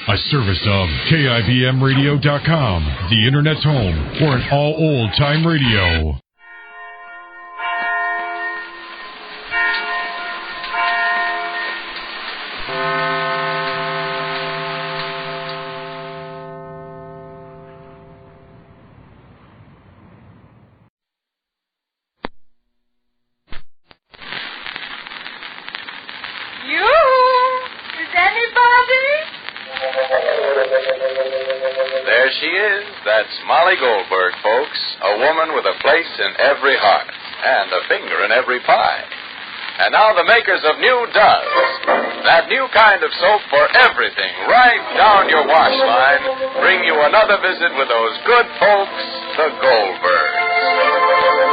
A service of KIBMradio.com, the Internet's home for an all old-time radio. There she is. That's Molly Goldberg, folks. A woman with a place in every heart and a finger in every pie. And now the makers of New Does. That new kind of soap for everything, right down your wash line, bring you another visit with those good folks, the Goldbergs.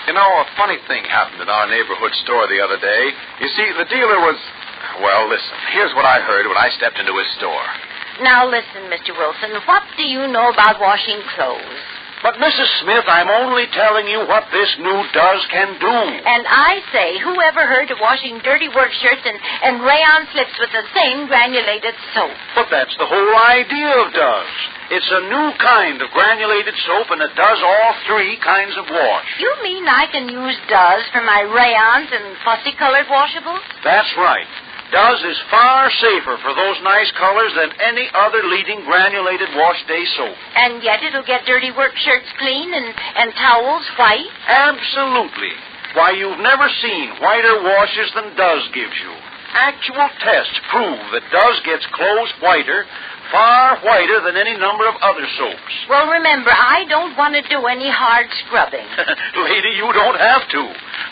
You know, a funny thing happened at our neighborhood store the other day. You see, the dealer was... Well, listen, here's what I heard when I stepped into his store. Now listen, Mr. Wilson, what do you know about washing clothes? But, Mrs. Smith, I'm only telling you what this new Does can do. And I say, whoever heard of washing dirty work shirts and rayon slips with the same granulated soap? But that's the whole idea of Does. It's a new kind of granulated soap, and it does all three kinds of wash. You mean I can use Does for my rayons and fussy-colored washables? That's right. Does is far safer for those nice colors than any other leading granulated wash day soap. And yet it'll get dirty work shirts clean and towels white? Absolutely. Why, you've never seen whiter washes than Does gives you. Actual tests prove that Does gets clothes whiter, far whiter than any number of other soaps. Well, remember, I don't want to do any hard scrubbing. Lady, you don't have to.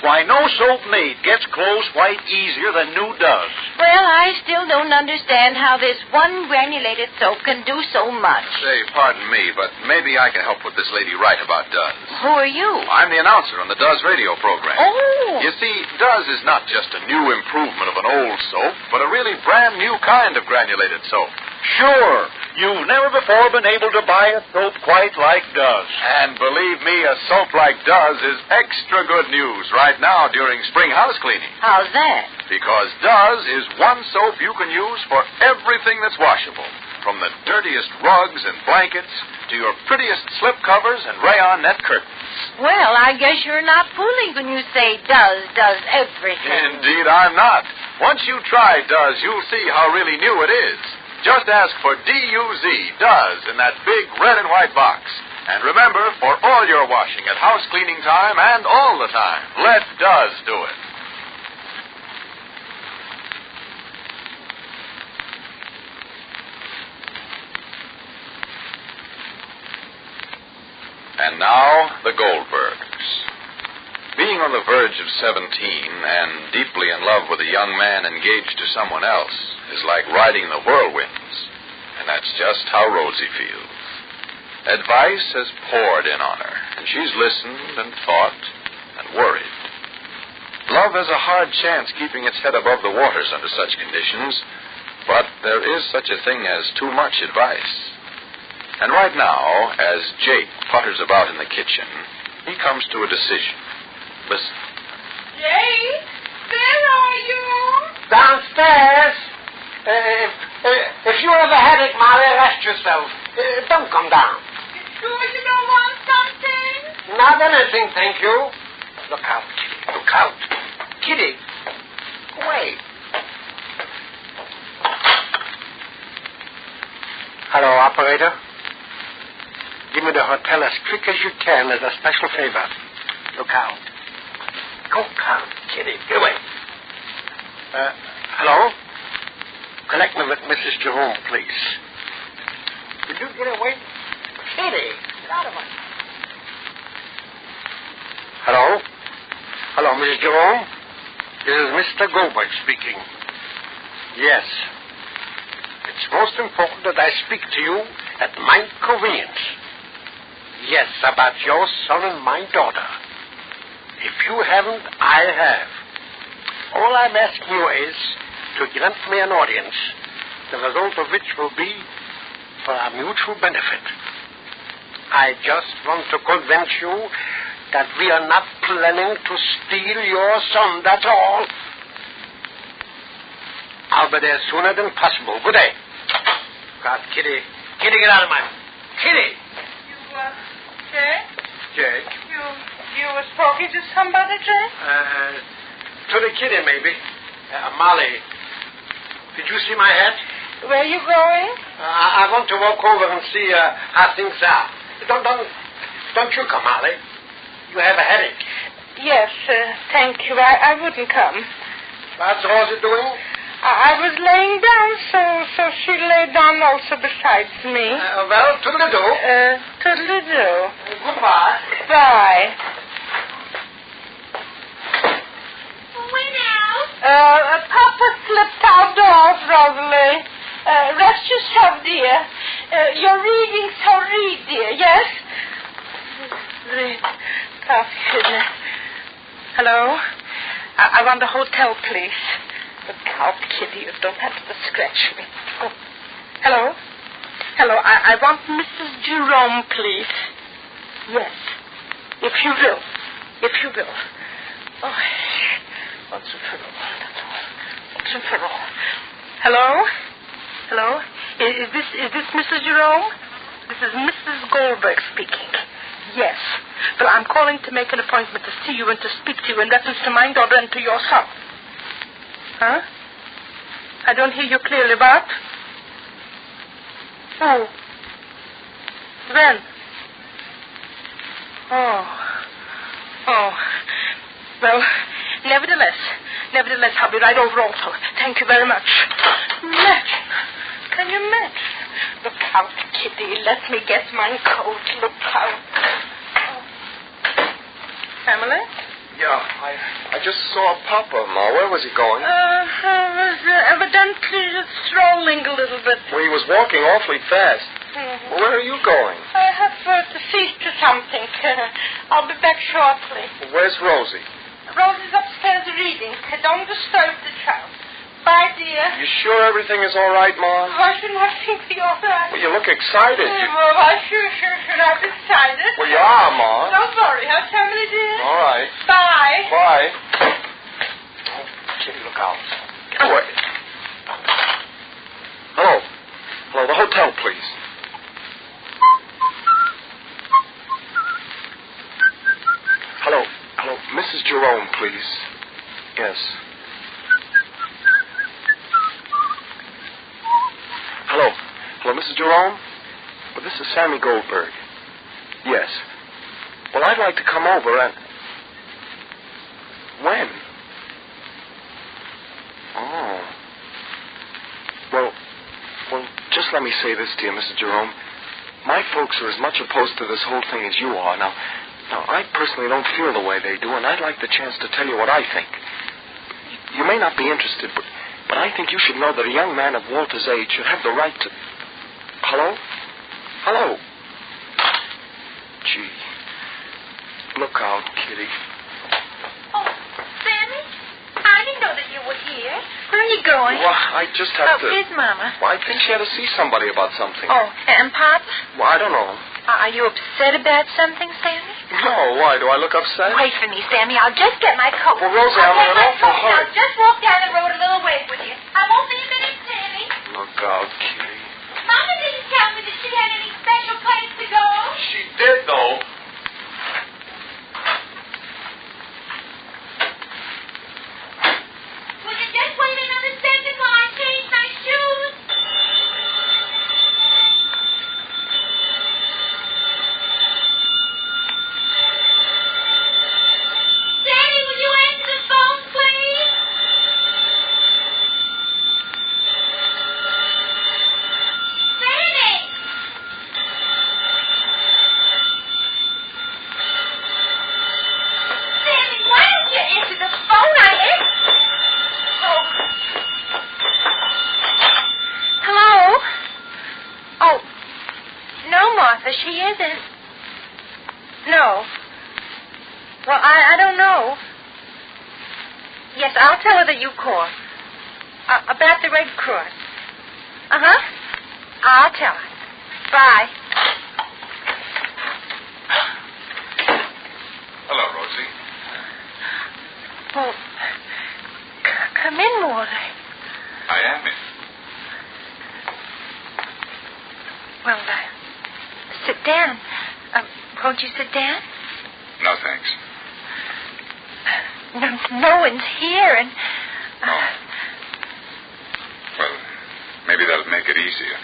Why, no soap made gets clothes white easier than new Does. Well, I still don't understand how this one granulated soap can do so much. Say, pardon me, but maybe I can help put this lady right about Does. Who are you? I'm the announcer on the Does radio program. Oh! You see, Does is not just a new improvement of an old soap, but a really brand new kind of granulated soap. Sure. You've never before been able to buy a soap quite like Does. And believe me, a soap like Does is extra good news right now during spring house cleaning. How's that? Because Does is one soap you can use for everything that's washable. From the dirtiest rugs and blankets to your prettiest slip covers and rayon net curtains. Well, I guess you're not fooling when you say does everything. Indeed, I'm not. Once you try Does, you'll see how really new it is. Just ask for DUZ, Does, in that big red and white box. And remember, for all your washing at house cleaning time and all the time, let Does do it. And now, the Goldbergs. Being on the verge of 17 and deeply in love with a young man engaged to someone else is like riding the whirlwinds, and that's just how Rosie feels. Advice has poured in on her, and she's listened and thought and worried. Love has a hard chance keeping its head above the waters under such conditions, but there is such a thing as too much advice. And right now, as Jake putters about in the kitchen, he comes to a decision. Listen. Jake, where are you? Downstairs. If you have a headache, Molly, rest yourself. Don't come down. Sure you don't want something? Not anything, thank you. Look out. Look out. Kitty. Wait. Hello, operator. Give me the hotel as quick as you can as a special favor. Look out. Go out, Kitty. Get away. Hello? Connect me with Mrs. Jerome, please. Would you get away? Kitty, get out of my... Hello? Hello, Mrs. Jerome? This is Mr. Goldberg speaking. Yes. It's most important that I speak to you at my convenience. Yes, about your son and my daughter. If you haven't, I have. All I'm asking you is to grant me an audience, the result of which will be for our mutual benefit. I just want to convince you that we are not planning to steal your son, that's all. I'll be there sooner than possible. Good day. God, Kitty. Kitty, get out of my... Kitty! Jake? Jake? You were talking to somebody, Jake? To the kitty, maybe. Molly, did you see my hat? Where are you going? I want to walk over and see how things are. Don't you come, Molly. You have a headache. Yes, thank you. I wouldn't come. What's Rosie doing? I was laying down, so she lay down also besides me. Well, toodle-doo. Toodle-doo. Goodbye. Bye. When out? Papa slipped outdoors, Rosalie. Rest yourself, dear. You're reading, so read, dear, yes? Read. Oh, goodness. Hello? I want the hotel, please. Look out, Kitty. You don't have to scratch me. Oh. Hello? Hello. I want Mrs. Jerome, please. Yes. If you will. If you will. Oh, once and for all. That's all. Once and for all. Hello? Hello? Is this Mrs. Jerome? This is Mrs. Goldberg speaking. Yes. Well, I'm calling to make an appointment to see you and to speak to you in reference to my daughter and to your son. Huh? I don't hear you clearly, Bart. Oh. When? Oh. Well, nevertheless, I'll be right over also. Thank you very much. Imagine. Can you imagine? Look out, Kitty. Let me get my coat. Look out. Emily? Yeah, I just saw Papa, Ma. Where was he going? Was evidently strolling a little bit. Well, he was walking awfully fast. Mm-hmm. Well, where are you going? I have to see to something. I'll be back shortly. Well, where's Rosie? Rosie's upstairs reading. Don't disturb the child. Bye, dear. You sure everything is all right, Ma? Why shouldn't I think be all right? Well, you look excited. Well, I sure I'm excited. Well, you are, Ma. Don't worry. Have family, dear. All right. Bye. Bye. Oh, Kitty, look out. Get away. Hello. Hello, the hotel, please. Hello. Hello, Mrs. Jerome, please. Yes. Hello, Mrs. Jerome? Well, this is Sammy Goldberg. Yes. Well, I'd like to come over and... When? Oh. Well, just let me say this to you, Mrs. Jerome. My folks are as much opposed to this whole thing as you are. Now, I personally don't feel the way they do, and I'd like the chance to tell you what I think. You may not be interested, but I think you should know that a young man of Walter's age should have the right to... Hello? Hello? Gee. Look out, Kitty. Oh, Sammy? I didn't know that you were here. Where are you going? Well, I just have to... Where's Mama? Well, I think she had to see somebody about something. Oh, and Pop? Well, I don't know. Are you upset about something, Sammy? No, why? Do I look upset? Wait for me, Sammy. I'll just get my coat. Well, Rosie, I'm in an awful hurry. I'll just walk down the road a little way with you. I won't be a minute, Sammy. Look out, Kitty. Mama didn't tell me that she had any special place to go. She did, though. Will you just wait another second while I change my shoes? Sammy, will you answer the phone, please? Sammy! Sammy, why don't you answer the phone? Oh. Hello? Oh, no, Martha, she isn't. No. Well, I don't know. Yes, I'll tell her that you called. About the Red Cross. Uh-huh. I'll tell her. Bye. Hello, Rosie. Oh, come in, Walter. I am in. Well, sit down. Won't you sit down? No, thanks. No one's here, and... Oh. Well, maybe that'll make it easier.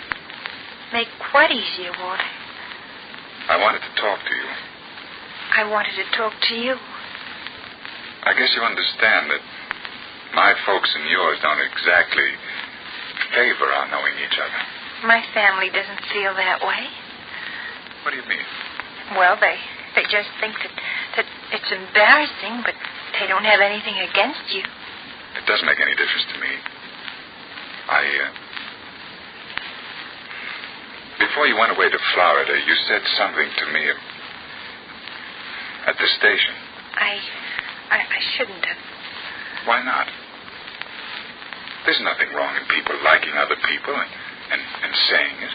Make what easier, Walter? I wanted to talk to you. I wanted to talk to you. I guess you understand that my folks and yours don't exactly favor our knowing each other. My family doesn't feel that way. What do you mean? Well, they just think that it's embarrassing, but they don't have anything against you. It doesn't make any difference to me. Before you went away to Florida, you said something to me at the station. I shouldn't have. Why not? There's nothing wrong in people liking other people and saying it.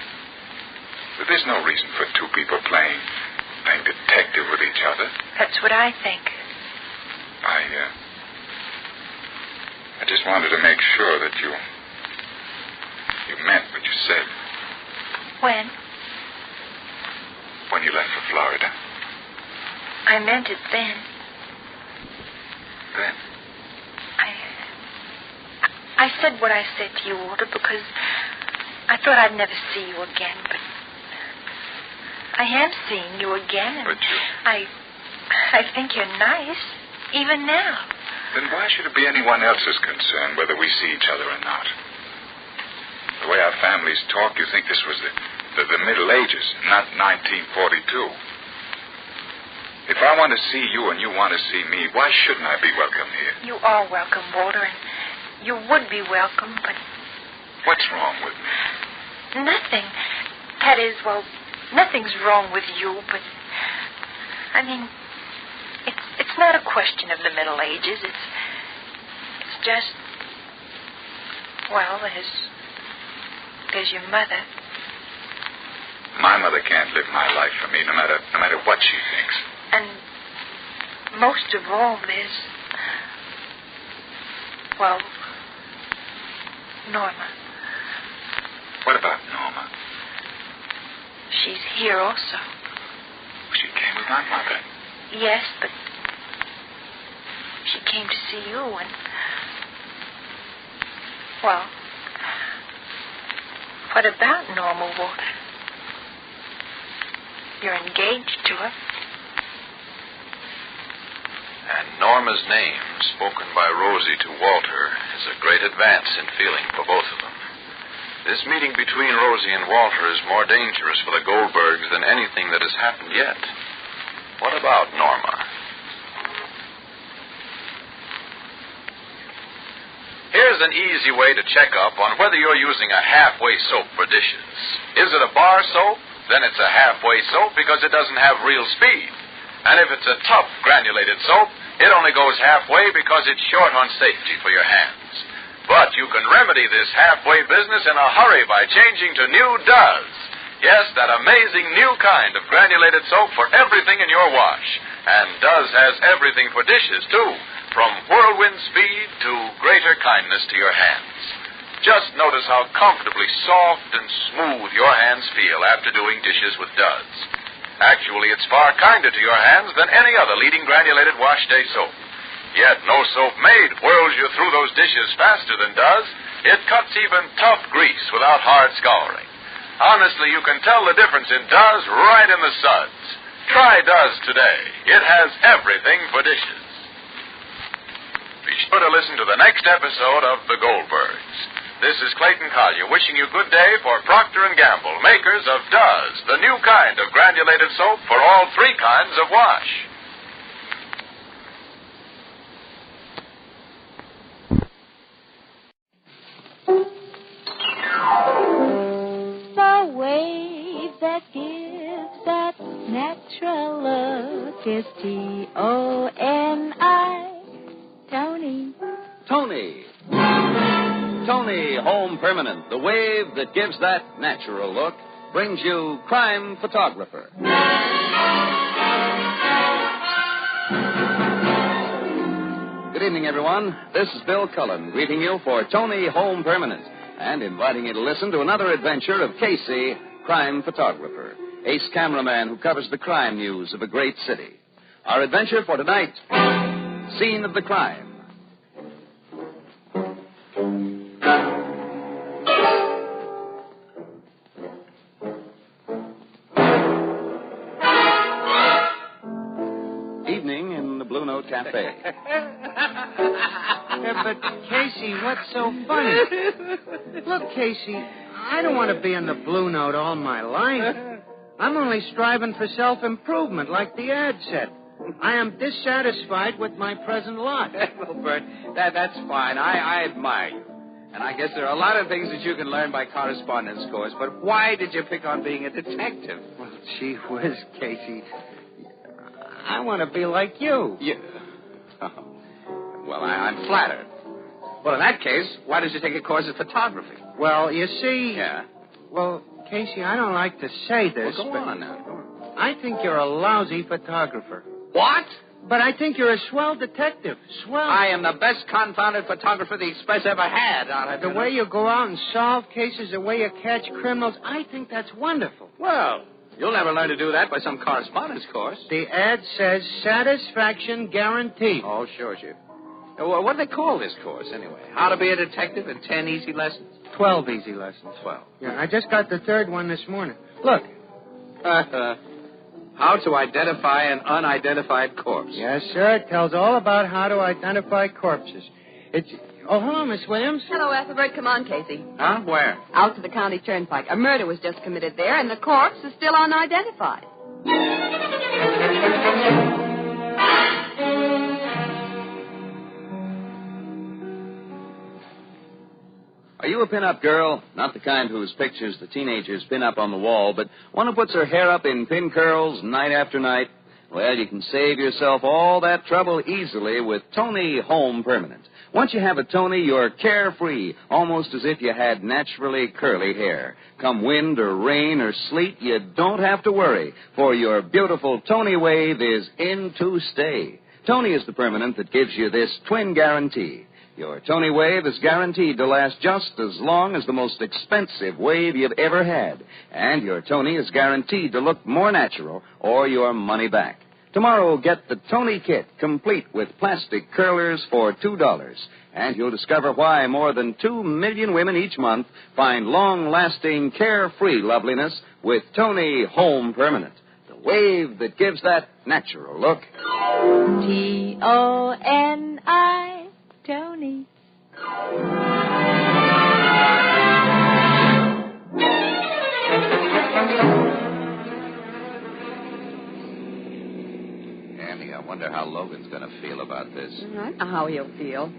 But there's no reason for two people playing detective with each other. That's what I think. I just wanted to make sure that you meant what you said. When? When you left for Florida. I meant it then. Then? I said what I said to you, Walter, because I thought I'd never see you again, but I am seeing you again, and but you... I think you're nice, even now. Then why should it be anyone else's concern whether we see each other or not? The way our families talk, you think this was the Middle Ages, not 1942. If I want to see you and you want to see me, why shouldn't I be welcome here? You are welcome, Walter, and you would be welcome, but... What's wrong with me? Nothing. That is, well, nothing's wrong with you, but... I mean, it's not a question of the Middle Ages. It's just... Well, there's your mother. My mother can't live my life for me, no matter what she thinks. And most of all, there's... Well, Norma. What about Norma? She's here also. She came with my mother. Yes, but she came to see you and... Well, what about Norma, Walter? You're engaged to her. And Norma's name, spoken by Rosie to Walter, is a great advance in feeling for both of them. This meeting between Rosie and Walter is more dangerous for the Goldbergs than anything that has happened yet. What about Norma? Here's an easy way to check up on whether you're using a halfway soap for dishes. Is it a bar soap? Then it's a halfway soap because it doesn't have real speed. And if it's a tough granulated soap, it only goes halfway because it's short on safety for your hands. But you can remedy this halfway business in a hurry by changing to new Does. Yes, that amazing new kind of granulated soap for everything in your wash. And Does has everything for dishes, too, from whirlwind speed to greater kindness to your hands. Just notice how comfortably soft and smooth your hands feel after doing dishes with Does. Actually, it's far kinder to your hands than any other leading granulated wash day soap. Yet no soap made whirls you through those dishes faster than Does. It cuts even tough grease without hard scouring. Honestly, you can tell the difference in Does right in the suds. Try Does today. It has everything for dishes. Be sure to listen to the next episode of The Goldbergs. This is Clayton Collier wishing you good day for Procter & Gamble, makers of Does, the new kind of granulated soap for all three kinds of wash. The wave that gives gives that natural look is T-O-N-I, Tony. Tony. Tony Home Permanent, the wave that gives that natural look, brings you Crime Photographer. Good evening, everyone. This is Bill Cullen greeting you for Tony Home Permanent and inviting you to listen to another adventure of Casey, Crime Photographer, ace cameraman who covers the crime news of a great city. Our adventure for tonight, Scene of the Crime. Evening in the Blue Note Cafe. Yeah, but, Casey, what's so funny? Look, Casey, I don't want to be in the Blue Note all my life. I'm only striving for self-improvement, like the ad said. I am dissatisfied with my present lot. Well, Bert, that's fine. I admire you. And I guess there are a lot of things that you can learn by correspondence course, but why did you pick on being a detective? Well, gee whiz, Casey. I want to be like you. You? Oh. Well, I'm flattered. Well, in that case, why did you take a course in photography? Well, you see... Yeah? Well, Casey, I don't like to say this, Well, go but on now. Go on. I think you're a lousy photographer. What? But I think you're a swell detective. Swell. I am the best confounded photographer the Express ever had. The way you go out and solve cases, the way you catch criminals, I think that's wonderful. Well, you'll never learn to do that by some correspondence course. The ad says satisfaction guaranteed. Oh, sure, Chief. Well, what do they call this course, anyway? How to be a detective in 10 easy lessons? 12 easy lessons. 12. Yeah, I just got the third one this morning. Look. How to identify an unidentified corpse. Yes, sir. It tells all about how to identify corpses. Oh, hello, Miss Williams. Hello, Ethelbert. Come on, Casey. Huh? Where? Out to the county turnpike. A murder was just committed there, and the corpse is still unidentified. Are you a pin-up girl? Not the kind whose pictures the teenagers pin up on the wall, but one who puts her hair up in pin curls night after night? Well, you can save yourself all that trouble easily with Tony Home Permanent. Once you have a Tony, you're carefree, almost as if you had naturally curly hair. Come wind or rain or sleet, you don't have to worry, for your beautiful Tony wave is in to stay. Tony is the permanent that gives you this twin guarantee. Your Tony wave is guaranteed to last just as long as the most expensive wave you've ever had. And your Tony is guaranteed to look more natural or your money back. Tomorrow, get the Tony Kit, complete with plastic curlers for $2. And you'll discover why more than 2 million women each month find long-lasting, carefree loveliness with Tony Home Permanent. The wave that gives that natural look. T-O-N-I, Tony. Andy, I wonder how Logan's going to feel about this. I know how he'll feel.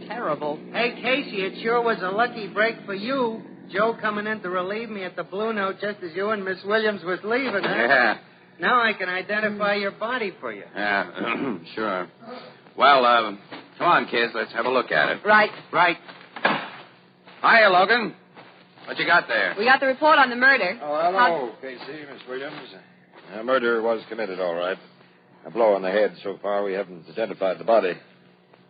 Terrible. Hey, Casey, it sure was a lucky break for you. Joe coming in to relieve me at the Blue Note just as you and Miss Williams was leaving, huh? Yeah. Now I can identify your body for you. Yeah, sure. Well, come on, kids. Let's have a look at it. Right. Hiya, Logan. What you got there? We got the report on the murder. Oh, hello, Casey, Miss Williams. A murder was committed, all right. A blow on the head. So far, we haven't identified the body.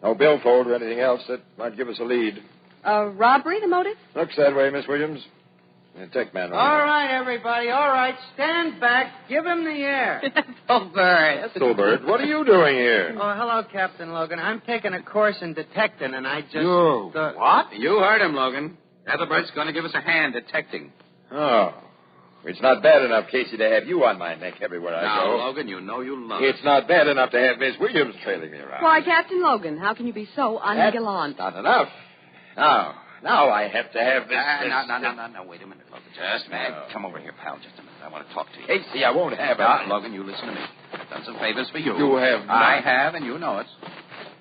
No billfold or anything else that might give us a lead. Robbery, the motive? Looks that way, Miss Williams. Tech man. All right, everybody. All right. Stand back. Give him the air. Ethelbert. Ethelbert, what are you doing here? Oh, hello, Captain Logan. I'm taking a course in detecting, and I just... You What? You heard him, Logan. Ethelbert's going to give us a hand detecting. Oh. It's not bad enough, Casey, to have you on my neck everywhere I Now, go. Logan, you know you love It's not bad enough to have Miss Williams trailing me around. Why, Captain Logan, how can you be so ungallant? That's not enough. Now I have to have this... No, wait a minute, Logan. Just a minute. Come over here, pal, just a minute. I want to talk to you. Casey, I won't have it. Logan, you listen to me. I've done some favors for you. You have not. I have, and you know it.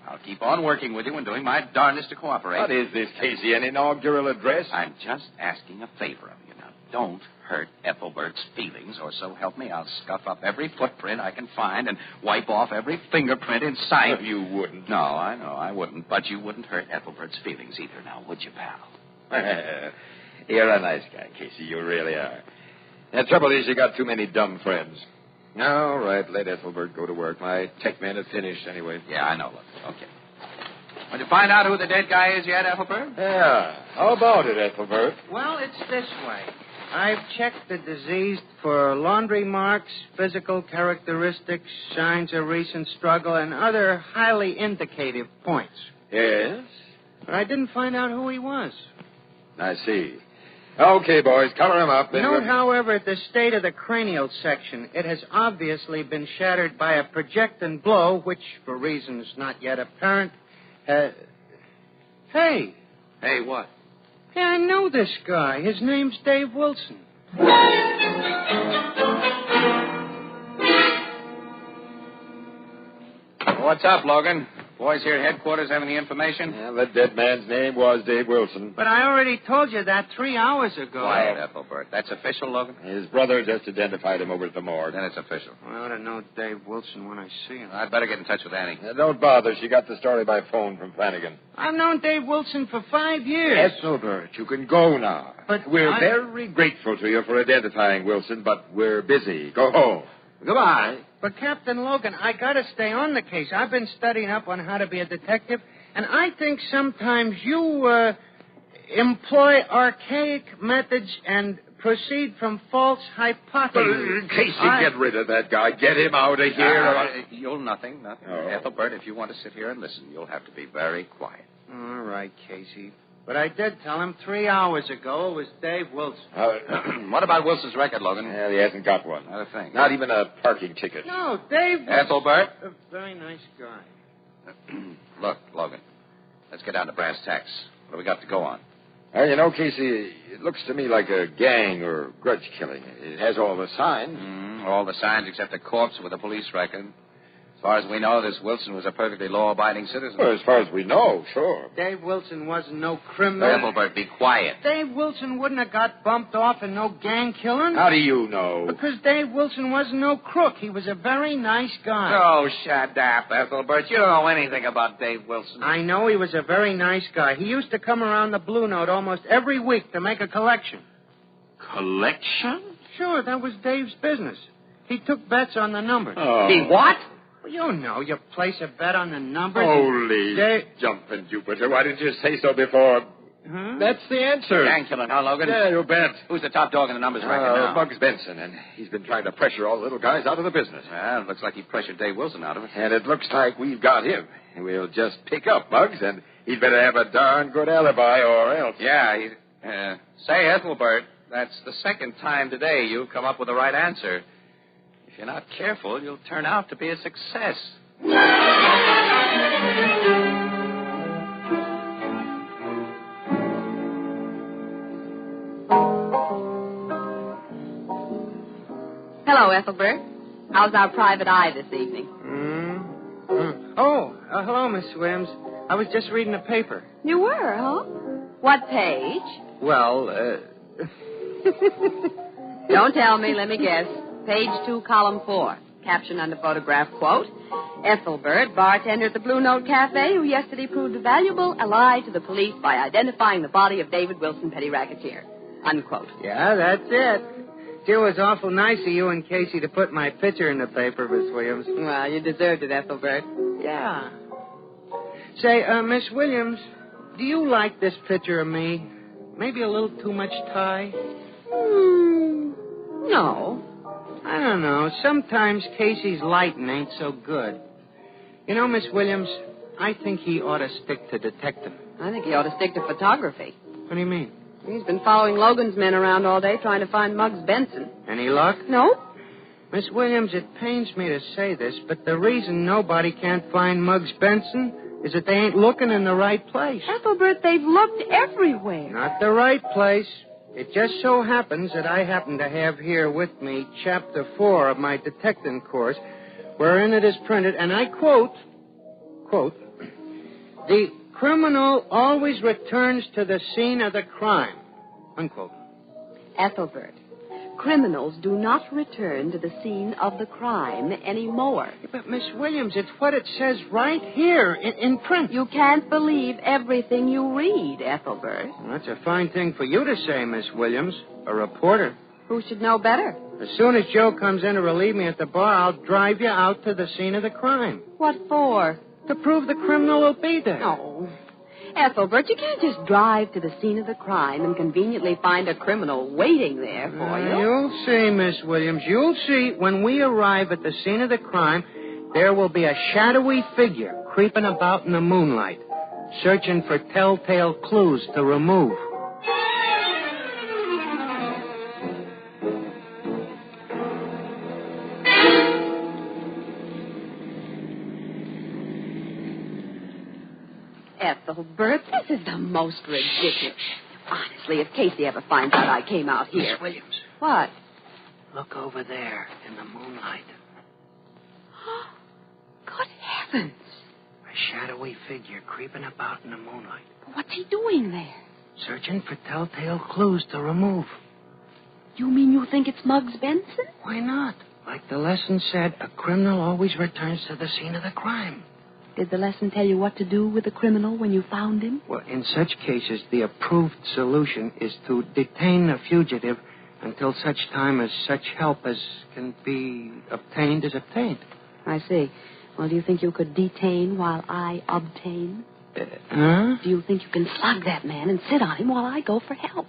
I'll keep on working with you and doing my darndest to cooperate. What is this, Casey? An inaugural address? I'm just asking a favor of you now. don't hurt Ethelbert's feelings, or so help me, I'll scuff up every footprint I can find and wipe off every fingerprint in sight. You wouldn't. No, I know I wouldn't. But you wouldn't hurt Ethelbert's feelings either now, would you, pal? You're a nice guy, Casey. You really are. The trouble is you got too many dumb friends. All right, let Ethelbert go to work. My tech man is finished anyway. Yeah, I know. Look, okay. Did you find out who the dead guy is yet, Ethelbert? Yeah. How about it, Ethelbert? Well, it's this way. I've checked the deceased for laundry marks, physical characteristics, signs of recent struggle, and other highly indicative points. Yes? But I didn't find out who he was. I see. Okay, boys, cover him up. Note, however, the state of the cranial section. It has obviously been shattered by a projectile blow, which, for reasons not yet apparent, Hey, what? Yeah, I know this guy. His name's Dave Wilson. What's up, Logan? Boys here at headquarters have any information? Yeah, the dead man's name was Dave Wilson. But I already told you that 3 hours ago. Quiet, Ethelbert. That's official, Logan? His brother just identified him over at the morgue. Then it's official. Well, I ought to know Dave Wilson when I see him. I'd better get in touch with Annie. Don't bother. She got the story by phone from Flanagan. I've known Dave Wilson for 5 years. Ethelbert, you can go now. But we're very grateful to you for identifying Wilson, but we're busy. Go home. Goodbye. But, Captain Logan, I got to stay on the case. I've been studying up on how to be a detective, and I think sometimes you employ archaic methods and proceed from false hypotheses. Casey, get rid of that guy. Get him out of here. You'll nothing. Oh. Ethelbert, if you want to sit here and listen, you'll have to be very quiet. All right, Casey. But I did tell him 3 hours ago it was Dave Wilson. What about Wilson's record, Logan? Yeah, he hasn't got one. Not a thing. Not even a parking ticket. No, Dave was Ethelbert? a very nice guy. Look, Logan, let's get down to brass tacks. What do we got to go on? Well, you know, Casey, it looks to me like a gang or grudge killing. It has all the signs. All the signs except a corpse with a police record. As far as we know, this Wilson was a perfectly law-abiding citizen. Well, as far as we know, sure. Dave Wilson wasn't no criminal. Ethelbert, be quiet. Dave Wilson wouldn't have got bumped off in no gang killing. How do you know? Because Dave Wilson wasn't no crook. He was a very nice guy. Oh, shut up, Ethelbert. You don't know anything about Dave Wilson. I know he was a very nice guy. He used to come around the Blue Note almost every week to make a collection. Collection? Sure, that was Dave's business. He took bets on the numbers. Oh. He what? Well, you know, you place a bet on the numbers. Holy jumping Jupiter. Why didn't you say so before? Huh? That's the answer. Gang killing, huh, Logan? Yeah, you bet. Who's the top dog in the numbers record now? Bugs Benson, and he's been trying to pressure all the little guys out of the business. Well, it looks like he pressured Dave Wilson out of it. And it looks like we've got him. We'll just pick up Bugs, and he'd better have a darn good alibi or else. Yeah, say, Ethelbert, that's the second time today you've come up with the right answer. If you're not careful, you'll turn out to be a success. Hello, Ethelbert. How's our private eye this evening? Oh, hello, Miss Williams. I was just reading the paper. You were, huh? What page? Well, Don't tell me. Let me guess. Page 2, column 4. Caption under photograph, quote, Ethelbert, bartender at the Blue Note Cafe, who yesterday proved a valuable ally to the police by identifying the body of David Wilson, petty racketeer. Unquote. Yeah, that's it. It was awful nice of you and Casey to put my picture in the paper, Miss Williams. Well, you deserved it, Ethelbert. Yeah. Say, Miss Williams, do you like this picture of me? Maybe a little too much tie? No. I don't know. Sometimes Casey's lighting ain't so good. You know, Miss Williams, I think he ought to stick to detective. I think he ought to stick to photography. What do you mean? He's been following Logan's men around all day trying to find Muggs Benson. Any luck? No. Miss Williams, it pains me to say this, but the reason nobody can't find Muggs Benson is that they ain't looking in the right place. Ethelbert, they've looked everywhere. Not the right place. It just so happens that I happen to have here with me Chapter 4 of my detecting course, wherein it is printed, and I quote, the criminal always returns to the scene of the crime, unquote. Ethelbert, criminals do not return to the scene of the crime anymore. But, Miss Williams, it's what it says right here in print. You can't believe everything you read, Ethelbert. Well, that's a fine thing for you to say, Miss Williams, a reporter. Who should know better? As soon as Joe comes in to relieve me at the bar, I'll drive you out to the scene of the crime. What for? To prove the criminal will be there. No. Ethelbert, you can't just drive to the scene of the crime and conveniently find a criminal waiting there for you. You'll see, Miss Williams. You'll see. When we arrive at the scene of the crime, there will be a shadowy figure creeping about in the moonlight, searching for telltale clues to remove. Ethelbert, this is the most ridiculous. Honestly, if Casey ever finds out I came out here... Miss Williams. What? Look over there in the moonlight. Good heavens. A shadowy figure creeping about in the moonlight. What's he doing there? Searching for telltale clues to remove. You mean you think it's Muggs Benson? Why not? Like the lesson said, a criminal always returns to the scene of the crime. Did the lesson tell you what to do with the criminal when you found him? Well, in such cases, the approved solution is to detain the fugitive until such time as such help as can be obtained is obtained. I see. Well, do you think you could detain while I obtain? Huh? Do you think you can slug that man and sit on him while I go for help?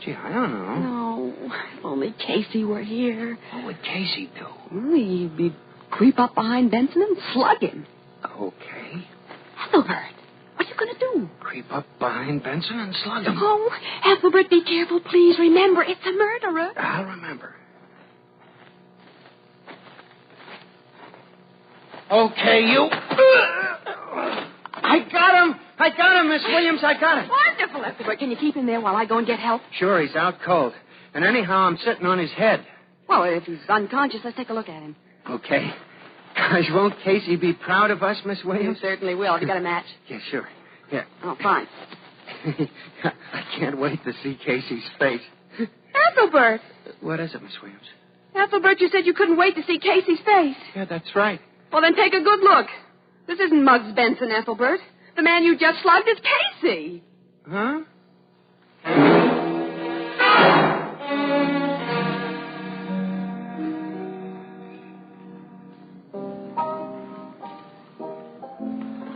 Gee, I don't know. No, if only Casey were here. What would Casey do? He'd creep up behind Benson and slug him. Okay. Ethelbert, what are you going to do? Creep up behind Benson and slug him. Oh, Ethelbert, be careful, please. Remember, it's a murderer. I'll remember. Okay, you. I got him, Miss Williams. I got him. Wonderful, Ethelbert. Can you keep him there while I go and get help? Sure, he's out cold. And anyhow, I'm sitting on his head. Well, if he's unconscious, let's take a look at him. Okay. Gosh, won't Casey be proud of us, Miss Williams? You certainly will. Have you got a match? Yeah, sure. Here. Oh, fine. I can't wait to see Casey's face. Ethelbert! What is it, Miss Williams? Ethelbert, you said you couldn't wait to see Casey's face. Yeah, that's right. Well, then take a good look. This isn't Muggs Benson, Ethelbert. The man you just slugged is Casey. Huh?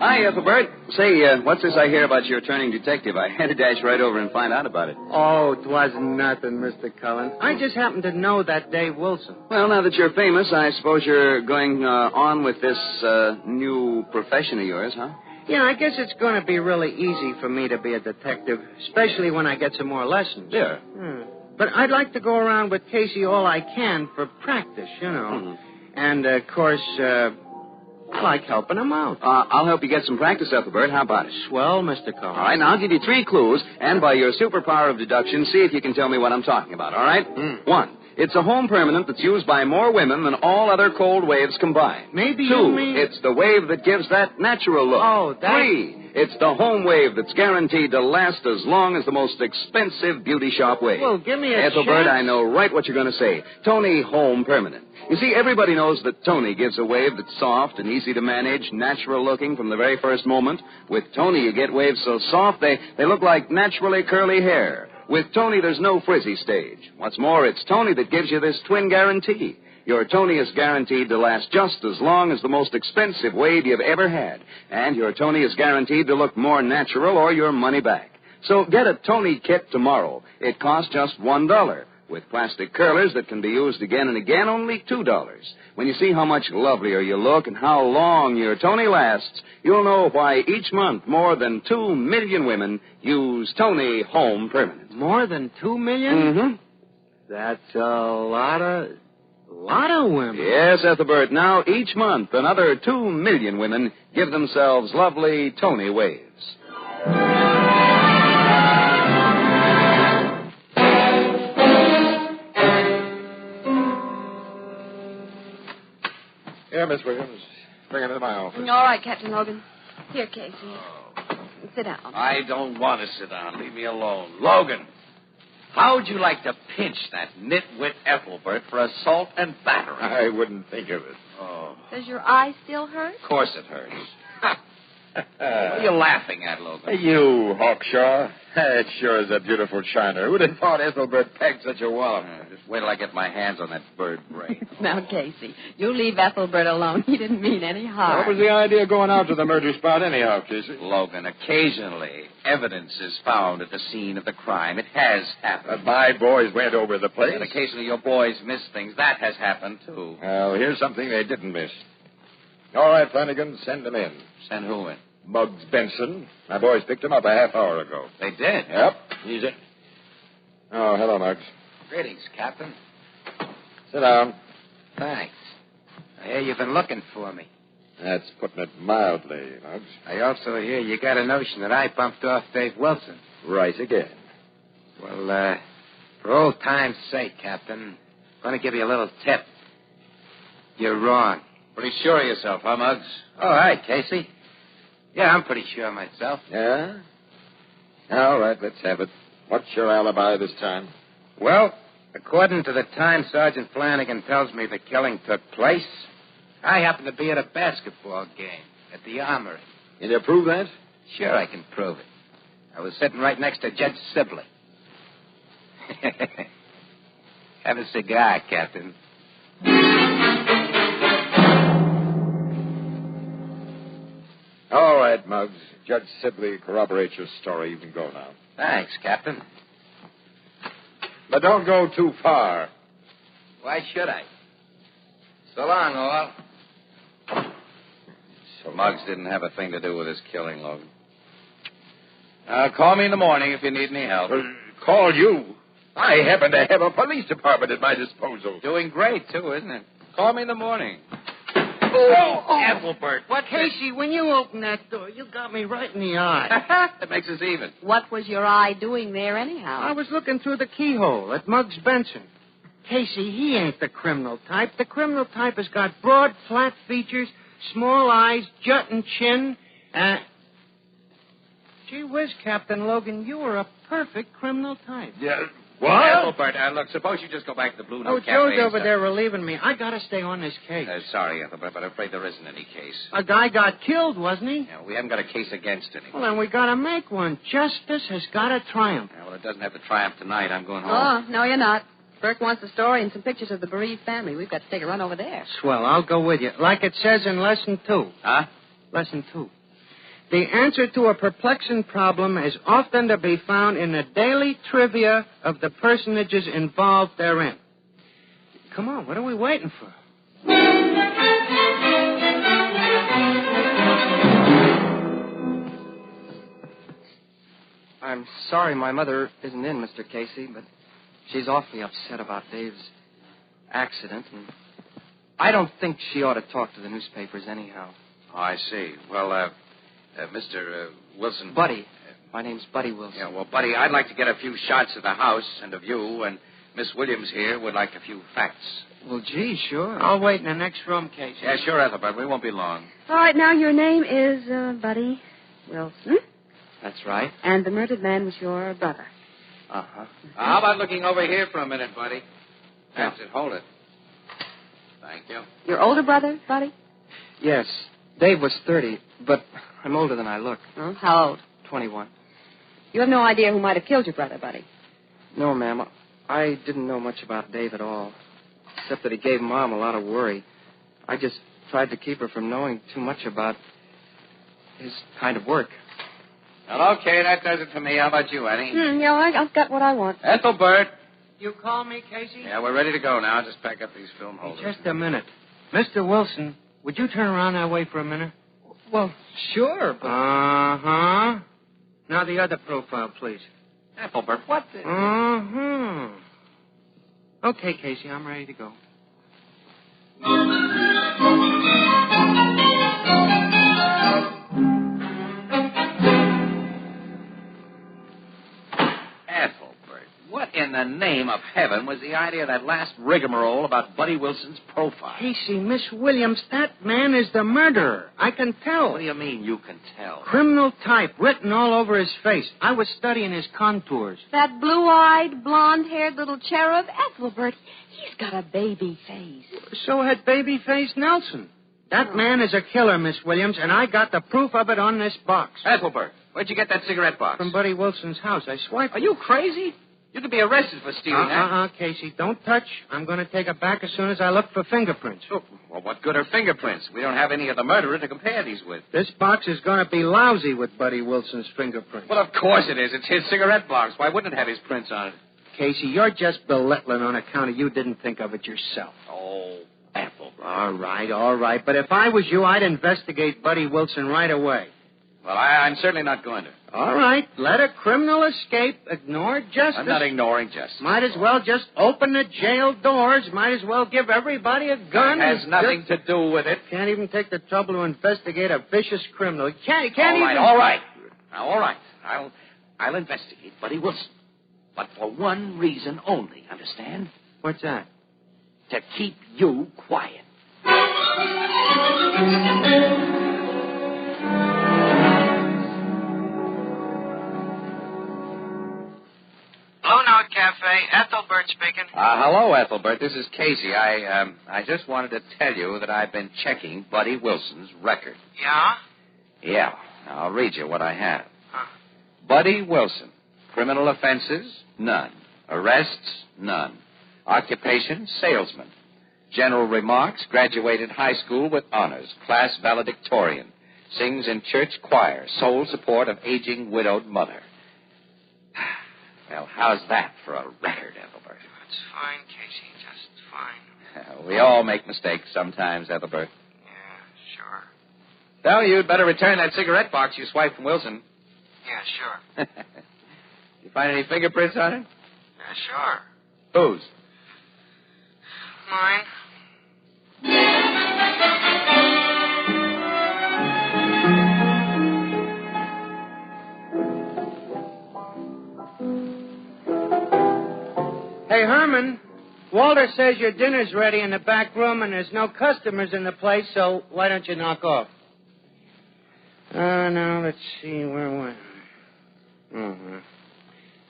Hi, Ethelbert. Say, what's this I hear about your turning detective? I had to dash right over and find out about it. Oh, it wasn't nothing, Mr. Cullen. I just happened to know that Dave Wilson. Well, now that you're famous, I suppose you're going on with this new profession of yours, huh? Yeah, I guess it's going to be really easy for me to be a detective, especially when I get some more lessons. Yeah. But I'd like to go around with Casey all I can for practice, you know. Mm-hmm. And, of course, I like helping him out. I'll help you get some practice, Ethelbert. How about it? Swell, Mr. Cullen. All right, now I'll give you 3 clues, and by your superpower of deduction, see if you can tell me what I'm talking about, all right? 1, it's a home permanent that's used by more women than all other cold waves combined. Maybe 2, you mean... it's the wave that gives that natural look. Oh, that... 3, it's the home wave that's guaranteed to last as long as the most expensive beauty shop wave. Well, give me a Ethelbert, chance. I know right what you're going to say. Tony Home Permanent. You see, everybody knows that Tony gives a wave that's soft and easy to manage, natural looking from the very first moment. With Tony, you get waves so soft they look like naturally curly hair. With Tony, there's no frizzy stage. What's more, it's Tony that gives you this twin guarantee. Your Tony is guaranteed to last just as long as the most expensive wave you've ever had. And your Tony is guaranteed to look more natural or your money back. So get a Tony kit tomorrow. It costs just $1. With plastic curlers that can be used again and again, only $2. When you see how much lovelier you look and how long your Tony lasts, you'll know why each month more than 2 million women use Tony Home Permanent. More than 2 million? Mm-hmm. That's a lot of women. Yes, Ethelbert. Now, each month, another 2 million women give themselves lovely Tony waves. Yeah, Miss Williams. Bring him into my office. All right, Captain Logan. Here, Casey. Sit down. I don't want to sit down. Leave me alone. Logan, How'd you like to pinch that nitwit Ethelbert for assault and battery? I wouldn't think of it. Oh. Does your eye still hurt? Of course it hurts. What are you laughing at, Logan? You, Hawkshaw. It sure is a beautiful shiner. Who'd have thought Ethelbert pegged such a wallop? Just wait till I get my hands on that bird brain. Now, Casey, you leave Ethelbert alone. He didn't mean any harm. What was the idea of going out to the murder spot anyhow, Casey? Logan, occasionally evidence is found at the scene of the crime. It has happened. But my boys went over the place. And occasionally your boys miss things. That has happened, too. Well, here's something they didn't miss. All right, Flanagan, send them in. Send who in? Muggs Benson. My boys picked him up a half hour ago. They did? Yep, he's it. Oh, hello, Muggs. Greetings, Captain. Sit down. Thanks. I hear you've been looking for me. That's putting it mildly, Muggs. I also hear you got a notion that I bumped off Dave Wilson. Right again. Well, for old time's sake, Captain, I'm going to give you a little tip. You're wrong. Pretty sure of yourself, huh, Muggs? All right, Casey. Yeah, I'm pretty sure of myself. Yeah? All right, let's have it. What's your alibi this time? Well, according to the time Sergeant Flanagan tells me the killing took place, I happened to be at a basketball game at the Armory. Can you prove that? Sure, I can prove it. I was sitting right next to Judge Sibley. Have a cigar, Captain. All right, Muggs. Judge Sibley corroborates your story. You can go now. Thanks, Captain. But don't go too far. Why should I? So long, all. So Muggs didn't have a thing to do with his killing, Logan. Call me in the morning if you need any help. Call you? I happen to have a police department at my disposal. Doing great, too, isn't it? Call me in the morning. Ethelbert. What? Casey, when you opened that door, you got me right in the eye. That makes us even. What was your eye doing there, anyhow? I was looking through the keyhole at Muggs Benson. Casey, he ain't the criminal type. The criminal type has got broad, flat features, small eyes, jutting chin, Gee whiz, Captain Logan, you were a perfect criminal type. Yeah. What? Ethelbert, look, suppose you just go back to the Blue Note Cafe. Joe's over there relieving me. I gotta stay on this case. Sorry, Ethelbert, but I'm afraid there isn't any case. A guy got killed, wasn't he? Yeah, we haven't got a case against anyone. Well, then we gotta make one. Justice has gotta triumph. Yeah, well, it doesn't have to triumph tonight. I'm going home. Oh, no, you're not. Burke wants the story and some pictures of the bereaved family. We've got to take a run over there. Swell, I'll go with you. Like it says in Lesson 2. Huh? Lesson 2. The answer to a perplexing problem is often to be found in the daily trivia of the personages involved therein. Come on, what are we waiting for? I'm sorry my mother isn't in, Mr. Casey, but she's awfully upset about Dave's accident, and I don't think she ought to talk to the newspapers anyhow. Oh, I see. Well, Mr. Wilson. Buddy. My name's Buddy Wilson. Yeah, well, Buddy, I'd like to get a few shots of the house and of you, and Miss Williams here would like a few facts. Well, gee, sure. I'll wait in the next room, Casey. Yeah, sure, Ethelbert. We won't be long. All right, now your name is Buddy Wilson. That's right. And the murdered man was your brother. Uh-huh. How about looking over here for a minute, Buddy? That's it. Hold it. Thank you. Your older brother, Buddy? Yes. Dave was 30, but I'm older than I look. Oh, how old? 21. You have no idea who might have killed your brother, Buddy? No, ma'am. I didn't know much about Dave at all, except that he gave Mom a lot of worry. I just tried to keep her from knowing too much about his kind of work. Well, okay, that does it for me. How about you, Annie? Yeah, I've got what I want. Ethelbert. You call me, Casey? Yeah, we're ready to go now. Just pack up these film holders. Just a minute. Mr. Wilson, would you turn around that way for a minute? Well, sure, but... Uh-huh. Now the other profile, please. Ethelbert, what the... Uh-huh. Okay, Casey, I'm ready to go. Ethelbert, what in the the name of heaven was the idea of that last rigmarole about Buddy Wilson's profile? Casey, Miss Williams, that man is the murderer. I can tell. What do you mean you can tell? Criminal type written all over his face. I was studying his contours. That blue-eyed, blonde-haired little cherub, Ethelbert, he's got a baby face. So had Babyface Nelson. That man is a killer, Miss Williams, and I got the proof of it on this box. Ethelbert, where'd you get that cigarette box? From Buddy Wilson's house. I swiped it. Are you crazy? You could be arrested for stealing that. Casey, don't touch. I'm going to take it back as soon as I look for fingerprints. Oh, well, what good are fingerprints? We don't have any of the murderer to compare these with. This box is going to be lousy with Buddy Wilson's fingerprints. Well, of course it is. It's his cigarette box. Why wouldn't it have his prints on it? Casey, you're just belittling on account of you didn't think of it yourself. Oh, Ethelbert. All right. But if I was you, I'd investigate Buddy Wilson right away. Well, I'm certainly not going to. All right. Let a criminal escape. Ignore justice. I'm not ignoring justice. Might as well just open the jail doors. Might as well give everybody a gun. That has nothing to do with it. Can't even take the trouble to investigate a vicious criminal. Can't even... All right. Now, all right. I'll investigate Buddy Wilson. But for one reason only, understand? What's that? To keep you quiet. Blue Note Cafe, Ethelbert speaking. Hello, Ethelbert. This is Casey. I just wanted to tell you that I've been checking Buddy Wilson's record. Yeah? Yeah. Now, I'll read you what I have. Buddy Wilson. Criminal offenses? None. Arrests? None. Occupation? Salesman. General remarks? Graduated high school with honors. Class valedictorian. Sings in church choir. Sole support of aging widowed mother. Well, how's that for a record, Ethelbert? That's fine, Casey. Just fine. We all make mistakes sometimes, Ethelbert. Yeah, sure. Well, you'd better return that cigarette box you swiped from Wilson. Yeah, sure. You find any fingerprints on it? Yeah, sure. Whose? Mine. Hey, Herman, Walter says your dinner's ready in the back room and there's no customers in the place, so why don't you knock off? Now, let's see, where was I?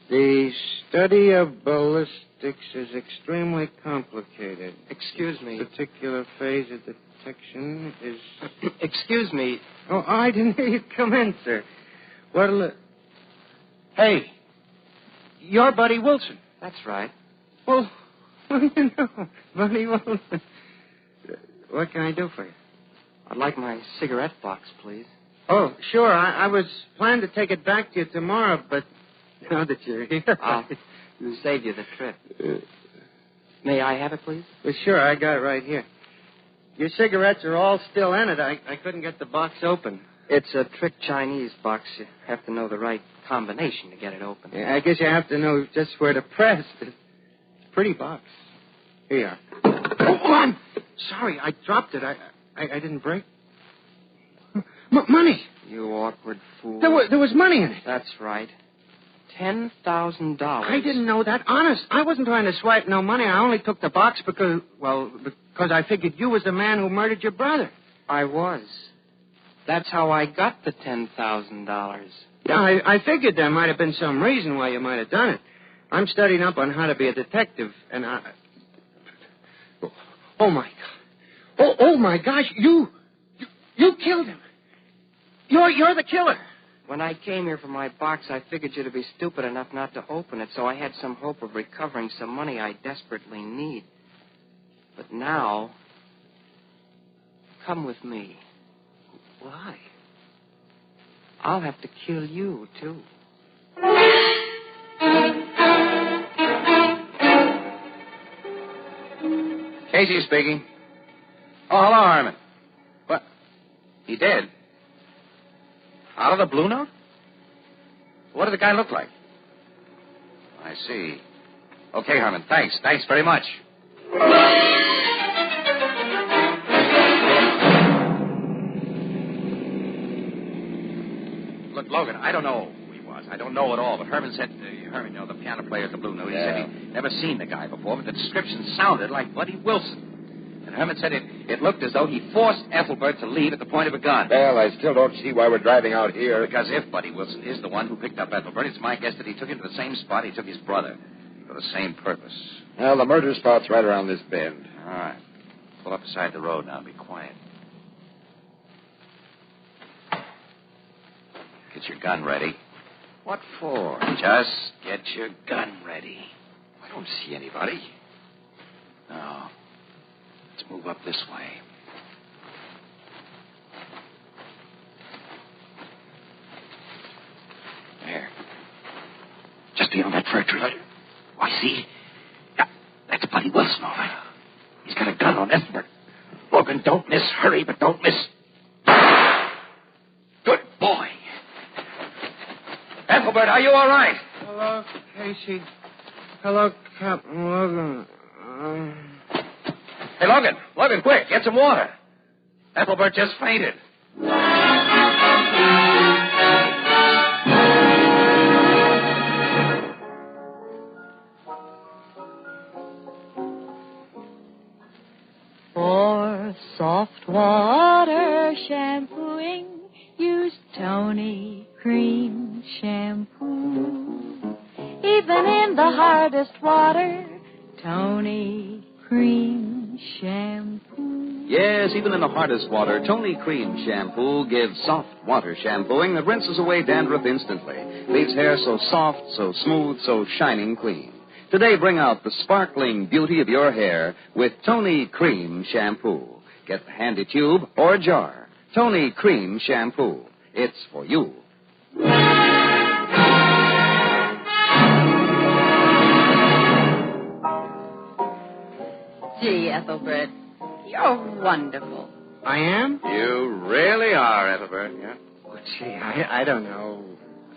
The study of ballistics is extremely complicated. Excuse me. This particular phase of detection is... Excuse me. Oh, I didn't hear you come in, sir. Hey, you're Buddy Wilson. That's right. Well, you know, Buddy Wilson. What can I do for you? I'd like my cigarette box, please. Oh, sure. I was planning to take it back to you tomorrow, but now that you're here... I'll save you the trip. May I have it, please? Well, sure. I got it right here. Your cigarettes are all still in it. I couldn't get the box open. It's a trick Chinese box. You have to know the right combination to get it open. Yeah, I guess you have to know just where to press. It's a pretty box. Here you are. Oh, on! Sorry, I dropped it. I didn't break. Money! You awkward fool. There was money in it. That's right. $10,000. I didn't know that. Honest, I wasn't trying to swipe no money. I only took the box because I figured you was the man who murdered your brother. I was. That's how I got the $10,000. Yeah, I figured there might have been some reason why you might have done it. I'm studying up on how to be a detective, and Oh, my God. Oh, my gosh, you killed him. You're the killer. When I came here for my box, I figured you to be stupid enough not to open it, so I had some hope of recovering some money I desperately need. But now, come with me. Why? I'll have to kill you, too. Casey speaking. Oh, hello, Harmon. What? He did? Out of the Blue Note? What did the guy look like? I see. Okay, Harmon, thanks. Thanks very much. Look, Logan, I don't know who he was. I don't know at all, but Herman said Herman, the piano player at the Blue Note, he said he'd never seen the guy before, but the description sounded like Buddy Wilson. And Herman said it looked as though he forced Ethelbert to leave at the point of a gun. Well, I still don't see why we're driving out here. Because if Buddy Wilson is the one who picked up Ethelbert, it's my guess that he took him to the same spot he took his brother. For the same purpose. Well, the murder spot's right around this bend. All right. Pull up beside the road now and be quiet. Get your gun ready. What for? Just get your gun ready. I don't see anybody. No. Let's move up this way. There. Just beyond that fir tree. Why, see? Yeah, that's Buddy Wilson, all right. He's got a gun on Ethelbert. Logan, don't miss. Hurry, but don't miss. Good boy. Ethelbert, are you all right? Hello, Casey. Hello, Captain Logan. Hey, Logan. Logan, quick. Get some water. Ethelbert just fainted. For soft water shampooing, use Tony Cream Shampoo. Even in the hardest water, Tony Cream Shampoo. Yes, even in the hardest water, Tony Cream Shampoo gives soft water shampooing that rinses away dandruff instantly. Leaves hair so soft, so smooth, so shining clean. Today, bring out the sparkling beauty of your hair with Tony Cream Shampoo. Get the handy tube or jar. Tony Cream Shampoo. It's for you. Gee, Ethelbert, you're wonderful. I am? You really are, Ethelbert, yeah. Well, gee, I don't know.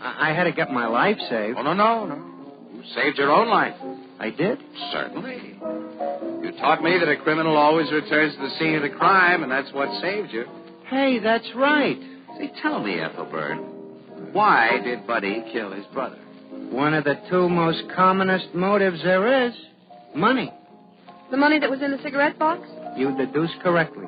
I had to get my life saved. Oh, no. You saved your own life. I did? Certainly. You taught me that a criminal always returns to the scene of the crime, and that's what saved you. Hey, that's right. Say, tell me, Ethelbert, why did Buddy kill his brother? One of the two most commonest motives there is. Money. The money that was in the cigarette box? You deduced correctly.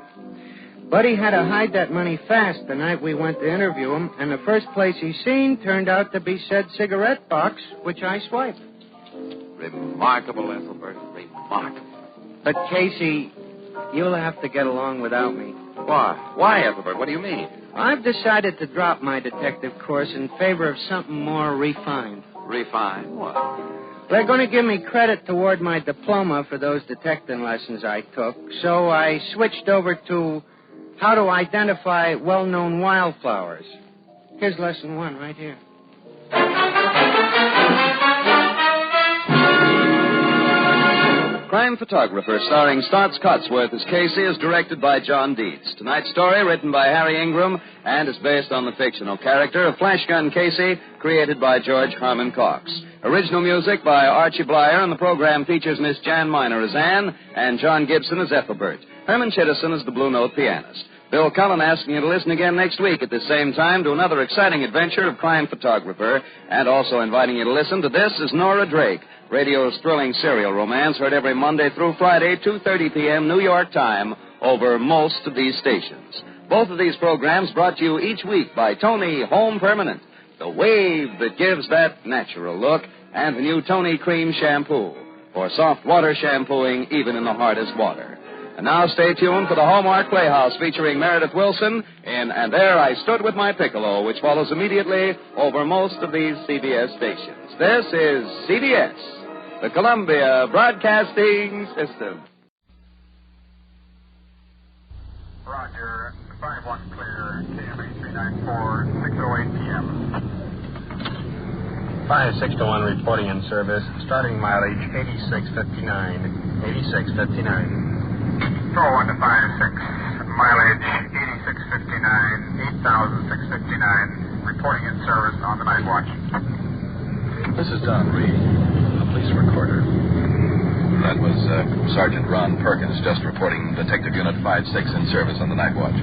Buddy had to hide that money fast the night we went to interview him, and the first place he seen turned out to be said cigarette box, which I swiped. Remarkable, Ethelbert. Remarkable. But, Casey, you'll have to get along without me. Why? Why, Ethelbert? What do you mean? I've decided to drop my detective course in favor of something more refined. Refined? What? They're going to give me credit toward my diploma for those detecting lessons I took, so I switched over to how to identify well-known wildflowers. Here's lesson 1 right here. Crime Photographer, starring Stotts Cotsworth as Casey, is directed by John Dietz. Tonight's story, written by Harry Ingram, and is based on the fictional character of Flash Gun Casey, created by George Harmon Cox. Original music by Archie Blyer, and the program features Miss Jan Miner as Anne and John Gibson as Ethelbert. Herman Chittison as the Blue Note pianist. Bill Cullen asking you to listen again next week at the same time to another exciting adventure of Crime Photographer, and also inviting you to listen to This Is Nora Drake, radio's thrilling serial romance, heard every Monday through Friday, 2:30 p.m. New York time, over most of these stations. Both of these programs brought to you each week by Tony Home Permanent, the wave that gives that natural look, and the new Tony Cream Shampoo for soft water shampooing even in the hardest water. And now stay tuned for the Hallmark Playhouse featuring Meredith Wilson in And There I Stood With My Piccolo, which follows immediately over most of these CBS stations. This is CBS, the Columbia Broadcasting System. Roger. 5-1 clear. KMA 394, 6:08 p.m. 56-1 reporting in service. Starting mileage 8659. 8659. 401 to 56. Mileage 8659, 8,659. Reporting in service on the night watch. This is Don Reed, a police recorder. That was Sergeant Ron Perkins, just reporting Detective Unit 5-6 in service on the night watch.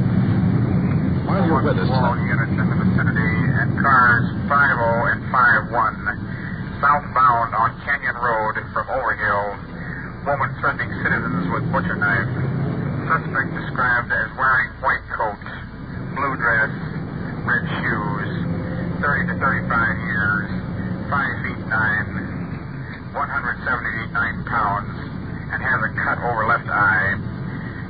While you're with us all units in the vicinity and cars 50 and 51. southbound on Canyon Road from Overhill. Woman threatening citizens with butcher knife. Suspect described as wearing white coat, blue dress, red shoes, 30 to 35 years, 5 feet 9, 179 pounds, and has a cut over left eye.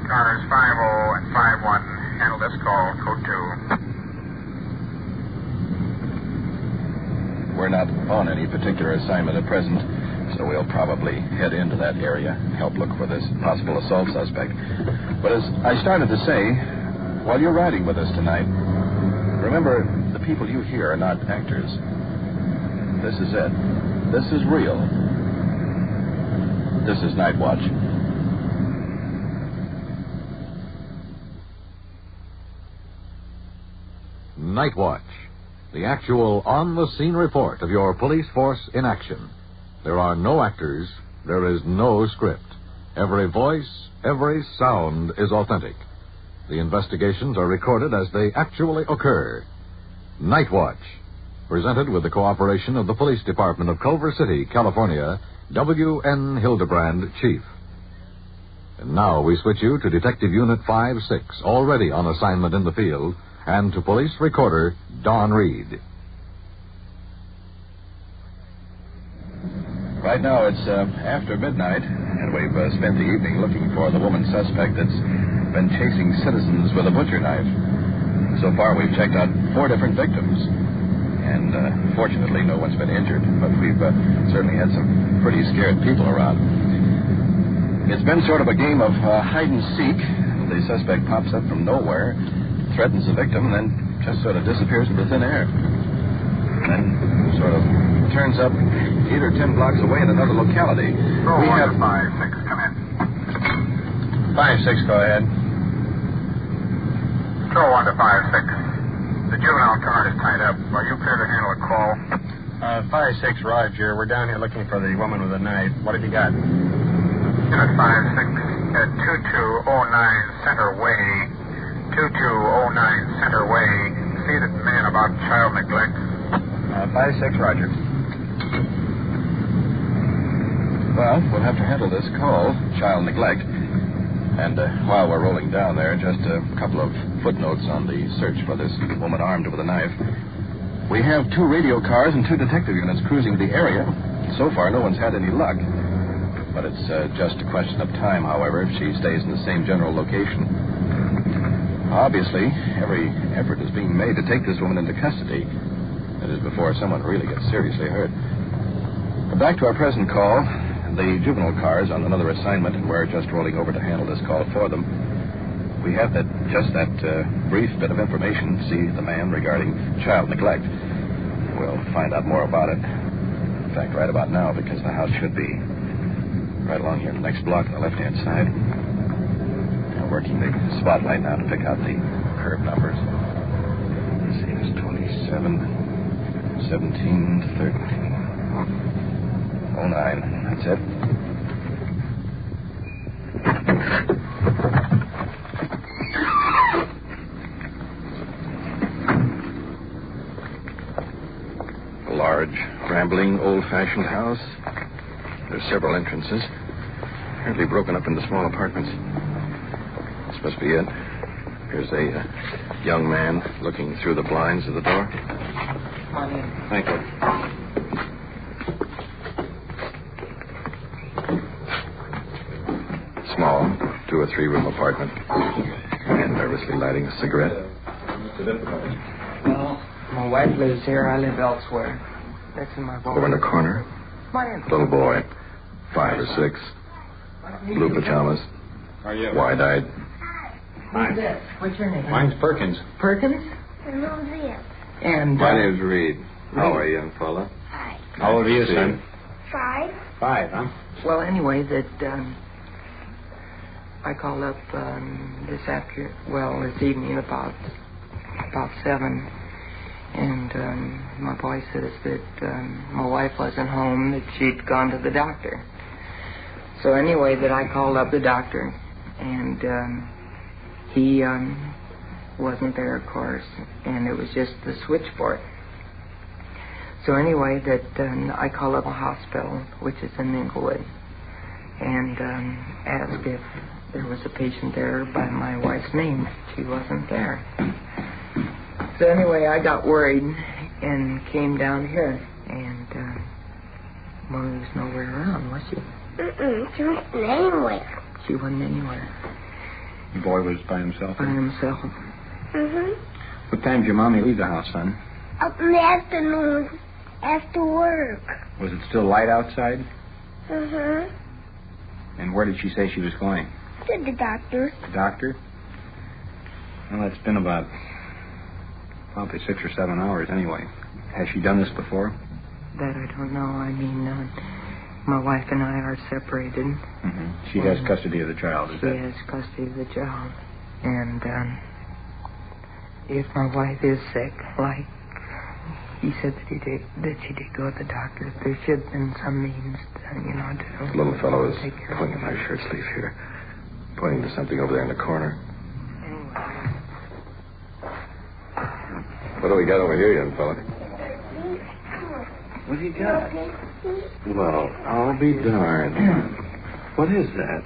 Cars 50 and 51. Handle this call, code 2. We're not on any particular assignment at present, so we'll probably head into that area, help look for this possible assault suspect. But as I started to say, while you're riding with us tonight, remember, the people you hear are not actors. This is it. This is real. This is Night Watch. Night Watch, the actual on-the-scene report of your police force in action. There are no actors. There is no script. Every voice, every sound is authentic. The investigations are recorded as they actually occur. Night Watch, presented with the cooperation of the Police Department of Culver City, California, W.N. Hildebrand, Chief. And now we switch you to Detective Unit 5-6, already on assignment in the field, and to police recorder Don Reed. Right now it's after midnight, and we've spent the evening looking for the woman suspect that's been chasing citizens with a butcher knife. So far we've checked out 4 different victims, and fortunately no one's been injured, but we've certainly had some pretty scared people around. It's been sort of a game of hide and seek. The suspect pops up from nowhere, threatens the victim, and then just sort of disappears into thin air. Then sort of turns up 8 or 10 blocks away in another locality. We have 5-6, come in. 5-6, go ahead. Control 1 to 5-6. The juvenile card is tied up. Are you clear to handle a call? 5-6, Roger. We're down here looking for the woman with a knife. What have you got? Unit 5-6 at 2209 Center Way. 2209 Center Way. See that man about child neglect. 5-6, Roger. Well, we'll have to handle this call, child neglect. And while we're rolling down there, just a couple of footnotes on the search for this woman armed with a knife. We have 2 radio cars and 2 detective units cruising the area. So far, no one's had any luck. But it's just a question of time, however, if she stays in the same general location. Obviously, every effort is being made to take this woman into custody. That is, before someone really gets seriously hurt. But back to our present call. The juvenile car is on another assignment, and we're just rolling over to handle this call for them. We have that brief bit of information, see the man regarding child neglect. We'll find out more about it. In fact, right about now, because the house should be right along here in the next block on the left-hand side. We're working the spotlight now to pick out the curb numbers. Let's see, it's 27, 17, 13, 09. That's it. A large, rambling, old-fashioned house. There's several entrances, apparently broken up into small apartments. This must be it. Here's a young man looking through the blinds of the door. Come on in. Thank you. Small, 2 or 3 room apartment. Man nervously lighting a cigarette. Well, my wife lives here. I live elsewhere. That's in my vault. Over in the corner. Come on in. Little boy, 5 or 6. Blue pajamas. Are you? Wide-eyed. Who's this? What's your name? Mine's Perkins. Perkins? And My name's Reed. How are you, young fella? Hi. How old are you, son? 5. 5, huh? Well, anyway, that I called up this evening about 7, and my boy says that my wife wasn't home, that she'd gone to the doctor. So anyway, that I called up the doctor, and he wasn't there, of course, and it was just the switchboard. So anyway, I called up a hospital, which is in Inglewood, and asked if there was a patient there by my wife's name. She wasn't there. So anyway, I got worried and came down here, and Molly was nowhere around, was she? She wasn't anywhere. She wasn't anywhere. The boy was by himself? By himself. Mm-hmm. What time did your mommy leave the house, son? Up in the afternoon, after work. Was it still light outside? Mm-hmm. And where did she say she was going? To the doctor. The doctor? Well, it's been about probably 6 or 7 hours anyway. Has she done this before? That I don't know. I mean, my wife and I are separated. Mm-hmm. She has custody of the child, is that? She has custody of the child. And if my wife is sick, like he said that she did go to the doctor, there should have been some means, to The little fellow is pulling at my shirt sleeve here, pointing to something over there in the corner. What do we got over here, young fella? What do you got? Well, I'll be darned. What is that?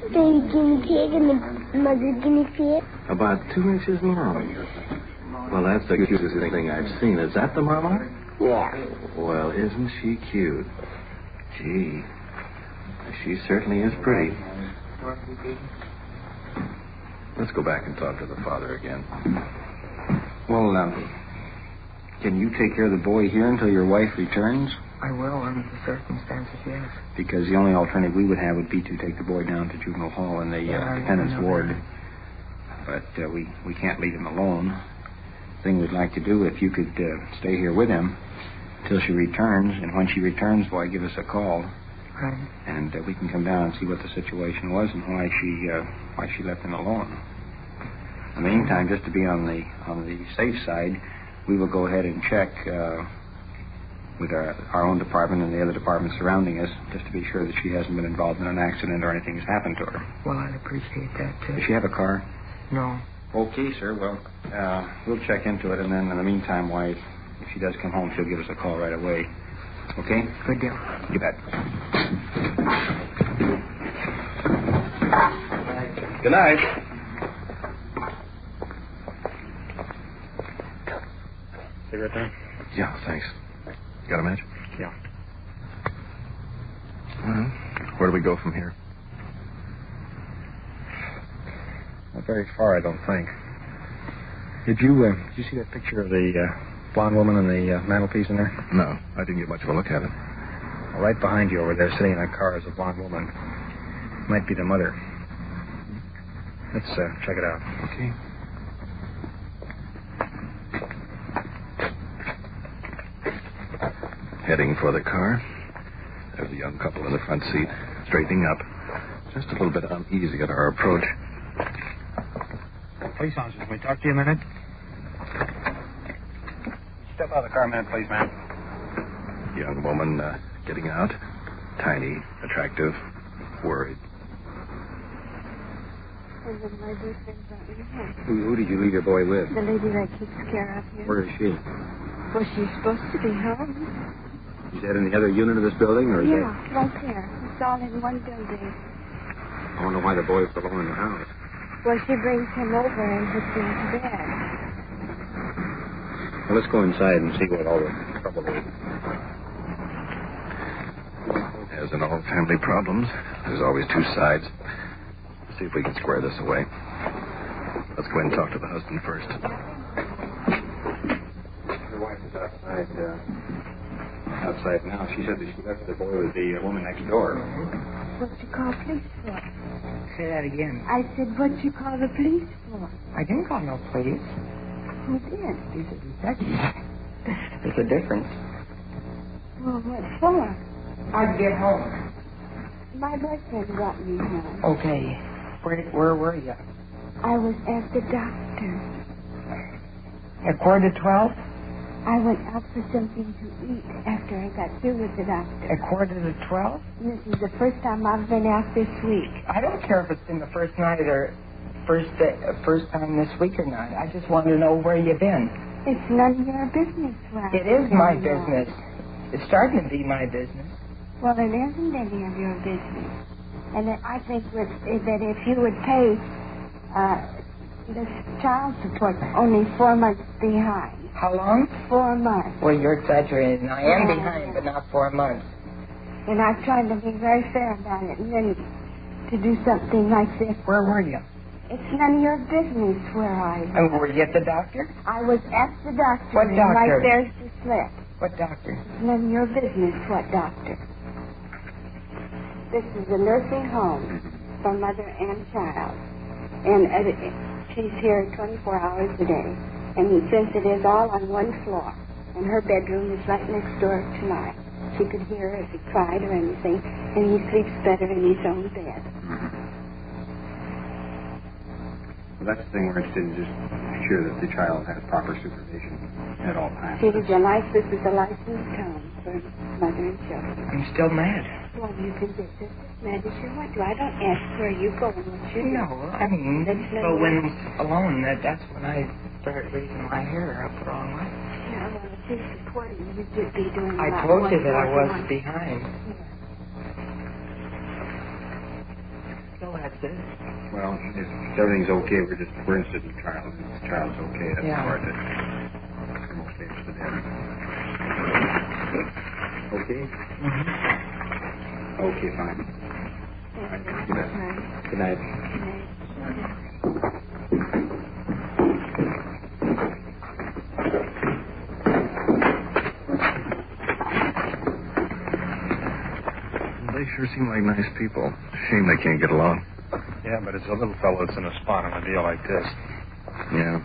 Baby guinea pig and the mother guinea pig. About 2 inches long. Well, that's the cutest thing I've seen. Is that the mama? Yeah. Well, isn't she cute? Gee, she certainly is pretty. Let's go back and talk to the father again. Well, can you take care of the boy here until your wife returns? I will, under the circumstances, yes. Because the only alternative we would have would be to take the boy down to juvenile hall in the dependents ward. But we can't leave him alone. The thing we'd like to do, if you could stay here with him till she returns, and when she returns, boy, give us a call. Right. And we can come down and see what the situation was and why she left him alone. In the meantime, just to be on the safe side, we will go ahead and check with our own department and the other departments surrounding us, just to be sure that she hasn't been involved in an accident or anything has happened to her. Well, I'd appreciate that, too. Does she have a car? No. Okay, sir. Well, we'll check into it, and then in the meantime, why, if she does come home, she'll give us a call right away. Okay? Good deal. You bet. Good night. Cigarette there? Yeah, thanks. Got a match? Yeah. Well, where do we go from here? Not very far, I don't think. Did you see that picture of the blonde woman on the mantelpiece in there? No, I didn't get much of a look at it. Well, right behind you over there, sitting in that car, is a blonde woman. Might be the mother. Let's check it out. Okay. Heading for the car. There's a young couple in the front seat, straightening up. Just a little bit uneasy at our approach. Police officers, can we talk to you a minute? Step out of the car a minute, please, ma'am. Young woman getting out. Tiny, attractive, worried. Who did you leave your boy with? The lady that takes care of you. Where is she? Well, she's supposed to be home. Is that in the other unit of this building, or is Yeah, right there. It's all in one building. I don't know why the boy was alone in the house. Well, she brings him over and puts him to bed. Well, let's go inside and see what all the trouble is. As in all family problems, there's always two sides. Let's see if we can square this away. Let's go in and talk to the husband first. Your wife is outside now. She said that she left the boy with the woman next door. What'd you call police for? Say that again. I said, what'd you call the police for? I didn't call no police. Who did? He's a detective. There's a difference. Well, what for? I'd get home. My boyfriend brought me home. Okay. Where were you? I was at the doctor's. At 11:45? I went out for something to eat after I got through with the doctor. At 11:45? This is the first time I've been out this week. I don't care if it's been the first night or first time this week or not. I just want to know where you've been. It's none of your business, well. It is my business. It's starting to be my business. Well, it isn't any of your business. And I think that if you would pay this child support only 4 months behind. How long? 4 months. Well, you're exaggerating. I am behind, but not 4 months. And I've tried to be very fair about it, and then to do something like this. Where were you? It's none of your business where I was. And were you at the doctor? I was at the doctor. What doctor? Right there's the slip. What doctor? It's none of your business what doctor. This is a nursing home for mother and child. And she's here 24 hours a day. And since it is all on one floor, and her bedroom is right next door to mine, she could hear if he cried or anything, and he sleeps better in his own bed. Well, that's the thing we're interested in, just make sure that the child has proper supervision at all times. This is a licensed home for mother and children. I'm still mad. Well, you can be just as mad as you want to. I don't ask where you go and what you do. No, I mean, but when I'm alone, that's when I start raising my hair up the wrong way. Yeah, well, if you're supporting, you'd be doing a I lot told more you that I was than behind. Yeah. So that's it. Well, if everything's okay, we're interested in the child. If the child's okay, that's the part that we're most interested in. Okay? Mm-hmm. Okay, fine. All right. Good night. Good night. They sure seem like nice people. Shame they can't get along. Yeah, but it's a little fellow that's in a spot on a deal like this. Yeah.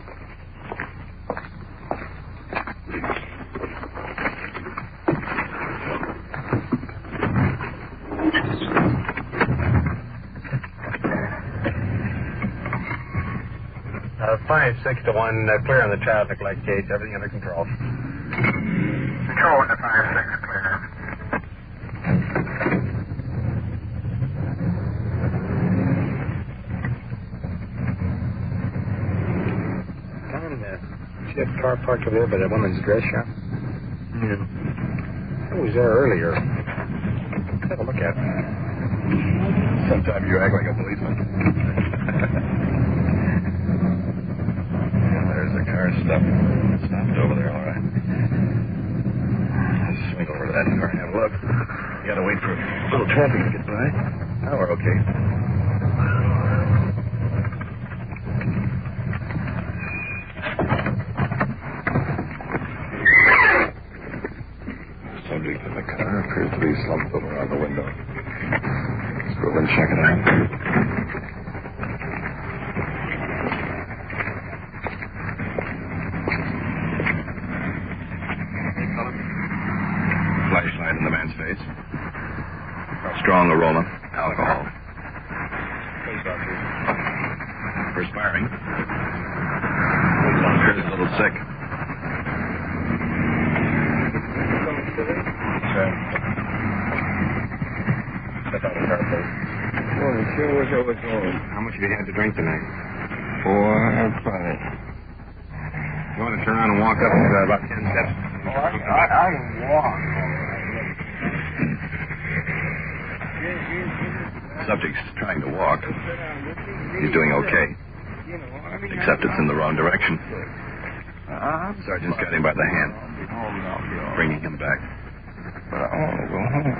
Fine, 6 to 1, clear on the child neglect case, everything under control. Control under 5-6, clear. Tom, see that car parked over there by that woman's dress shop? Yeah. I was there earlier. Let's have a look at it. Sometimes you act like a policeman. There's the car stopped over there, all right. Let's swing over to that car and have a look. You gotta wait for a little traffic to get by. Now we're okay. Subject in the car appears to be slumped over on the window. Let's go over and check it out. Flashlight in the man's face. Strong aroma. Alcohol. Perspiring. Appears a little sick. Step out of the car, please. Well, it sure was overjoyed. How much have you had to drink tonight? 4 plenty. You want to turn around and walk up about 10 steps? Oh, I can walk. Subject's trying to walk. He's doing okay. Except it's in the wrong direction. Sergeant's got him by the hand, bringing him back. But I want to go home.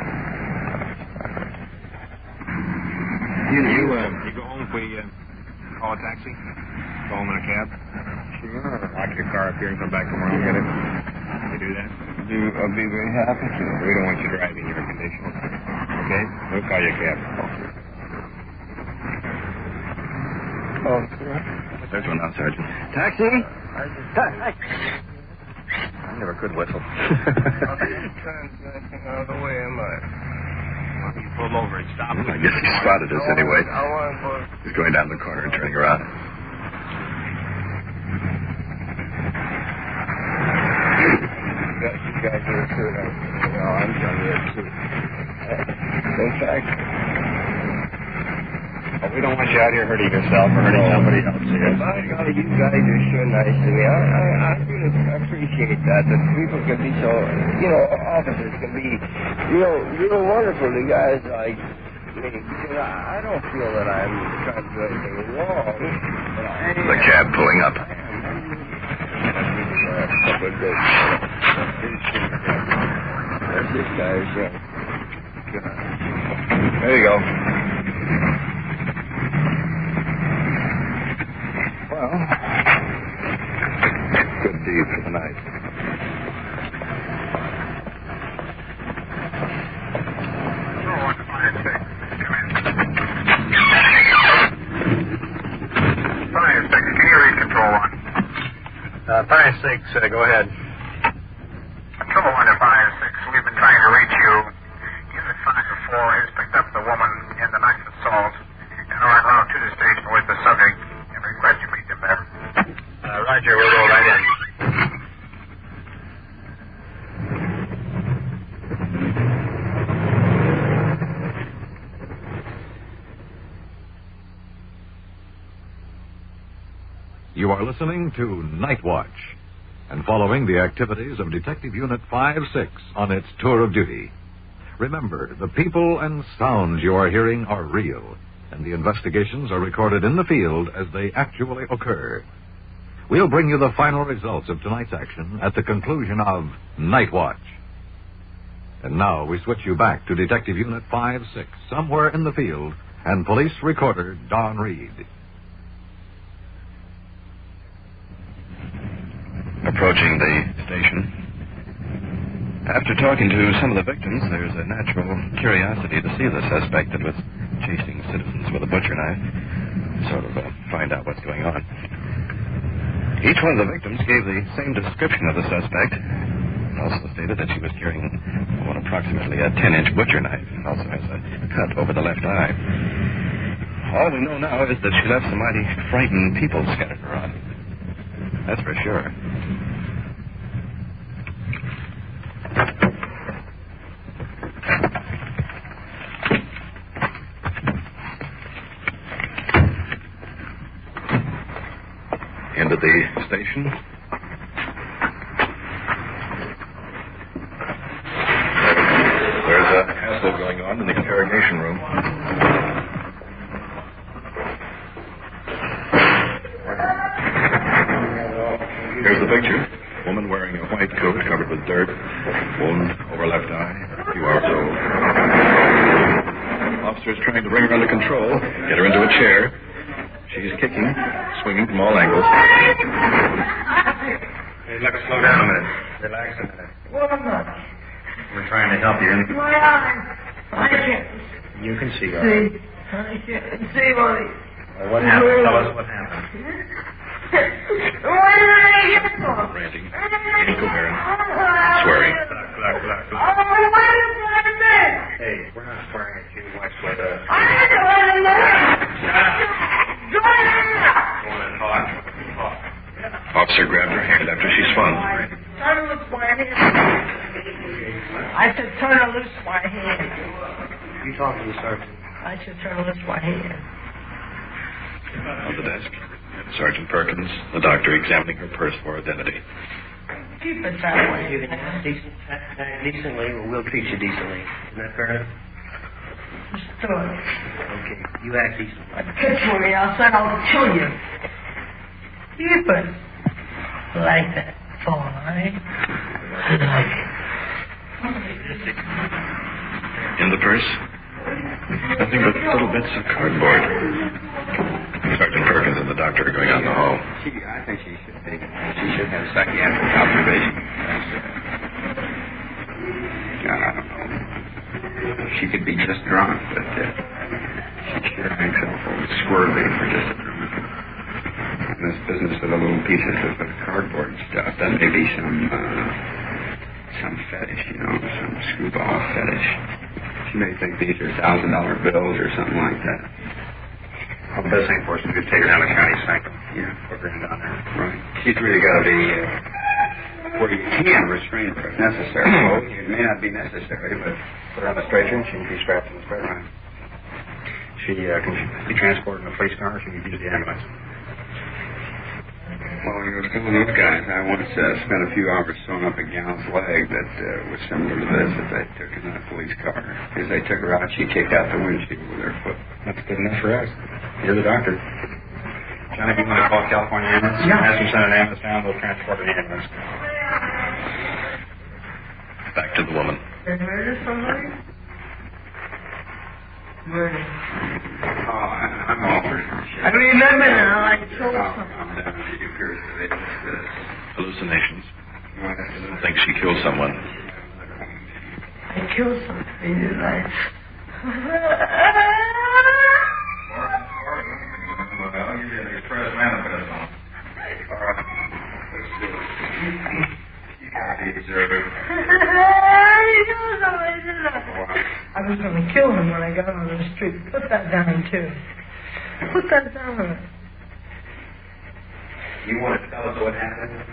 You go home if we call a taxi? Go home in a cab? Sure. Lock your car up here and come back tomorrow and get it? You do that? I'll be very happy to. We don't want you driving your condition. Okay? We'll call you a cab. Oh, sure. There's one now, Sergeant. Taxi? I never could whistle. Out of the way, am I? You pull over and stop. I guess he spotted us anyway. I want to go. He's going down the corner and turning around. You guys are too. No, I'm done here too. In fact, we don't want you out here hurting yourself or hurting somebody else. If I golly, you guys are so nice to me. I really appreciate that people can be so, officers can be, real wonderful to guys like me. Because I don't feel that I'm trying to do anything wrong. The cab pulling up. That's this guy's, There you go. Well, good deed for the night. Fire 6, can you read Control 1? Fire 6, go ahead. Control 1 to Fire 6, we've been trying to reach you. Unit 504 has picked up the woman in the knife assault and are en route to the station with the subject and request you meet them there. Roger, we'll go right in. You are listening to Night Watch and following the activities of Detective Unit 5-6 on its tour of duty. Remember, the people and sounds you are hearing are real, and the investigations are recorded in the field as they actually occur. We'll bring you the final results of tonight's action at the conclusion of Night Watch. And now we switch you back to Detective Unit 5-6, somewhere in the field, and police recorder Don Reed. Approaching the station. After talking to some of the victims, there's a natural curiosity to see the suspect that was chasing citizens with a butcher knife. Sort of find out what's going on. Each one of the victims gave the same description of the suspect. Also stated that she was carrying approximately a 10-inch butcher knife. And also has a cut over the left eye. All we know now is that she left some mighty frightened people scattered around. That's for sure. Into the station. There's a hassle going on in the interrogation room. Here's the picture. Woman wearing a white coat covered with dirt. Wound over left eye. A few hours old. Officers trying to bring her under control. Get her into a chair. She's kicking, swinging from all angles. Hey, look, slow down a minute. Relax a minute. Well, I'm not. We're trying to help you. My eyes. I can't You can see, all see. right. I can't see, buddy. Well, what happened? Tell us what happened. Why did I get off? Ranting, incoherent, swearing. Hey, we're not swearing at you. Watch what, I don't know. Officer grabbed her hand after she spun. Turn loose my hand. I said turn loose my hand. You talk to the sergeant. I said turn loose my hand. On the desk, Sergeant Perkins, the doctor examining her purse for identity. Keep it that way. You can act decently, or we'll treat you decently. Isn't that fair enough? Just do it. Okay, you act decently. Catch me, I said I'll kill you. Keep it. Like that. Fine. Like it. In the purse, nothing but little bits of cardboard. Sergeant Perkins and the doctor are going out in the hall. I think she should have psychiatric observation. I don't know. She could be just drunk, but she sure hangs off over squirrely for just a moment. And this business of the little pieces of cardboard stuff, that may be some fetish, some screwball fetish. She may think these are $1,000 bills or something like that. Well, the best thing for us to do is take her down to county cycle. Yeah. Put her in down there. Right. She's really got to be where you can restrain her if necessary. Well, it may not be necessary, but Put her on the stretcher and she can be strapped in the stretcher. Right. She can be transported in a police car or she can use the ambulance. you were telling those guys, I once spent a few hours sewing up a gal's leg that was similar to this that they took in that police car. As they took her out, she kicked out the windshield with her foot. That's good enough for us. You're the doctor. Johnny, if you want to call California ambulance, Yeah. ask them to send an ambulance down, we'll transport an ambulance. Back to the woman. They murder somebody? Murder. Oh, I'm over it. I remember now, I killed somebody. I'm down to you, Pierce. Hallucinations. Thinks she killed someone. I killed somebody tonight. I'll give you an express manifest on it. All right. Let's do it. You got to deserve it. I was going to kill him when I got on the street. Put that down, too. Put that down. You want to tell us what happened?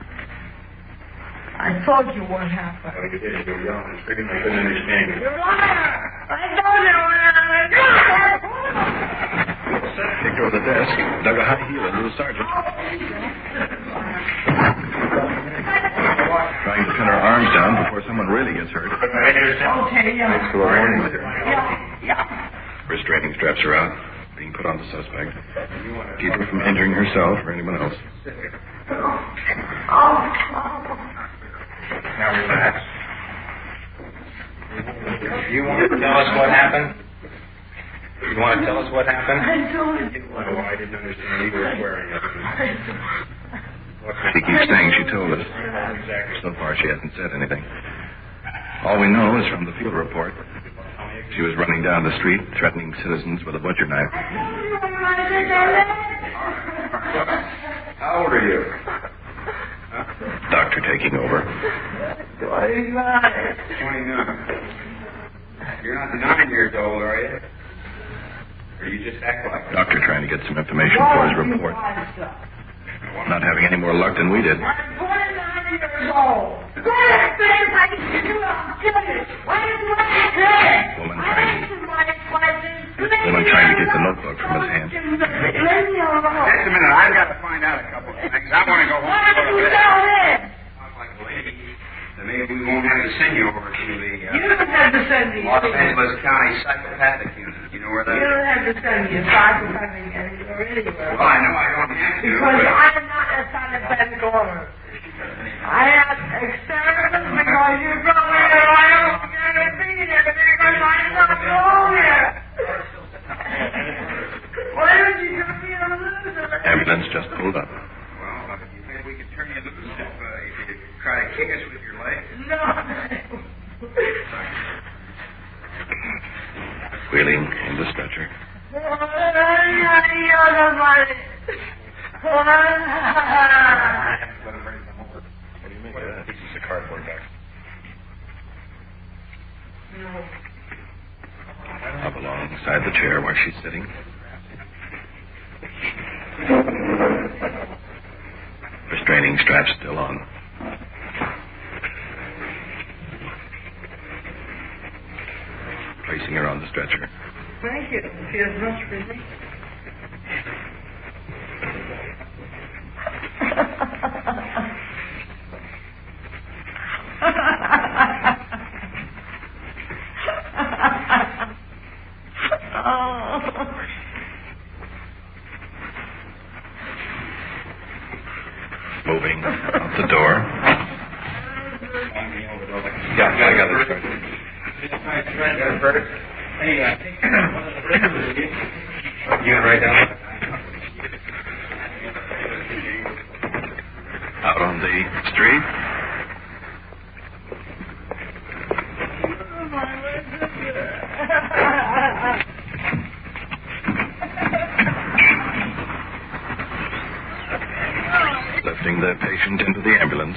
I told you what happened. Oh, you did. You were yelling and screaming. I couldn't understand you. You're a liar! I told you what happened. Kicked her over the desk, dug a high heel into the sergeant. Trying to pin her arms down before someone really gets hurt. Okay, yeah. Thanks to our warning with her. Yeah. Restraining straps are out, being put on the suspect. Keep her from injuring herself or anyone else. Now relax. You want to tell us what happened? You want to tell us what happened? I told you. Oh, I didn't understand. You were swearing at me. She keeps saying she told us. So far, she hasn't said anything. All we know is from the field report. She was running down the street, threatening citizens with a butcher knife. How old are you? Doctor taking over. 29. 29. You're not 9 years old, are you? Or you just act like it? Doctor trying to get some information for his report. Not having any more luck than we did. I'm 29 years old. Go ahead, please. I can do it. I'll kill you. Why did you let me do it? Woman trying to get the notebook from his hand. Leave me alone. Just a minute. I've got to find out a couple of things. I want to go home. Why did you tell this? Talk like a lady. Then maybe we won't have to send you over to the You don't have to send me. Los Angeles County Psychopathic Unit. You know where that You is? don't have to send me a psychopathic anywhere. Well, I know I don't have to. Because I am not a psychopathic owner. I have experiments because you brought me here. I don't get a thing in here because I'm not going here. Why don't you turn me a loser? Ambulance just pulled up. Well, you think we could turn you loose if you try to kick us with your leg? No. Wheeling in the stretcher. This is a cardboard box. Up alongside the chair where she's sitting. Restraining straps still on. Placing her on the stretcher. Thank you. It feels much relief. Moving out the door. Yeah, I got this stretcher. Hey, I think one of the bridges with you. You can write down. Out on the street. Lifting the patient into the ambulance.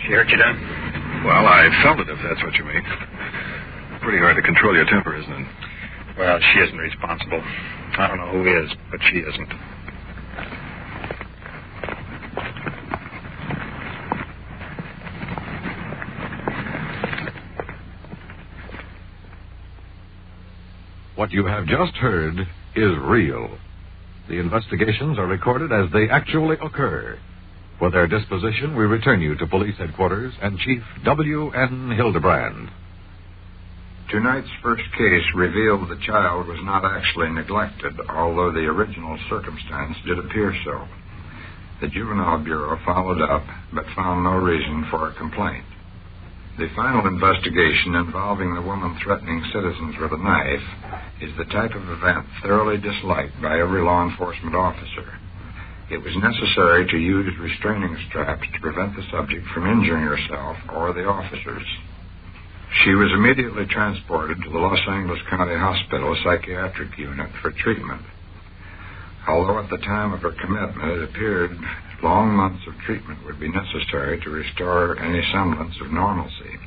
She hurt you, Don? Well, I felt it, if that's what you mean. Pretty hard to control your temper, isn't it? Well, she isn't responsible. I don't know who is, but she isn't. What you have just heard is real. The investigations are recorded as they actually occur. For their disposition, we return you to Police Headquarters and Chief W.N. Hildebrand. Tonight's first case revealed the child was not actually neglected, although the original circumstance did appear so. The Juvenile Bureau followed up, but found no reason for a complaint. The final investigation involving the woman threatening citizens with a knife is the type of event thoroughly disliked by every law enforcement officer. It was necessary to use restraining straps to prevent the subject from injuring herself or the officers. She was immediately transported to the Los Angeles County Hospital Psychiatric Unit for treatment. Although at the time of her commitment it appeared long months of treatment would be necessary to restore any semblance of normalcy.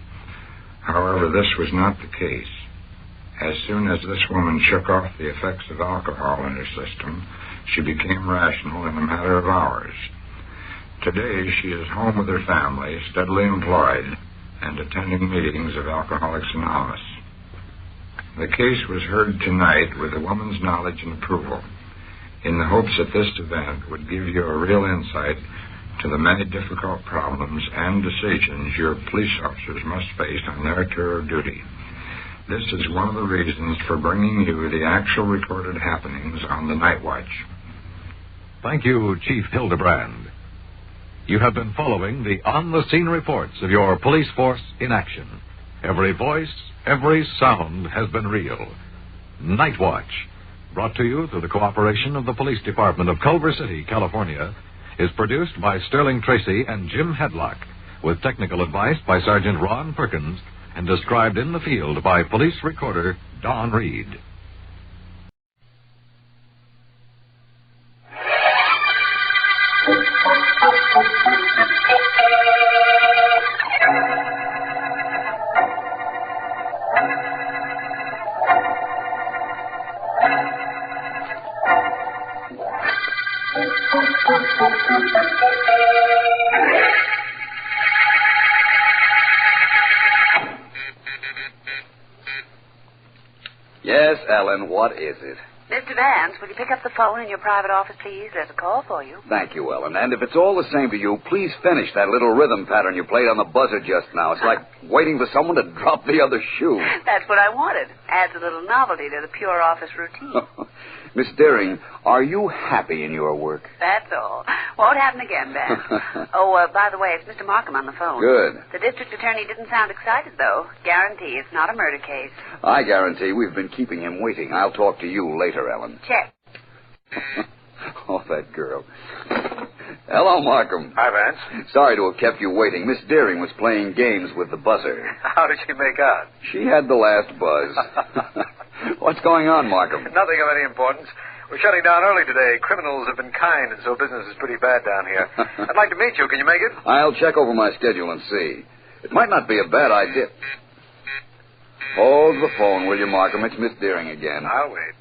However, this was not the case. As soon as this woman shook off the effects of alcohol in her system, she became rational in a matter of hours. Today, she is home with her family, steadily employed, and attending meetings of Alcoholics Anonymous. The case was heard tonight with the woman's knowledge and approval, in the hopes that this event would give you a real insight to the many difficult problems and decisions your police officers must face on their tour of duty. This is one of the reasons for bringing you the actual recorded happenings on the night watch. Thank you, Chief Hildebrand. You have been following the on-the-scene reports of your police force in action. Every voice, every sound has been real. Night Watch, brought to you through the cooperation of the Police Department of Culver City, California, is produced by Sterling Tracy and Jim Hedlock, with technical advice by Sergeant Ron Perkins, and described in the field by police recorder Don Reed. Yes, Ellen, what is it? Mr. Vance, will you pick up the phone in your private office, please? There's a call for you. Thank you, Ellen. And if it's all the same to you, please finish that little rhythm pattern you played on the buzzer just now. It's like waiting for someone to drop the other shoe. That's what I wanted. Adds a little novelty to the pure office routine. Miss Deering, are you happy in your work? That's all. Won't happen again, Vance. By the way, it's Mr. Markham on the phone. Good. The district attorney didn't sound excited, though. Guarantee it's not a murder case. I guarantee we've been keeping him waiting. I'll talk to you later, Ellen. Check. Oh, that girl. Hello, Markham. Hi, Vance. Sorry to have kept you waiting. Miss Deering was playing games with the buzzer. How did she make out? She had the last buzz. What's going on, Markham? Nothing of any importance. We're shutting down early today. Criminals have been kind, and so business is pretty bad down here. I'd like to meet you. Can you make it? I'll check over my schedule and see. It might not be a bad idea. Hold the phone, will you, Markham? It's Miss Deering again. I'll wait.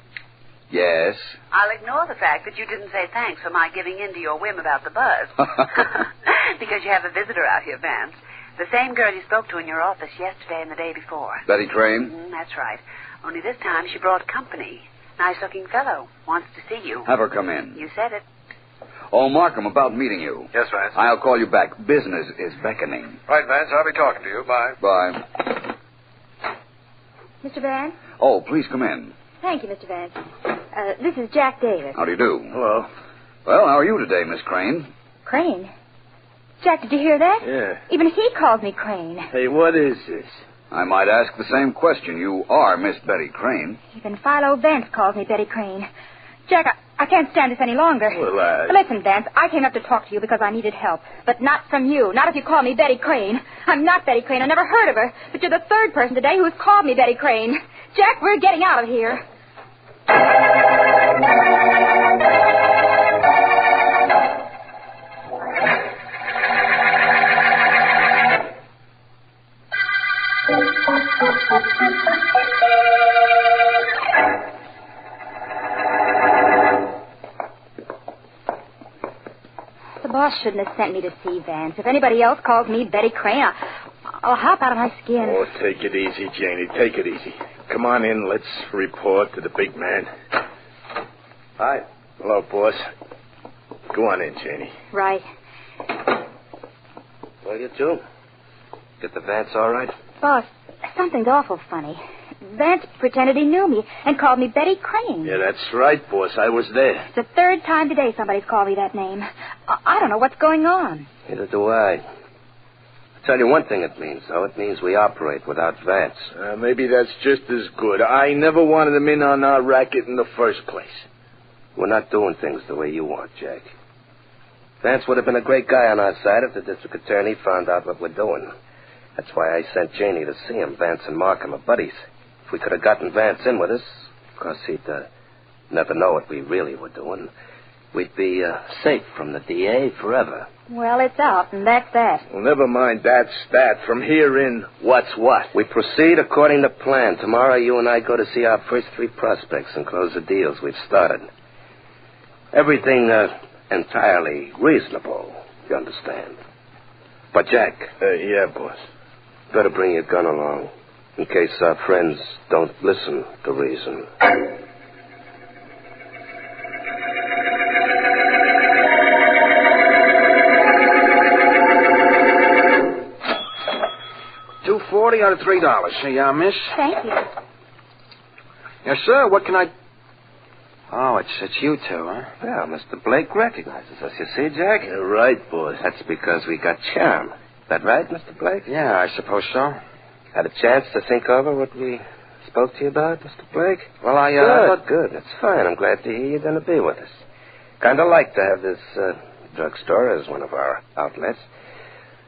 Yes? I'll ignore the fact that you didn't say thanks for my giving in to your whim about the buzz. Because you have a visitor out here, Vance. The same girl you spoke to in your office yesterday and the day before. Betty Crane? That's right. Only this time she brought company. Nice-looking fellow. Wants to see you. Have her come in. You said it. Oh, Markham, about meeting you. Yes, Vance. I'll call you back. Business is beckoning. Right, Vance. I'll be talking to you. Bye. Bye. Mr. Vance? Oh, please come in. Thank you, Mr. Vance. This is Jack Davis. How do you do? Hello. Well, how are you today, Miss Crane? Crane? Jack, did you hear that? Yeah. Even he calls me Crane. Hey, what is this? I might ask the same question. You are Miss Betty Crane. Even Philo Vance calls me Betty Crane. Jack, I can't stand this any longer. Well, Listen, Vance, I came up to talk to you because I needed help. But not from you. Not if you call me Betty Crane. I'm not Betty Crane. I never heard of her. But you're the third person today who's called me Betty Crane. Jack, we're getting out of here. The boss shouldn't have sent me to see Vance. If anybody else calls me Betty Crane, I'll hop out of my skin. Oh, take it easy, Janie. Take it easy. come on in. Let's report to the big man. Hi. Hello, boss. Go on in, Janie. Right. Well, you two. Get the Vance all right? Boss, something's awful funny. Vance pretended he knew me and called me Betty Crane. Yeah, that's right, boss. I was there. It's the third time today somebody's called me that name. I don't know what's going on. Neither do I. I'll tell you one thing it means, though. It means we operate without Vance. Maybe that's just as good. I never wanted him in on our racket in the first place. We're not doing things the way you want, Jack. Vance would have been a great guy on our side if the district attorney found out what we're doing. That's why I sent Janie to see him. Vance and Markham are buddies. If we could have gotten Vance in with us, of course, he'd never know what we really were doing. We'd be safe from the DA forever. Well, it's out, and that's that. Well, never mind that's that. From here in, what's what? We proceed according to plan. Tomorrow, you and I go to see our first 3 prospects and close the deals we've started. Everything entirely reasonable, you understand. But, Jack. Yeah, boss. Better bring your gun along, in case our friends don't listen to reason. $2.40 out of $3. Here, miss. Thank you. Yes, sir. What can I... Oh, it's you two, huh? Yeah, Mr. Blake recognizes us. You see, Jack? You're right, boss. That's because we got charm. Is that right, Mr. Blake? Yeah, I suppose so. Had a chance to think over what we spoke to you about, Mr. Blake? Well, Good. That's fine. I'm glad to hear you're going to be with us. Kind of like to have this drugstore as one of our outlets.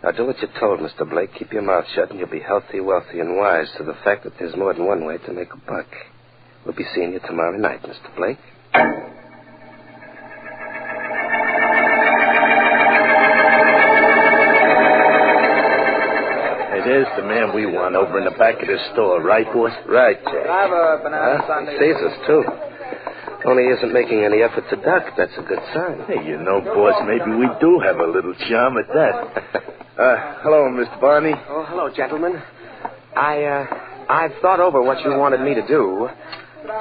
Now, do what you're told, Mr. Blake. Keep your mouth shut, and you'll be healthy, wealthy, and wise to the fact that there's more than one way to make a buck. We'll be seeing you tomorrow night, Mr. Blake. There's the man we want over in the back of the store, right, boss? Right, Jack. I have a banana sundae. He sees us, too. Only isn't making any effort to duck. That's a good sign. Hey, you know, boss, maybe we do have a little charm at that. Hello, Mr. Barney. Oh, hello, gentlemen. I've thought over what you wanted me to do.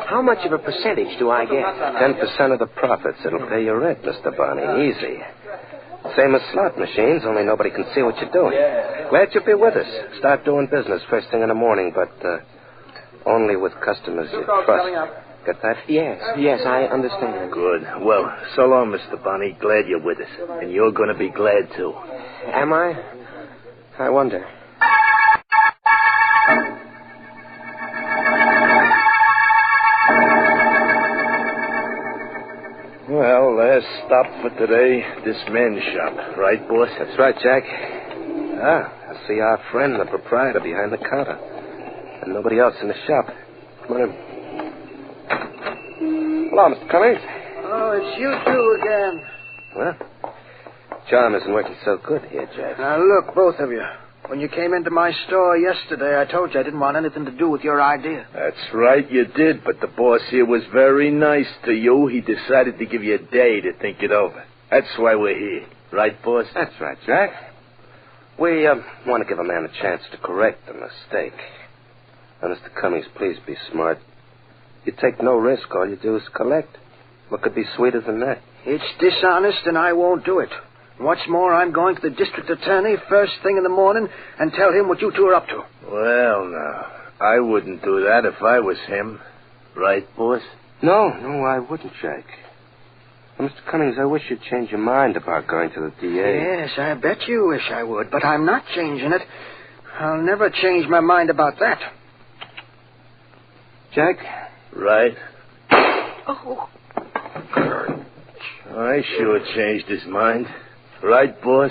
How much of a percentage do I get? 10% of the profits. It'll pay your rent, Mr. Barney. Easy. Same as slot machines, only nobody can see what you're doing. Glad you'll be with us. Start doing business first thing in the morning, but only with customers you trust. Get that? Yes, I understand. Good. Well, so long, Mr. Barney. Glad you're with us. And you're going to be glad, too. Am I? I wonder. Well, last stop for today, this men's shop. Right, boss? That's right, Jack. I see our friend, the proprietor, behind the counter. And nobody else in the shop. Come on in. Hello, Mr. Cummings. Oh, it's you two again. Well, charm isn't working so good here, Jack. Now, look, both of you. When you came into my store yesterday, I told you I didn't want anything to do with your idea. That's right, you did, but the boss here was very nice to you. He decided to give you a day to think it over. That's why we're here. Right, boss? That's right, Jack. We want to give a man a chance to correct a mistake. Now, Mr. Cummings, please be smart. You take no risk. All you do is collect. What could be sweeter than that? It's dishonest, and I won't do it. What's more, I'm going to the district attorney first thing in the morning and tell him what you two are up to. Well, now, I wouldn't do that if I was him. Right, boss? No, I wouldn't, Jack. Well, Mr. Cummings, I wish you'd change your mind about going to the DA. Yes, I bet you wish I would, but I'm not changing it. I'll never change my mind about that. Jack? Right. Oh. I sure changed his mind. Right, boss?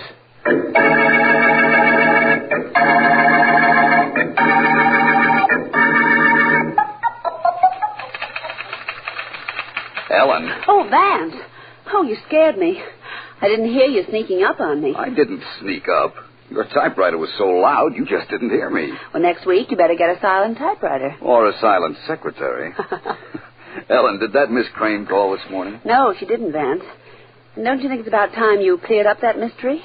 Ellen. Oh, Vance. Oh, you scared me. I didn't hear you sneaking up on me. I didn't sneak up. Your typewriter was so loud, you just didn't hear me. Well, next week you better get a silent typewriter. Or a silent secretary. Ellen, did that Miss Crane call this morning? No, she didn't, Vance. And don't you think it's about time you cleared up that mystery?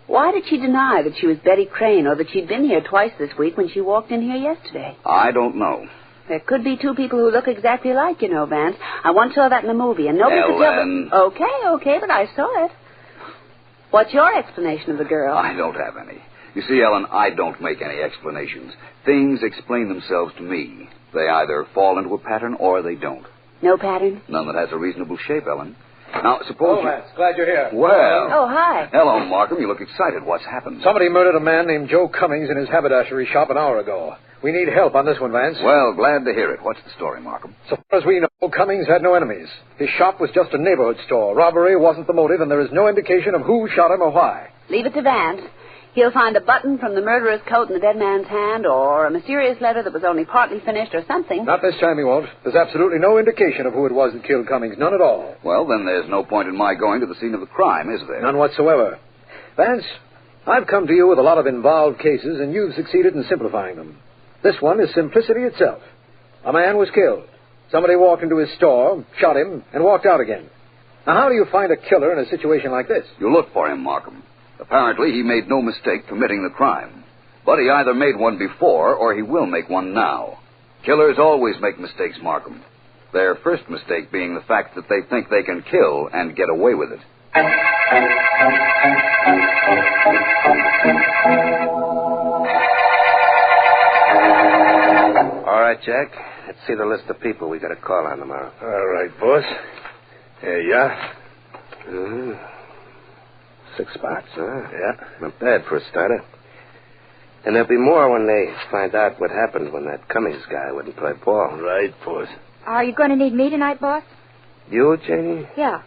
Why did she deny that she was Betty Crane or that she'd been here twice this week when she walked in here yesterday? I don't know. There could be two people who look exactly alike, you know, Vance. I once saw that in a movie, and nobody could tell Ellen. them. Okay, but I saw it. What's your explanation of the girl? I don't have any. You see, Ellen, I don't make any explanations. Things explain themselves to me. They either fall into a pattern or they don't. No pattern? None that has a reasonable shape, Ellen. Now, suppose you... Vance, glad you're here. Well... Oh, hi. Hello, Markham. You look excited. What's happened? Somebody murdered a man named Joe Cummings in his haberdashery shop an hour ago. We need help on this one, Vance. Well, glad to hear it. What's the story, Markham? So far as we know, Cummings had no enemies. His shop was just a neighborhood store. Robbery wasn't the motive, and there is no indication of who shot him or why. Leave it to Vance. He'll find a button from the murderer's coat in the dead man's hand, or a mysterious letter that was only partly finished, or something. Not this time he won't. There's absolutely no indication of who it was that killed Cummings. None at all. Well, then there's no point in my going to the scene of the crime, is there? None whatsoever. Vance, I've come to you with a lot of involved cases, and you've succeeded in simplifying them. This one is simplicity itself. A man was killed. Somebody walked into his store, shot him, and walked out again. Now, how do you find a killer in a situation like this? You look for him, Markham. Apparently, he made no mistake committing the crime. But he either made one before, or he will make one now. Killers always make mistakes, Markham. Their first mistake being the fact that they think they can kill and get away with it. All right, Jack. Let's see the list of people we got to call on tomorrow. All right, boss. Here you are. Mm-hmm. 6 spots, huh? Yeah. Not bad for a starter. And there'll be more when they find out what happened when that Cummings guy wouldn't play ball. Right, boss. Are you going to need me tonight, boss? You, Janie? Yeah.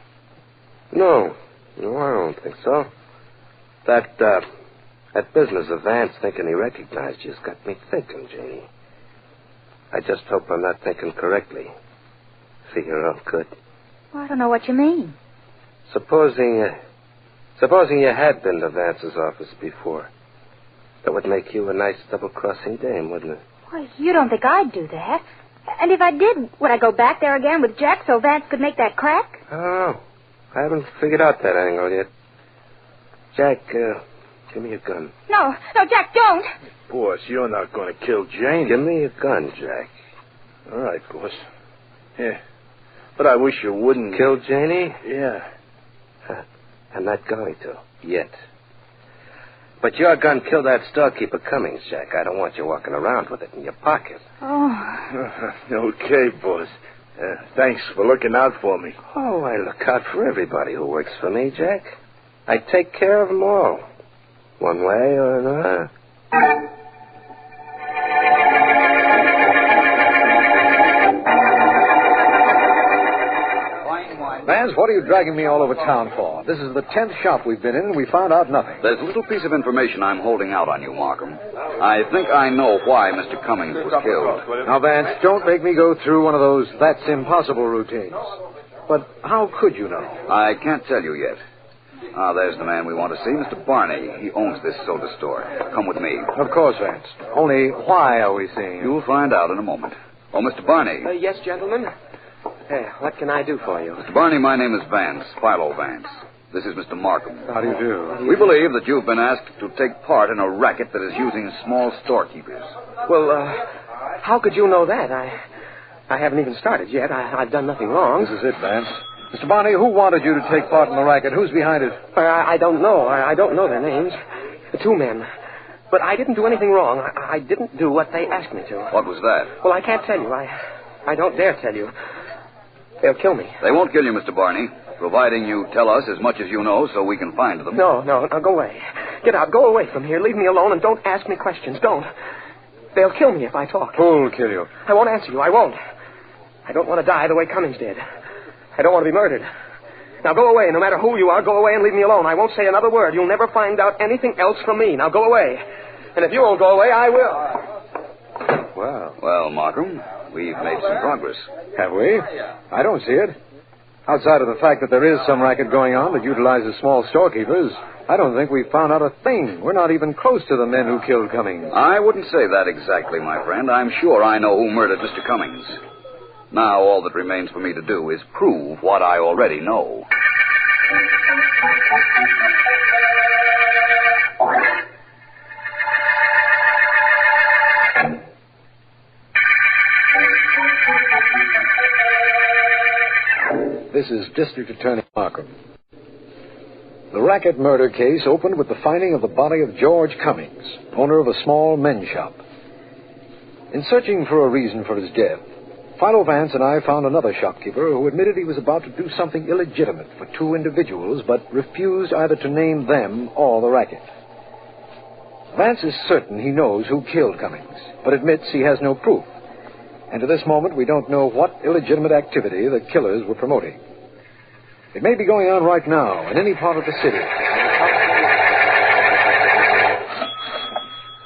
No, I don't think so. That business of Vance thinking he recognized you's got me thinking, Janie. I just hope I'm not thinking correctly. See your own good. Well, I don't know what you mean. Supposing you had been to Vance's office before, that would make you a nice double-crossing dame, wouldn't it? Well, you don't think I'd do that. And if I did, would I go back there again with Jack so Vance could make that crack? Oh, I haven't figured out that angle yet. Jack, give me a gun. No, Jack, don't. Boss, you're not going to kill Jane. Give me a gun, Jack. All right, boss. Yeah. But I wish you wouldn't. Kill Janie? Yeah. I'm not going to. Yet. But your gun killed that storekeeper Cummings, Jack. I don't want you walking around with it in your pocket. Oh. Okay, boss. Thanks for looking out for me. Oh, I look out for everybody who works for me, Jack. I take care of them all. One way or another. Vance, what are you dragging me all over town for? This is the 10th shop we've been in, and we found out nothing. There's a little piece of information I'm holding out on you, Markham. I think I know why Mr. Cummings was killed. Now, Vance, don't make me go through one of those that's impossible routines. But how could you know? I can't tell you yet. Ah, there's the man we want to see, Mr. Barney. He owns this soda store. Come with me. Of course, Vance. Only why are we seeing him? You'll find out in a moment. Oh, Mr. Barney. Yes, gentlemen? What can I do for you? Mr. Barney, my name is Vance, Philo Vance. This is Mr. Markham. How do you do? We believe that you've been asked to take part in a racket that is using small storekeepers. Well, how could you know that? I haven't even started yet. I've done nothing wrong. This is it, Vance. Mr. Barney, who wanted you to take part in the racket? Who's behind it? I don't know. I don't know their names. The 2 men. But I didn't do anything wrong. I didn't do what they asked me to. What was that? Well, I can't tell you. I don't dare tell you. They'll kill me. They won't kill you, Mr. Barney, providing you tell us as much as you know so we can find them. No, go away. Get out. Go away from here. Leave me alone and don't ask me questions. Don't. They'll kill me if I talk. Who'll kill you? I won't answer you. I won't. I don't want to die the way Cummings did. I don't want to be murdered. Now go away. No matter who you are, go away and leave me alone. I won't say another word. You'll never find out anything else from me. Now go away. And if you won't go away, I will. Well, Markham, we've made some progress. Have we? I don't see it. Outside of the fact that there is some racket going on that utilizes small storekeepers, I don't think we've found out a thing. We're not even close to the men who killed Cummings. I wouldn't say that exactly, my friend. I'm sure I know who murdered Mr. Cummings. Now all that remains for me to do is prove what I already know. This is District Attorney Markham. The Racket murder case opened with the finding of the body of George Cummings, owner of a small men's shop. In searching for a reason for his death, Philo Vance and I found another shopkeeper who admitted he was about to do something illegitimate for two individuals, but refused either to name them or the racket. Vance is certain he knows who killed Cummings, but admits he has no proof. And to this moment, we don't know what illegitimate activity the killers were promoting. It may be going on right now in any part of the city.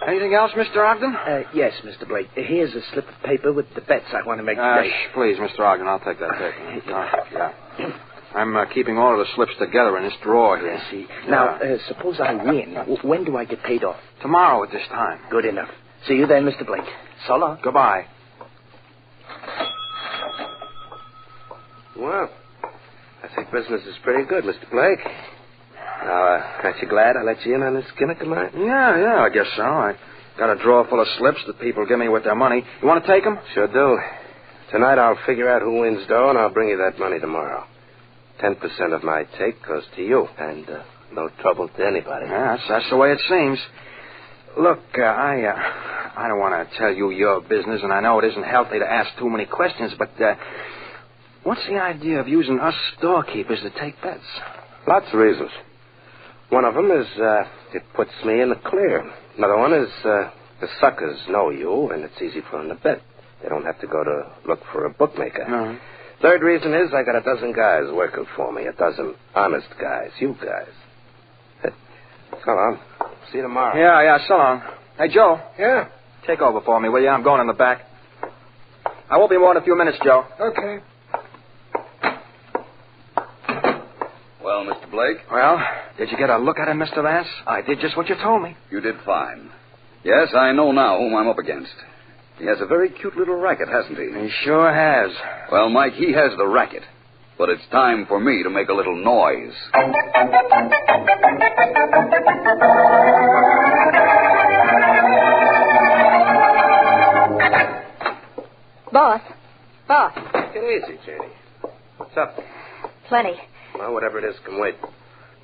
Anything else, Mr. Ogden? Yes, Mr. Blake. Here's a slip of paper with the bets I want to make today. Please, Mr. Ogden, I'll take that paper. Yeah. I'm keeping all of the slips together in this drawer here. I see. Now, suppose I win. When do I get paid off? Tomorrow at this time. Good enough. See you then, Mr. Blake. So long. Goodbye. Well, I think business is pretty good, Mr. Blake. Now, aren't you glad I let you in on this gimmick of mine? Yeah, I guess so. I got a drawer full of slips that people give me with their money. You want to take them? Sure do. Tonight I'll figure out who wins dough, and I'll bring you that money tomorrow. 10% of my take goes to you, and no trouble to anybody. Yeah, that's the way it seems. Look, I don't want to tell you your business, and I know it isn't healthy to ask too many questions, but what's the idea of using us storekeepers to take bets? Lots of reasons. One of them is it puts me in the clear. Another one is the suckers know you, and it's easy for them to bet. They don't have to go to look for a bookmaker. No. Third reason is I got a dozen guys working for me, a dozen honest guys, you guys. So long. See you tomorrow. Yeah, so long. Hey, Joe. Yeah? Take over for me, will you? I'm going in the back. I won't be more than a few minutes, Joe. Okay. Well, Mr. Blake? Well, did you get a look at him, Mr. Vance? I did just what you told me. You did fine. Yes, I know now whom I'm up against. He has a very cute little racket, hasn't he? He sure has. Well, Mike, he has the racket. But it's time for me to make a little noise. Boss. Get easy, Janie. What's up? Plenty. Well, whatever it is can wait.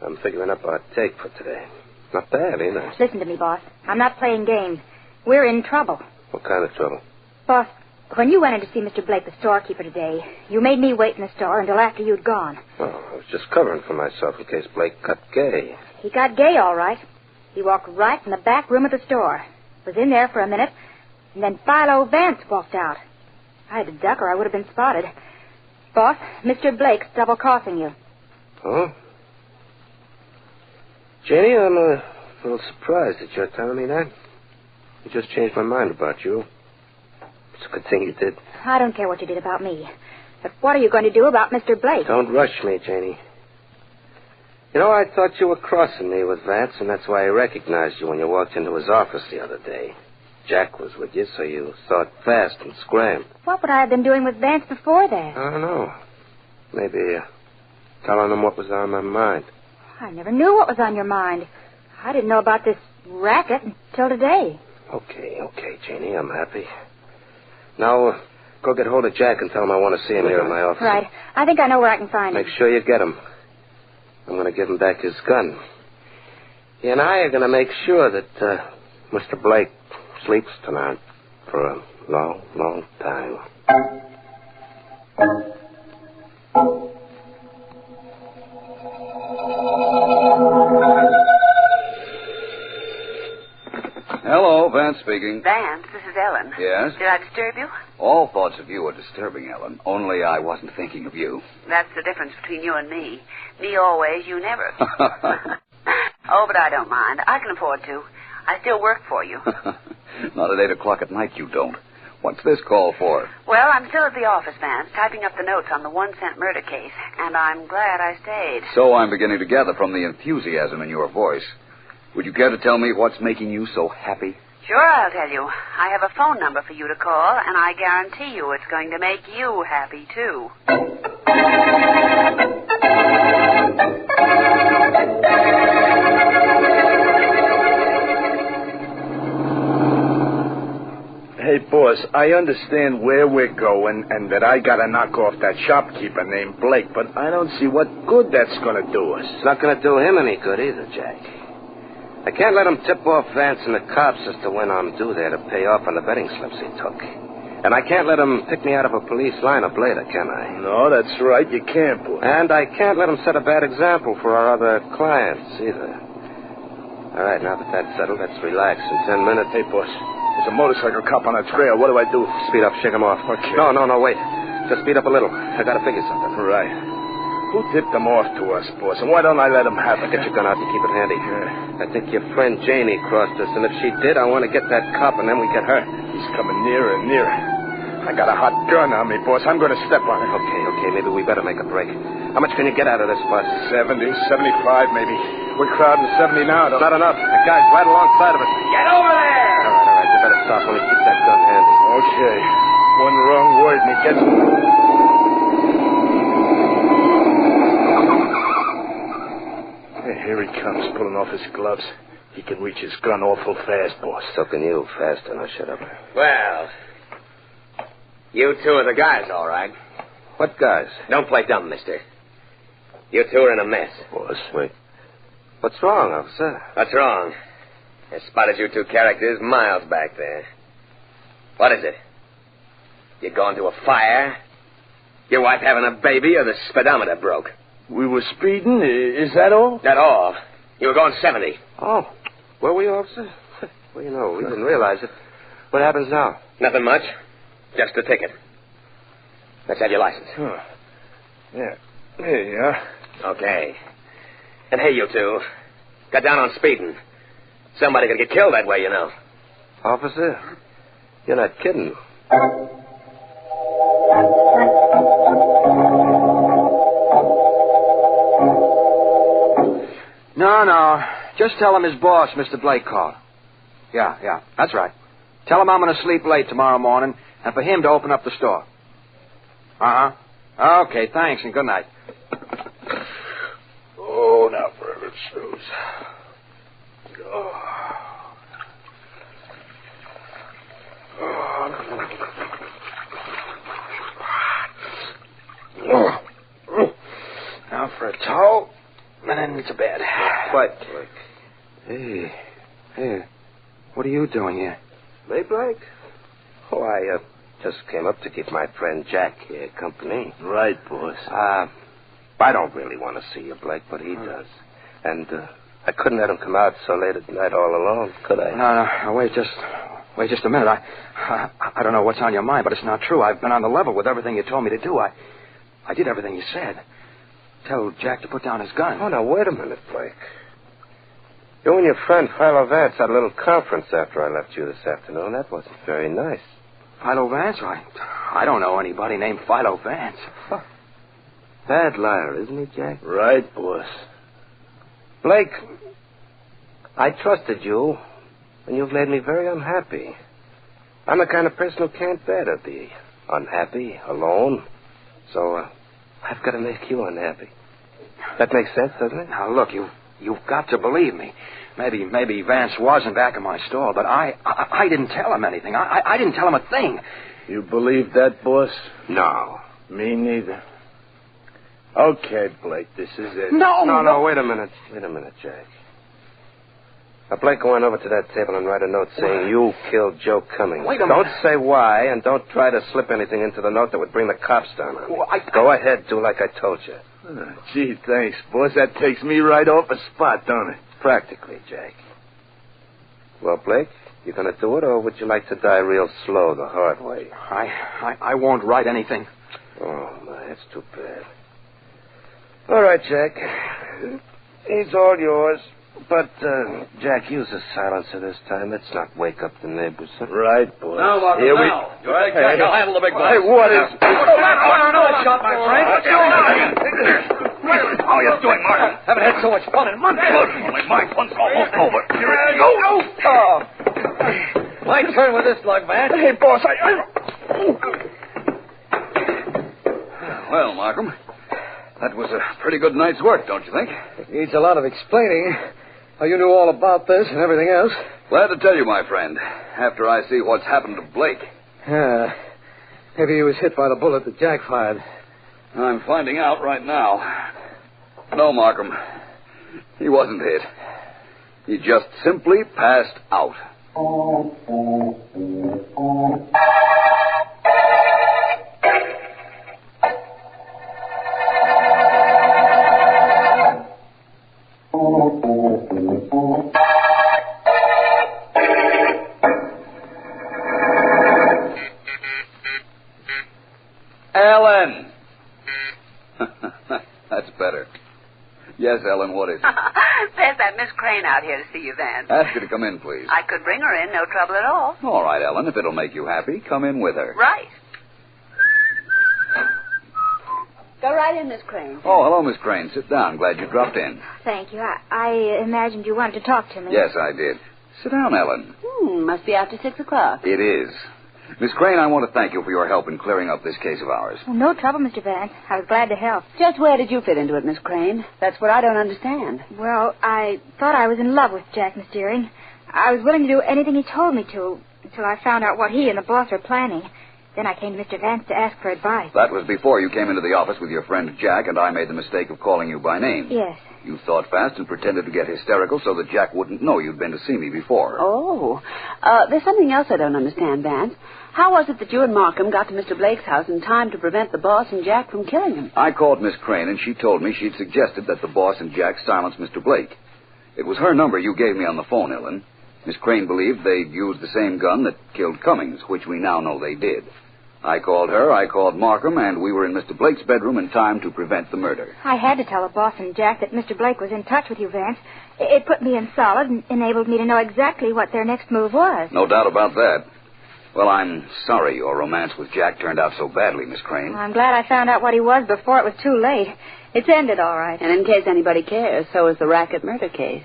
I'm figuring up our take for today. Not bad, either. Listen to me, boss. I'm not playing games. We're in trouble. What kind of trouble? Boss, when you went in to see Mr. Blake, the storekeeper, today, you made me wait in the store until after you'd gone. Oh, I was just covering for myself in case Blake got gay. He got gay, all right. He walked right in the back room of the store. Was in there for a minute, and then Philo Vance walked out. I had to duck or I would have been spotted. Boss, Mr. Blake's double-crossing you. Oh? Janie, I'm a little surprised that you're telling me that. You just changed my mind about you. It's a good thing you did. I don't care what you did about me. But what are you going to do about Mr. Blake? Don't rush me, Janie. You know, I thought you were crossing me with Vance, and that's why I recognized you when you walked into his office the other day. Jack was with you, so you thought fast and scrammed. What would I have been doing with Vance before that? I don't know. Maybe telling him what was on my mind. I never knew what was on your mind. I didn't know about this racket until today. Okay, Janie, I'm happy. Now, go get hold of Jack and tell him I want to see him here in my office. Right. I think I know where I can find him. Make sure you get him. I'm going to give him back his gun. He and I are going to make sure that Mr. Blake sleeps tonight for a long, long time. Hello, Vance speaking. Vance, this is Ellen. Yes? Did I disturb you? All thoughts of you are disturbing, Ellen. Only I wasn't thinking of you. That's the difference between you and me. Me always, you never. Oh, but I don't mind. I can afford to. I still work for you. Not at 8 o'clock at night, you don't. What's this call for? Well, I'm still at the office, Vance, typing up the notes on the 1-cent murder case, and I'm glad I stayed. So I'm beginning to gather from the enthusiasm in your voice. Would you care to tell me what's making you so happy? Sure, I'll tell you. I have a phone number for you to call, and I guarantee you it's going to make you happy, too. Hey, boss, I understand where we're going and that I gotta knock off that shopkeeper named Blake, but I don't see what good that's gonna do us. It's not gonna do him any good either, Jack. I can't let him tip off Vance and the cops as to when I'm due there to pay off on the betting slips he took. And I can't let him pick me out of a police lineup later, can I? No, that's right, you can't, boy. And I can't let him set a bad example for our other clients either. All right, now that that's settled, let's relax in 10 minutes. Hey, boss, there's a motorcycle cop on our trail. What do I do? Speed up, shake him off. Okay. No, wait. Just speed up a little. I gotta figure something. Right. Who tipped them off to us, boss? And why don't I let them have it? Get your gun out and keep it handy. Yeah. I think your friend Janie crossed us, and if she did, I want to get that cop, and then we get her. He's coming nearer and nearer. I got a hot gun on me, boss. I'm going to step on it. Okay. Maybe we better make a break. How much can you get out of this bus? 70, 75, maybe. We're crowding 70 now. Not enough. The guy's right alongside of us. Get over there! All right. You better stop when he keeps that gun handy. Okay. One wrong word and he gets me. Hey, here he comes, pulling off his gloves. He can reach his gun awful fast, boss. So can you, faster. Now shut up. Well, you two are the guys, all right. What guys? Don't play dumb, mister. You two are in a mess. Boss, wait. What's wrong, officer? What's wrong? I spotted you two characters miles back there. What is it? You going to a fire? Your wife having a baby, or the speedometer broke? We were speeding? Is that all? That all. You were going 70. Oh. Were we, officer? Well, you know, we didn't realize it. What happens now? Nothing much. Just a ticket. Let's have your license. Huh. Yeah. Here you are. Okay. And hey, you two. Cut down on speeding. Somebody could get killed that way, you know. Officer, you're not kidding. No. Just tell him his boss, Mr. Blake, called. Yeah. That's right. Tell him I'm going to sleep late tomorrow morning and for him to open up the store. Uh-huh. Okay, thanks and good night. Oh, now for a snooze. Now for a towel, and then to bed. Quiet, Blake. Hey, what are you doing here? Me, Blake? Oh, I just came up to keep my friend Jack here company. Right, boss. I don't really want to see you, Blake, but he does. And I couldn't let him come out so late at night all alone, could I? No, wait just a minute. I don't know what's on your mind, but it's not true. I've been on the level with everything you told me to do. I did everything you said. Tell Jack to put down his gun. Oh, now, wait a minute, Blake. You and your friend Philo Vance had a little conference after I left you this afternoon. That wasn't very nice. Philo Vance? I don't know anybody named Philo Vance. Huh. Bad liar, isn't he, Jack? Right, boss. Blake, I trusted you, and you've made me very unhappy. I'm the kind of person who can't bear to be unhappy, alone. So, I've got to make you unhappy. That makes sense, doesn't it? Now, look, you've got to believe me. Maybe Vance wasn't back in my store, but I didn't tell him anything. I didn't tell him a thing. You believe that, boss? No. Me neither. Okay, Blake, this is it. No, wait a minute. Wait a minute, Jack. Now, Blake, go on over to that table and write a note saying you killed Joe Cummings. Wait a minute. Don't say why, and don't try to slip anything into the note that would bring the cops down on me. Go ahead, do like I told you. Gee, thanks, boss. That takes me right off the spot, don't it? Practically, Jack. Well, Blake, you going to do it, or would you like to die real slow the hard way? I won't write anything. Oh, my, that's too bad. All right, Jack. He's all yours. But, Jack, use the silencer this time. Let's not wake up the neighbors. Right, boys. Now, Marcus, Here we... now. All right, Jack, I'll handle the big boss. Hey, what is... No, shot, my friend. What's going on? How are you doing, Martin? Haven't had so much fun in months. Only my fun's almost over. Here it Go. goes. My turn with this lug, Vance. Hey, boss, Well, Markham, that was a pretty good night's work, don't you think? It needs a lot of explaining. How you knew all about this and everything else. Glad to tell you, my friend, after I see what's happened to Blake. Maybe he was hit by the bullet that Jack fired. I'm finding out right now. No, Markham. He wasn't hit. He just simply passed out. Ellen! That's better. Yes, Ellen, what is it? There's that Miss Crane out here to see you, Vance. Ask her to come in, please. I could bring her in, no trouble at all. All right, Ellen, if it'll make you happy, come in with her. Right. Go right in, Miss Crane. Oh, hello, Miss Crane. Sit down. Glad you dropped in. Thank you. I imagined you wanted to talk to me. Yes, I did. Sit down, Ellen. Must be after 6 o'clock. It is. Miss Crane, I want to thank you for your help in clearing up this case of ours. Oh, no trouble, Mr. Vance. I was glad to help. Just where did you fit into it, Miss Crane? That's what I don't understand. Well, I thought I was in love with Jack Mysterian. I was willing to do anything he told me to until I found out what he and the boss were planning. Then I came to Mr. Vance to ask for advice. That was before you came into the office with your friend Jack, and I made the mistake of calling you by name. Yes. You thought fast and pretended to get hysterical so that Jack wouldn't know you'd been to see me before. Oh. There's something else I don't understand, Vance. How was it that you and Markham got to Mr. Blake's house in time to prevent the boss and Jack from killing him? I called Miss Crane, and she told me she'd suggested that the boss and Jack silence Mr. Blake. It was her number you gave me on the phone, Ellen. Miss Crane believed they'd used the same gun that killed Cummings, which we now know they did. I called her, I called Markham, and we were in Mr. Blake's bedroom in time to prevent the murder. I had to tell the boss and Jack that Mr. Blake was in touch with you, Vance. It put me in solid and enabled me to know exactly what their next move was. No doubt about that. Well, I'm sorry your romance with Jack turned out so badly, Miss Crane. I'm glad I found out what he was before it was too late. It's ended all right. And in case anybody cares, so is the Racket murder case.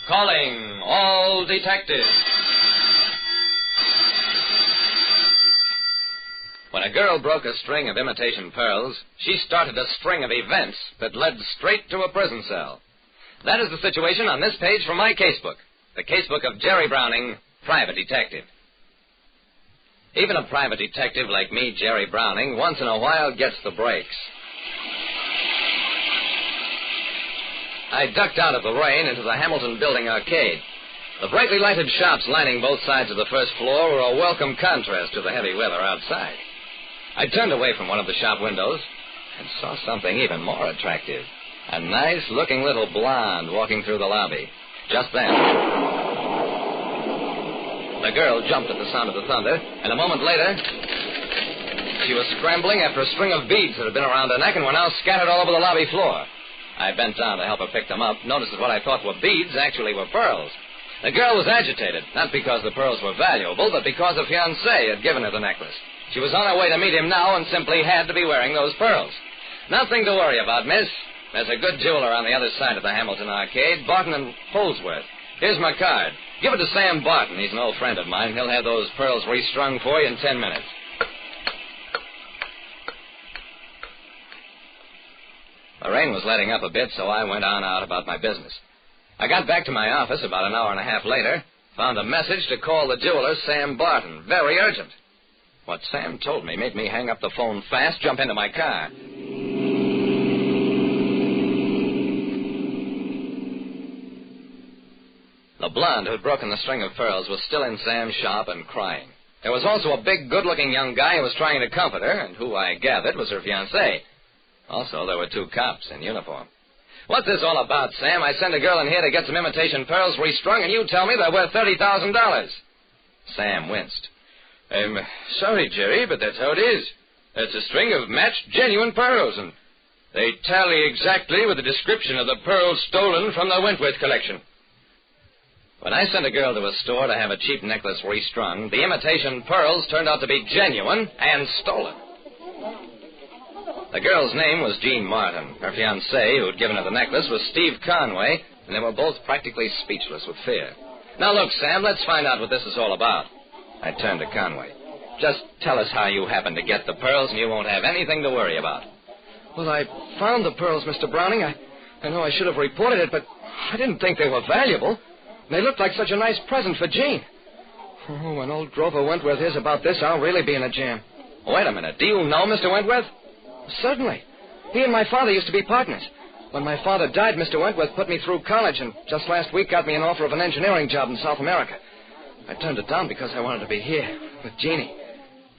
Calling all detectives. When a girl broke a string of imitation pearls, she started a string of events that led straight to a prison cell. That is the situation on this page from my casebook, the casebook of Jerry Browning, private detective. Even a private detective like me, Jerry Browning, once in a while gets the breaks. I ducked out of the rain into the Hamilton Building arcade. The brightly lighted shops lining both sides of the first floor were a welcome contrast to the heavy weather outside. I turned away from one of the shop windows and saw something even more attractive. A nice-looking little blonde walking through the lobby. Just then, the girl jumped at the sound of the thunder, and a moment later, she was scrambling after a string of beads that had been around her neck and were now scattered all over the lobby floor. I bent down to help her pick them up, noticed that what I thought were beads actually were pearls. The girl was agitated, not because the pearls were valuable, but because a fiancé had given her the necklace. She was on her way to meet him now and simply had to be wearing those pearls. Nothing to worry about, miss. There's a good jeweler on the other side of the Hamilton arcade, Barton and Holsworth. Here's my card. Give it to Sam Barton. He's an old friend of mine. He'll have those pearls restrung for you in 10 minutes. The rain was letting up a bit, so I went on out about my business. I got back to my office about an hour and a half later, found a message to call the jeweler, Sam Barton. Very urgent. What Sam told me made me hang up the phone fast, jump into my car. The blonde who'd broken the string of pearls was still in Sam's shop and crying. There was also a big, good-looking young guy who was trying to comfort her, and who I gathered was her fiancé. Also, there were 2 cops in uniform. What's this all about, Sam? I sent a girl in here to get some imitation pearls restrung, and you tell me they're worth $30,000. Sam winced. I'm sorry, Jerry, but that's how it is. That's a string of matched, genuine pearls, and they tally exactly with the description of the pearls stolen from the Wentworth collection. When I sent a girl to a store to have a cheap necklace restrung, the imitation pearls turned out to be genuine and stolen. The girl's name was Jean Martin. Her fiancé, who had given her the necklace, was Steve Conway, and they were both practically speechless with fear. Now, look, Sam, let's find out what this is all about. I turned to Conway. Just tell us how you happened to get the pearls, and you won't have anything to worry about. Well, I found the pearls, Mr. Browning. I know I should have reported it, but I didn't think they were valuable. They looked like such a nice present for Jean. Oh, when old Grover Wentworth hears about this, I'll really be in a jam. Wait a minute. Do you know Mr. Wentworth? Certainly. He and my father used to be partners. When my father died, Mr. Wentworth put me through college, and just last week got me an offer of an engineering job in South America. I turned it down because I wanted to be here with Jeannie.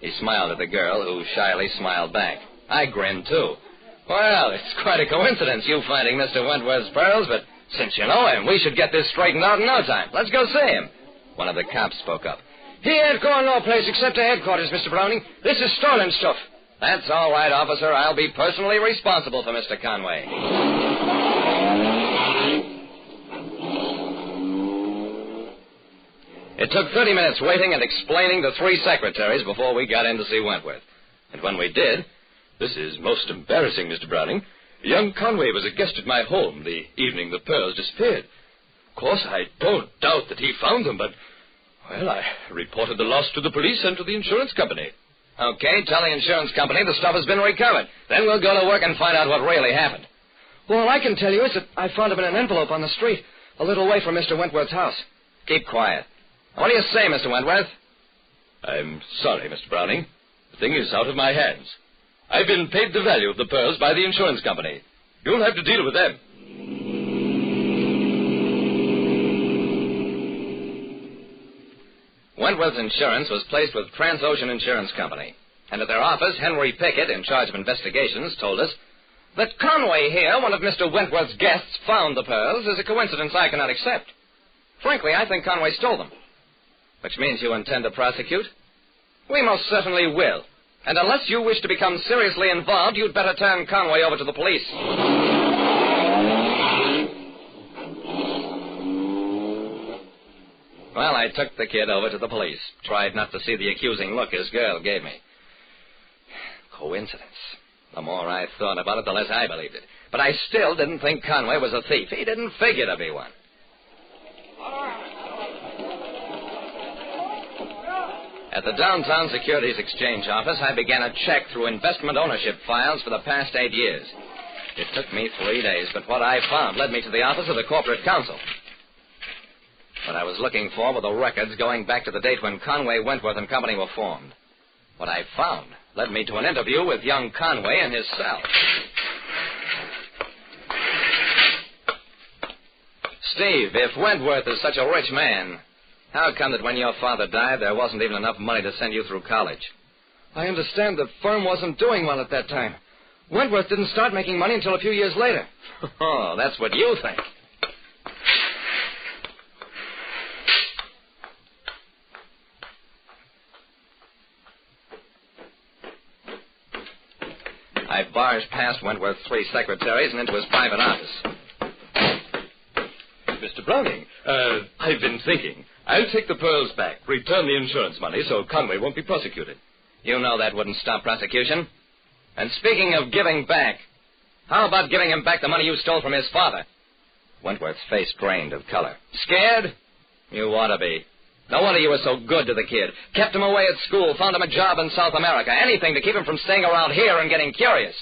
He smiled at the girl, who shyly smiled back. I grinned, too. Well, it's quite a coincidence, you finding Mr. Wentworth's pearls, but since you know him, we should get this straightened out in no time. Let's go see him. One of the cops spoke up. He ain't going no place except to headquarters, Mr. Browning. This is stolen stuff. That's all right, officer. I'll be personally responsible for Mr. Conway. It took 30 minutes waiting and explaining to 3 secretaries before we got in to see Wentworth. And when we did... This is most embarrassing, Mr. Browning. Young Conway was a guest at my home the evening the pearls disappeared. Of course, I don't doubt that he found them, but, well, I reported the loss to the police and to the insurance company. Okay, tell the insurance company the stuff has been recovered. Then we'll go to work and find out what really happened. Well, all I can tell you is that I found them in an envelope on the street, a little way from Mr. Wentworth's house. Keep quiet. What do you say, Mr. Wentworth? I'm sorry, Mr. Browning. The thing is out of my hands. I've been paid the value of the pearls by the insurance company. You'll have to deal with them. Wentworth's insurance was placed with Transocean Insurance Company. And at their office, Henry Pickett, in charge of investigations, told us that Conway here, one of Mr. Wentworth's guests, found the pearls is a coincidence I cannot accept. Frankly, I think Conway stole them. Which means you intend to prosecute? We most certainly will. And unless you wish to become seriously involved, you'd better turn Conway over to the police. Well, I took the kid over to the police. Tried not to see the accusing look his girl gave me. Coincidence. The more I thought about it, the less I believed it. But I still didn't think Conway was a thief. He didn't figure to be one. At the Downtown Securities Exchange office, I began a check through investment ownership files for the past 8 years. It took me 3 days, but what I found led me to the office of the Corporate Counsel. What I was looking for were the records going back to the date when Conway, Wentworth and Company were formed. What I found led me to an interview with young Conway in his cell. Steve, if Wentworth is such a rich man, how come that when your father died, there wasn't even enough money to send you through college? I understand the firm wasn't doing well at that time. Wentworth didn't start making money until a few years later. Oh, that's what you think. I barged past Wentworth's 3 secretaries and into his private office. Mr. Browning, I've been thinking. I'll take the pearls back, return the insurance money so Conway won't be prosecuted. You know that wouldn't stop prosecution. And speaking of giving back, how about giving him back the money you stole from his father? Wentworth's face drained of color. Scared? You ought to be. No wonder you were so good to the kid. Kept him away at school, found him a job in South America, anything to keep him from staying around here and getting curious.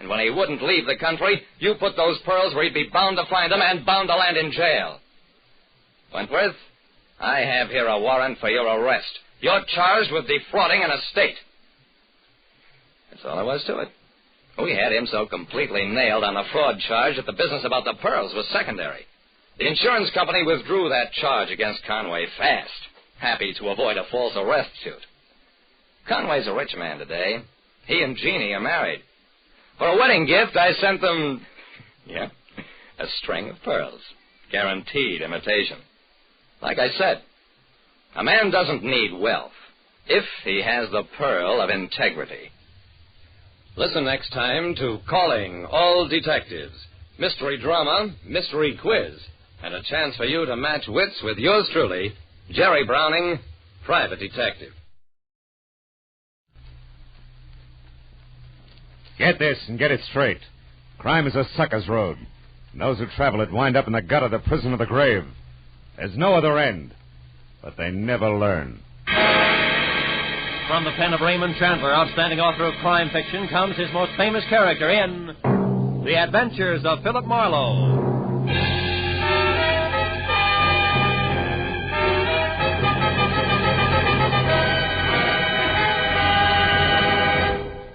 And when he wouldn't leave the country, you put those pearls where he'd be bound to find them and bound to land in jail. Wentworth, I have here a warrant for your arrest. You're charged with defrauding an estate. That's all there was to it. We had him so completely nailed on the fraud charge that the business about the pearls was secondary. The insurance company withdrew that charge against Conway fast, happy to avoid a false arrest suit. Conway's a rich man today. He and Jeannie are married. For a wedding gift, I sent them, a string of pearls. Guaranteed imitation. Like I said, a man doesn't need wealth if he has the pearl of integrity. Listen next time to Calling All Detectives. Mystery drama, mystery quiz, and a chance for you to match wits with yours truly, Jerry Browning, Private Detective. Get this and get it straight. Crime is a sucker's road. And those who travel it wind up in the gut of the prison of the grave. There's no other end. But they never learn. From the pen of Raymond Chandler, outstanding author of crime fiction, comes his most famous character in The Adventures of Philip Marlowe.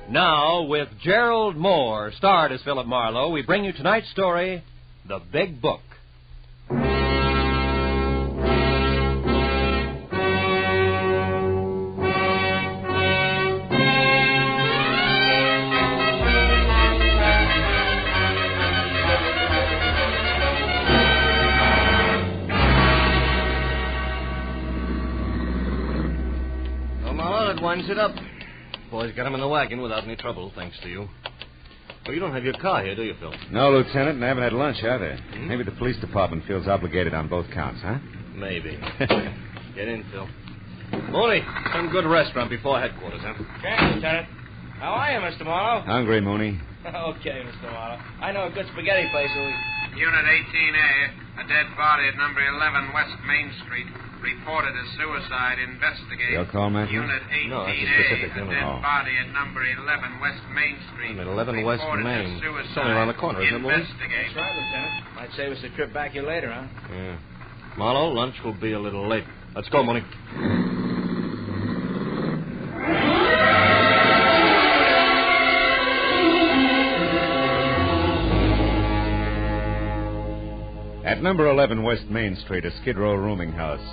Now, with Gerald Moore, starred as Philip Marlowe, we bring you tonight's story, The Big Book. Well, Marlowe, that winds it up. Boys got him in the wagon without any trouble, thanks to you. Well, you don't have your car here, do you, Phil? No, Lieutenant, and I haven't had lunch either. Maybe the police department feels obligated on both counts, huh? Maybe. Get in, Phil. Mooney, some good restaurant before headquarters, huh? Okay, Lieutenant. How are you, Mr. Marlowe? Hungry, Mooney. Okay, Mr. Marlowe. I know a good spaghetti place. Unit 18A, a dead body at number 11 West Main Street. Reported as suicide. Investigate. Your call, Matthew? Unit 18A, No, that's a specific a unit. dead body at number 11 West Main Street. I'm at 11 West Reported Main. as suicide. It's only around the corner, isn't it, Mooney? Investigate. That's right, Lieutenant. Might save us a trip back here later, huh? Yeah. Marlowe, lunch will be a little late. Let's go, Mooney. At number 11 West Main Street, a Skid Row rooming house,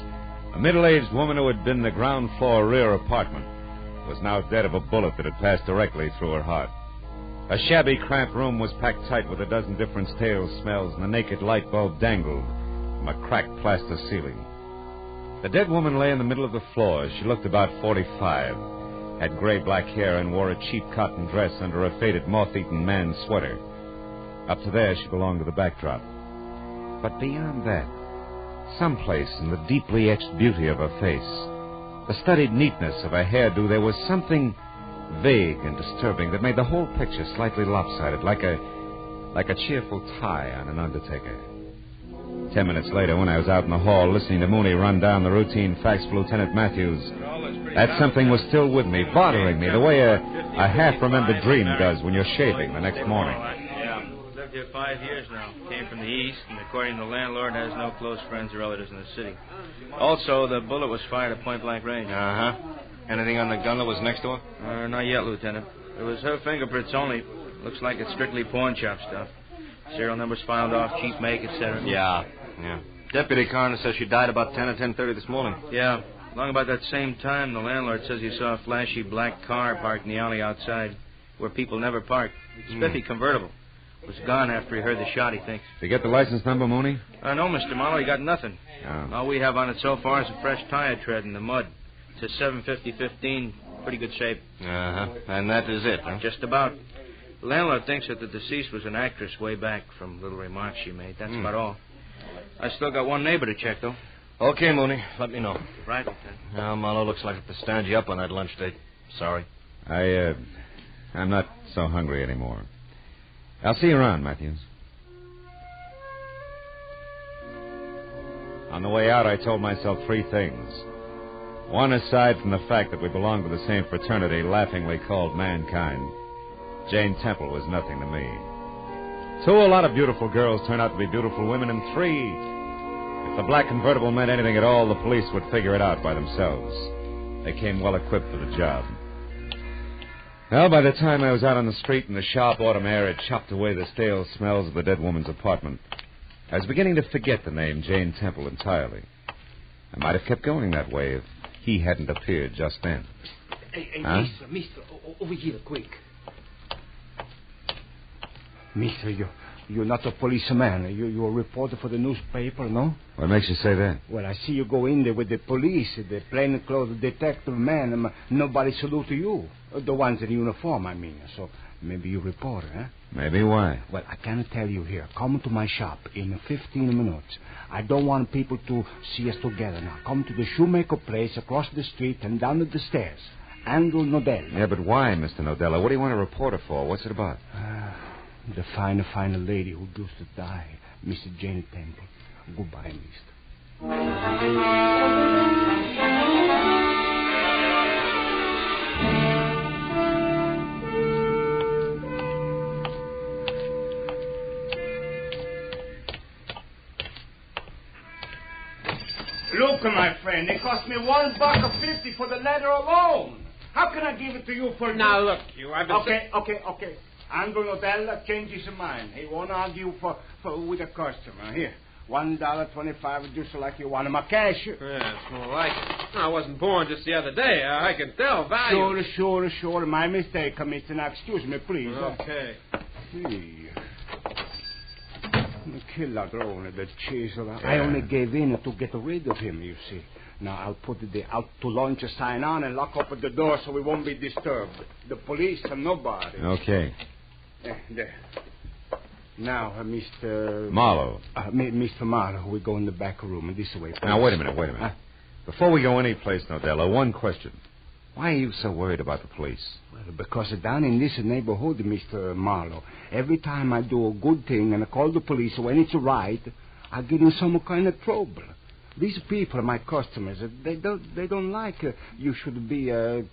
a middle-aged woman who had been in the ground floor rear apartment was now dead of a bullet that had passed directly through her heart. A shabby, cramped room was packed tight with a dozen different stale smells, and a naked light bulb dangled from a cracked plaster ceiling. The dead woman lay in the middle of the floor. She looked about 45, had gray-black hair, and wore a cheap cotton dress under a faded, moth-eaten man's sweater. Up to there, she belonged to the backdrop. But beyond that, someplace in the deeply etched beauty of her face, the studied neatness of her hairdo, there was something vague and disturbing that made the whole picture slightly lopsided, like a cheerful tie on an undertaker. 10 minutes later, when I was out in the hall listening to Mooney run down the routine facts for Lieutenant Matthews, that something was still with me, bothering me, the way a half-remembered dream does when you're shaving the next morning. Lived here 5 years now. Came from the east, and according to the landlord, has no close friends or relatives in the city. Also, the bullet was fired at point-blank range. Uh-huh. Anything on the gun that was next to her? Not yet, Lieutenant. It was her fingerprints only. Looks like it's strictly pawn shop stuff. Serial numbers filed off, cheap make, etc. Yeah. Deputy coroner says she died about 10 or 10:30 this morning. Yeah. Along about that same time, the landlord says he saw a flashy black car parked in the alley outside, where people never park. Spiffy convertible. Was gone after he heard the shot, he thinks. Did you get the license number, Mooney? No, Mr. Marlowe, he got nothing. Oh. All we have on it so far is a fresh tire tread in the mud. It's a 750-15, pretty good shape. Uh-huh. And that is it, huh? Just about. The landlord thinks that the deceased was an actress way back from little remarks she made. That's about all. I still got one neighbor to check, though. Okay, Mooney. Let me know. Right, Lieutenant. Now, Marlowe, looks like it to stand you up on that lunch date. Sorry. I'm not so hungry anymore. I'll see you around, Matthews. On the way out, I told myself 3 things. One, aside from the fact that we belonged to the same fraternity laughingly called mankind. Jane Temple was nothing to me. 2, a lot of beautiful girls turn out to be beautiful women, and 3, if the black convertible meant anything at all, the police would figure it out by themselves. They came well equipped for the job. Well, by the time I was out on the street and the sharp autumn air had chopped away the stale smells of the dead woman's apartment, I was beginning to forget the name Jane Temple entirely. I might have kept going that way if he hadn't appeared just then. Hey, huh? Mister, over here, quick. Mister, you're not a policeman. You're a reporter for the newspaper, no? What makes you say that? Well, I see you go in there with the police, the plainclothes detective man. Nobody salute to you. The ones in uniform, I mean. So maybe you're a reporter, huh? Maybe. Why? Well, I can tell you here. Come to my shop in 15 minutes. I don't want people to see us together now. Come to the shoemaker place across the street and down the stairs. Andrew Nodella. Yeah, but why, Mr. Nodella? What do you want a reporter for? What's it about? The fine lady who used to die, Mrs. Jane Temple. Goodbye, mister. Look, my friend, it cost me $1.50 for the letter alone. How can I give it to you for... Now, look, you... Okay. Andrew Nodella changed his mind. He won't argue with a customer. Here, $1.25 just like you want him a cash. Yeah, it's more like it. I wasn't born just the other day. I can tell value. Sure. My mistake, Mr. Now, excuse me, please. Okay. The killer only the chisel. Yeah. I only gave in to get rid of him, you see. Now, I'll put the out to lunch sign on and lock up the door so we won't be disturbed. The police and nobody. Okay. There. Now, Mr. Marlowe. Mr. Marlowe, we go in the back room this way. Please. Now, wait a minute. Before we go any place, Nodella, one question. Why are you so worried about the police? Well, because down in this neighborhood, Mr. Marlowe, every time I do a good thing and I call the police when it's right, I get in some kind of trouble. These people are my customers. They don't like you should be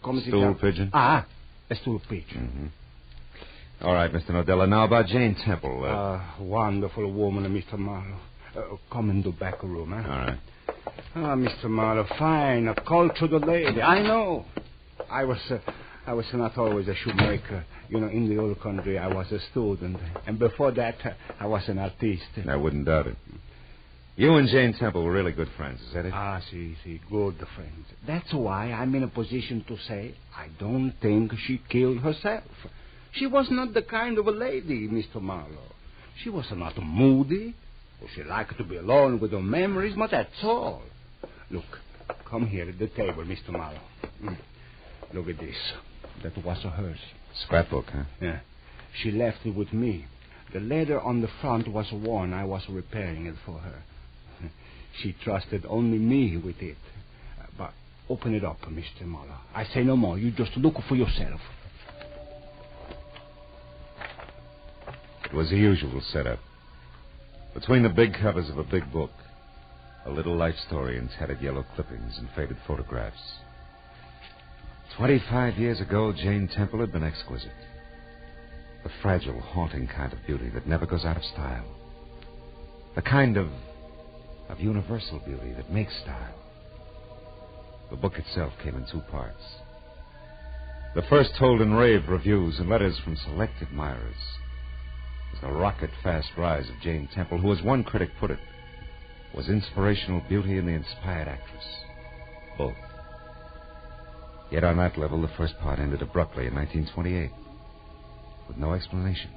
coming stool pigeon? A stool pigeon. Mm-hmm. All right, Mr. Nodella. Now about Jane Temple. Wonderful woman, Mr. Marlowe. Come in the back room, huh? All right. Mr. Marlowe, fine, a cultured lady. I know. I was not always a shoemaker. In the old country, I was a student. And before that, I was an artist. I wouldn't doubt it. You and Jane Temple were really good friends, is that it? See, good friends. That's why I'm in a position to say I don't think she killed herself. She was not the kind of a lady, Mr. Marlowe. She was not moody. She liked to be alone with her memories, but that's all. Look, come here at the table, Mr. Marlowe. Look at this. That was hers. Scrapbook, huh? Yeah. She left it with me. The letter on the front was worn. I was repairing it for her. She trusted only me with it. But open it up, Mr. Marlowe. I say no more. You just look for yourself. It was the usual setup. Between the big covers of a big book, a little life story in tattered yellow clippings and faded photographs. 25 years ago, Jane Temple had been exquisite. The fragile, haunting kind of beauty that never goes out of style. The kind of universal beauty that makes style. The book itself came in 2 parts. The first told in rave reviews and letters from select admirers. It was the rocket-fast rise of Jane Temple, who, as one critic put it, was inspirational beauty and the inspired actress. Both. Yet on that level, the first part ended abruptly in 1928, with no explanation.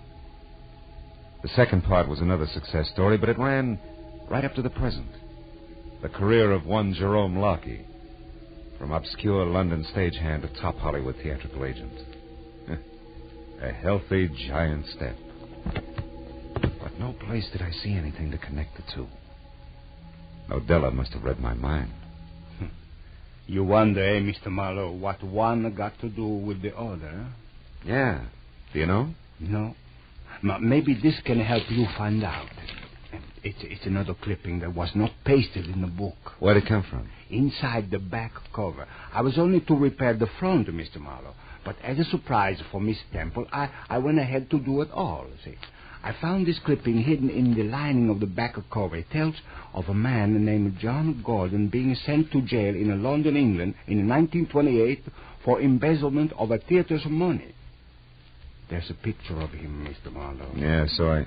The second part was another success story, but it ran right up to the present. The career of one Jerome Larkey, from obscure London stagehand to top Hollywood theatrical agent. A healthy giant step. But no place did I see anything to connect the two. Nodella must have read my mind. You wonder, Mr. Marlowe, what one got to do with the other, huh? Yeah. Do you know? No. Maybe this can help you find out. It's another clipping that was not pasted in the book. Where'd it come from? Inside the back cover. I was only to repair the front, Mr. Marlowe. But as a surprise for Miss Temple, I went ahead to do it all, see. I found this clipping hidden in the lining of the back cover. It tells of a man named John Gordon being sent to jail in London, England in 1928 for embezzlement of a theater's money. There's a picture of him, Mr. Marlowe. Yeah, so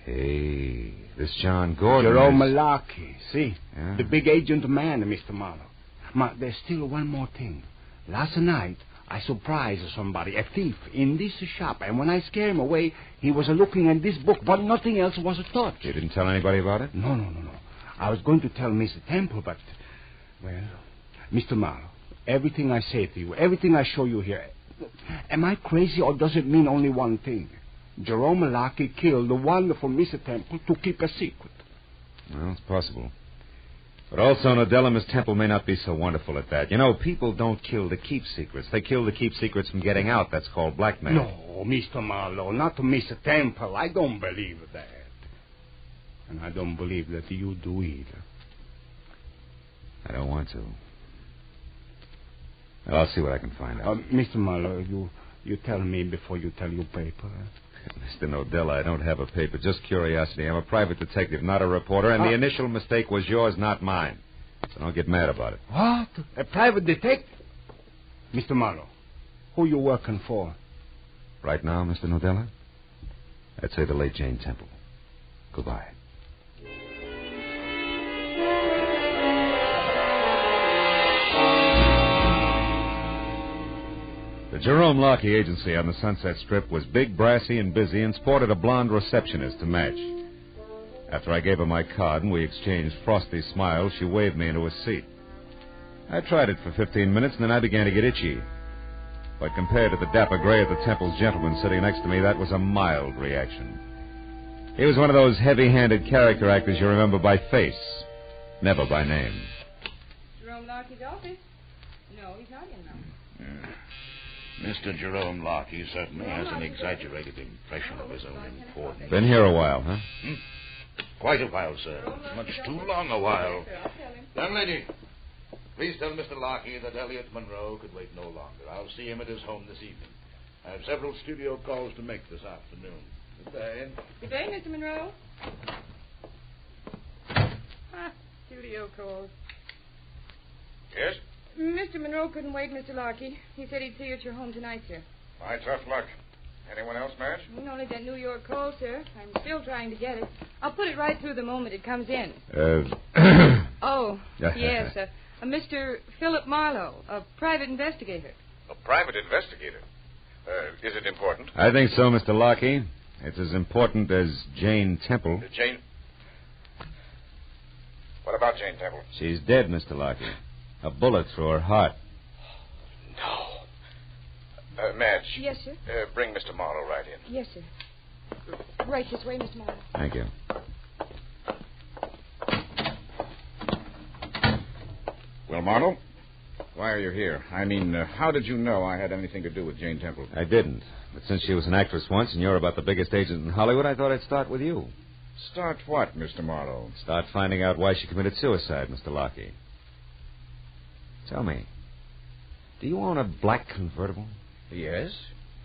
Hey, this John Gordon Jerome is... Malarkey, see? Yeah. The big agent man, Mr. Marlowe. There's still one more thing. Last night, I surprised somebody, a thief, in this shop, and when I scared him away, he was looking at this book, but nothing else was touched. You didn't tell anybody about it? No. I was going to tell Mr. Temple, but, well, Mr. Marlowe, everything I say to you, everything I show you here, am I crazy or does it mean only one thing? Jerome Malarkey killed the wonderful Mr. Temple to keep a secret. Well, it's possible. But also, Nadella, Miss Temple may not be so wonderful at that. You know, people don't kill to keep secrets. They kill to keep secrets from getting out. That's called blackmail. No, Mr. Marlowe, not to Mr. Temple. I don't believe that. And I don't believe that you do either. I don't want to. Well, I'll see what I can find out. Mr. Marlowe, you tell me before you tell your paper. Mr. Nadella, I don't have a paper, just curiosity. I'm a private detective, not a reporter, and the initial mistake was yours, not mine. So don't get mad about it. What? A private detective? Mr. Marlowe, who you working for? Right now, Mr. Nadella? I'd say the late Jane Temple. Goodbye. The Jerome Malarkey agency on the Sunset Strip was big, brassy, and busy, and sported a blonde receptionist to match. After I gave her my card and we exchanged frosty smiles, she waved me into a seat. I tried it for 15 minutes, and then I began to get itchy. But compared to the dapper gray of the Temple's gentleman sitting next to me, that was a mild reaction. He was one of those heavy-handed character actors you remember by face, never by name. Jerome Malarkey's office? No, he's not in now. Mr. Jerome Malarkey certainly has an exaggerated impression of his own importance. Been here a while, huh? Quite a while, sir. Much too long a while. Young lady, please tell Mr. Malarkey that Elliot Monroe could wait no longer. I'll see him at his home this evening. I have several studio calls to make this afternoon. Good day. Good day, Mr. Monroe. Studio calls. Yes? Mr. Monroe couldn't wait, Mr. Malarkey. He said he'd see you at your home tonight, sir. My tough luck. Anyone else, Madge? Only that New York call, sir. I'm still trying to get it. I'll put it right through the moment it comes in. Oh, yes. Mr. Philip Marlowe, a private investigator. A private investigator? Is it important? I think so, Mr. Malarkey. It's as important as Jane Temple. Jane? What about Jane Temple? She's dead, Mr. Malarkey. A bullet through her heart. No. Madge. Yes, sir? Bring Mr. Marlowe right in. Yes, sir. Right this way, Mr. Marlowe. Thank you. Well, Marlowe, why are you here? I mean, how did you know I had anything to do with Jane Temple? I didn't. But since she was an actress once and you're about the biggest agent in Hollywood, I thought I'd start with you. Start what, Mr. Marlowe? Start finding out why she committed suicide, Mr. Malarkey. Tell me, do you own a black convertible? Yes.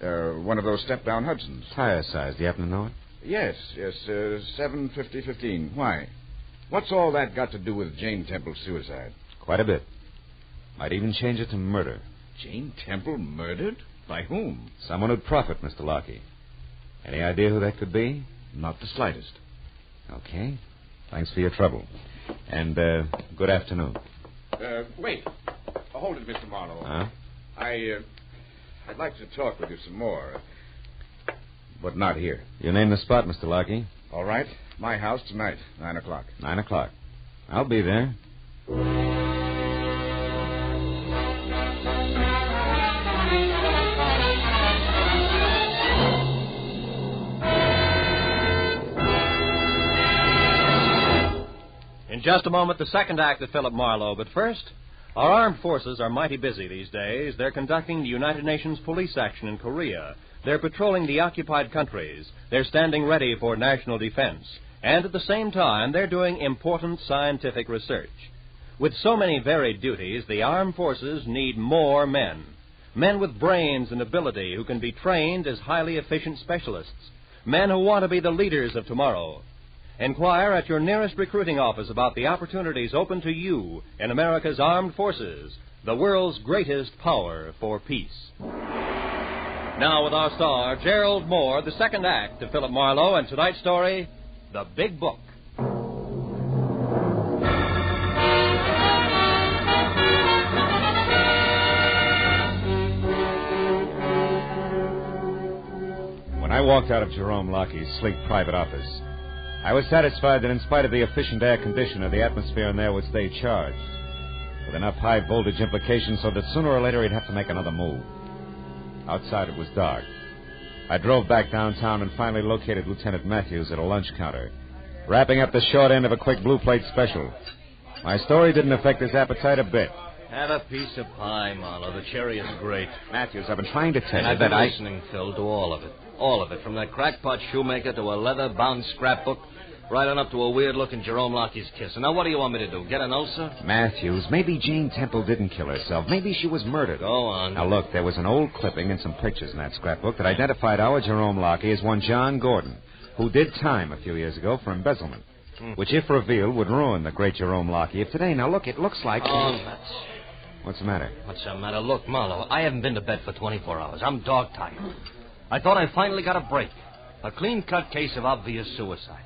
One of those step-down Hudsons. Tire size. Do you happen to know it? Yes. 750-15. Why? What's all that got to do with Jane Temple's suicide? Quite a bit. Might even change it to murder. Jane Temple murdered? By whom? Someone who'd profit, Mr. Malarkey. Any idea who that could be? Not the slightest. Okay. Thanks for your trouble. And, good afternoon. Wait. Hold it, Mr. Marlowe. Huh? I'd like to talk with you some more. But not here. You name the spot, Mr. Malarkey. All right. My house tonight, 9 o'clock. 9 o'clock. I'll be there. In just a moment, the second act of Philip Marlowe. But first, our armed forces are mighty busy these days. They're conducting the United Nations police action in Korea. They're patrolling the occupied countries. They're standing ready for national defense. And at the same time, they're doing important scientific research. With so many varied duties, the armed forces need more men. Men with brains and ability who can be trained as highly efficient specialists. Men who want to be the leaders of tomorrow. Inquire at your nearest recruiting office about the opportunities open to you in America's armed forces, the world's greatest power for peace. Now with our star, Gerald Moore, the second act of Philip Marlowe, and tonight's story, The Big Book. When I walked out of Jerome Lockheed's sleek private office, I was satisfied that in spite of the efficient air conditioner, the atmosphere in there would stay charged, with enough high-voltage implications so that sooner or later he'd have to make another move. Outside it was dark. I drove back downtown and finally located Lieutenant Matthews at a lunch counter, wrapping up the short end of a quick blue plate special. My story didn't affect his appetite a bit. Have a piece of pie, Marlowe. The cherry is great. Matthews, I've been trying to tell you I've that been listening, Phil, to all of it. All of it, from that crackpot shoemaker to a leather-bound scrapbook, right on up to a weird-looking Jerome Lockheed's kiss. And now what do you want me to do, get an ulcer? Matthews, maybe Jane Temple didn't kill herself. Maybe she was murdered. Go on. Now, look, there was an old clipping and some pictures in that scrapbook that identified our Jerome Lockheed as one John Gordon, who did time a few years ago for embezzlement, which, if revealed, would ruin the great Jerome Lockheed of today. Now, look, it looks like... Oh, nuts. What's the matter? What's the matter? Look, Marlowe, I haven't been to bed for 24 hours. I'm dog-tired. I thought I finally got a break. A clean-cut case of obvious suicide.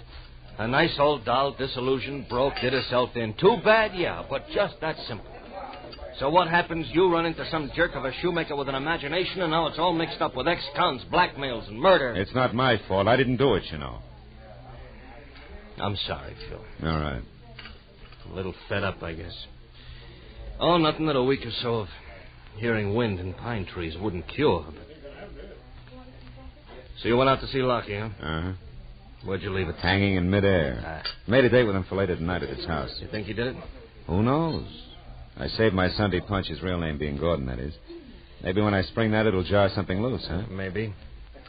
A nice old doll, disillusioned, broke, did herself in. Too bad, yeah, but just that simple. So what happens? You run into some jerk of a shoemaker with an imagination, and now it's all mixed up with ex-cons, blackmails, and murder. It's not my fault. I didn't do it, you know. I'm sorry, Phil. All right. A little fed up, I guess. Oh, nothing that a week or so of hearing wind in pine trees wouldn't cure. But... So you went out to see Lockie, huh? Uh-huh. Where'd you leave it? Hanging in midair. Made a date with him for later tonight at his house. You think he did it? Who knows? I saved my Sunday punch, his real name being Gordon, that is. Maybe when I spring that, it'll jar something loose, huh? Maybe.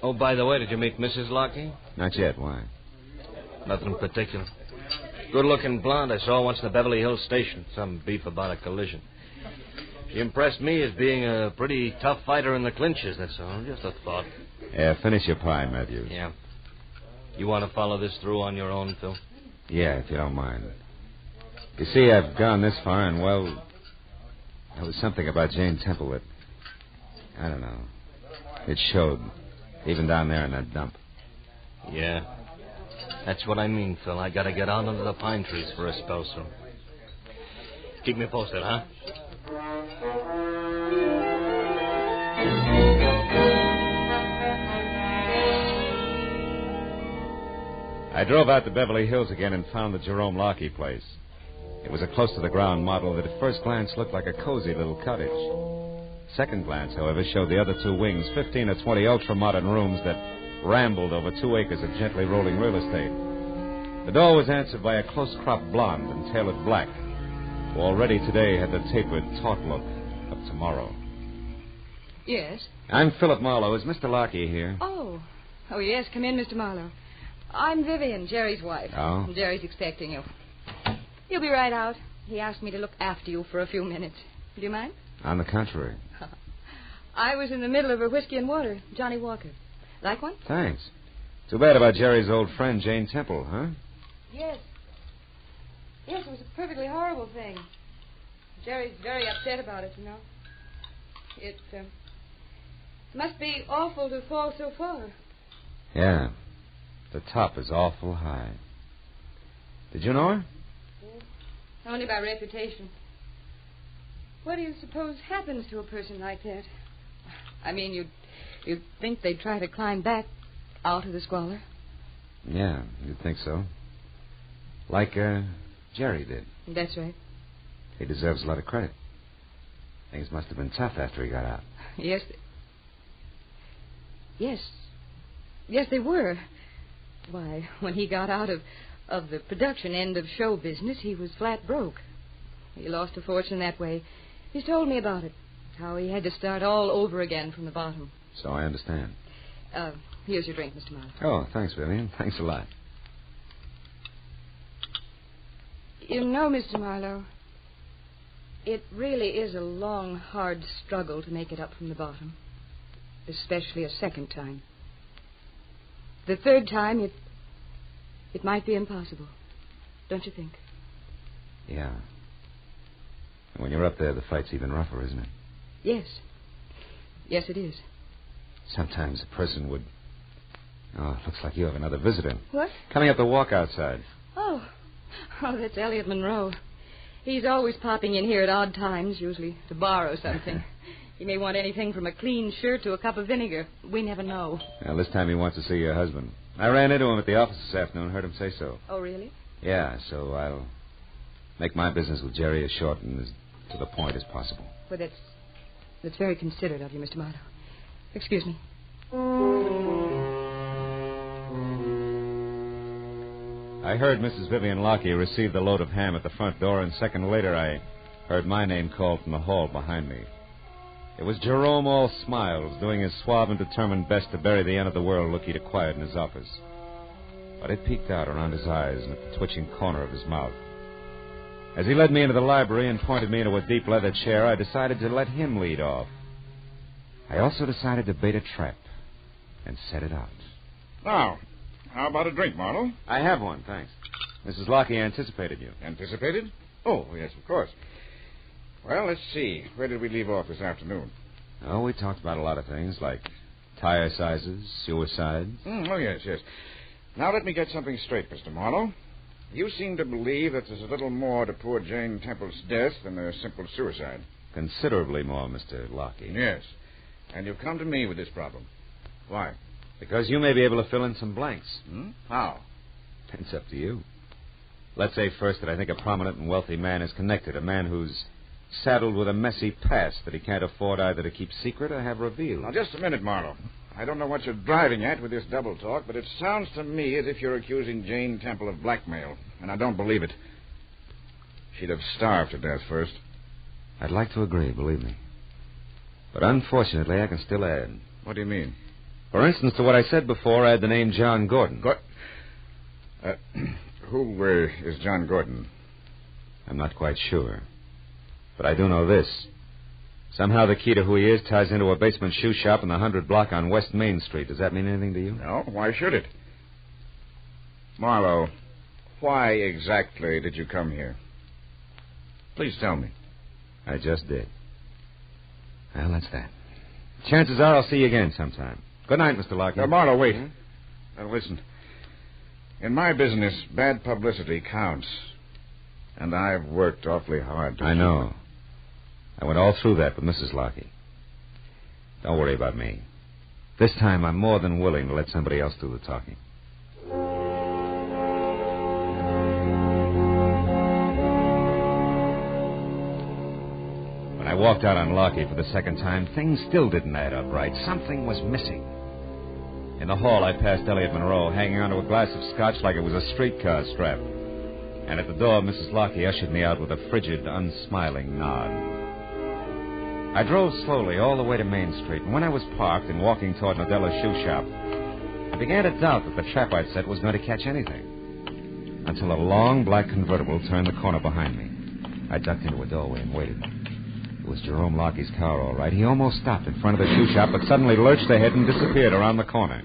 Oh, by the way, did you meet Mrs. Lockie? Not yet. Why? Nothing in particular. Good-looking blonde I saw once in the Beverly Hills station. Some beef about a collision. She impressed me as being a pretty tough fighter in the clinches, that's all. Just a thought. Yeah, finish your pie, Matthews. Yeah. You want to follow this through on your own, Phil? Yeah, if you don't mind. You see, I've gone this far, and, well, there was something about Jane Temple that, I don't know, it showed, even down there in that dump. Yeah. That's what I mean, Phil. I got to get out under the pine trees for a spell soon. Keep me posted, huh? I drove out to Beverly Hills again and found the Jerome Lockheed place. It was a close-to-the-ground model that at first glance looked like a cozy little cottage. Second glance, however, showed the other two wings, 15 or 20 ultra-modern rooms that rambled over 2 acres of gently rolling real estate. The door was answered by a close-cropped blonde and tailored black, who already today had the tapered, taut look of tomorrow. Yes? I'm Philip Marlowe. Is Mr. Lockheed here? Oh, yes. Come in, Mr. Marlowe. I'm Vivian, Jerry's wife. Oh? Jerry's expecting you. He'll be right out. He asked me to look after you for a few minutes. Do you mind? On the contrary. I was in the middle of a whiskey and water. Johnny Walker. Like one? Thanks. Too bad about Jerry's old friend, Jane Temple, huh? Yes. Yes, it was a perfectly horrible thing. Jerry's very upset about it, you know. It must be awful to fall so far. Yeah. The top is awful high. Did you know her? Only by reputation. What do you suppose happens to a person like that? I mean, you'd think they'd try to climb back out of the squalor. Yeah, you'd think so. Like Jerry did. That's right. He deserves a lot of credit. Things must have been tough after he got out. Yes. Yes, they were. Why, when he got out of the production end of show business, he was flat broke. He lost a fortune that way. He's told me about it, how he had to start all over again from the bottom. So I understand. Here's your drink, Mr. Marlowe. Oh, thanks, Vivian. Thanks a lot. You know, Mr. Marlowe, It really is a long, hard struggle to make it up from the bottom. Especially a second time. The third time, it might be impossible. Don't you think? Yeah. And when you're up there, the fight's even rougher, isn't it? Yes. Yes, it is. Sometimes a person would... Oh, it looks like you have another visitor. What? Coming up the walk outside. Oh, that's Elliot Monroe. He's always popping in here at odd times, usually to borrow something. He may want anything from a clean shirt to a cup of vinegar. We never know. Well, this time he wants to see your husband. I ran into him at the office this afternoon, heard him say so. Oh, really? Yeah, so I'll make my business with Jerry as short and as to the point as possible. Well, that's very considerate of you, Mr. Marlowe. Excuse me. I heard Mrs. Vivian Lockie receive the load of ham at the front door, and a second later I heard my name called from the hall behind me. It was Jerome All Smiles, doing his suave and determined best to bury the end of the world look he'd acquired in his office. But it peeked out around his eyes and at the twitching corner of his mouth. As he led me into the library and pointed me into a deep leather chair, I decided to let him lead off. I also decided to bait a trap and set it out. Now, how about a drink, Marlowe? I have one, thanks. Mrs. Lockie anticipated you. Anticipated? Oh, yes, of course. Well, let's see. Where did we leave off this afternoon? Oh, we talked about a lot of things, like tire sizes, suicides. Oh, yes. Now, let me get something straight, Mr. Marlowe. You seem to believe that there's a little more to poor Jane Temple's death than a simple suicide. Considerably more, Mr. Lockie. Yes. And you've come to me with this problem. Why? Because you may be able to fill in some blanks. How? It's up to you. Let's say first that I think a prominent and wealthy man is connected, a man who's saddled with a messy past that he can't afford either to keep secret or have revealed. Now, just a minute, Marlowe. I don't know what you're driving at with this double talk, but it sounds to me as if you're accusing Jane Temple of blackmail, and I don't believe it. She'd have starved to death first. I'd like to agree, believe me. But unfortunately, I can still add. What do you mean? For instance, to what I said before, add the name John Gordon. Who is John Gordon? I'm not quite sure. But I do know this. Somehow the key to who he is ties into a basement shoe shop in the 100 block on West Main Street. Does that mean anything to you? No. Why should it? Marlowe, why exactly did you come here? Please tell me. I just did. Well, that's that. Chances are I'll see you again sometime. Good night, Mr. Lockie. Marlowe, wait. Now, listen. In my business, bad publicity counts. And I've worked awfully hard to... I know. I went all through that with Mrs. Lockie. Don't worry about me. This time I'm more than willing to let somebody else do the talking. When I walked out on Lockie for the second time, things still didn't add up right. Something was missing. In the hall, I passed Elliot Monroe, hanging onto a glass of scotch like it was a streetcar strap. And at the door, Mrs. Lockie ushered me out with a frigid, unsmiling nod. I drove slowly all the way to Main Street, and when I was parked and walking toward Nadella's shoe shop, I began to doubt that the trap I'd set was going to catch anything. Until a long black convertible turned the corner behind me. I ducked into a doorway and waited. It was Jerome Lockie's car, all right. He almost stopped in front of the shoe shop, but suddenly lurched ahead and disappeared around the corner,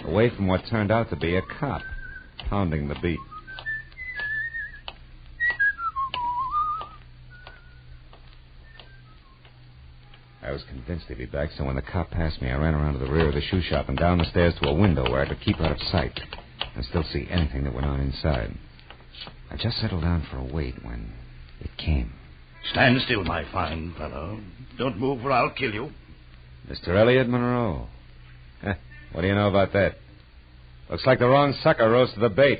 away from what turned out to be a cop pounding the beat. I was convinced he'd be back, so when the cop passed me, I ran around to the rear of the shoe shop and down the stairs to a window where I could keep out of sight and still see anything that went on inside. I just settled down for a wait when it came. Stand still, my fine fellow. Don't move or I'll kill you. Mr. Elliot Monroe. What do you know about that? Looks like the wrong sucker rose to the bait.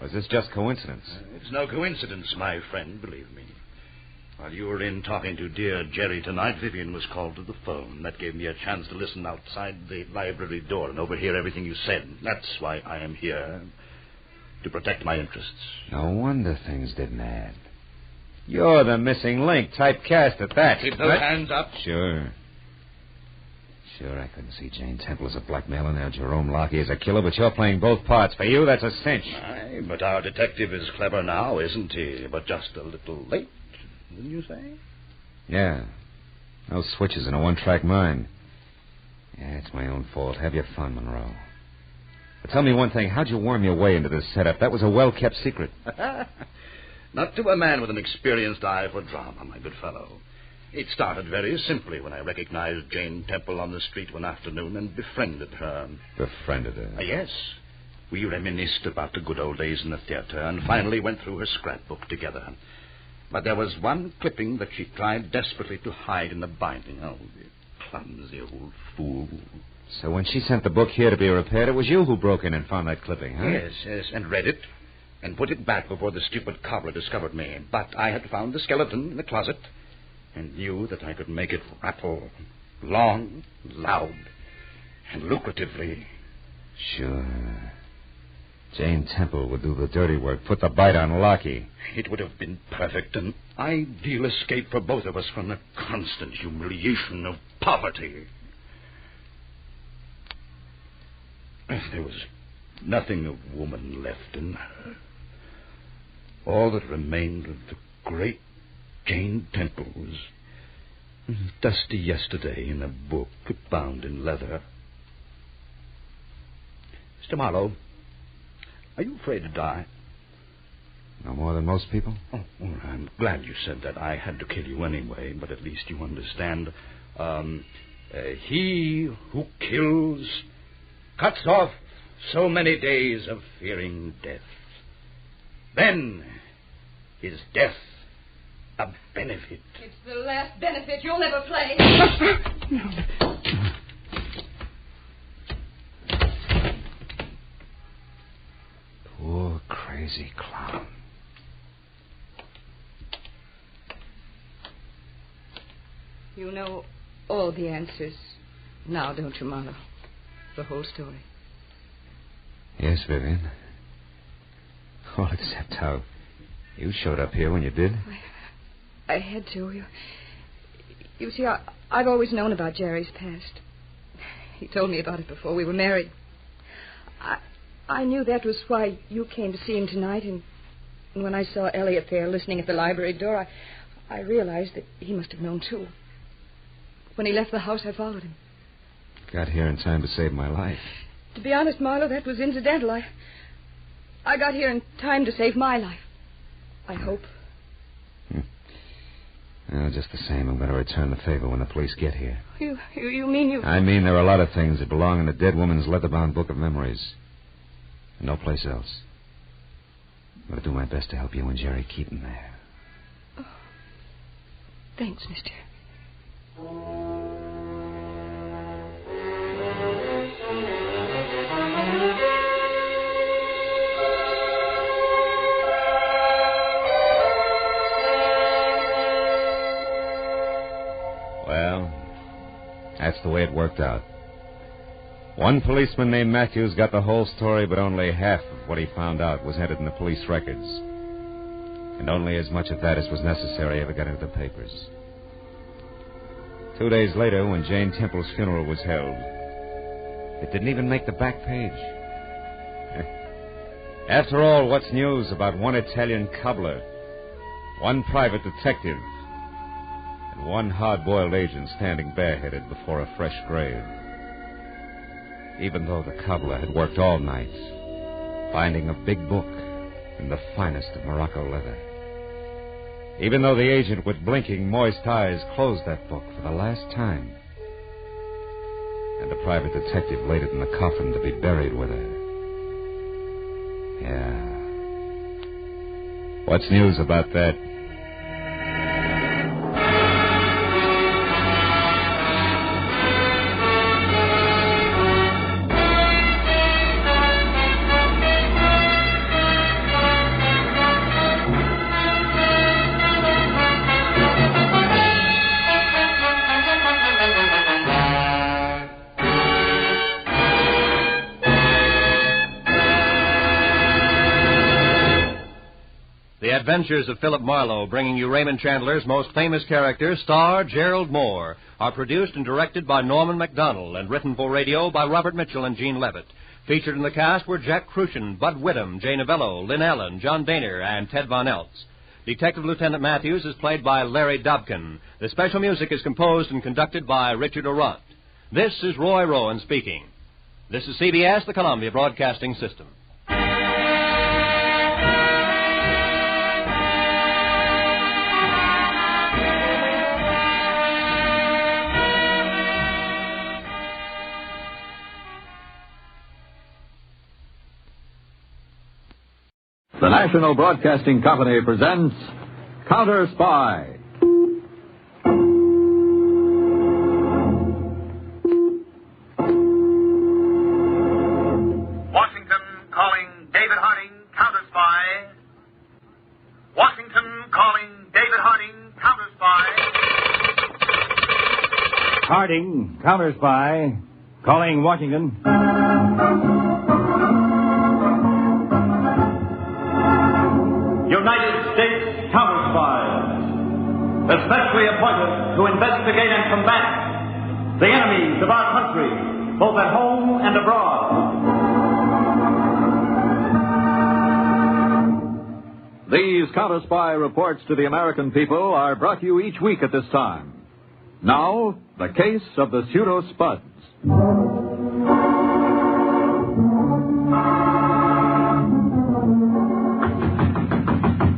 Or is this just coincidence? It's no coincidence, my friend, believe me. While you were in talking to dear Jerry tonight, Vivian was called to the phone. That gave me a chance to listen outside the library door and overhear everything you said. That's why I am here, to protect my interests. No wonder things didn't add. You're the missing link, typecast at that. Keep those hands up. Sure, I couldn't see Jane Temple as a blackmailer and now Jerome Lockie as a killer, but you're playing both parts. For you, that's a cinch. Aye, but our detective is clever now, isn't he? But just a little late. didn't you say? Yeah. No switches and a one-track mind. Yeah, it's my own fault. Have your fun, Monroe. But tell me one thing. How'd you worm your way into this setup? That was a well-kept secret. Not to a man with an experienced eye for drama, my good fellow. It started very simply when I recognized Jane Temple on the street one afternoon and befriended her. Befriended her? Yes. We reminisced about the good old days in the theater and finally went through her scrapbook together. But there was one clipping that she tried desperately to hide in the binding. Oh, the clumsy old fool. So when she sent the book here to be repaired, it was you who broke in and found that clipping, huh? Yes, and read it and put it back before the stupid cobbler discovered me. But I had found the skeleton in the closet and knew that I could make it rattle long, loud, and lucratively. Sure. Jane Temple would do the dirty work, put the bite on Lockie. It would have been perfect, an ideal escape for both of us from the constant humiliation of poverty. There was nothing of woman left in her. All that remained of the great Jane Temple was dusty yesterday in a book bound in leather. Mr. Marlowe, are you afraid to die? No more than most people? Oh, well, I'm glad you said that. I had to kill you anyway, but at least you understand. He who kills cuts off so many days of fearing death. Then is death a benefit. It's the last benefit you'll ever play. Poor crazy clown. You know all the answers now, don't you, Marlowe? The whole story. Yes, Vivian. All except how you showed up here when you did. I had to. You see, I've always known about Jerry's past. He told me about it before we were married. I knew that was why you came to see him tonight, and when I saw Elliot there listening at the library door, I realized that he must have known, too. When he left the house, I followed him. Got here in time to save my life. To be honest, Marlowe, that was incidental. I got here in time to save my life. I hope. Well, just the same, I'm going to return the favor when the police get here. You mean you... I mean there are a lot of things that belong in a dead woman's leather-bound book of memories. And no place else. I'm going to do my best to help you and Jerry keep them there. Oh. Thanks, mister. Well, that's the way it worked out. One policeman named Matthews got the whole story, but only half of what he found out was entered in the police records. And only as much of that as was necessary ever got into the papers. 2 days later, when Jane Temple's funeral was held, it didn't even make the back page. After all, what's news about one Italian cobbler, one private detective, and one hard-boiled agent standing bareheaded before a fresh grave? Even though the cobbler had worked all night, binding a big book in the finest of Morocco leather. Even though the agent, with blinking, moist eyes, closed that book for the last time. And the private detective laid it in the coffin to be buried with her. Yeah. What's news about that? Adventures of Philip Marlowe, bringing you Raymond Chandler's most famous character, star Gerald Moore, are produced and directed by Norman MacDonald and written for radio by Robert Mitchell and Gene Levitt. Featured in the cast were Jack Crucian, Bud Whittam, Jay Novello, Lynn Allen, John Daner, and Ted Von Eltz. Detective Lieutenant Matthews is played by Larry Dobkin. The special music is composed and conducted by Richard Arrant. This is Roy Rowan speaking. This is CBS, the Columbia Broadcasting System. The National Broadcasting Company presents Counterspy. Washington calling David Harding, Counterspy. Washington calling David Harding, Counterspy. Harding, Counterspy. Calling Washington. United States Counterspies, especially appointed to investigate and combat the enemies of our country, both at home and abroad. These Counterspy reports to the American people are brought to you each week at this time. Now, the case of the pseudo Spuds.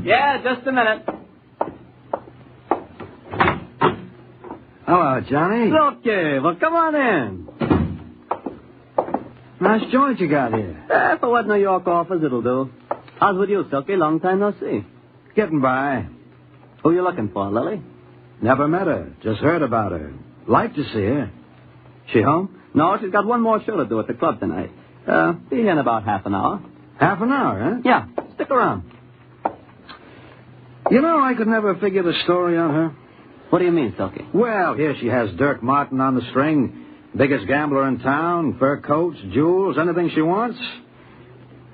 Yeah, just a minute. Hello, Johnny. Okay, well, come on in. Nice joint you got here. For what New York offers, it'll do. How's with you, Silky? Long time no see. Getting by. Who you looking for, Lily? Never met her. Just heard about her. Like to see her. She home? No, she's got one more show to do at the club tonight. Be here in about half an hour. Half an hour, huh? Yeah, stick around. You know, I could never figure the story on her. What do you mean, Silky? Well, here she has Dirk Martin on the string. Biggest gambler in town, fur coats, jewels, anything she wants.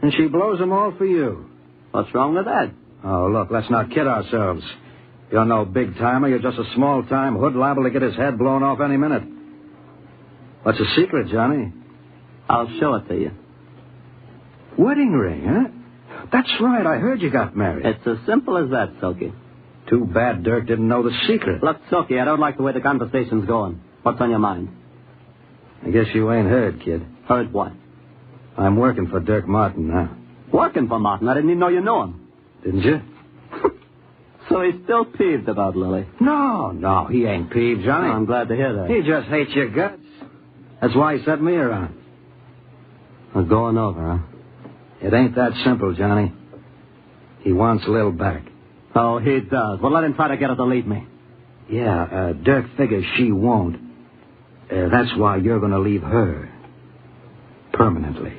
And she blows them all for you. What's wrong with that? Oh, look, let's not kid ourselves. You're no big-timer. You're just a small-time hood liable to get his head blown off any minute. What's the secret, Johnny? I'll show it to you. Wedding ring, huh? That's right. I heard you got married. It's as simple as that, Silky. Too bad Dirk didn't know the secret. Look, Silky, I don't like the way the conversation's going. What's on your mind? I guess you ain't heard, kid. Heard what? I'm working for Dirk Martin now. Working for Martin? I didn't even know you knew him. Didn't you? So he's still peeved about Lily? No, he ain't peeved, Johnny. Oh, I'm glad to hear that. He just hates your guts. That's why he sent me around. We're going over, huh? It ain't that simple, Johnny. He wants Lil back. Oh, he does. Well, let him try to get her to leave me. Yeah, Dirk figures she won't. That's why you're going to leave her. Permanently.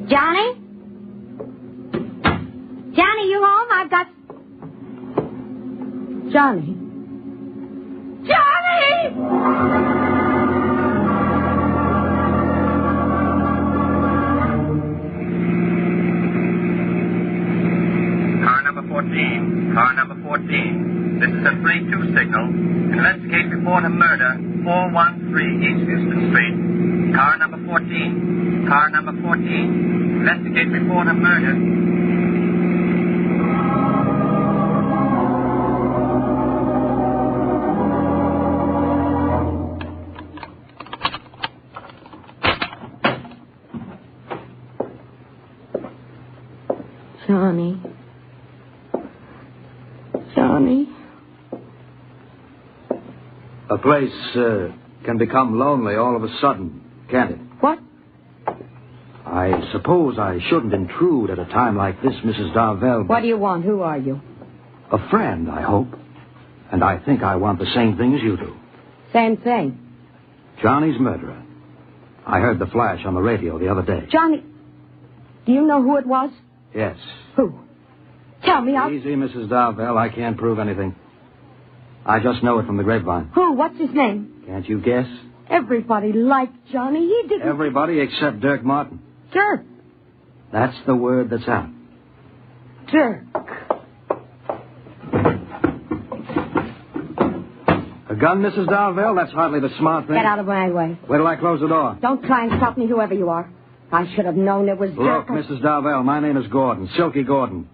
Johnny? Johnny, you home? I've got... Johnny. Johnny! Car number 14. Car number 14. This is a 3-2 signal. Investigate report of murder, 413 East Houston Street. Car number 14. Car number 14. Investigate report of murder. Johnny. Johnny. A place can become lonely all of a sudden, can't it? What? I suppose I shouldn't intrude at a time like this, Mrs. Darvell. What do you want? Who are you? A friend, I hope. And I think I want the same thing as you do. Same thing. Johnny's murderer. I heard the flash on the radio the other day. Johnny. Do you know who it was? Yes. Who? Tell me. Easy, Mrs. Darvell. I can't prove anything. I just know it from the grapevine. Who? What's his name? Can't you guess? Everybody liked Johnny. He didn't... Everybody except Dirk Martin. Dirk. That's the word that's out. Dirk. A gun, Mrs. Darvell? That's hardly the smart thing. Get out of my way. Wait till I close the door. Don't try and stop me, whoever you are. I should have known it was Look, Dirk. Mrs. Darvell, my name is Gordon, Silky Gordon.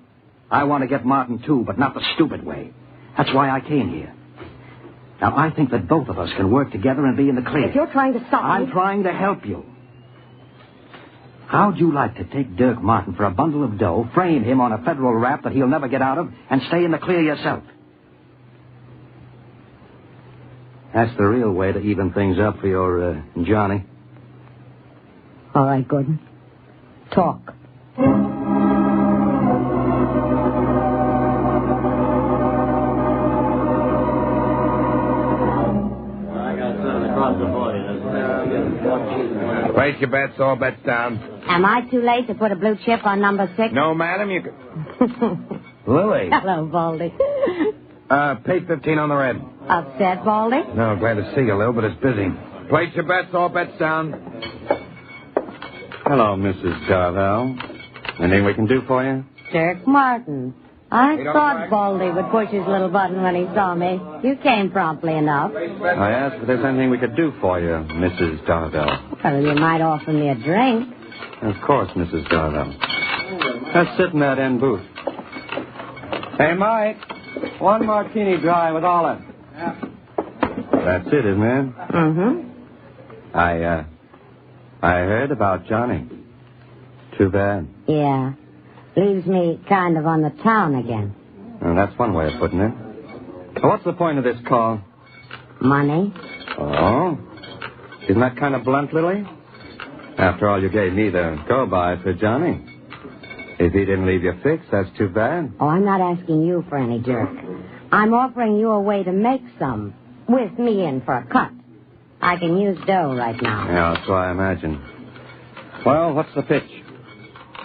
I want to get Martin, too, but not the stupid way. That's why I came here. Now, I think that both of us can work together and be in the clear. If you're trying to stop me... I'm trying to help you. How'd you like to take Dirk Martin for a bundle of dough, frame him on a federal rap that he'll never get out of, and stay in the clear yourself? That's the real way to even things up for your Johnny. All right, Gordon. Talk. Place your bets, all bets down. Am I too late to put a blue chip on number 6? No, madam, you can... Lily. Hello, Baldy. Pay 15 on the red. Upset, Baldy? No, glad to see you, Lil, but it's busy. Place your bets, all bets down. Hello, Mrs. Darvell. Anything we can do for you? Dirk Martin. I thought Baldy would push his little button when he saw me. You came promptly enough. I asked if there's anything we could do for you, Mrs. Darvell. Well, you might offer me a drink. Of course, Mrs. Darvell. Let's sit in that end booth. Hey, Mike. One martini dry with olive. That's it, isn't it? Mm-hmm. I heard about Johnny. Too bad. Yeah. Leaves me kind of on the town again. Well, that's one way of putting it. Well, what's the point of this call? Money. Oh? Isn't that kind of blunt, Lily? After all, you gave me the go-by for Johnny. If he didn't leave you fixed, that's too bad. Oh, I'm not asking you for any jerk. I'm offering you a way to make some. With me in for a cut. I can use dough right now. Yeah, that's what I imagine. Well, what's the pitch?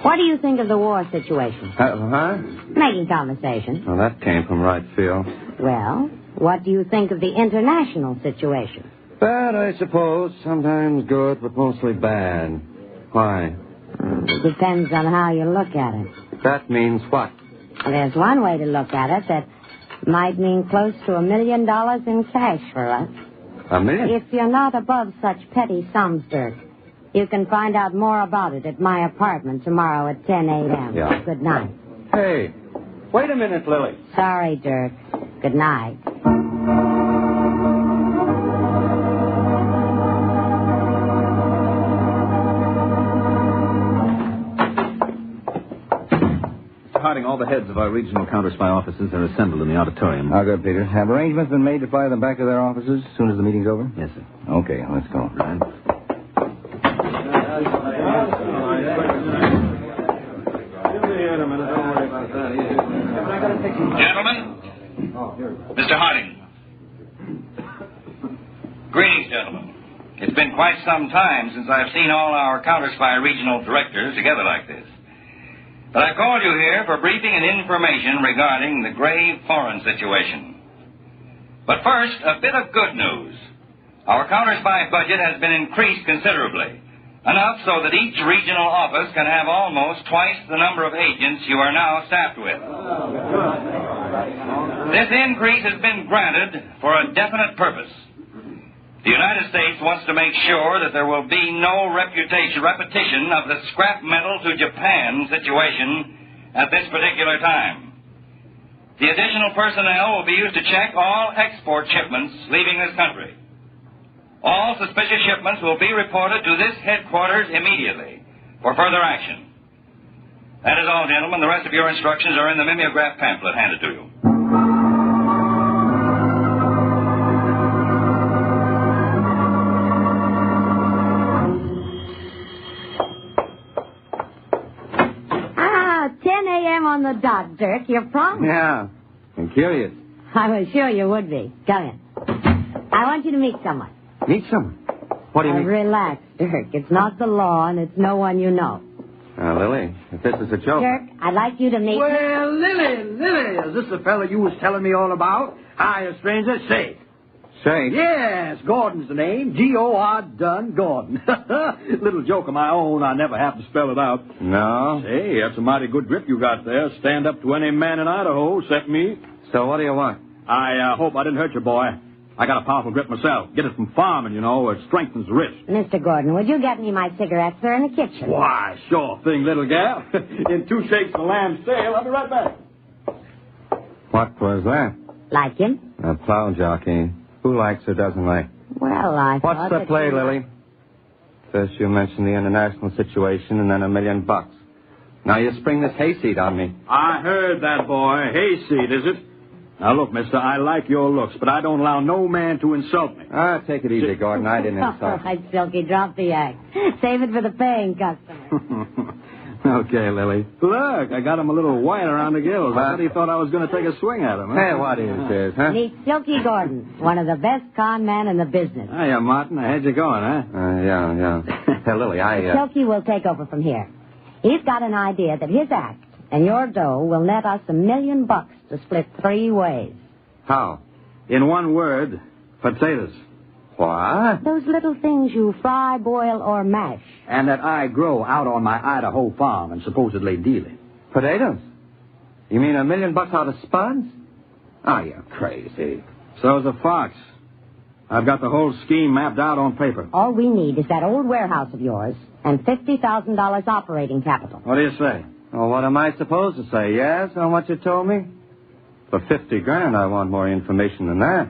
What do you think of the war situation? Huh? Making conversation. Well, that came from right field. Well, what do you think of the international situation? Bad, I suppose. Sometimes good, but mostly bad. Why? Depends on how you look at it. That means what? Well, there's one way to look at it that might mean close to $1 million in cash for us. $1 million? If you're not above such petty sums, Dirk, you can find out more about it at my apartment tomorrow at 10 a.m. Yeah. Good night. Hey, wait a minute, Lily. Sorry, Dirk. Good night. Harding, all the heads of our regional counterspy offices are assembled in the auditorium. How good, Peter. Have arrangements been made to fly them back to their offices as soon as the meeting's over? Yes, sir. Okay, let's go. Right. Gentlemen, Mr. Harding. Greetings, gentlemen. It's been quite some time since I've seen all our counterspy regional directors together like this. But I called you here for briefing and information regarding the grave foreign situation. But first, a bit of good news. Our counterspy budget has been increased considerably, enough so that each regional office can have almost twice the number of agents you are now staffed with. This increase has been granted for a definite purpose. The United States wants to make sure that there will be no repetition of the scrap metal to Japan situation at this particular time. The additional personnel will be used to check all export shipments leaving this country. All suspicious shipments will be reported to this headquarters immediately for further action. That is all, gentlemen. The rest of your instructions are in the mimeograph pamphlet handed to you. On the dot, Dirk. You're prompt. Yeah. I'm curious. I was sure you would be. Come in. I want you to meet someone. Meet someone? What do you mean? Relax, Dirk. It's not the law, and it's no one you know. Lily, if this is a joke... Dirk, I'd like you to meet... Well, Lily, is this the fella you was telling me all about? Hiya, stranger. Say. Say? Yes, Gordon's the name. G-O-R-Done Gordon. Little joke of my own. I never have to spell it out. No? Say, that's a mighty good grip you got there. Stand up to any man in Idaho, except me. So what do you want? I hope I didn't hurt you, boy. I got a powerful grip myself. Get it from farming, you know, where it strengthens the wrist. Mr. Gordon, would you get me my cigarettes? They're in the kitchen. Why, sure thing, little gal. In 2 shakes of lamb sale. I'll be right back. What was that? Like him? A plow jockey. Who likes or doesn't like? Well, I What's thought the that play, you- Lily? First you mention the international situation and then $1 million. Now you spring this hayseed on me. I heard that, boy. Hayseed, is it? Now, look, mister, I like your looks, but I don't allow no man to insult me. Take it easy, Gordon. I didn't All insult. right, Silky, drop the act. Save it for the paying customer. Okay, Lily. Look, I got him a little white around the gills. I thought he thought I was going to take a swing at him. Huh? Hey, what is this, huh? Meet Silky Gordon, one of the best con men in the business. Hiya, Martin. How'd you going, huh? Yeah. Hey, Lily, Silky will take over from here. He's got an idea that his act and your dough will net us $1 million to split 3 ways. How? In one word, potatoes. What? Those little things you fry, boil, or mash. And that I grow out on my Idaho farm and supposedly deal it. Potatoes? You mean $1 million out of Spuds? Oh, you're crazy. So's a fox. I've got the whole scheme mapped out on paper. All we need is that old warehouse of yours and $50,000 operating capital. What do you say? Well, what am I supposed to say? Yes on what you told me? For $50,000, I want more information than that.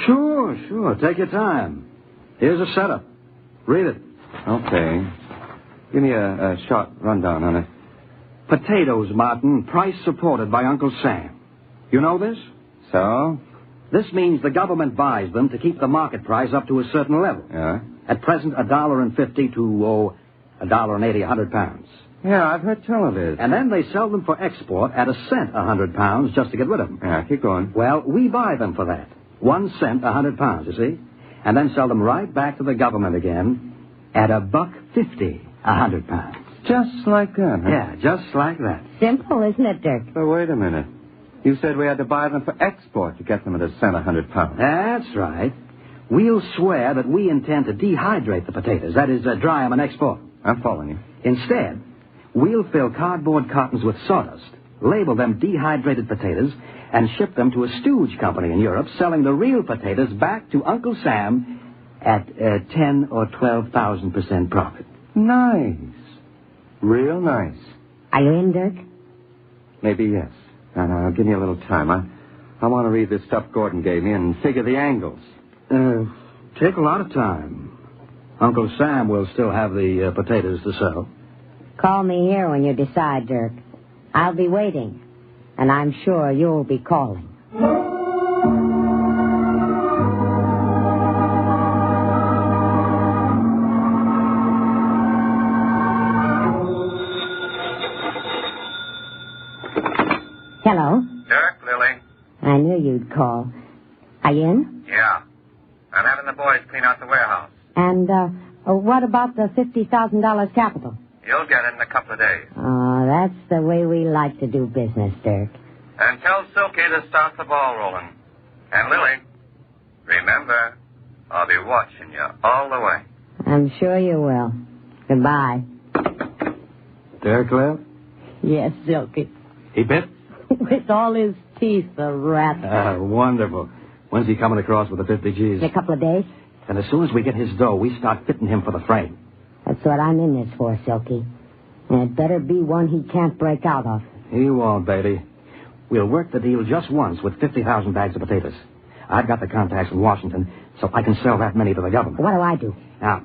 Sure. Take your time. Here's a setup. Read it. Okay. Give me a short rundown on it. Potatoes, Martin, price supported by Uncle Sam. You know this? So? This means the government buys them to keep the market price up to a certain level. Yeah? At present, $1.50 to, $1.80 a 100 pounds. Yeah, I've heard tell of this. And then they sell them for export at $0.01 a 100 pounds just to get rid of them. Yeah, keep going. Well, we buy them for that. 1 cent a 100 pounds, you see? And then sell them right back to the government again at $1.50 a 100 pounds. Just like that, huh? Yeah, just like that. Simple, isn't it, Dirk? But wait a minute. You said we had to buy them for export to get them at $0.01 a 100 pounds. That's right. We'll swear that we intend to dehydrate the potatoes. That is, dry them and export. I'm following you. Instead, we'll fill cardboard cartons with sawdust, label them dehydrated potatoes, and ship them to a stooge company in Europe, selling the real potatoes back to Uncle Sam at 10 or 12,000% profit. Nice. Real nice. Are you in, Dirk? Maybe yes. Now, give me a little time. I want to read this stuff Gordon gave me and figure the angles. Take a lot of time. Uncle Sam will still have the potatoes to sell. Call me here when you decide, Dirk. I'll be waiting, and I'm sure you'll be calling. Hello. Dirk, Lily. I knew you'd call. Are you in? Yeah. I'm having the boys clean out the warehouse. And, what about the $50,000 capital? You'll get it in a couple of days. Oh, that's the way we like to do business, Dirk. And tell Silky to start the ball rolling. And Lily, remember, I'll be watching you all the way. I'm sure you will. Goodbye. Dirk left? Yes, Silky. He bit? With all his teeth, the rat. Wonderful. When's he coming across with the 50 G's? In a couple of days. And as soon as we get his dough, we start fitting him for the frame. That's what I'm in this for, Silky. And it better be one he can't break out of. He won't, baby. We'll work the deal just once with 50,000 bags of potatoes. I've got the contacts in Washington, so I can sell that many to the government. What do I do? Now,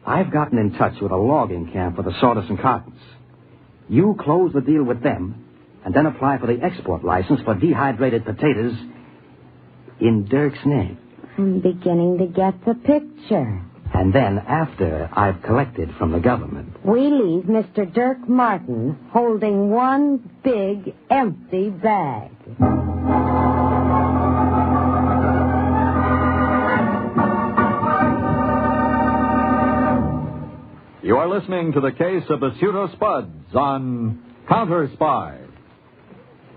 I've gotten in touch with a logging camp for the sawdust and cartons. You close the deal with them, and then apply for the export license for dehydrated potatoes in Dirk's name. I'm beginning to get the picture. And then, after I've collected from the government, We leave Mr. Dirk Martin holding one big empty bag. You are listening to the case of the Pesudo Spuds on Counterspy.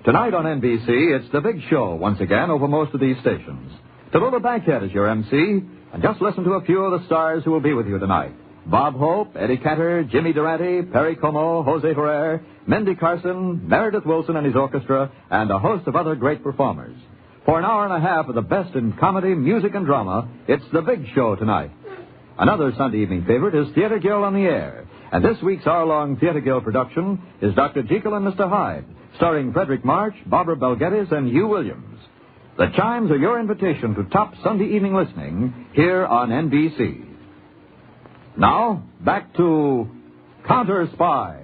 Tonight on NBC, it's the big show once again over most of these stations. Tallulah Bankhead is your MC, and just listen to a few of the stars who will be with you tonight. Bob Hope, Eddie Cantor, Jimmy Durante, Perry Como, Jose Ferrer, Mendy Carson, Meredith Wilson and his orchestra, and a host of other great performers. For an hour and a half of the best in comedy, music, and drama, it's The Big Show tonight. Another Sunday evening favorite is Theater Guild on the Air. And this week's hour-long Theater Guild production is Dr. Jekyll and Mr. Hyde, starring Frederick March, Barbara Bel Geddes, and Hugh Williams. The chimes are your invitation to top Sunday evening listening here on NBC. Now, back to Counterspy.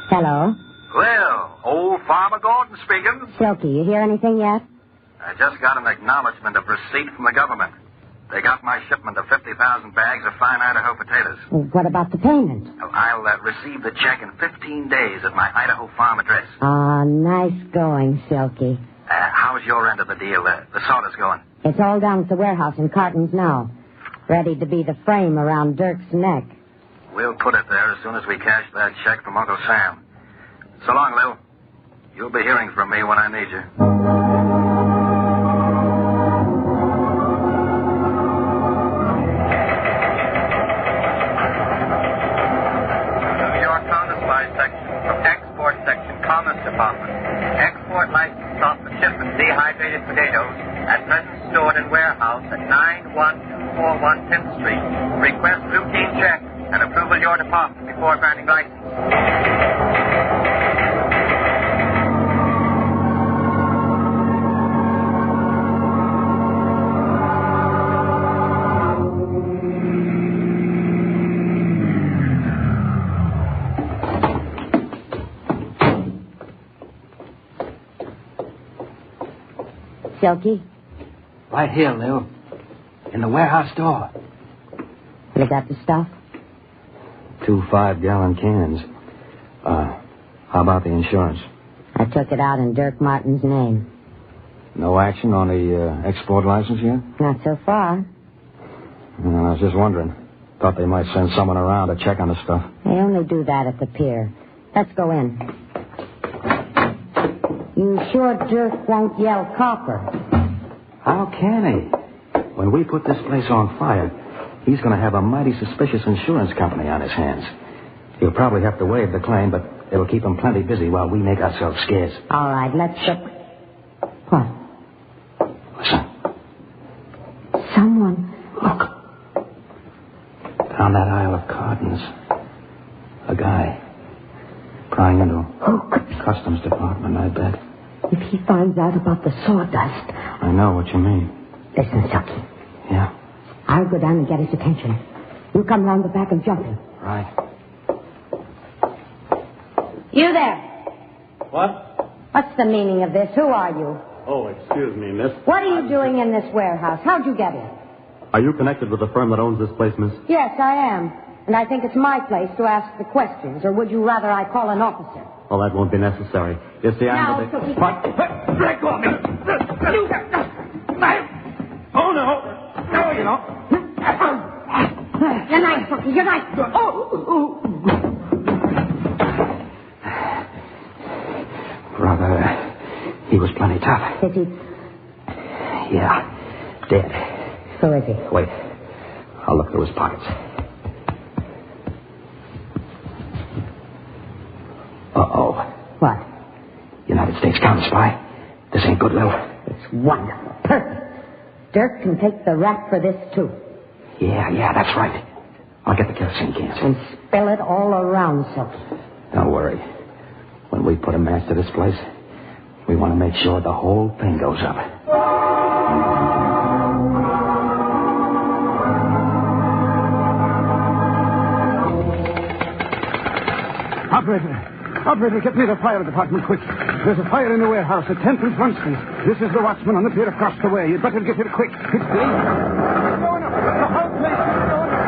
Hello? Well, old Farmer Gordon speaking. Silky, you hear anything yet? I just got an acknowledgement of receipt from the government. They got my shipment of 50,000 bags of fine Idaho potatoes. Well, what about the payment? I'll receive the check in 15 days at my Idaho farm address. Ah, nice going, Silky. How's your end of the deal? The sawdust going? It's all down at the warehouse in cartons now. Ready to be the frame around Dirk's neck. We'll put it there as soon as we cash that check from Uncle Sam. So long, Lil. You'll be hearing from me when I need you. New York Counterspy section from Export section, Commerce Department. Export license off the shipment dehydrated potatoes at present stored in warehouse at 91241 10th Street. Request routine check and approval your department before granting license. Silky? Right here, Lil. In the warehouse door. You got the stuff? 2 5-gallon cans. How about the insurance? I took it out in Dirk Martin's name. No action on the export license yet? Not so far. I was just wondering. Thought they might send someone around to check on the stuff. They only do that at the pier. Let's go in. You sure Dirk won't yell copper? How can he? When we put this place on fire, he's going to have a mighty suspicious insurance company on his hands. He'll probably have to waive the claim, but it'll keep him plenty busy while we make ourselves scarce. All right, let's go. What? Listen. Someone. Look. Down that aisle of cartons. A guy. Prying into Customs Department, I bet. If he finds out about the sawdust. I know what you mean. Listen, Silky. Yeah? I'll go down and get his attention. You come round the back and jump him. Right. You there. What? What's the meaning of this? Who are you? Oh, excuse me, miss. What are you doing in this warehouse? How'd you get in? Are you connected with the firm that owns this place, miss? Yes, I am. And I think it's my place to ask the questions, or would you rather I call an officer? Oh, that won't be necessary. You see, I'm Now, Silky. What? Let go of me! Oh, no. No, you don't. You're nice, Silky. You're nice. Oh. Brother, he was plenty tough. Is he? Yeah, dead. Who is he? Wait. I'll look through his pockets. Uh-oh. What? United States Counterspy. This ain't good, Lil. It's wonderful. Perfect. Dirk can take the rap for this, too. Yeah, that's right. I'll get the kerosene cans. And spill it all around, Silky. Don't worry. When we put a match to this place, we want to make sure the whole thing goes up. Operator, get me the fire department quick. There's a fire in the warehouse at 10th and Front Street. This is the watchman on the pier across the way. You'd better get here quick. It's dangerous. It's going up. The whole place is going up.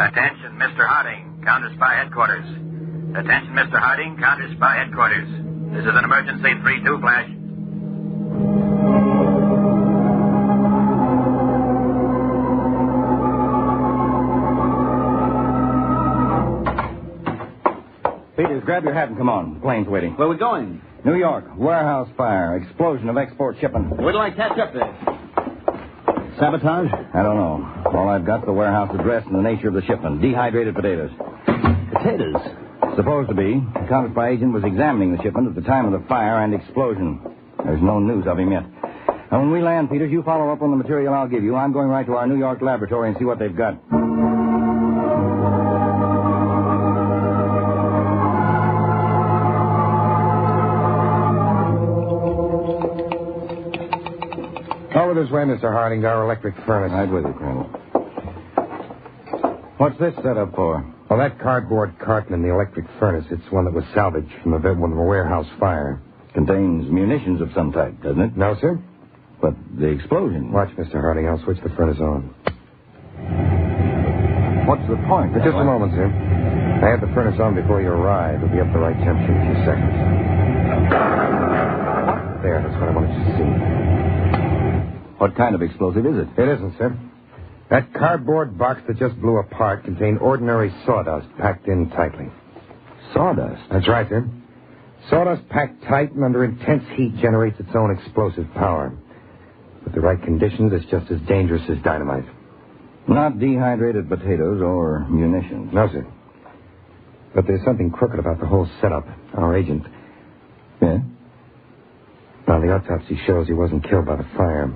Attention, Mr. Harding, Counterspy Headquarters. Attention, Mr. Harding, Counterspy Headquarters. This is an emergency 3-2 flash. Peters, grab your hat and come on. The plane's waiting. Where are we going? New York. Warehouse fire. Explosion of export shipment. Where do I catch up there? Sabotage? I don't know. All I've got's the warehouse address and the nature of the shipment. Dehydrated potatoes. Potatoes? Supposed to be. The Counterspy agent was examining the shipment at the time of the fire and explosion. There's no news of him yet. Now, when we land, Peters, you follow up on the material I'll give you. I'm going right to our New York laboratory and see what they've got. Over this way, Mr. Harding, to our electric furnace. Right with you, Colonel. What's this set up for? Well, that cardboard carton in the electric furnace, it's one that was salvaged from a warehouse fire. Contains munitions of some type, doesn't it? No, sir. But the explosion... Watch, Mr. Harding. I'll switch the furnace on. What's the point? Just a moment, sir. I had the furnace on before you arrived. It'll be up to the right temperature in a few seconds. There, that's what I wanted you to see. What kind of explosive is it? It isn't, sir. That cardboard box that just blew apart contained ordinary sawdust packed in tightly. Sawdust? That's right, sir. Sawdust packed tight and under intense heat generates its own explosive power. With the right conditions, it's just as dangerous as dynamite. Not dehydrated potatoes or munitions. No, sir. But there's something crooked about the whole setup. Our agent... Yeah? Well, the autopsy shows he wasn't killed by the fire.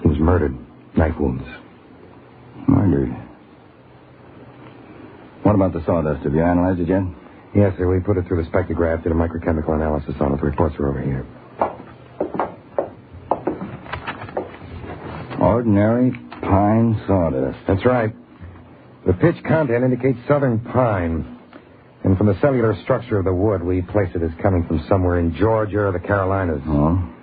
He was murdered. Knife wounds. Murdered. What about the sawdust? Have you analyzed it yet? Yes, sir. We put it through the spectrograph, did a microchemical analysis on it. The reports are over here. Ordinary pine sawdust. That's right. The pitch content indicates southern pine. And from the cellular structure of the wood, we place it as coming from somewhere in Georgia or the Carolinas. Oh?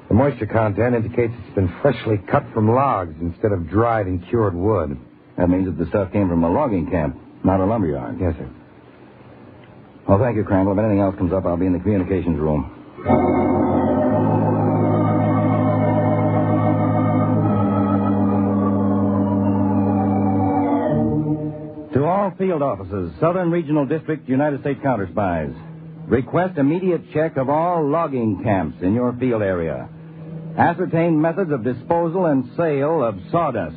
The moisture content indicates it's been freshly cut from logs instead of dried and cured wood. That means that the stuff came from a logging camp, not a lumberyard. Yes, sir. Well, thank you, Crandall. If anything else comes up, I'll be in the communications room. To all field offices, Southern Regional District, United States Counterspies. Request immediate check of all logging camps in your field area. Ascertain methods of disposal and sale of sawdust.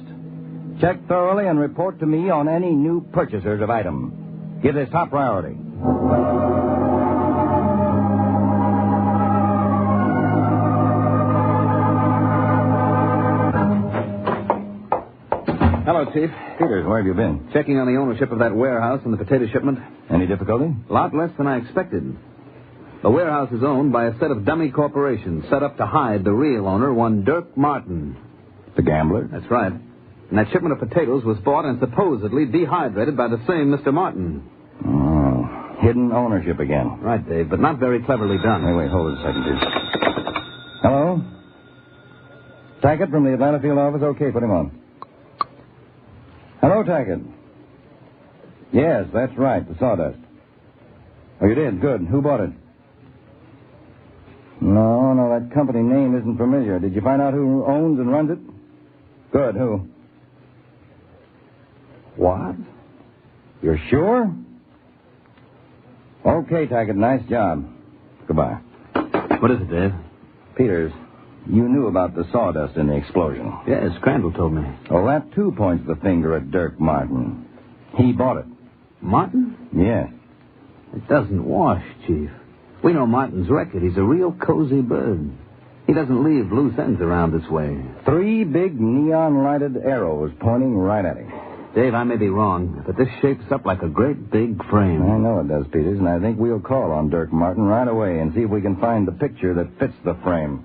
Check thoroughly and report to me on any new purchasers of item. Give this top priority. Hello, Chief. Peters, where have you been? Checking on the ownership of that warehouse and the potato shipment. Any difficulty? A lot less than I expected. The warehouse is owned by a set of dummy corporations set up to hide the real owner, one Dirk Martin. The gambler? That's right. And that shipment of potatoes was bought and supposedly dehydrated by the same Mr. Martin. Oh, hidden ownership again. Right, Dave, but not very cleverly done. Wait, hold it a second, please. Hello? Tackett from the Atlanta field office? Okay, put him on. Hello, Tackett. Yes, that's right, the sawdust. Oh, you did? Good. Who bought it? No, that company name isn't familiar. Did you find out who owns and runs it? Good. Who? What? You're sure? Okay, Tackett, nice job. Goodbye. What is it, Dave? Peters, you knew about the sawdust in the explosion. Yes, Crandall told me. Well, that, too, points the finger at Dirk Martin. He bought it. Martin? Yes. It doesn't wash, Chief. We know Martin's record. He's a real cozy bird. He doesn't leave loose ends around this way. 3 big neon-lighted arrows pointing right at him. Dave, I may be wrong, but this shapes up like a great big frame. I know it does, Peters, and I think we'll call on Dirk Martin right away and see if we can find the picture that fits the frame.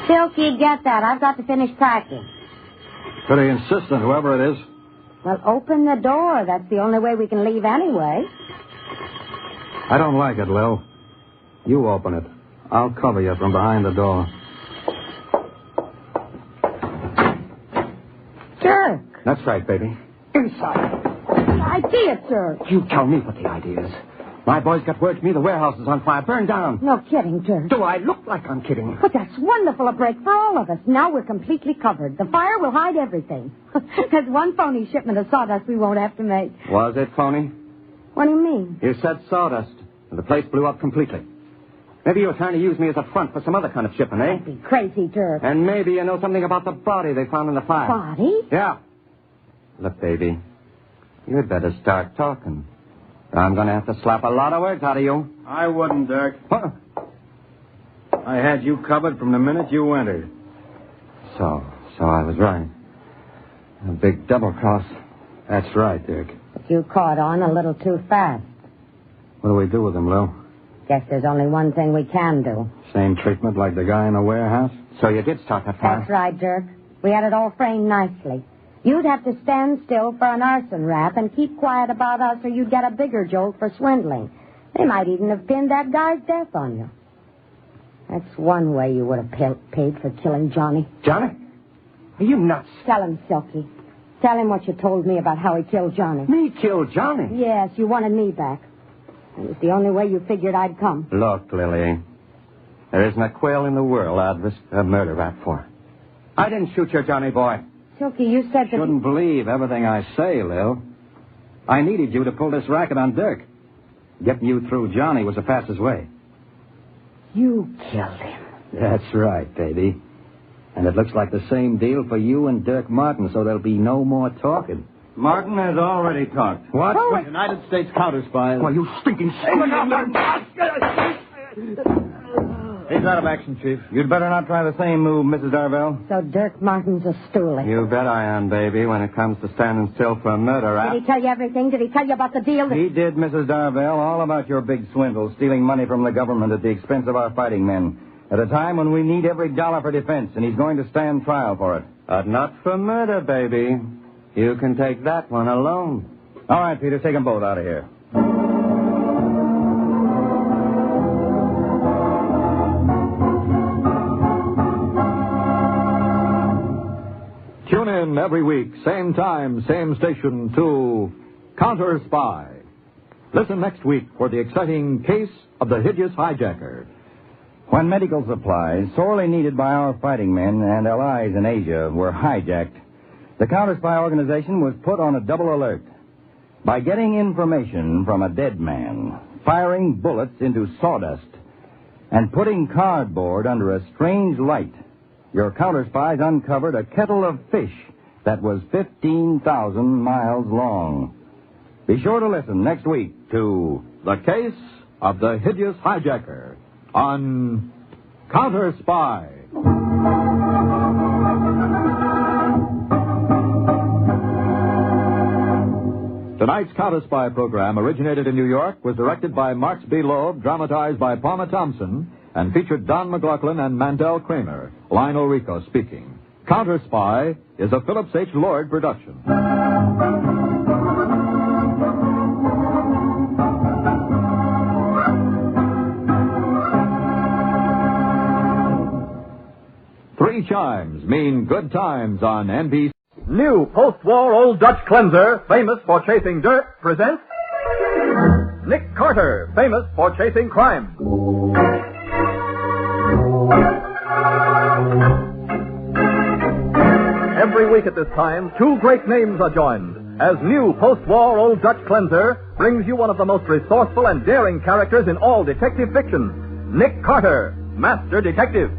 Silky, get that. I've got to finish packing. Pretty insistent, whoever it is. Well, open the door. That's the only way we can leave anyway. I don't like it, Lil. You open it. I'll cover you from behind the door. Dirk. That's right, baby. Inside. The idea, sir. You tell me what the idea is. My boys got word to me the warehouse is on fire. Burned down. No kidding, Dirk. Do I look like I'm kidding? But that's wonderful, a break for all of us. Now we're completely covered. The fire will hide everything. There's one phony shipment of sawdust we won't have to make. Was it phony? What do you mean? You said sawdust, and the place blew up completely. Maybe you were trying to use me as a front for some other kind of shipment, eh? Don't be crazy, Dirk. And maybe you know something about the body they found in the fire. Body? Yeah. Look, baby, you'd better start talking. I'm going to have to slap a lot of words out of you. I wouldn't, Dirk. What? I had you covered from the minute you entered. So I was right. A big double cross. That's right, Dirk. But you caught on a little too fast. What do we do with him, Lou? Guess there's only one thing we can do. Same treatment like the guy in the warehouse? So you did start that fire? That's right, Dirk. We had it all framed nicely. You'd have to stand still for an arson rap and keep quiet about us, or you'd get a bigger jolt for swindling. They might even have pinned that guy's death on you. That's one way you would have paid for killing Johnny. Johnny? Are you nuts? Tell him, Silky. Tell him what you told me about how he killed Johnny. Me kill Johnny? Yes, you wanted me back. It was the only way you figured I'd come. Look, Lily, there isn't a quail in the world I'd risk a murder rap for. I didn't shoot your Johnny boy. Silky, you said that... Shouldn't believe everything I say, Lil. I needed you to pull this racket on Dirk. Getting you through Johnny was the fastest way. You killed him. That's right, baby. And it looks like the same deal for you and Dirk Martin, so there'll be no more talking. Martin has already talked. What? With United States Counterspy. Why, you stinking He's out of action, Chief. You'd better not try the same move, Mrs. Darvell. So Dirk Martin's a stoolie. You bet I am, baby, when it comes to standing still for a murder rap. Did he tell you everything? Did he tell you about the deal? He did, Mrs. Darvell, all about your big swindle, stealing money from the government at the expense of our fighting men, at a time when we need every dollar for defense, and he's going to stand trial for it. But not for murder, baby. You can take that one alone. All right, Peter, take them both out of here. Tune in every week, same time, same station, to Counterspy. Listen next week for the exciting case of the hideous hijacker. When medical supplies, sorely needed by our fighting men and allies in Asia, were hijacked, the Counterspy organization was put on a double alert. By getting information from a dead man, firing bullets into sawdust, and putting cardboard under a strange light, your counterspies uncovered a kettle of fish that was 15,000 miles long. Be sure to listen next week to The Case of the Hideous Hijacker on Counterspy. Tonight's Counterspy program originated in New York, was directed by Marks B. Loeb, dramatized by Palma Thompson, and featured Don McLaughlin and Mandel Kramer. Lionel Rico speaking. Counterspy is a Phillips H. Lord production. Three chimes mean good times on NBC. New post-war Old Dutch cleanser, famous for chasing dirt, presents Nick Carter, famous for chasing crime. Every week at this time, two great names are joined, as new post-war Old Dutch cleanser brings you one of the most resourceful and daring characters in all detective fiction, Nick Carter, Master Detective.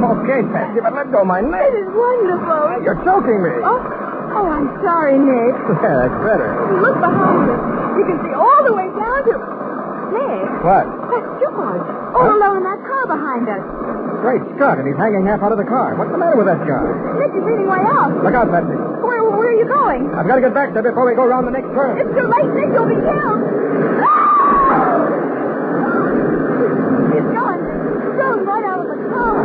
Okay, Patsy, but let go of my neck. It is wonderful. You're choking me. Oh, I'm sorry, Nick. Yeah, that's better. Look behind you. You can see all the way down to... Nick. What? That's George. All alone in that car behind us. Great Scott, and he's hanging half out of the car. What's the matter with that guy? Nick is leading way off. Look out, Patsy. Where are you going? I've got to get back there before we go around the next turn. It's too late, Nick. You'll be killed. He's going right out of the car.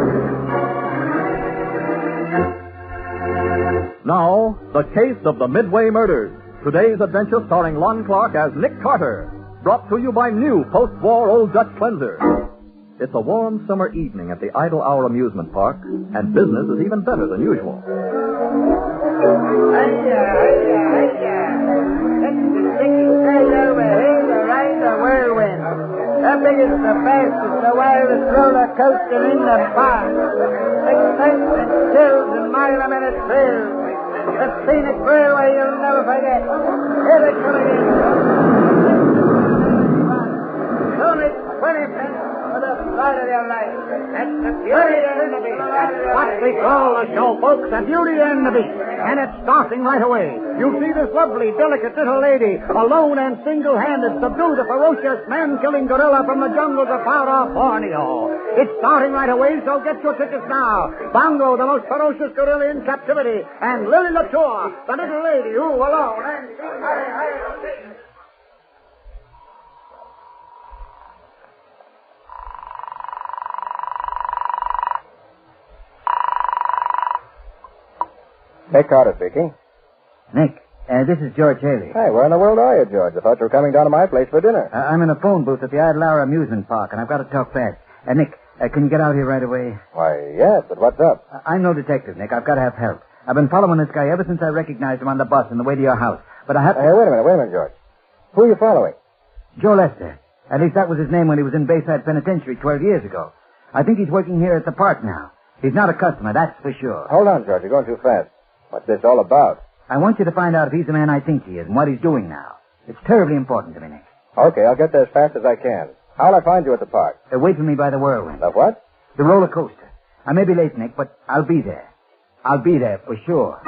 Now, the case of the Midway murders. Today's adventure starring Lon Clark as Nick Carter. Brought to you by new post-war Old Dutch cleanser. It's a warm summer evening at the Idle Hour Amusement Park, and business is even better than usual. The biggest, the fastest, the wildest roller coaster in the park. Excitement, chills, and mile-a-minute thrills. A scenic railway you'll never forget. Here they come again. Only 20 cents for the flight of your life. That's the beauty and the beast. That's what we call the show, folks, the beauty and the beast. And it's starting right away. You'll see this lovely, delicate little lady, alone and single-handed, subdue the ferocious man-killing gorilla from the jungles of far off Borneo. It's starting right away, so get your tickets now. Bongo, the most ferocious gorilla in captivity, and Lily Latour, the little lady who, alone and single-handed... Nick Carter speaking. Nick, this is George Haley. Hey, where in the world are you, George? I thought you were coming down to my place for dinner. I'm in a phone booth at the Idle Hour Amusement Park, and I've got to talk fast. Nick, can you get out here right away? Why, yes, but what's up? I'm no detective, Nick. I've got to have help. I've been following this guy ever since I recognized him on the bus on the way to your house. But I have to... Hey, wait a minute, George. Who are you following? Joe Lester. At least that was his name when he was in Bayside Penitentiary 12 years ago. I think he's working here at the park now. He's not a customer, that's for sure. Hold on, George. You're going too fast. What's this all about? I want you to find out if he's the man I think he is and what he's doing now. It's terribly important to me, Nick. Okay, I'll get there as fast as I can. How'll I find you at the park? Wait for me by the whirlwind. The what? The roller coaster. I may be late, Nick, but I'll be there. I'll be there for sure.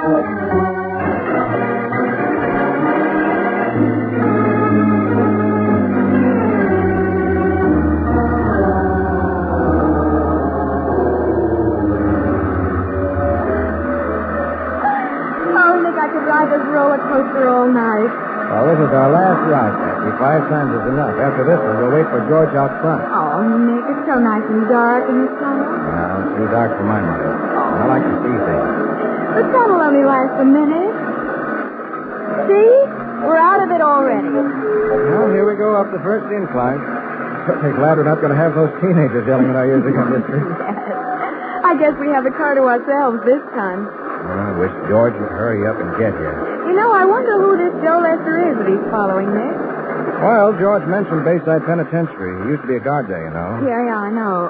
Roller coaster all night. Well, this is our last ride, Patsy. 5 times is enough. After this one, we'll wait for George out front. Oh, Nick, it's so nice and dark in the tunnel. Well, it's too dark for my mother. I like to see things. The tunnel only lasts a minute. See? We're out of it already. Well, here we go up the first incline. Certainly glad we're not going to have those teenagers yelling at our ears again, mister. Yes. I guess we have the car to ourselves this time. I wish George would hurry up and get here. You know, I wonder who this Joe Lester is that he's following, Nick. Well, George mentioned Bayside Penitentiary. He used to be a guard there, you know. Yeah, I know.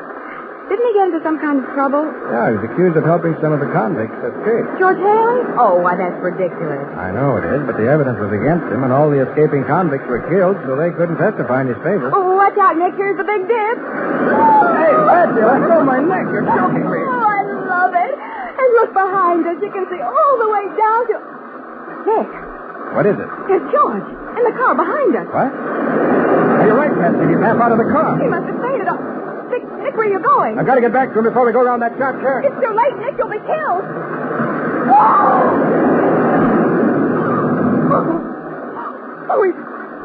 Didn't he get into some kind of trouble? Yeah, he was accused of helping some of the convicts escape. George Haley? Oh, why, that's ridiculous. I know it is, but the evidence was against him, and all the escaping convicts were killed, so they couldn't testify in his favor. Oh, watch out, Nick. Here's the big dip. Hey, Patsy, let go of my neck. You're choking me. Oh, I love it. And look behind us. You can see all the way down to... Nick. What is it? There's George in the car behind us. What? Hey, you're right, Patsy. He's half out of the car. He must have fainted. Nick, where are you going? I've got to get back to him before we go around that sharp turn. It's too late, Nick. You'll be killed. Oh,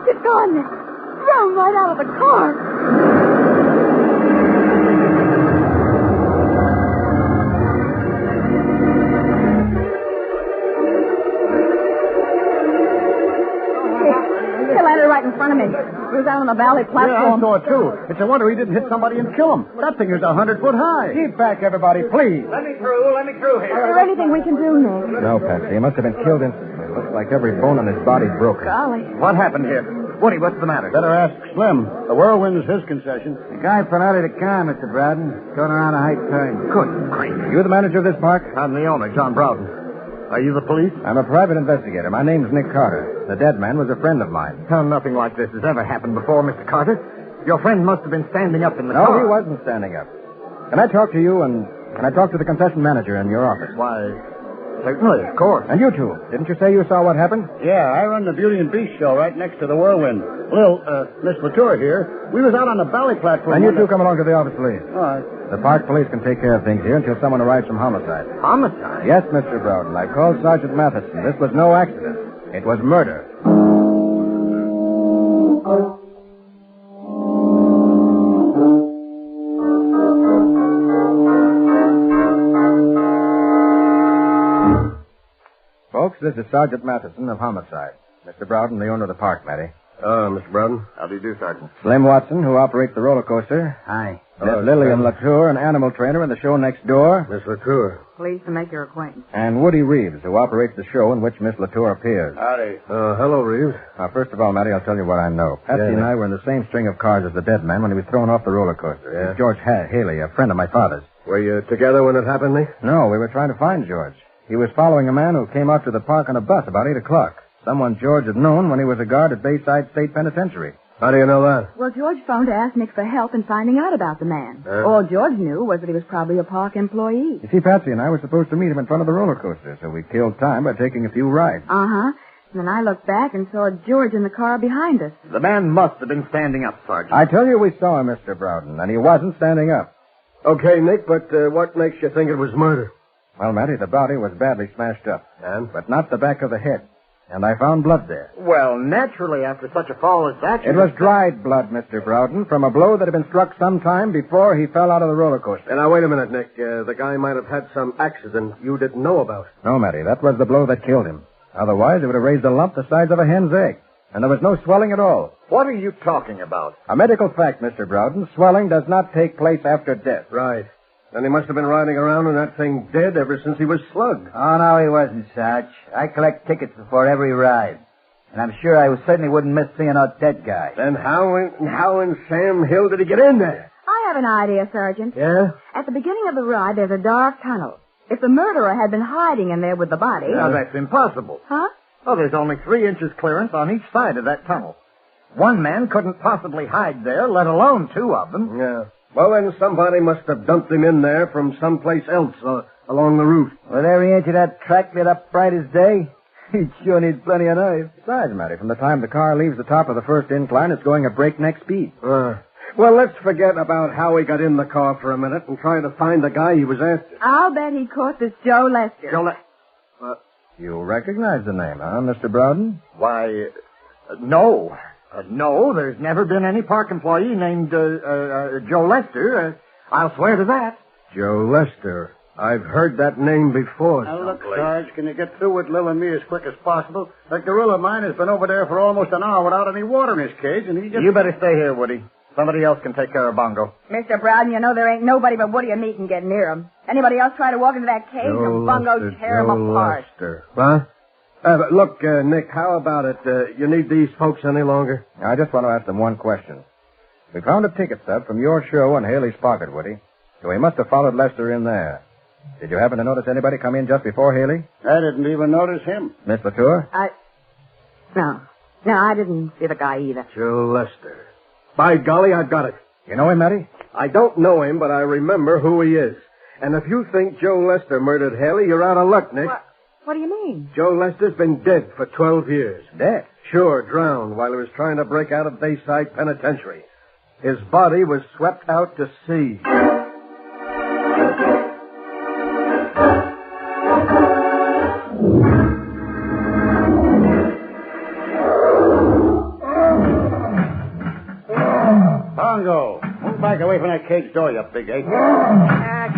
he's gone, Nick. Thrown right out of the car. Right in front of me. He was out on the valley platform. Yeah, I saw it, too. It's a wonder he didn't hit somebody and kill him. That thing is 100 foot high. Keep back, everybody, please. Let me through here. Is there anything we can do, Nick? No, Patsy. He must have been killed instantly. Looks like every bone in his body's broken. Golly. What happened here? Woody, what's the matter? Better ask Slim. The whirlwind is his concession. The guy put out of the car, Mr. Broughton. Going around a high turn. Good grief. You the manager of this park? I'm the owner, John Broughton. Are you the police? I'm a private investigator. My name's Nick Carter. The dead man was a friend of mine. Oh, nothing like this has ever happened before, Mr. Carter. Your friend must have been standing up in the car. No, he wasn't standing up. Can I talk to you and can I talk to the concession manager in your office? Why, certainly, of course. And you two. Didn't you say you saw what happened? Yeah, I run the Beauty and Beast show right next to the Whirlwind. Well, Miss Latour here. We was out on the valley platform. And you two come along to the office, please. All right. The park police can take care of things here until someone arrives from homicide. Homicide? Yes, Mr. Broughton. I called Sergeant Matheson. This was no accident. It was murder. Folks, this is Sergeant Matheson of Homicide. Mr. Broughton, the owner of the park, Matty. Oh, Mr. Broughton. How do you do, Sergeant? Slim Watson, who operates the roller coaster. Hi. Miss Lillian Latour, an animal trainer in the show next door. Miss Latour. Pleased to make your acquaintance. And Woody Reeves, who operates the show in which Miss Latour appears. Howdy. Hello, Reeves. Now, first of all, Matty, I'll tell you what I know. Patsy and I were in the same string of cars as the dead man when he was thrown off the roller coaster. Yeah? George Haley, a friend of my father's. Were you together when it happened, Nick? No, we were trying to find George. He was following a man who came out to the park on a bus about 8 o'clock. Someone George had known when he was a guard at Bayside State Penitentiary. How do you know that? Well, George phoned to ask Nick for help in finding out about the man. All George knew was that he was probably a park employee. You see, Patsy and I were supposed to meet him in front of the roller coaster, so we killed time by taking a few rides. Uh-huh. And then I looked back and saw George in the car behind us. The man must have been standing up, Sergeant. I tell you, we saw him, Mr. Broughton, and he wasn't standing up. Okay, Nick, but what makes you think it was murder? Well, Matty, the body was badly smashed up. And? But not the back of the head. And I found blood there. Well, naturally, after such a fall as that... It was dried blood, Mr. Broughton, from a blow that had been struck some time before he fell out of the roller coaster. Now, wait a minute, Nick. The guy might have had some accident you didn't know about. No, Matty, that was the blow that killed him. Otherwise, it would have raised a lump the size of a hen's egg. And there was no swelling at all. What are you talking about? A medical fact, Mr. Broughton. Swelling does not take place after death. Right. Then he must have been riding around in that thing dead ever since he was slugged. Oh, no, he wasn't, Sarge. I collect tickets before every ride. And I'm sure I certainly wouldn't miss seeing a dead guy. Then how in Sam Hill did he get in there? I have an idea, Sergeant. Yeah? At the beginning of the ride, there's a dark tunnel. If the murderer had been hiding in there with the body... Now, that's impossible. Huh? Oh, there's only 3 inches clearance on each side of that tunnel. One man couldn't possibly hide there, let alone 2 of them. Yeah. Well, then somebody must have dumped him in there from someplace else along the route. With every inch of that track lit up bright as day, he'd sure need plenty of knives. Besides, Matty, from the time the car leaves the top of the first incline, it's going at breakneck speed. Well, let's forget about how he got in the car for a minute and try to find the guy he was after. I'll bet he caught this Joe Lester. Joe Lester? You recognize the name, huh, Mr. Broughton? Why, no. No, there's never been any park employee named Joe Lester. I'll swear to that. Joe Lester. I've heard that name before. Now, look, Sarge, can you get through with Lil and me as quick as possible? That gorilla of mine has been over there for almost an hour without any water in his cage, and he just... You better stay here, Woody. Somebody else can take care of Bongo. Mr. Broughton, you know there ain't nobody but Woody and me can get near him. Anybody else try to walk into that cage, and Bongo tear him apart. Lester. What? But look, Nick, how about it? You need these folks any longer? I just want to ask them one question. We found a ticket stub from your show in Haley's pocket, Woody. So he must have followed Lester in there. Did you happen to notice anybody come in just before Haley? I didn't even notice him. Miss Latour? No, I didn't see the guy either. Joe Lester. By golly, I've got it. You know him, Matty? I don't know him, but I remember who he is. And if you think Joe Lester murdered Haley, you're out of luck, Nick. What do you mean? Joe Lester's been dead for 12 years. Dead? Sure, drowned while he was trying to break out of Bayside Penitentiary. His body was swept out to sea. Bongo, move back away from that cage door, you big ape.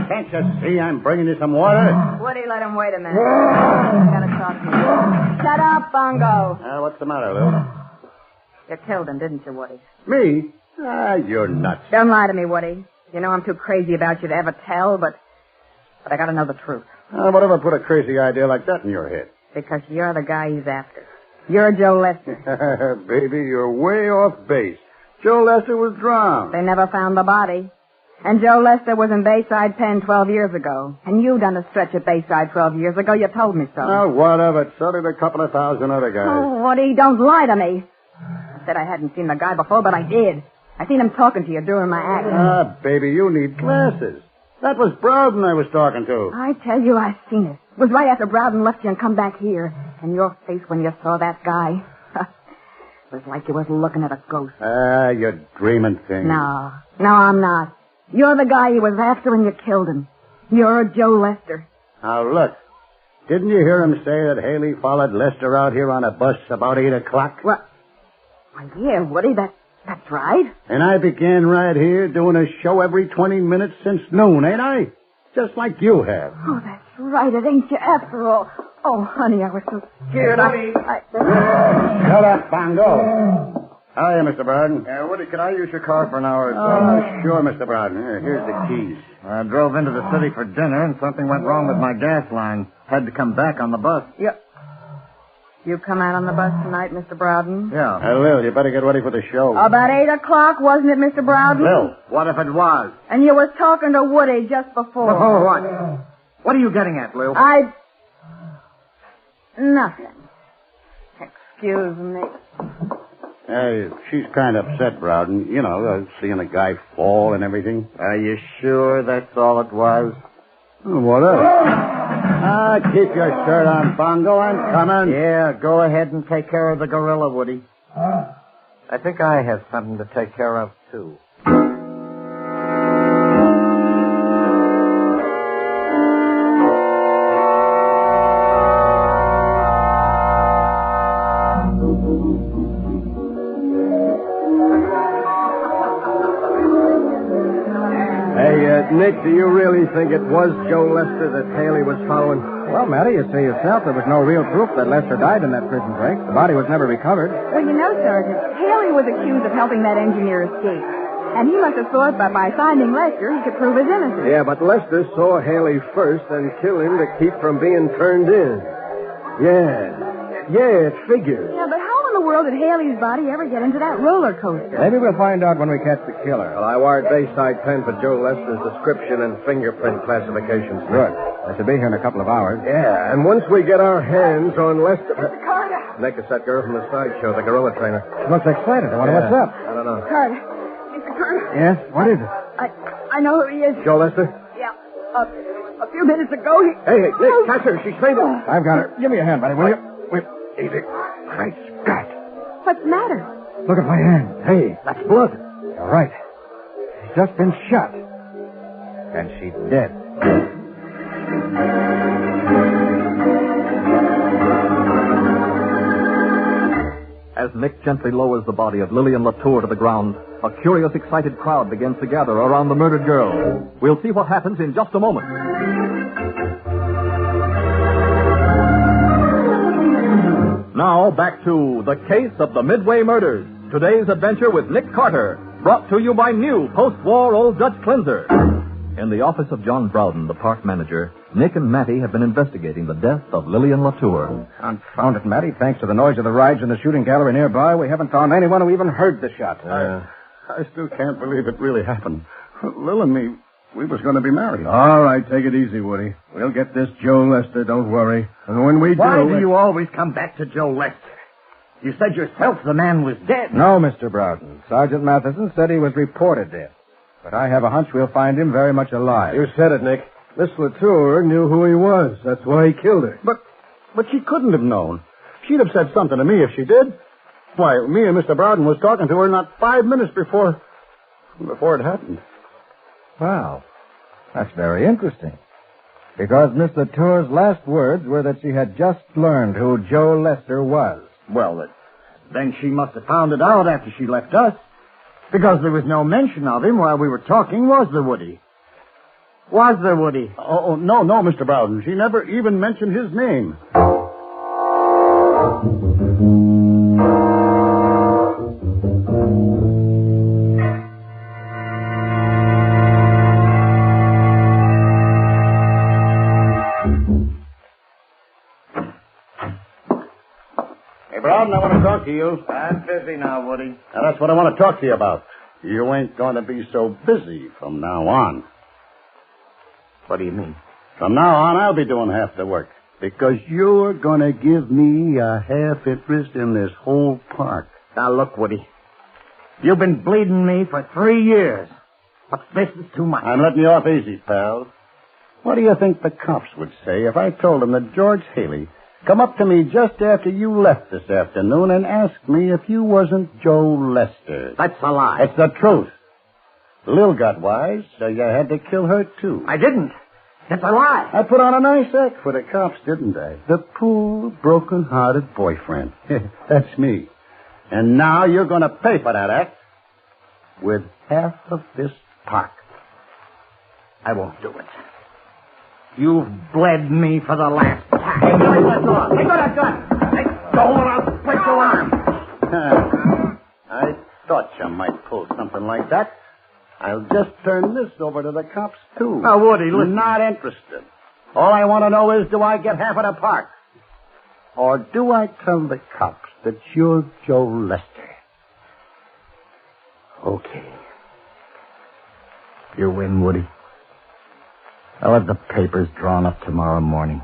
Can't you see I'm bringing you some water? Woody, let him wait a minute. Gotta talk to you. Shut up, Bongo. What's the matter, Lil? You killed him, didn't you, Woody? Me? You're nuts. Don't lie to me, Woody. You know I'm too crazy about you to ever tell, but I gotta know the truth. Whatever put a crazy idea like that in your head? Because you're the guy he's after. You're Joe Lester. Baby, you're way off base. Joe Lester was drowned. They never found the body. And Joe Lester was in Bayside Pen 12 years ago. And you done a stretch at Bayside 12 years ago. You told me so. Oh, whatever. So did a couple of thousand other guys. Oh, Woody, don't lie to me. I said I hadn't seen the guy before, but I did. I seen him talking to you during my act. Baby, you need glasses. That was Broughton I was talking to. I tell you, I seen it. It was right after Broughton left you and come back here. And your face when you saw that guy. It was like you was looking at a ghost. You're dreaming things. No, I'm not. You're the guy he was after and you killed him. You're Joe Lester. Now, look. Didn't you hear him say that Haley followed Lester out here on a bus about 8 o'clock? What? Why, yeah, Woody, that's right. And I began right here doing a show every 20 minutes since noon, ain't I? Just like you have. Oh, that's right. It ain't you after all. Oh, honey, I was so scared. Shut up, Bongo. Hiya, Mr. Broughton. Woody, could I use your car for an hour or so? Oh, sure, Mr. Broughton. Here's the keys. I drove into the city for dinner, and something went wrong with my gas line. Had to come back on the bus. Yep. You come out on the bus tonight, Mr. Browden? Yeah. Lil, you better get ready for the show. About 8 o'clock, wasn't it, Mr. Browden? Lil, what if it was? And you was talking to Woody just before. Oh, what? What are you getting at, Lil? Nothing. Excuse me. She's kind of upset, Browden. You know, seeing a guy fall and everything. Are you sure that's all it was? What else? Keep your shirt on, Bongo. I'm coming. Yeah, go ahead and take care of the gorilla, Woody. I think I have something to take care of, too. Nick, do you really think it was Joe Lester that Haley was following? Well, Matty, you see yourself, there was no real proof that Lester died in that prison break. The body was never recovered. Well, you know, Sergeant, Haley was accused of helping that engineer escape. And he must have thought that by finding Lester, he could prove his innocence. Yeah, but Lester saw Haley first and killed him to keep from being turned in. Yeah, it figures. Yeah, but how in the world did Haley's body ever get into that roller coaster? Maybe we'll find out when we catch the killer. Well, I wired Bayside Pen for Joe Lester's description and fingerprint classifications. Good. I should be here in a couple of hours. Yeah, and once we get our hands on Lester... Mr. Carter! Nick, it's that girl from the sideshow, the gorilla trainer. She looks excited. I wonder what's up. I don't know. Carter. Mr. Carter. Yes? What is it? I know who he is. Joe Lester? Yeah. A few minutes ago, he... Hey, Nick, catch her. She's fainted. I've got her. Give me a hand, buddy, will you? Wait, easy. Great Scott. What's the matter? Look at my hand. Hey, that's blood. You're right. She's just been shot. And she's dead. As Nick gently lowers the body of Lillian Latour to the ground, a curious, excited crowd begins to gather around the murdered girl. We'll see what happens in just a moment. Now, back to The Case of the Midway Murders. Today's adventure with Nick Carter, brought to you by new post-war Old Dutch Cleanser. In the office of John Browden, the park manager, Nick and Matty have been investigating the death of Lillian Latour. Confound it, Matty. Thanks to the noise of the rides in the shooting gallery nearby, we haven't found anyone who even heard the shot. I still can't believe it really happened. Lil and me, we was going to be married. All right, take it easy, Woody. We'll get this Joe Lester, don't worry. And when we Why do... do you always come back to Joe Lester? You said yourself the man was dead. No, Mr. Browden. Sergeant Matheson said he was reported dead. But I have a hunch we'll find him very much alive. You said it, Nick. Miss Latour knew who he was. That's why he killed her. But she couldn't have known. She'd have said something to me if she did. Why, me and Mr. Browden was talking to her not 5 minutes before it happened. Wow. That's very interesting. Because Miss Latour's last words were that she had just learned who Joe Lester was. Well, then she must have found it out after she left us. Because there was no mention of him while we were talking, was there, Woody? Was there, Woody? Oh, no, Mr. Browden. She never even mentioned his name. Browden, I want to talk to you. I'm busy now, Woody. Now, that's what I want to talk to you about. You ain't going to be so busy from now on. What do you mean? From now on, I'll be doing half the work. Because you're going to give me a half interest in this whole park. Now, look, Woody. You've been bleeding me for 3 years. But this is too much. I'm letting you off easy, pal. What do you think the cops would say if I told them that George Haley come up to me just after you left this afternoon and asked me if you wasn't Joe Lester? That's a lie. It's the truth. Lil got wise, so you had to kill her, too. I didn't. It's a lie. I put on a nice act for the cops, didn't I? The poor, broken-hearted boyfriend. That's me. And now you're going to pay for that act with half of this park. I won't do it. You've bled me for the last time. Hey, Billy, I got a gun. Let go or I'll break your arm. I I might pull something like that. I'll just turn this over to the cops, too. Now, Woody, listen. Not interested. All I want to know is, do I get half of the park? Or do I tell the cops that you're Joe Lester? Okay. You win, Woody. I'll have the papers drawn up tomorrow morning.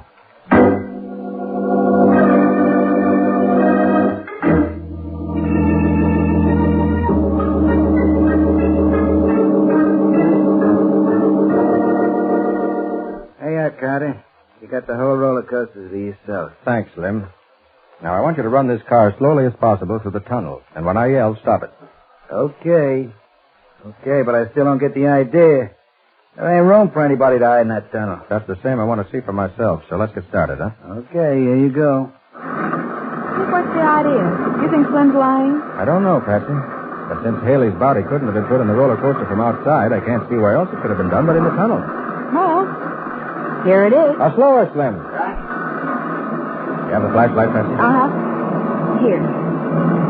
Carter. You got the whole roller coaster to yourself. Thanks, Slim. Now, I want you to run this car as slowly as possible through the tunnel. And when I yell, stop it. Okay. Okay, but I still don't get the idea. There ain't room for anybody to hide in that tunnel. That's the same I want to see for myself, so let's get started, huh? Okay, here you go. What's the idea? You think Slim's lying? I don't know, Patsy. But since Haley's body couldn't have been put in the roller coaster from outside, I can't see where else it could have been done but in the tunnel. Well, here it is. Slower, Slim. You have the flashlight, Patsy? Here.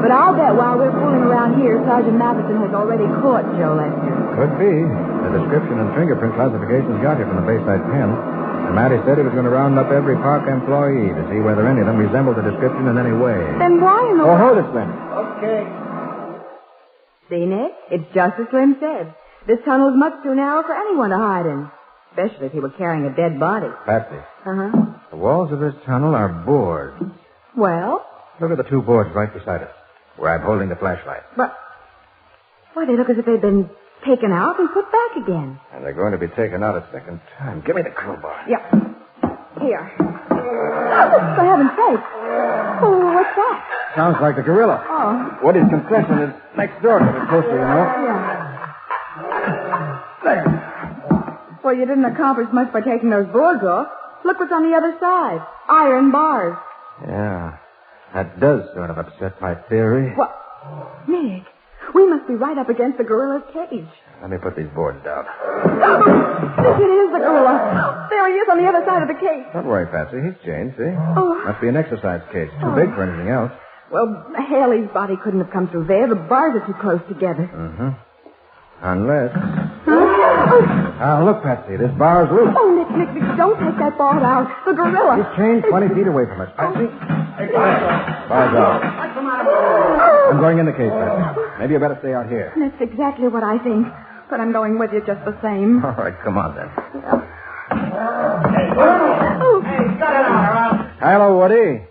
But I'll bet while we're fooling around here, Sergeant Matheson has already caught Joe Lester. Could be. The description and fingerprint classifications got here from the Bayside pen. And Matty said he was going to round up every park employee to see whether any of them resembled the description in any way. Then why in the... Oh, hold it, Slim. Okay. See, Nick? It's just as Slim said. This tunnel's much too narrow for anyone to hide in. Especially if he were carrying a dead body. Patsy. Uh-huh. The walls of this tunnel are boards. Well? Look at the two boards right beside us, where I'm holding the flashlight. But... Why, they look as if they'd been taken out and put back again. And they're going to be taken out a second time. Give me the crowbar. Yeah. Here. Oh, for heaven's sake. Oh, what's that? Sounds like the gorilla. Oh. Woody's concession is next door to the coaster, you know. Yeah. There. Well, you didn't accomplish much by taking those boards off. Look what's on the other side. Iron bars. Yeah. That does sort of upset my theory. What? Nick, we must be right up against the gorilla's cage. Let me put these boards down. Nick, it is the gorilla. There he is on the other side of the cage. Don't worry, Patsy. He's chained, see? Oh. Must be an exercise cage. Too big for anything else. Well, Haley's body couldn't have come through there. The bars are too close together. Mm-hmm. Unless... Look, Patsy, this bar's loose. Oh, Nick, don't take that bar out. The gorilla. He's chained 20 feet away from us, Patsy. Bar's out. I'm going in the cage, Patsy. Maybe you better stay out here. That's exactly what I think. But I'm going with you just the same. All right, come on, then. Hey, cut it out, Hello, Woody.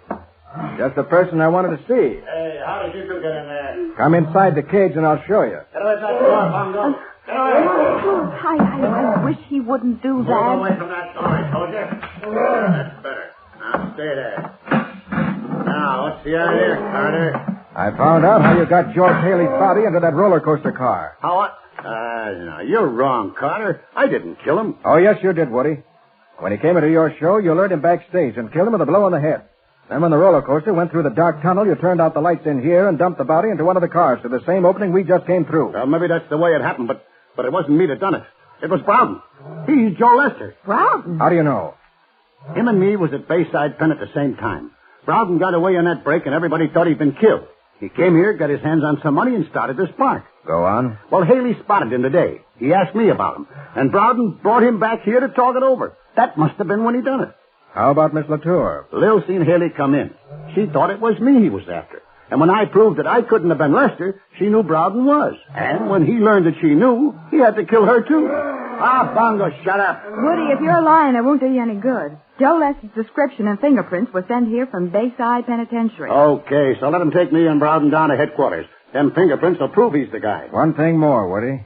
Just the person I wanted to see. Hey, how did you two get in there? Come inside the cage and I'll show you. Get away from that door, Bongo. Get away. I wish he wouldn't do that. Move away from that door, I told you. That's better. Now, stay there. Now, what's the idea, Carter? I found out how you got George Haley's body into that roller coaster car. How what? No, you're wrong, Carter. I didn't kill him. Oh, yes, you did, Woody. When he came into your show, you lured him backstage and killed him with a blow on the head. Then when the roller coaster went through the dark tunnel, you turned out the lights in here and dumped the body into one of the cars through the same opening we just came through. Well, maybe that's the way it happened, but it wasn't me that done it. It was Broughton. He's Joe Lester. Broughton? How do you know? Him and me was at Bayside Pen at the same time. Broughton got away on that break, and everybody thought he'd been killed. He came here, got his hands on some money, and started this park. Go on. Well, Haley spotted him today. He asked me about him, and Broughton brought him back here to talk it over. That must have been when he done it. How about Miss Latour? Lil seen Haley come in. She thought it was me he was after. And when I proved that I couldn't have been Lester, she knew Broughton was. And when he learned that she knew, he had to kill her, too. Bongo, shut up. Woody, if you're lying, it won't do you any good. Joe Lester's description and fingerprints were sent here from Bayside Penitentiary. Okay, so let him take me and Broughton down to headquarters. Them fingerprints will prove he's the guy. One thing more, Woody.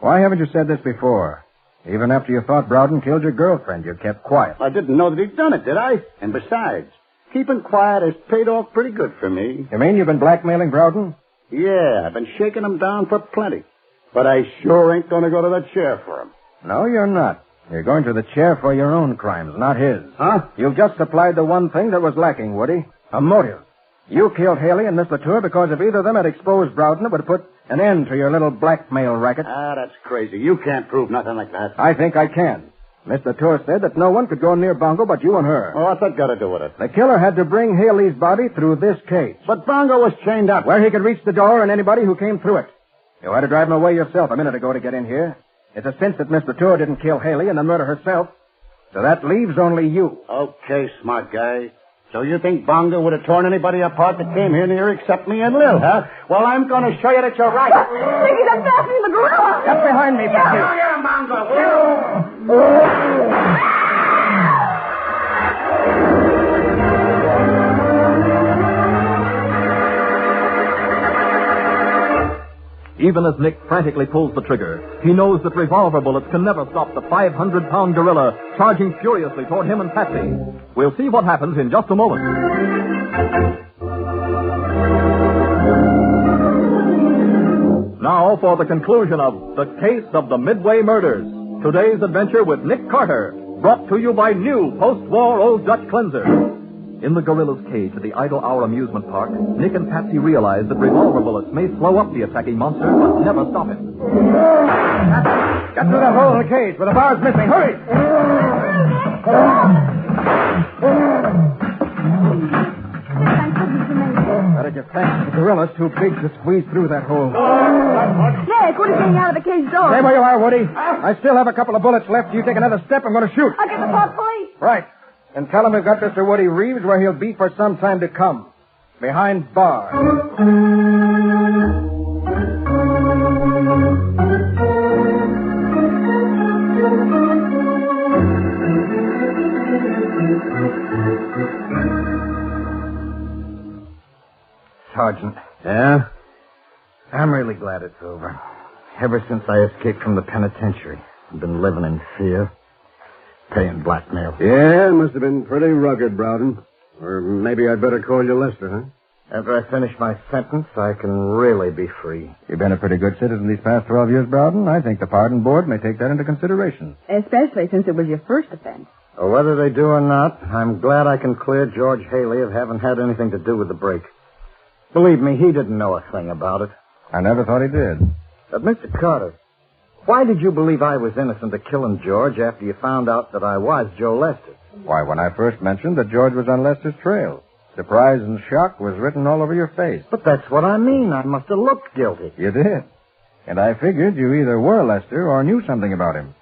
Why haven't you said this before? Even after you thought Broughton killed your girlfriend, you kept quiet. I didn't know that he'd done it, did I? And besides, keeping quiet has paid off pretty good for me. You mean you've been blackmailing Broughton? Yeah, I've been shaking him down for plenty. But I sure ain't going to go to the chair for him. No, you're not. You're going to the chair for your own crimes, not his. Huh? You've just supplied the one thing that was lacking, Woody. A motive. You killed Haley and Miss Latour because if either of them had exposed Broughton, it would put an end to your little blackmail racket. That's crazy. You can't prove nothing like that. I think I can. Miss Latour said that no one could go near Bongo but you and her. Oh, what's that got to do with it? The killer had to bring Haley's body through this cage. But Bongo was chained up. Where he could reach the door and anybody who came through it. You had to drive him away yourself a minute ago to get in here. It's a cinch that Miss Latour didn't kill Haley and then murder herself. So that leaves only you. Okay, smart guy. So you think Bongo would have torn anybody apart that came here near except me and Lil, huh? Well, I'm going to show you that you're right. Nicky, that's Daphne the gorilla. Get behind me, Becky. Yeah, Bongo. Even as Nick frantically pulls the trigger, he knows that revolver bullets can never stop the 500-pound gorilla charging furiously toward him and Patsy. We'll see what happens in just a moment. Now for the conclusion of The Case of the Midway Murders. Today's adventure with Nick Carter, brought to you by new post-war Old Dutch Cleanser. In the gorilla's cage at the Idle Hour amusement park, Nick and Patsy realize that revolver bullets may slow up the attacking monster, but never stop him. Get through that hole in the cage where the bar's missing. Hurry! Better get fast. The gorilla's too big to squeeze through that hole. Nick, what are you getting out of the cage door? Stay where you are, Woody. I still have a couple of bullets left. You take another step, I'm going to shoot. I'll get the Park Police. Right. And tell him we've got Mr. Woody Reeves where he'll be for some time to come. Behind bars. Sergeant. Yeah? I'm really glad it's over. Ever since I escaped from the penitentiary, I've been living in fear. Paying blackmail. Yeah, it must have been pretty rugged, Browden. Or maybe I'd better call you Lester, huh? After I finish my sentence, I can really be free. You've been a pretty good citizen these past 12 years, Browden. I think the pardon board may take that into consideration. Especially since it was your first offense. Well, whether they do or not, I'm glad I can clear George Haley of having had anything to do with the break. Believe me, he didn't know a thing about it. I never thought he did. But, Mr. Carter, why did you believe I was innocent of killing George after you found out that I was Joe Lester? Why, when I first mentioned that George was on Lester's trail, surprise and shock was written all over your face. But that's what I mean. I must have looked guilty. You did. And I figured you either were Lester or knew something about him.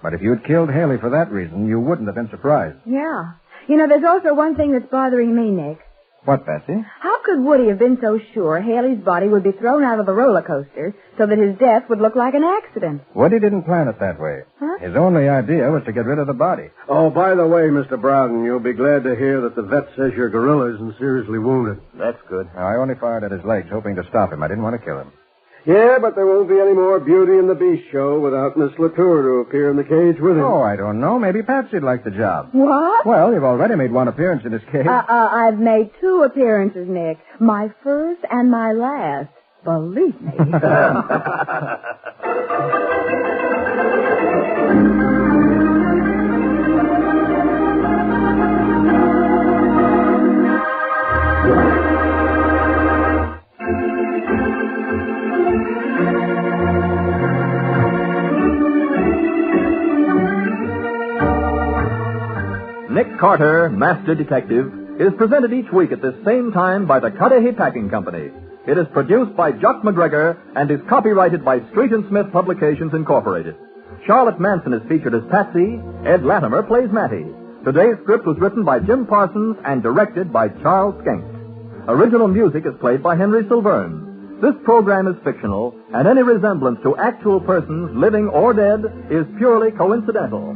But if you'd killed Haley for that reason, you wouldn't have been surprised. Yeah. You know, there's also one thing that's bothering me, Nick. What, Patsy? How could Woody have been so sure Haley's body would be thrown out of the roller coaster so that his death would look like an accident? Woody didn't plan it that way. Huh? His only idea was to get rid of the body. Oh, by the way, Mr. Browden, you'll be glad to hear that the vet says your gorilla isn't seriously wounded. That's good. I only fired at his legs, hoping to stop him. I didn't want to kill him. Yeah, but there won't be any more Beauty and the Beast show without Miss Latour to appear in the cage with him. Oh, I don't know. Maybe Patsy'd like the job. What? Well, you've already made one appearance in his cage. I've made 2 appearances, Nick. My first and my last. Believe me. Nick Carter, Master Detective, is presented each week at this same time by the Cudahy Packing Company. It is produced by Jock McGregor and is copyrighted by Street & Smith Publications, Incorporated. Charlotte Manson is featured as Patsy. Ed Latimer plays Matty. Today's script was written by Jim Parsons and directed by Charles Skank. Original music is played by Henry Silverne. This program is fictional, and any resemblance to actual persons, living or dead, is purely coincidental.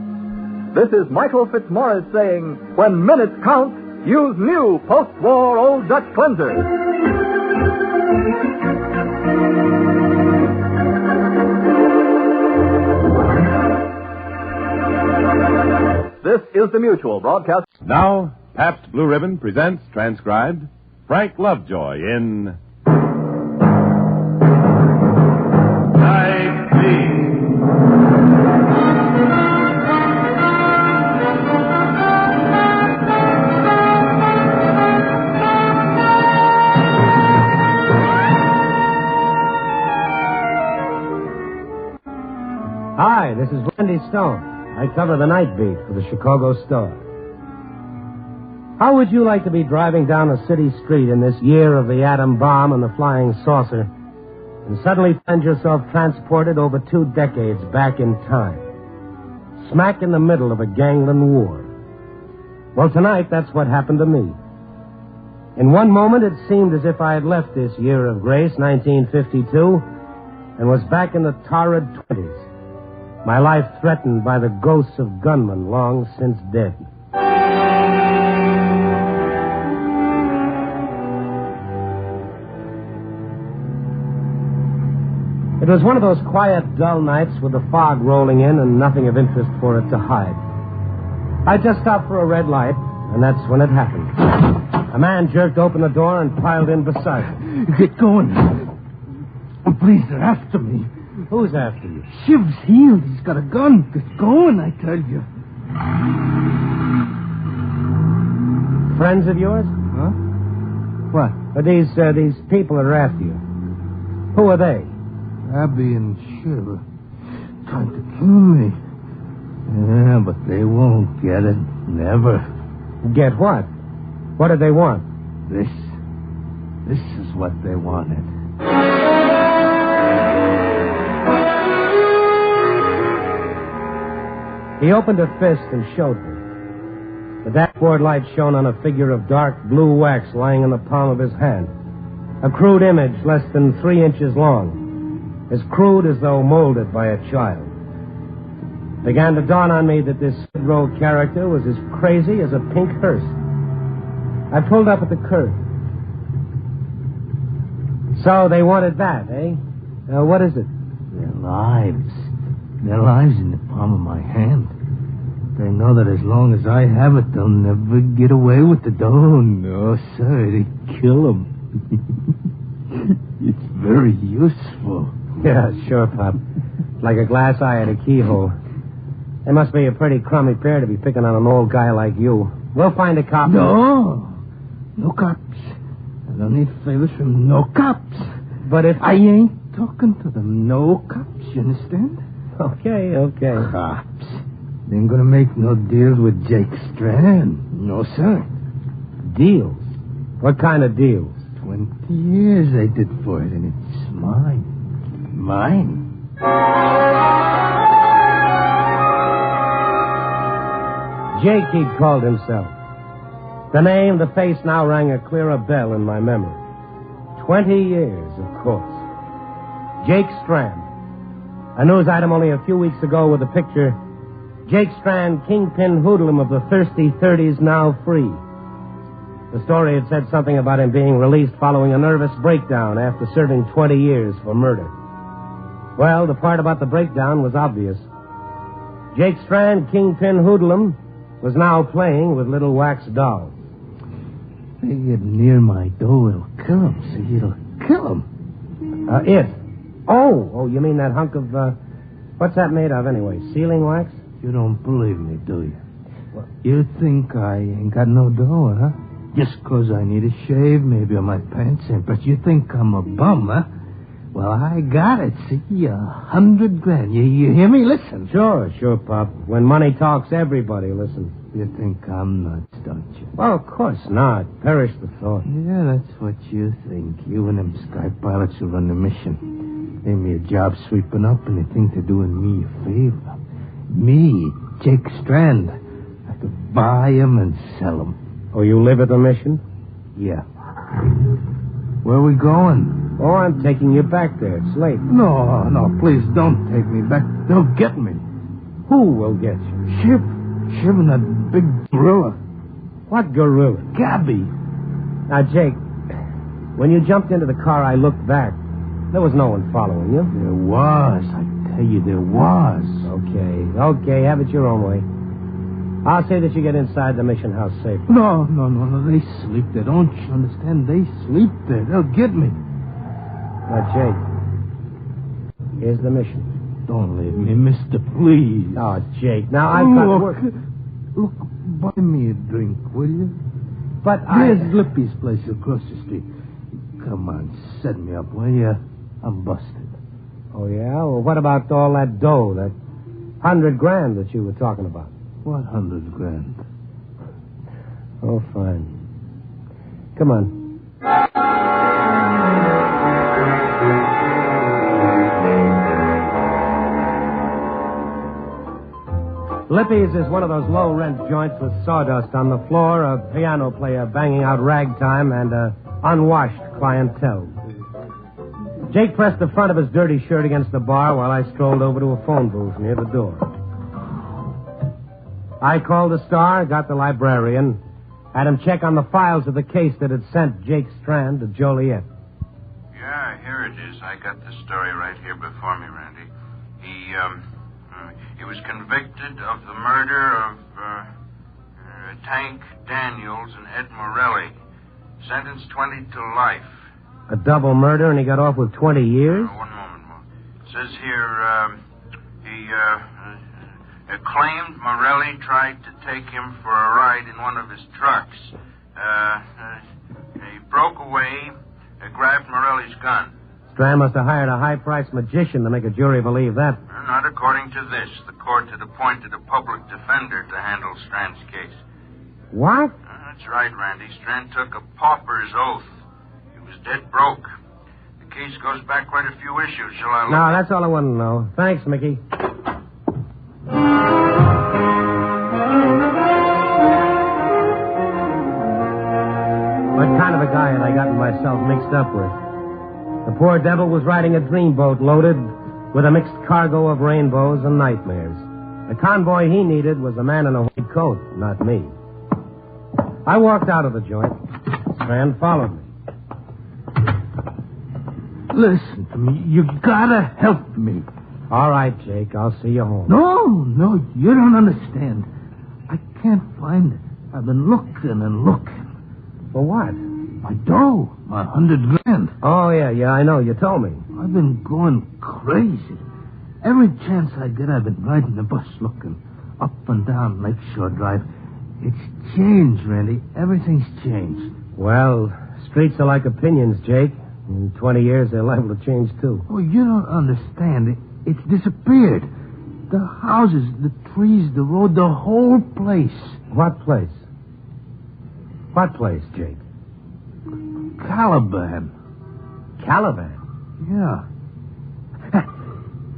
This is Michael Fitzmaurice saying, when minutes count, use new post-war Old Dutch Cleanser. This is the Mutual Broadcast. Now, Pabst Blue Ribbon presents, transcribed, Frank Lovejoy in Night Thief. Hi, this is Randy Stone. I cover the night beat for the Chicago Star. How would you like to be driving down a city street in this year of the atom bomb and the flying saucer and suddenly find yourself transported over 2 decades back in time. Smack in the middle of a gangland war. Well, tonight, that's what happened to me. In one moment, it seemed as if I had left this year of grace, 1952, and was back in the torrid 20s. My life threatened by the ghosts of gunmen long since dead. It was one of those quiet, dull nights with the fog rolling in and nothing of interest for it to hide. I just stopped for a red light, and that's when it happened. A man jerked open the door and piled in beside me. Get going. Please, they're after me. Who's after you? Shiv's healed. He's got a gun. Get going, I tell you. Friends of yours? Huh? What? These people that are after you. Who are they? Abby and Shiv trying to kill me. Yeah, but they won't get it. Never. Get what? What did they want? This is what they wanted. He opened a fist and showed me. The dashboard light shone on a figure of dark blue wax lying in the palm of his hand. A crude image less than 3 inches long. As crude as though molded by a child. It began to dawn on me that this Skid Row character was as crazy as a pink hearse. I pulled up at the curb. So they wanted that, eh? What is it? Their lives. Their lives in the palm of my hand. They know that as long as I have it, they'll never get away with it. Oh, no, sir. They kill them. It's very useful. Yeah, sure, Pop. Like a glass eye at a keyhole. They must be a pretty crummy pair to be picking on an old guy like you. We'll find a cop. No cops. I don't need favors from no cops. But if I ain't talking to them, no cops, you understand? Okay. Cops. They ain't gonna make no deals with Jake Strand. No, sir. Deals? What kind of deals? 20 years I did for it, and it's mine. Mine. Jake, he'd called himself. The name, the face now rang a clearer bell in my memory. 20 years, of course. Jake Strand. A news item only a few weeks ago with the picture, Jake Strand, kingpin hoodlum of the thirsty 30s, now free. The story had said something about him being released following a nervous breakdown after serving 20 years for murder. Well, the part about the breakdown was obvious. Jake Strand, kingpin hoodlum, was now playing with little wax dolls. They get near my door, it'll kill him. See, it'll kill him. It? Oh, you mean that hunk of, what's that made of anyway? Sealing wax? You don't believe me, do you? What? You think I ain't got no dough, huh? Just 'cause I need a shave, maybe, or my pants ain't. But you think I'm a bum, huh? Well, I got it. See, $100 grand. You hear me? Listen. Sure, Pop. When money talks, everybody listens. You think I'm nuts, don't you? Well, of course not. Perish the thought. Yeah, that's what you think. You and them sky pilots who run the mission. Gave me a job sweeping up, and they think they're doing me a favor. Me, Jake Strand. I could buy him and sell him. Oh, you live at the mission? Yeah. Where are we going? Oh, I'm taking you back there. It's late. No, please don't take me back. They'll get me. Who will get you? Shiv and that big gorilla. What gorilla? Gabby. Now, Jake, when you jumped into the car, I looked back. There was no one following you. There was. I tell you, there was. Okay. Have it your own way. I'll say that you get inside the mission house safe. No. They sleep there. Don't you understand? They sleep there. They'll get me. Now, Jake, here's the mission. Don't leave me, mister, please. Oh, Jake, now I've got work. Look, buy me a drink, will you? But There's Lippy's place across the street. Come on, set me up, will you? I'm busted. Oh, yeah? Well, what about all that dough, that $100 grand that you were talking about? What $100 grand? Oh, fine. Come on. Stampy's is one of those low-rent joints with sawdust on the floor, a piano player banging out ragtime, and unwashed clientele. Jake pressed the front of his dirty shirt against the bar while I strolled over to a phone booth near the door. I called the Star, got the librarian, had him check on the files of the case that had sent Jake Strand to Joliet. Yeah, here it is. I got the story right here before me, Randy. He was convicted of the murder of Tank Daniels and Ed Morelli. Sentenced 20 to life. A double murder and he got off with 20 years? One moment. It says here, he claimed Morelli tried to take him for a ride in one of his trucks. He broke away, grabbed Morelli's gun. Strand must have hired a high-priced magician to make a jury believe that. Not according to this. The court had appointed a public defender to handle Strand's case. What? That's right, Randy. Strand took a pauper's oath. He was dead broke. The case goes back quite a few issues. Shall I look? No, that's all I want to know. Thanks, Mickey. What kind of a guy had I gotten myself mixed up with? The poor devil was riding a dreamboat loaded with a mixed cargo of rainbows and nightmares. The convoy he needed was a man in a white coat, not me. I walked out of the joint. Strand followed me. Listen to me. You gotta help me. All right, Jake. I'll see you home. No, you don't understand. I can't find it. I've been looking and looking. For what? My dough. My $100,000. Oh, yeah, I know. You told me. I've been going crazy. Every chance I get, I've been riding the bus looking up and down Lakeshore Drive. It's changed, Randy. Everything's changed. Well, streets are like opinions, Jake. In 20 years, they're liable to change, too. Oh, you don't understand. It's disappeared. The houses, the trees, the road, the whole place. What place? What place, Jake? Caliban. Caliban? Yeah.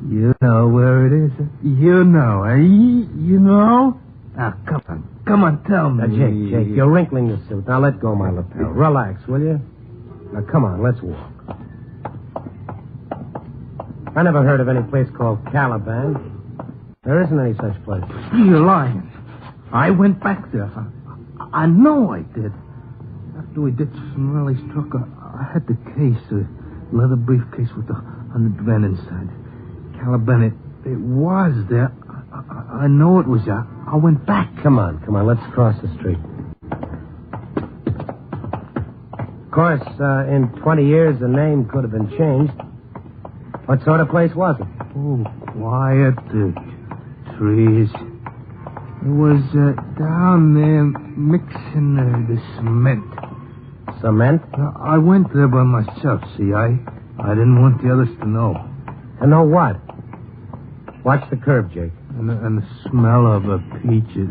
You know where it is. You know, eh? You know? Now, come on, tell me. Now, Jake, you're wrinkling the suit. Now, let go my lapel. Relax, will you? Now, come on, let's walk. I never heard of any place called Caliban. There isn't any such place. You're lying. I went back there. I know I did. After we ditched Morelli's truck, I had the case, a leather briefcase with $100,000 inside. Caliban, it was there. I know it was there. I went back. Come on, let's cross the street. Of course, in 20 years, the name could have been changed. What sort of place was it? Oh, quiet, trees. It was down there mixing the cement. Cement? I went there by myself, see. I didn't want the others to know. To know what? Watch the curve, Jake. And the smell of peaches.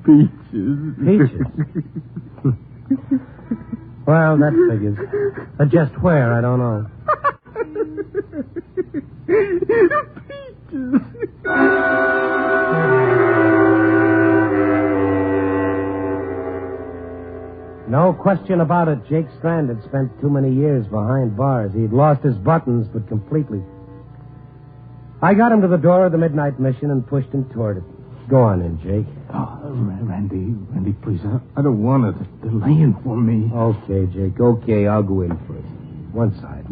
Peaches? Well, that figures. But just where, I don't know. Peaches. No question about it. Jake Strand had spent too many years behind bars. He'd lost his buttons, but completely. I got him to the door of the Midnight Mission and pushed him toward it. Go on in, Jake. Oh, Randy, please. I don't want it. They're laying for me. Okay, Jake. Okay, I'll go in first. One side,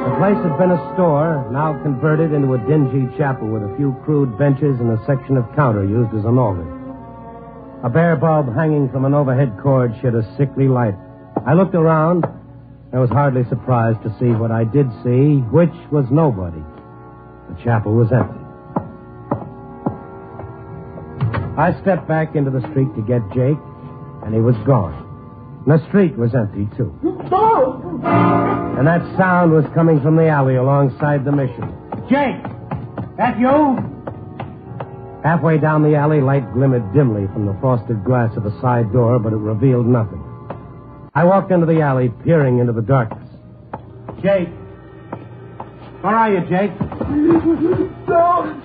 The place had been a store, now converted into a dingy chapel with a few crude benches and a section of counter used as an altar. A bare bulb hanging from an overhead cord shed a sickly light. I looked around. I was hardly surprised to see what I did see, which was nobody. The chapel was empty. I stepped back into the street to get Jake, and he was gone. And the street was empty, too. And that sound was coming from the alley alongside the mission. Jake! That you? Halfway down the alley, light glimmered dimly from the frosted glass of a side door, but it revealed nothing. I walked into the alley, peering into the darkness. Jake! Where are you, Jake? Don't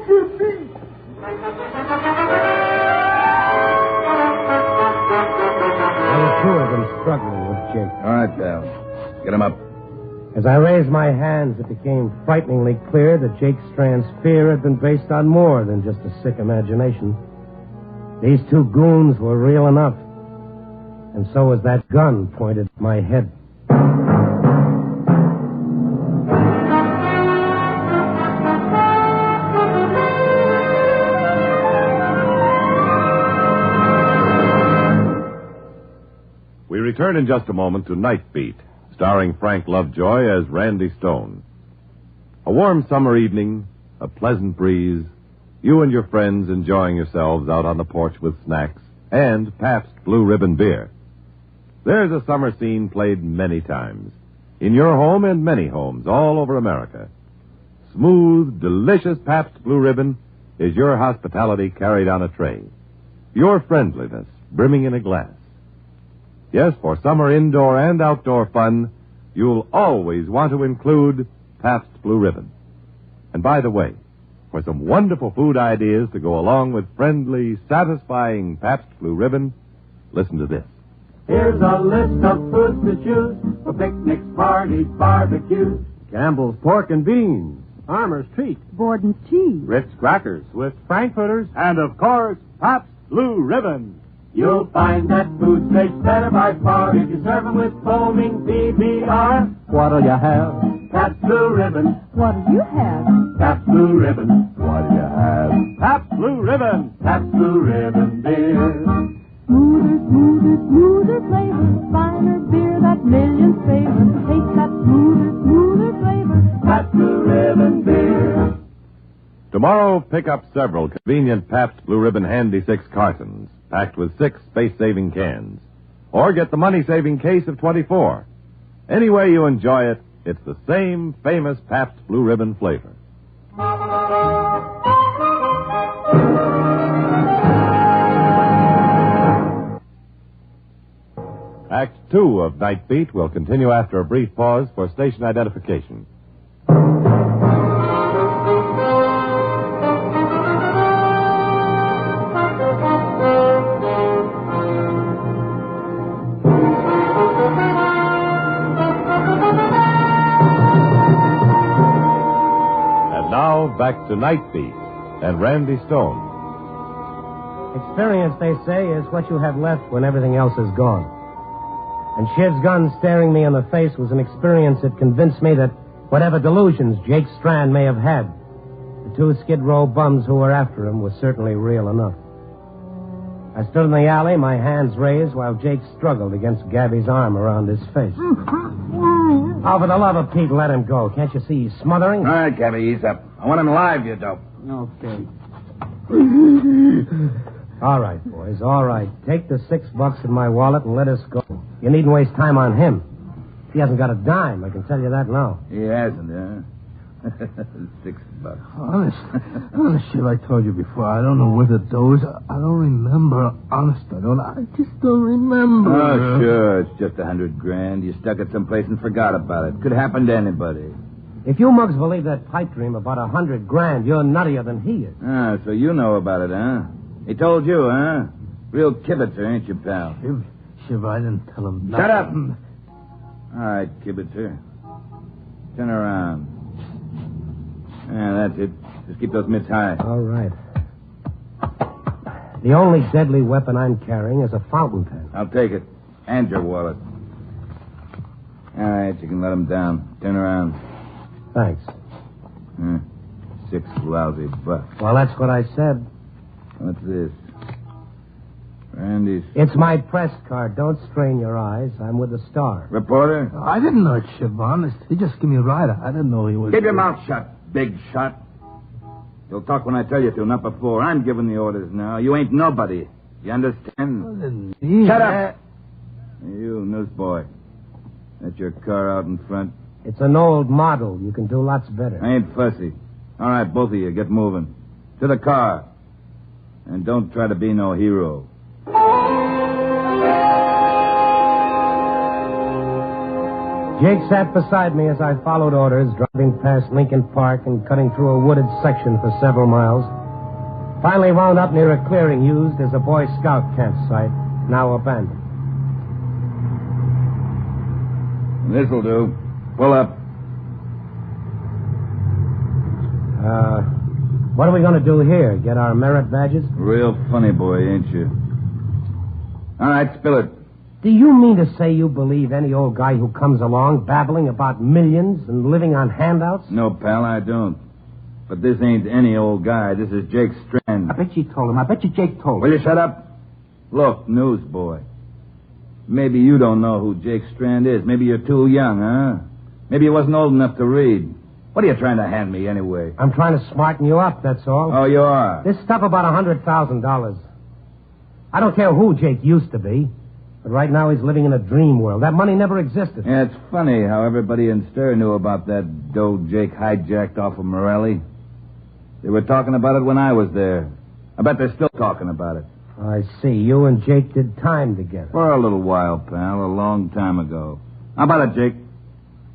give me. There were two of them struggling with Jake. All right, pal. Get him up. As I raised my hands, it became frighteningly clear that Jake Strand's fear had been based on more than just a sick imagination. These two goons were real enough. And so was that gun pointed at my head. We return in just a moment to Night Beat, starring Frank Lovejoy as Randy Stone. A warm summer evening, a pleasant breeze, you and your friends enjoying yourselves out on the porch with snacks and Pabst Blue Ribbon beer. There's a summer scene played many times, in your home and many homes all over America. Smooth, delicious Pabst Blue Ribbon is your hospitality carried on a tray, your friendliness brimming in a glass. Yes, for summer indoor and outdoor fun, you'll always want to include Pabst Blue Ribbon. And by the way, for some wonderful food ideas to go along with friendly, satisfying Pabst Blue Ribbon, listen to this. Here's a list of foods to choose for picnics, parties, barbecues. Campbell's Pork and Beans, Armour's Treat, Borden's Cheese, Ritz Crackers, Swift Frankfurters, and of course, Pabst Blue Ribbon. You'll find that food tastes better by far if you serve them with foaming PBR. What'll you have? Pabst Blue Ribbon. What'll you have? Pabst Blue Ribbon. What'll you have? Pabst Blue Ribbon. Pabst Blue Ribbon beer. Smoother flavor, finer beer that millions favor. Taste that smoother flavor. Pabst Blue Ribbon beer. Tomorrow, pick up several convenient Pabst Blue Ribbon Handy 6 cartons, packed with 6 space-saving cans. Or get the money-saving case of 24. Any way you enjoy it, it's the same famous Pabst Blue Ribbon flavor. Act 2 of Night Beat will continue after a brief pause for station identification. And now, back to Night Beat and Randy Stone. Experience, they say, is what you have left when everything else is gone. And Shiv's gun staring me in the face was an experience that convinced me that whatever delusions Jake Strand may have had, the two Skid Row bums who were after him were certainly real enough. I stood in the alley, my hands raised, while Jake struggled against Gabby's arm around his face. Oh, for the love of Pete, let him go. Can't you see he's smothering? All right, Gabby, ease up. I want him live, you dope. Okay. All right, boys, all right. Take the $6 in my wallet and let us go. You needn't waste time on him. He hasn't got a dime, I can tell you that now. He hasn't, huh? $6. Honest, Shiv, I told you before, I don't know where the dough is. I don't remember. Honest, I don't. I just don't remember. Oh, sure. It's just $100,000. You stuck it someplace and forgot about it. Could happen to anybody. If you mugs believe that pipe dream about $100,000, you're nuttier than he is. Ah, so you know about it, huh? He told you, huh? Real kibitzer, ain't you, pal? Shiv, I didn't tell him nothing. Shut up! All right, kibitzer. Turn around. Yeah, that's it. Just keep those mitts high. All right. The only deadly weapon I'm carrying is a fountain pen. I'll take it. And your wallet. All right, you can let him down. Turn around. Thanks. $6 lousy bucks. Well, that's what I said. What's this? Randy's... It's my press card. Don't strain your eyes. I'm with the Star. Reporter? I didn't know it, Shiv, honest. He just gave me a ride. I didn't know he was... Keep your mouth shut, big shot. You'll talk when I tell you to, not before. I'm giving the orders now. You ain't nobody. You understand? Shut up! You, newsboy. That's your car out in front. It's an old model. You can do lots better. I ain't fussy. All right, both of you, get moving. To the car. And don't try to be no hero. Jake sat beside me as I followed orders, driving past Lincoln Park and cutting through a wooded section for several miles. Finally wound up near a clearing used as a Boy Scout campsite, now abandoned. This'll do. Pull up. What are we going to do here? Get our merit badges? Real funny boy, ain't you? All right, spill it. Do you mean to say you believe any old guy who comes along babbling about millions and living on handouts? No, pal, I don't. But this ain't any old guy. This is Jake Strand. I bet you told him. I bet you Jake told him. Will you shut up? Look, newsboy. Maybe you don't know who Jake Strand is. Maybe you're too young, huh? Maybe you wasn't old enough to read. What are you trying to hand me, anyway? I'm trying to smarten you up, that's all. Oh, you are? This stuff about $100,000. I don't care who Jake used to be, but right now he's living in a dream world. That money never existed. Yeah, it's funny how everybody in stir knew about that dough Jake hijacked off of Morelli. They were talking about it when I was there. I bet they're still talking about it. I see. You and Jake did time together. For a little while, pal. A long time ago. How about it, Jake?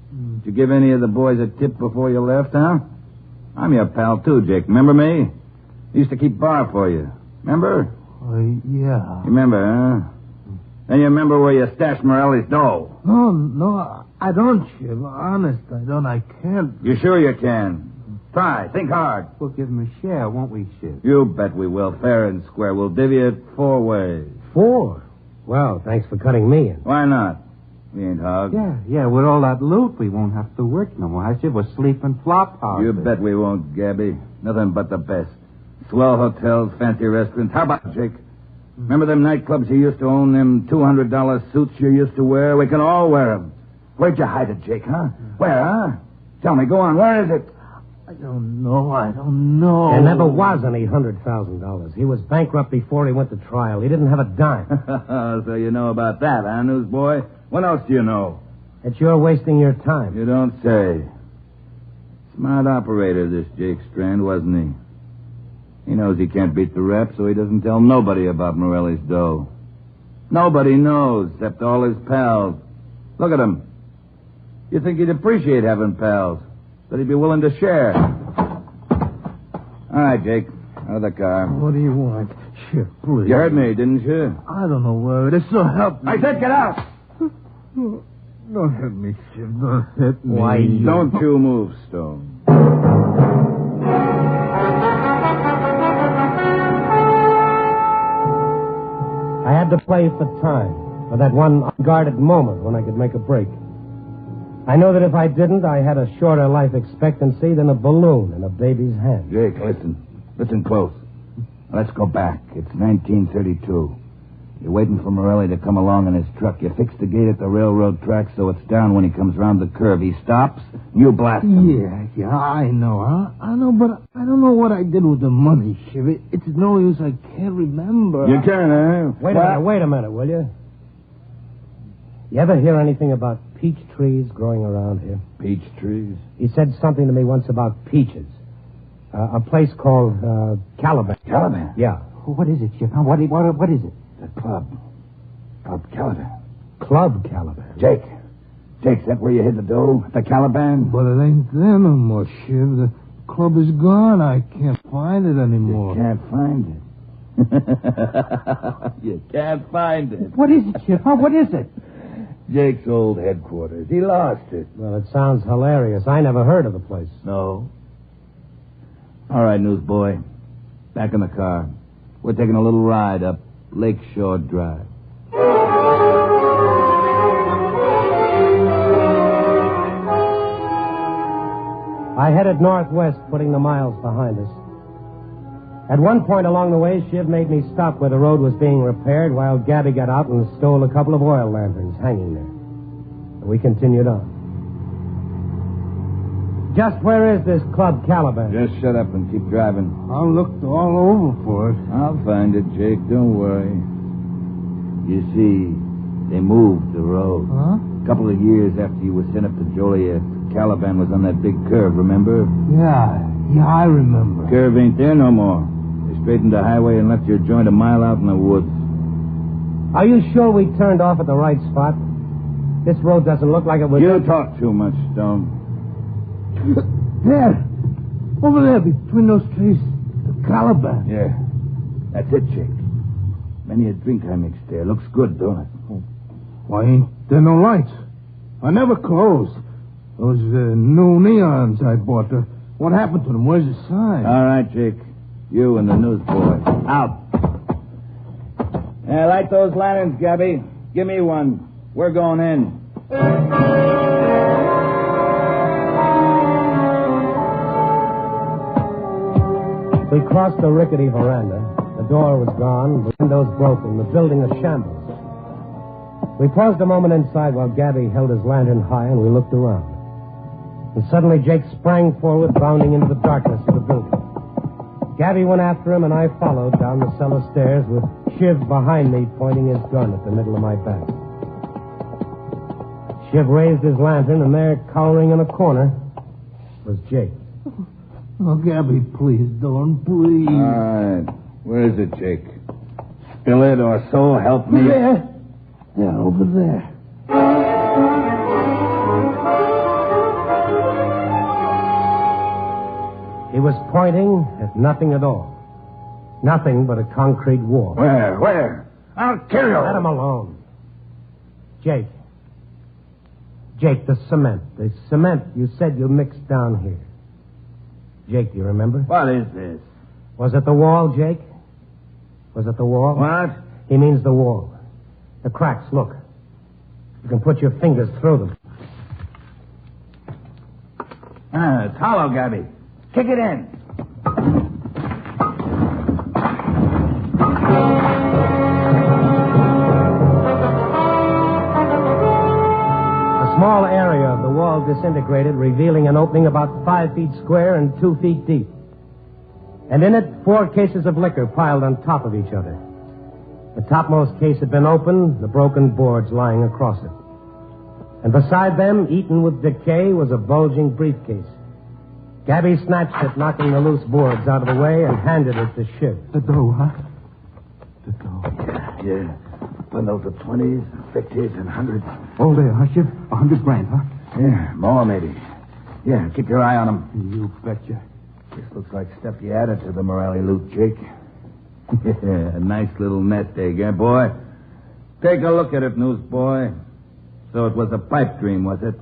Did you give any of the boys a tip before you left, huh? I'm your pal, too, Jake. Remember me? I used to keep bar for you. Remember? Yeah. You remember, huh? Then you remember where you stashed Morelli's dough. No, I don't, Shiv. Honest, I don't. I can't. You sure you can? Try. Think hard. We'll give him a share, won't we, Shiv? You bet we will. Fair and square. We'll divvy it 4 ways. 4? Well, thanks for cutting me in. Why not? We ain't hogs. Yeah, with all that loot, we won't have to work no more. I said we'll sleep in flop houses. You bet we won't, Gabby. Nothing but the best. Swell hotels, fancy restaurants. How about it, Jake? Remember them nightclubs you used to own, them $200 suits you used to wear? We can all wear them. Where'd you hide it, Jake, huh? Where, huh? Tell me, go on, where is it? I don't know. There never was any $100,000. He was bankrupt before he went to trial. He didn't have a dime. So you know about that, huh, newsboy? What else do you know? That you're wasting your time. You don't say. Smart operator, this Jake Strand, wasn't he? He knows he can't beat the rep, so he doesn't tell nobody about Morelli's dough. Nobody knows, except all his pals. Look at him. You'd think he'd appreciate having pals, that he'd be willing to share. All right, Jake, out of the car. What do you want? Shiv, please. You heard me, didn't you? I don't know where it is, so help me. I said get out! Don't hit me, Shiv. Don't hit me. Why, don't you move, Stone. I had to play for time, for that one unguarded moment when I could make a break. I know that if I didn't, I had a shorter life expectancy than a balloon in a baby's hand. Jake, listen. Listen close. Let's go back. It's 1932. You're waiting for Morelli to come along in his truck. You fix the gate at the railroad track so it's down when he comes around the curve. He stops, you blast him. Yeah, I know, huh? I know, but I don't know what I did with the money, Shiv. It's no use. I can't remember. You can, huh? Wait a minute, will you? You ever hear anything about peach trees growing around here? Peach trees? He said something to me once about peaches. A place called Caliban. Caliban? Yeah. What is it, Shiv? What is it? The club. Club Caliban. Club Caliban? Jake, is that where you hid the dough? The Caliban? But it ain't there no more, Shiv. The club is gone. I can't find it anymore. You can't find it. You can't find it. What is it, Shiv? What is it? Jake's old headquarters. He lost it. Well, it sounds hilarious. I never heard of the place. No. All right, newsboy. Back in the car. We're taking a little ride up Lakeshore Drive. I headed northwest, putting the miles behind us. At one point along the way, Shiv made me stop where the road was being repaired while Gabby got out and stole a couple of oil lanterns hanging there. We continued on. Just where is this Club Caliban? Just shut up and keep driving. I looked all over for it. I'll find it, Jake. Don't worry. You see, they moved the road. Huh? A couple of years after you were sent up to Joliet, Caliban was on that big curve, remember? Yeah, Yeah, I remember. Curve ain't there no more. They straightened the highway and left your joint a mile out in the woods. Are you sure we turned off at the right spot? This road doesn't look like it was... You talk too much, Stone. There. Over there, between those trees. The calabash. Yeah. That's it, Jake. Many a drink I mixed there. Looks good, don't it? Why ain't there no lights? I never closed. Those new neons I bought. What happened to them? Where's the sign? All right, Jake. You and the newsboy. Out. Light those lanterns, Gabby. Give me one. We're going in. We crossed the rickety veranda. The door was gone, the windows broken, the building a shambles. We paused a moment inside while Gabby held his lantern high and we looked around. And suddenly Jake sprang forward, bounding into the darkness of the building. Gabby went after him and I followed down the cellar stairs with Shiv behind me pointing his gun at the middle of my back. Shiv raised his lantern and there, cowering in a corner, was Jake. Oh, Gabby, please, Dawn, please. All right. Where is it, Jake? Spill it or so help me. There. Yeah, over there. He was pointing at nothing at all. Nothing but a concrete wall. Where? I'll kill you. Let him alone. Jake. Jake, the cement. The cement you said you mixed down here. Jake, do you remember? What is this? Was it the wall, Jake? Was it the wall? What? He means the wall. The cracks, look. You can put your fingers through them. It's hollow, Gabby. Kick it in. A small area of the wall disintegrated, revealing an opening about 5 feet square and 2 feet deep. And in it, 4 cases of liquor piled on top of each other. The topmost case had been opened, the broken boards lying across it. And beside them, eaten with decay, was a bulging briefcase. Gabby snatched it, knocking the loose boards out of the way, and handed it to Shiv. The dough, huh? The dough. Yeah. Bundles of 20s, 50s, and 100s. All there, huh, Shiv? 100 grand, huh? Yeah, more maybe. Yeah, keep your eye on them. You betcha. This looks like stuff you added to the Morelli loot, Jake. Yeah, a nice little nest egg, eh, boy? Take a look at it, newsboy. So it was a pipe dream, was it?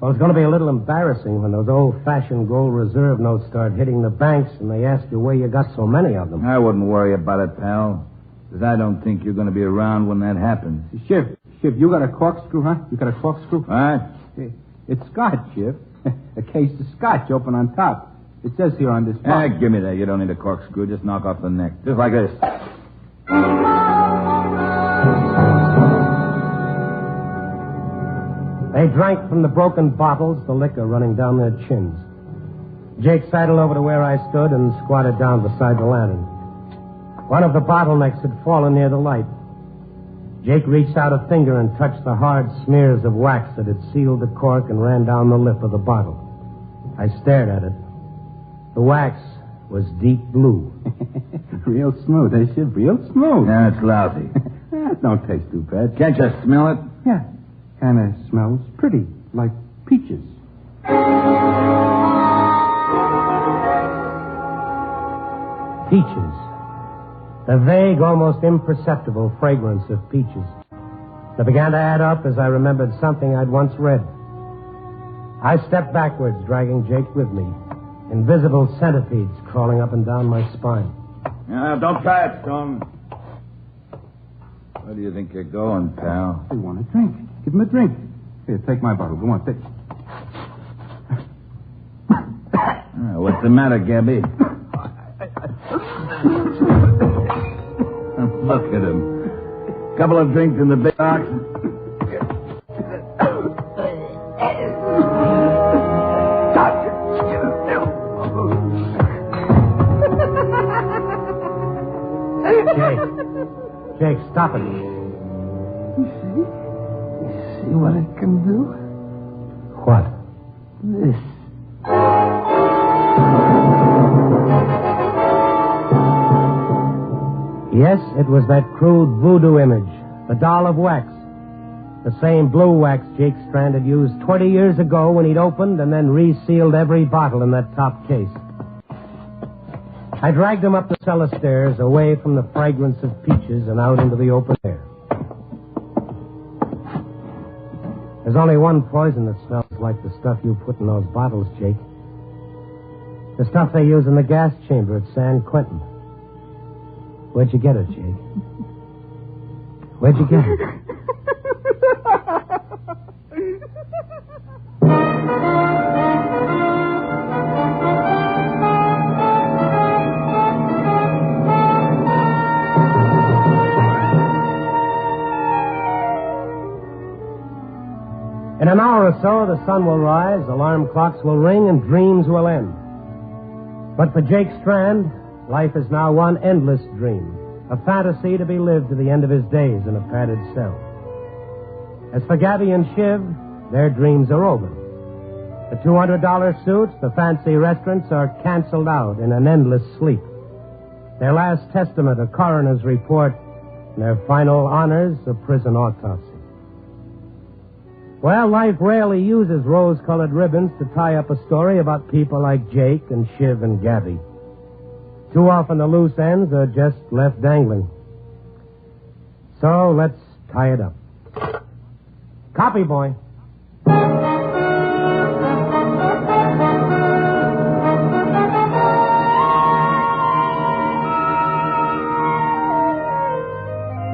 Well, it's going to be a little embarrassing when those old-fashioned gold reserve notes start hitting the banks and they ask you where you got so many of them. I wouldn't worry about it, pal. Because I don't think you're going to be around when that happens. Shiv, you got a corkscrew, huh? You got a corkscrew? What? It's scotch, Shiv. A case of scotch open on top. It says here on this box. Give me that. You don't need a corkscrew. Just knock off the neck. Just like this. They drank from the broken bottles, the liquor running down their chins. Jake sidled over to where I stood and squatted down beside the lantern. One of the bottlenecks had fallen near the light. Jake reached out a finger and touched the hard smears of wax that had sealed the cork and ran down the lip of the bottle. I stared at it. The wax was deep blue. Real smooth, eh, Shiv? Real smooth. Yeah, it's lousy. It don't taste too bad. Can't you smell it? Yeah. Kind of smells pretty, like peaches. Peaches. The vague, almost imperceptible fragrance of peaches. That began to add up as I remembered something I'd once read. I stepped backwards, dragging Jake with me. Invisible centipedes crawling up and down my spine. Don't try it, Stone. Where do you think you're going, pal? They want a drink. Give him a drink. Here, take my bottle. Go on, take. What's the matter, Gabby? Look at him. Couple of drinks in the big box. Jake, stop it. You see what it can do? What? This. Yes, it was that crude voodoo image, the doll of wax. The same blue wax Jake Strand had used 20 years ago when he'd opened and then resealed every bottle in that top case. I dragged him up the cellar stairs, away from the fragrance of peaches and out into the open air. There's only one poison that smells like the stuff you put in those bottles, Jake. The stuff they use in the gas chamber at San Quentin. Where'd you get it, Jake? Where'd you get it? In an hour or so, the sun will rise, alarm clocks will ring, and dreams will end. But for Jake Strand, life is now one endless dream, a fantasy to be lived to the end of his days in a padded cell. As for Gabby and Shiv, their dreams are over. The $200 suits, the fancy restaurants are canceled out in an endless sleep. Their last testament, a coroner's report, and their final honors, a prison autopsy. Well, life rarely uses rose-colored ribbons to tie up a story about people like Jake and Shiv and Gabby. Too often the loose ends are just left dangling. So let's tie it up. Copy, boy.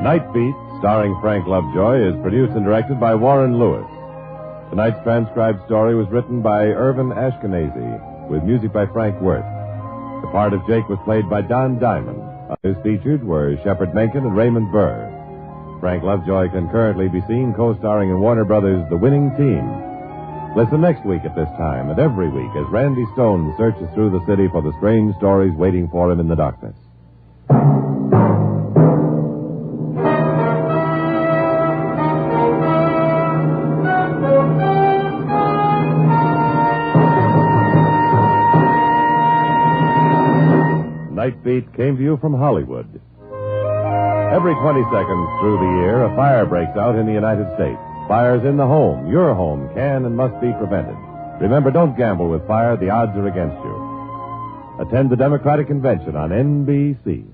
Night Beat, starring Frank Lovejoy, is produced and directed by Warren Lewis. Tonight's transcribed story was written by Irvin Ashkenazi, with music by Frank Worth. The part of Jake was played by Don Diamond. Others featured were Shepard Menken and Raymond Burr. Frank Lovejoy can currently be seen co-starring in Warner Brothers' The Winning Team. Listen next week at this time and every week as Randy Stone searches through the city for the strange stories waiting for him in the darkness. Night Beat came to you from Hollywood. Every 20 seconds through the year, a fire breaks out in the United States. Fires in the home, your home, can and must be prevented. Remember, don't gamble with fire. The odds are against you. Attend the Democratic Convention on NBC.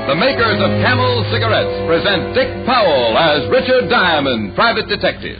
The makers of Camel cigarettes present Dick Powell as Richard Diamond, private detective.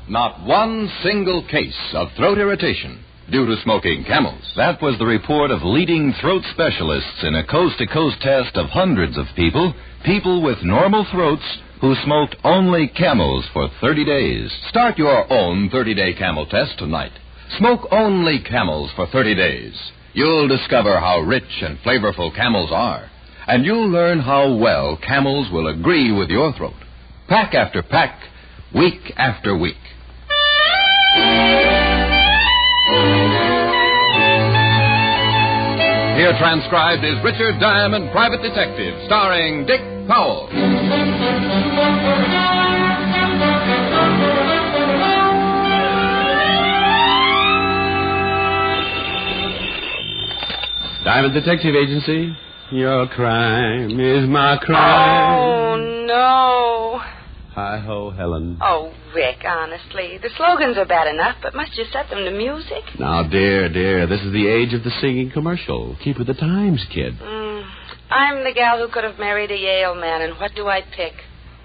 Not one single case of throat irritation due to smoking Camels. That was the report of leading throat specialists in a coast-to-coast test of hundreds of people with normal throats who smoked only Camels for 30 days. Start your own 30-day Camel test tonight. Smoke only Camels for 30 days. You'll discover how rich and flavorful Camels are, and you'll learn how well Camels will agree with your throat. Pack after pack, week after week. Here transcribed is Richard Diamond, Private Detective, starring Dick Powell. Diamond Detective Agency, your crime is my crime. Oh, no. Hi-ho, Helen. Oh, Rick, honestly. The slogans are bad enough, but must you set them to music? Now, dear, this is the age of the singing commercial. Keep with the times, kid. I'm the gal who could have married a Yale man, and what do I pick?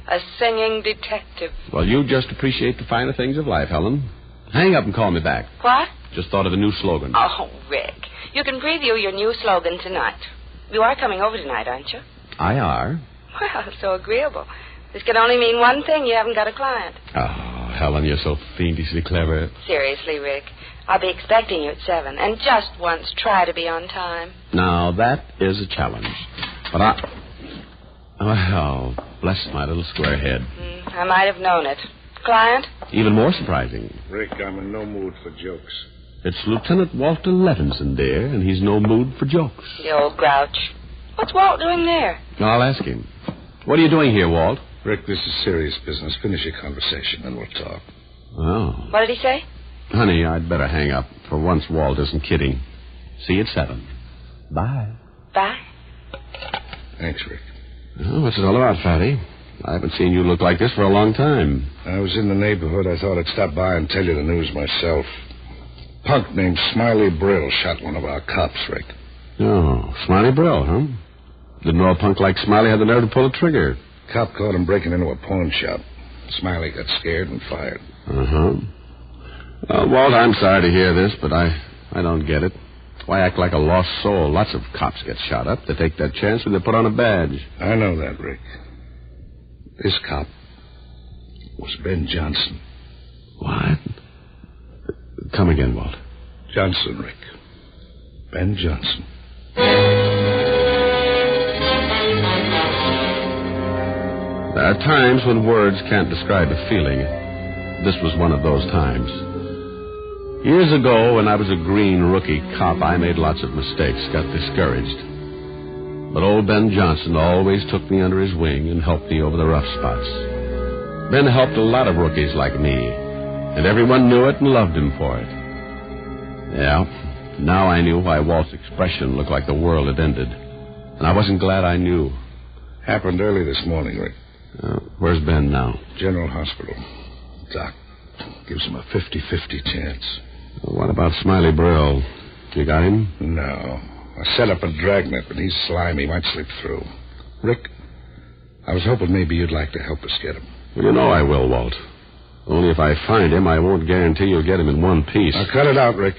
A singing detective. Well, you just appreciate the finer things of life, Helen. Hang up and call me back. What? Just thought of a new slogan. Oh, Rick, you can preview your new slogan tonight. You are coming over tonight, aren't you? I are. Well, so agreeable. This can only mean one thing. You haven't got a client. Oh, Helen, you're so fiendishly clever. Seriously, Rick. I'll be expecting you at 7. And just once, try to be on time. Now, that is a challenge. But well, bless my little square head. I might have known it. Client? Even more surprising. Rick, I'm in no mood for jokes. It's Lieutenant Walter Levinson, dear, and he's no mood for jokes. The old grouch. What's Walt doing there? I'll ask him. What are you doing here, Walt? Rick, this is serious business. Finish your conversation, and we'll talk. Oh. What did he say? Honey, I'd better hang up. For once, Walt isn't kidding. See you at 7. Bye. Bye. Thanks, Rick. Oh, what's it all about, Fatty? I haven't seen you look like this for a long time. I was in the neighborhood. I thought I'd stop by and tell you the news myself. Punk named Smiley Brill shot one of our cops, Rick. Oh, Smiley Brill, huh? Didn't know a punk like Smiley had the nerve to pull a trigger. Cop caught him breaking into a pawn shop. Smiley got scared and fired. Uh-huh. Walt, I'm sorry to hear this, but I don't get it. Why act like a lost soul? Lots of cops get shot up. They take that chance when they put on a badge. I know that, Rick. This cop was Ben Johnson. What? Come again, Walt. Johnson, Rick. Ben Johnson. There are times when words can't describe a feeling. This was one of those times. Years ago, when I was a green rookie cop, I made lots of mistakes, got discouraged. But old Ben Johnson always took me under his wing and helped me over the rough spots. Ben helped a lot of rookies like me, and everyone knew it and loved him for it. Yeah, now I knew why Walt's expression looked like the world had ended. And I wasn't glad I knew. Happened early this morning, Rick. Where's Ben now? General Hospital. Doc gives him a 50-50 chance. What about Smiley Brill? You got him? No. I set up a dragnet, but he's slimy. Might slip through. Rick, I was hoping maybe you'd like to help us get him. Well, you know I will, Walt. Only if I find him, I won't guarantee you'll get him in one piece. Now, cut it out, Rick.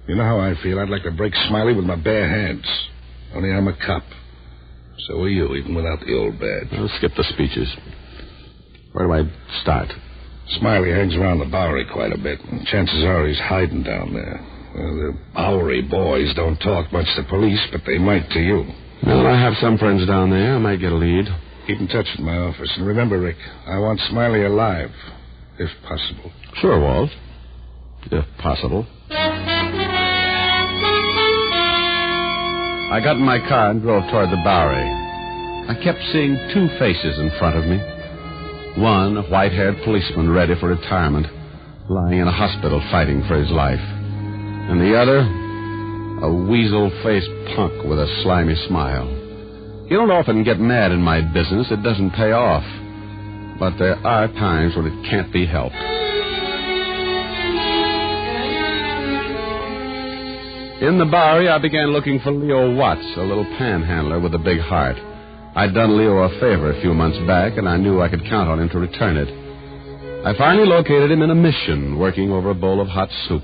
You know how I feel. I'd like to break Smiley with my bare hands. Only I'm a cop. So are you, even without the old badge. I'll skip the speeches. Where do I start? Smiley hangs around the Bowery quite a bit, and chances are he's hiding down there. Well, the Bowery boys don't talk much to police, but they might to you. Well, I have some friends down there. I might get a lead. Keep in touch with my office. And remember, Rick, I want Smiley alive, if possible. Sure, Walt. If possible. I got in my car and drove toward the Bowery. I kept seeing two faces in front of me. One, a white-haired policeman ready for retirement, lying in a hospital fighting for his life. And the other, a weasel-faced punk with a slimy smile. You don't often get mad in my business. It doesn't pay off. But there are times when it can't be helped. In the Bowery, I began looking for Leo Watts, a little panhandler with a big heart. I'd done Leo a favor a few months back, and I knew I could count on him to return it. I finally located him in a mission, working over a bowl of hot soup.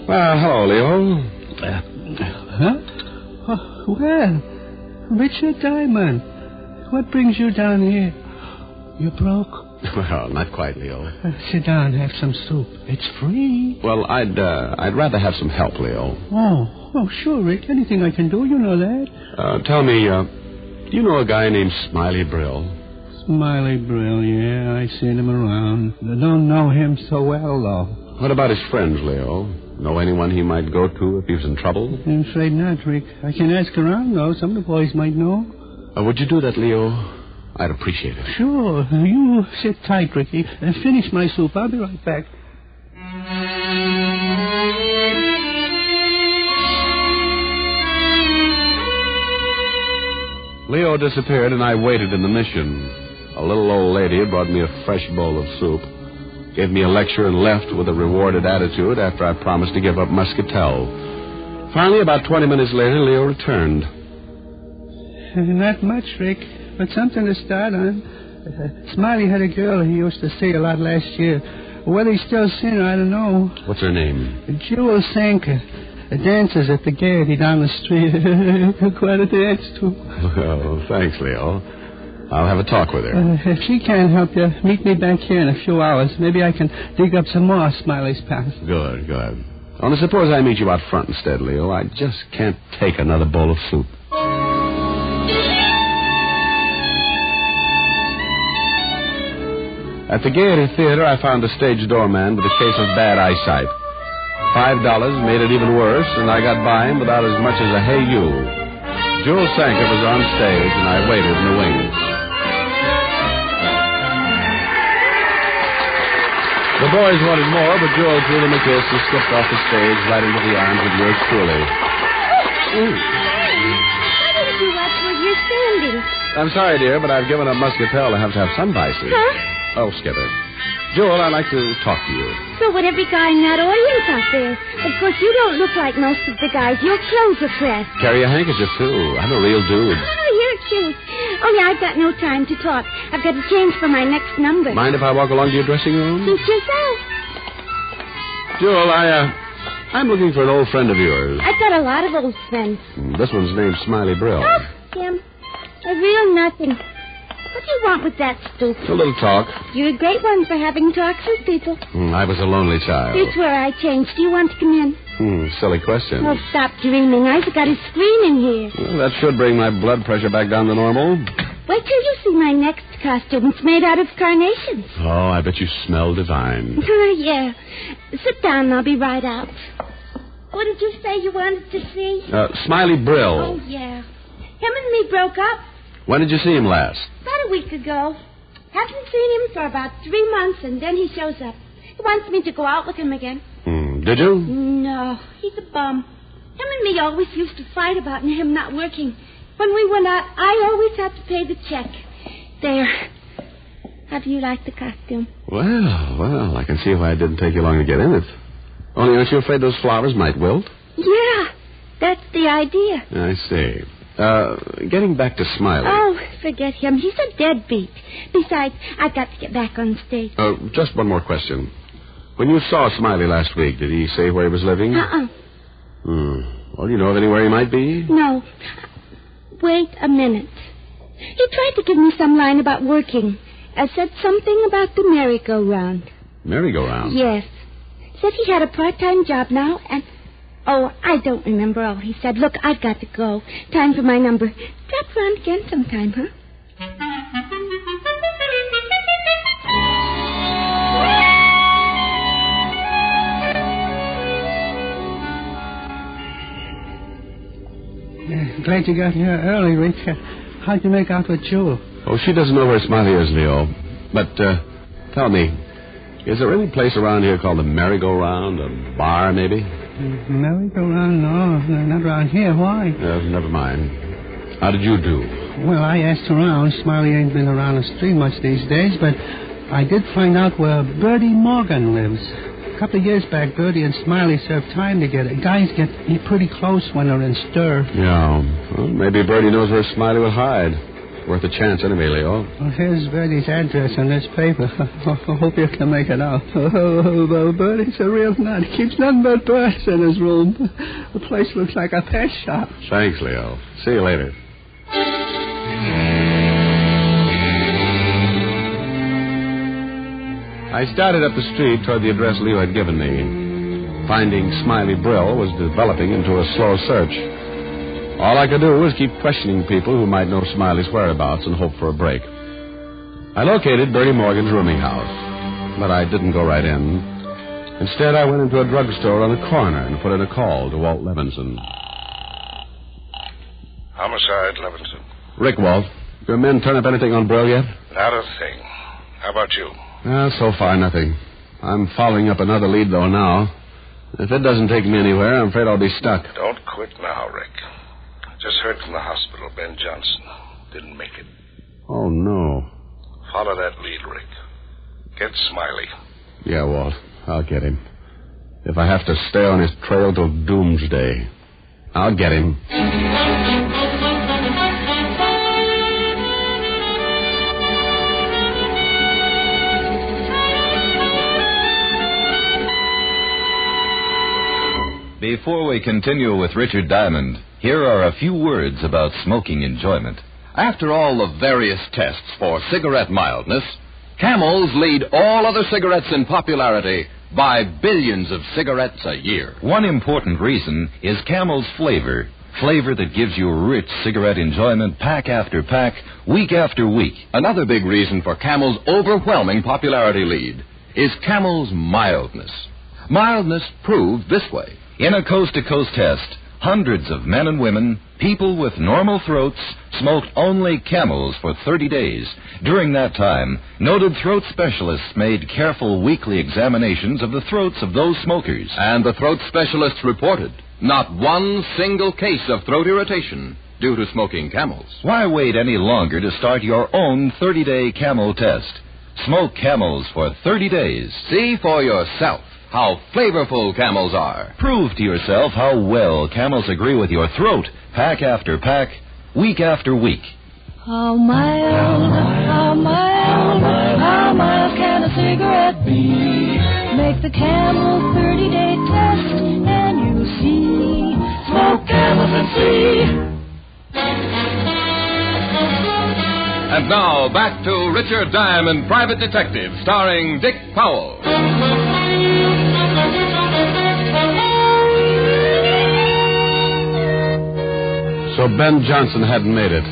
Well, hello, Leo. Well, Richard Diamond, what brings you down here? You broke? Well, not quite, Leo. Sit down, have some soup. It's free. Well, I'd rather have some help, Leo. Oh, sure, Rick. Anything I can do, you know that. Tell me, do you know a guy named Smiley Brill? Smiley Brill, yeah, I seen him around. I don't know him so well, though. What about his friends, Leo? Know anyone he might go to if he was in trouble? I'm afraid not, Rick. I can ask around, though. Some of the boys might know. Would you do that, Leo? I'd appreciate it. Sure. You sit tight, Ricky. Finish my soup. I'll be right back. Leo disappeared, and I waited in the mission. A little old lady brought me a fresh bowl of soup, gave me a lecture, and left with a rewarded attitude after I promised to give up Muscatel. Finally, about 20 minutes later, Leo returned. Not much, Rick, but something to start on. Smiley had a girl he used to see a lot last year. Whether he's still seeing her, I don't know. What's her name? Jewel Sanker. Dances at the Gaiety down the street. Quite a dance, too. Well, thanks, Leo. I'll have a talk with her. If she can't help you, meet me back here in a few hours. Maybe I can dig up some more Smiley's past. Good. Only suppose I meet you out front instead, Leo. I just can't take another bowl of soup. At the Gaiety Theater, I found a stage doorman with a case of bad eyesight. $5 made it even worse, and I got by him without as much as a hey you. Jules Sanker was on stage, and I waited in the wings. The boys wanted more, but Joel threw them a kiss and slipped off the stage right into the arms of yours truly. Why didn't you watch where you're standing? I'm sorry, dear, but I've given up Muscatel to have some vices. Huh? Oh, Skipper. Joel, I'd like to talk to you. So would every guy in that audience out there. Of course, you don't look like most of the guys. Your clothes are pressed. Carry a handkerchief, too. I'm a real dude. Oh, you're cute. Only I've got no time to talk. I've got to change for my next number. Mind if I walk along to your dressing room? Suit yourself. Joel, I'm looking for an old friend of yours. I've got a lot of old friends. This one's named Smiley Brill. Oh, Tim. They're real nothing. What do you want with that stoop? A little talk. You're a great one for having talks with people. I was a lonely child. Here's where I changed. Do you want to come in? Silly question. Oh, stop dreaming. I've got a screen in here. Well, that should bring my blood pressure back down to normal. Wait till you see my next costume. It's made out of carnations. Oh, I bet you smell divine. Yeah. Sit down and I'll be right out. What did you say you wanted to see? Smiley Brill. Oh, yeah. Him and me broke up. When did you see him last? About a week ago. Haven't seen him for about 3 months, and then he shows up. He wants me to go out with him again. Did you? No, he's a bum. Him and me always used to fight about him not working. When we went out, I always had to pay the check. There. How do you like the costume? Well, I can see why it didn't take you long to get in it. Only aren't you afraid those flowers might wilt? Yeah, that's the idea. I see. Getting back to Smiley. Oh, forget him. He's a deadbeat. Besides, I've got to get back on stage. Just one more question. When you saw Smiley last week, did he say where he was living? Well, do you know of anywhere he might be? No. Wait a minute. He tried to give me some line about working. I said something about the merry-go-round. Merry-go-round? Yes. Said he had a part-time job now, and... Oh, I don't remember all he said. Look, I've got to go. Time for my number. Drop around again sometime, huh? Glad you got here early, Rick. How'd you make out with Jewel? Oh, she doesn't know where Smiley is, Leo. But, tell me, is there any place around here called the Merry-Go-Round? A bar, maybe? Merry-Go-Round? No, not around here. Why? Never mind. How did you do? Well, I asked around. Smiley ain't been around the street much these days, but I did find out where Bertie Morgan lives. A couple of years back, Bertie and Smiley served time together. Guys get pretty close when they're in stir. Yeah. Well, maybe Bertie knows where Smiley will hide. Worth a chance anyway, Leo. Well, here's Bertie's address on this paper. I hope you can make it out. Oh, Bertie's a real nut. He keeps nothing but brass in his room. The place looks like a pet shop. Thanks, Leo. See you later. I started up the street toward the address Leo had given me. Finding Smiley Brill was developing into a slow search. All I could do was keep questioning people who might know Smiley's whereabouts and hope for a break. I located Bertie Morgan's rooming house, but I didn't go right in. Instead, I went into a drugstore on a corner and put in a call to Walt Levinson. Homicide, Levinson. Rick, Walt. Your men turn up anything on Brill yet? Not a thing. How about you? So far, nothing. I'm following up another lead, though, now. If it doesn't take me anywhere, I'm afraid I'll be stuck. Don't quit now, Rick. Just heard from the hospital, Ben Johnson. Didn't make it. Oh, no. Follow that lead, Rick. Get Smiley. Yeah, Walt. I'll get him. If I have to stay on his trail till doomsday, I'll get him. Before we continue with Richard Diamond, here are a few words about smoking enjoyment. After all the various tests for cigarette mildness, Camels lead all other cigarettes in popularity by billions of cigarettes a year. One important reason is Camel's flavor. Flavor that gives you rich cigarette enjoyment pack after pack, week after week. Another big reason for Camel's overwhelming popularity lead is Camel's mildness. Mildness proved this way. In a coast-to-coast test, hundreds of men and women, people with normal throats, smoked only Camels for 30 days. During that time, noted throat specialists made careful weekly examinations of the throats of those smokers. And the throat specialists reported not one single case of throat irritation due to smoking Camels. Why wait any longer to start your own 30-day Camel test? Smoke Camels for 30 days. See for yourself how flavorful Camels are. Prove to yourself how well Camels agree with your throat, pack after pack, week after week. How mild can a cigarette be? Make the Camel 30-day test, and you see. Smoke Camels and see. And now, back to Richard Diamond, Private Detective, starring Dick Powell. So Ben Johnson hadn't made it.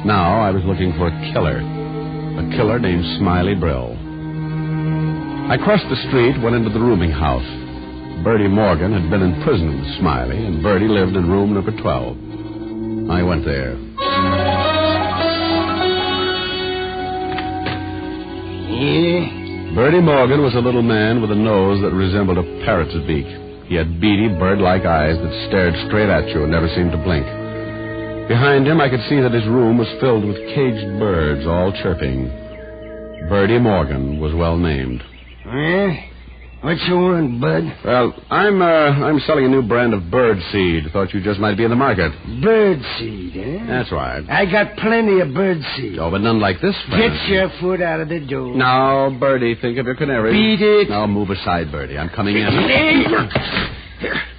Now I was looking for a killer named Smiley Brill. I crossed the street, went into the rooming house. Bertie Morgan had been in prison with Smiley, and Bertie lived in room number 12. I went there. Bertie Morgan was a little man with a nose that resembled a parrot's beak. He had beady, bird-like eyes that stared straight at you and never seemed to blink. Behind him, I could see that his room was filled with caged birds, all chirping. Bertie Morgan was well named. What you want, Bud? Well, I'm selling a new brand of bird seed. Thought you just might be in the market. Bird seed, eh? That's right. I got plenty of bird seed. Oh, but none like this, friend. Get your foot out of the door. Now, Bertie, think of your canary. Beat it. Now, move aside, Bertie. I'm coming in.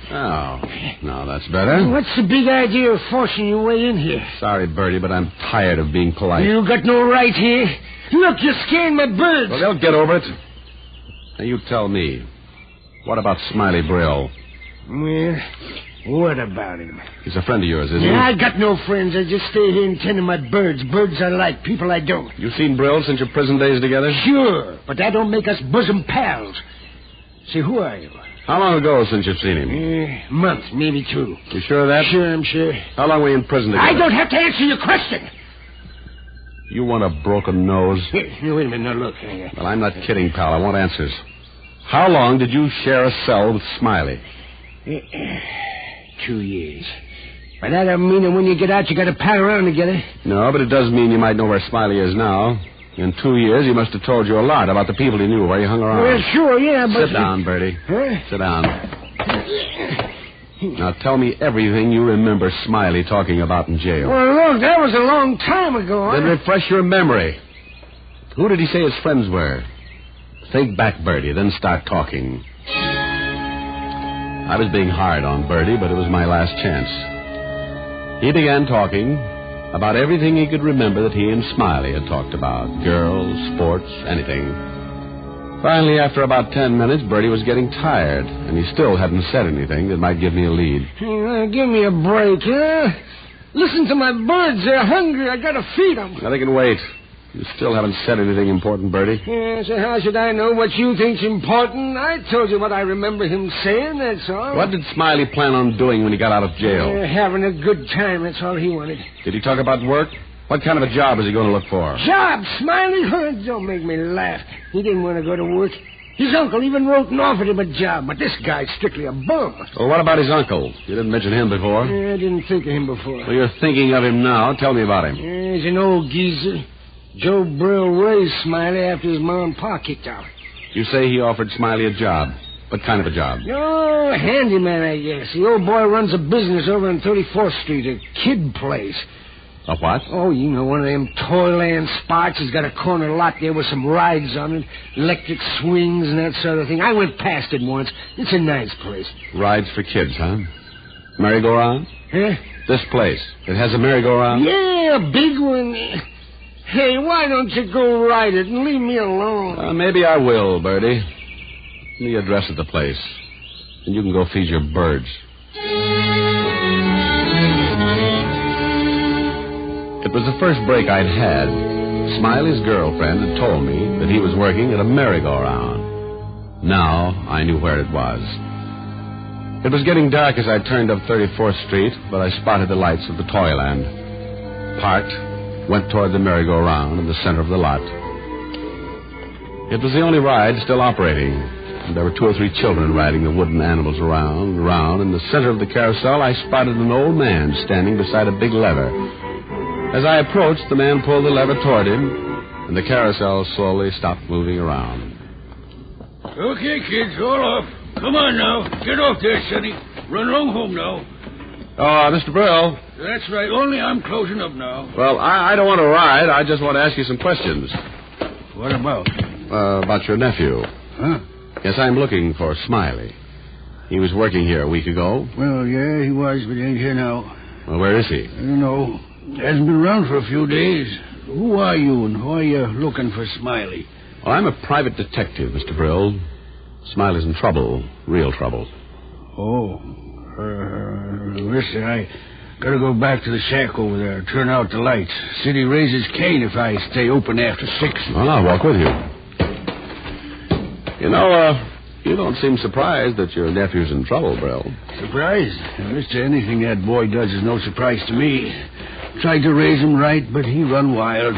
Oh, no, that's better. What's the big idea of forcing your way in here? Sorry, Bertie, but I'm tired of being polite. You got no right here. Look, you're scaring my birds. Well, they'll get over it. Now, you tell me. What about Smiley Brill? Well, what about him? He's a friend of yours, isn't he? I got no friends. I just stay here and tend to my birds. Birds I like, people I don't. You seen Brill since your prison days together? Sure, but that don't make us bosom pals. Say, who are you? How long ago since you've seen him? A month, maybe 2. You sure of that? Sure, I'm sure. How long were you in prison together? I don't have to answer your question. You want a broken nose? Here, wait a minute. Now, look. Well, I'm not kidding, pal. I want answers. How long did you share a cell with Smiley? 2 years. But that doesn't mean that when you get out, you got to pal around together. No, but it does mean you might know where Smiley is now. In 2 years, he must have told you a lot about the people he knew, where he hung around. Well, sure, yeah, but... Sit down, Bertie. Huh? Sit down. Now, tell me everything you remember Smiley talking about in jail. Well, look, that was a long time ago. Then refresh your memory. Who did he say his friends were? Think back, Bertie, then start talking. I was being hard on Bertie, but it was my last chance. He began talking about everything he could remember that he and Smiley had talked about. Girls, sports, anything. Finally, after about 10 minutes, Bertie was getting tired, and he still hadn't said anything that might give me a lead. Give me a break, huh? Listen to my birds. They're hungry. I gotta feed them. Now, they can wait. You still haven't said anything important, Bertie. So how should I know what you think's important? I told you what I remember him saying, that's all. What did Smiley plan on doing when he got out of jail? Having a good time, that's all he wanted. Did he talk about work? What kind of a job was he going to look for? Job, Smiley? Don't make me laugh. He didn't want to go to work. His uncle even wrote and offered him a job, but this guy's strictly a bum. Well, what about his uncle? You didn't mention him before. I didn't think of him before. Well, you're thinking of him now. Tell me about him. He's an old geezer. Joe Brill raised Smiley after his mom and pa kicked out. You say he offered Smiley a job. What kind of a job? Oh, a handyman, I guess. The old boy runs a business over on 34th Street, a kid place. A what? Oh, you know, one of them toyland spots. He's got a corner lot there with some rides on it, electric swings and that sort of thing. I went past it once. It's a nice place. Rides for kids, huh? Merry-go-round? Huh? This place. It has a merry-go-round? Yeah, Yeah, a big one. Hey, why don't you go ride it and leave me alone? Maybe I will, Bertie. Give me the address of the place, and you can go feed your birds. It was the first break I'd had. Smiley's girlfriend had told me that he was working at a merry-go-round. Now I knew where it was. It was getting dark as I turned up 34th Street, but I spotted the lights of the Toyland. Parked, went toward the merry-go-round in the center of the lot. It was the only ride still operating. There were 2 or 3 children riding the wooden animals around and around. In the center of the carousel, I spotted an old man standing beside a big lever. As I approached, the man pulled the lever toward him, and the carousel slowly stopped moving around. Okay, kids, all off. Come on now. Get off there, Sonny. Run along home now. Mr. Brill. That's right. Only I'm closing up now. Well, I don't want to ride. I just want to ask you some questions. What about? About your nephew. Huh? Yes, I'm looking for Smiley. He was working here a week ago. Well, yeah, he was, but he ain't here now. Well, where is he? I don't know. Hasn't been around for a few days. Who are you, and why are you looking for Smiley? Well, I'm a private detective, Mr. Brill. Smiley's in trouble. Real trouble. Oh. Listen, I gotta go back to the shack over there. Turn out the lights. City raises Cain if I stay open after 6. Well, I'll walk with you. You know, you don't seem surprised that your nephew's in trouble, Brill. Surprised? Mister, anything that boy does is no surprise to me. Tried to raise him right, but he run wild.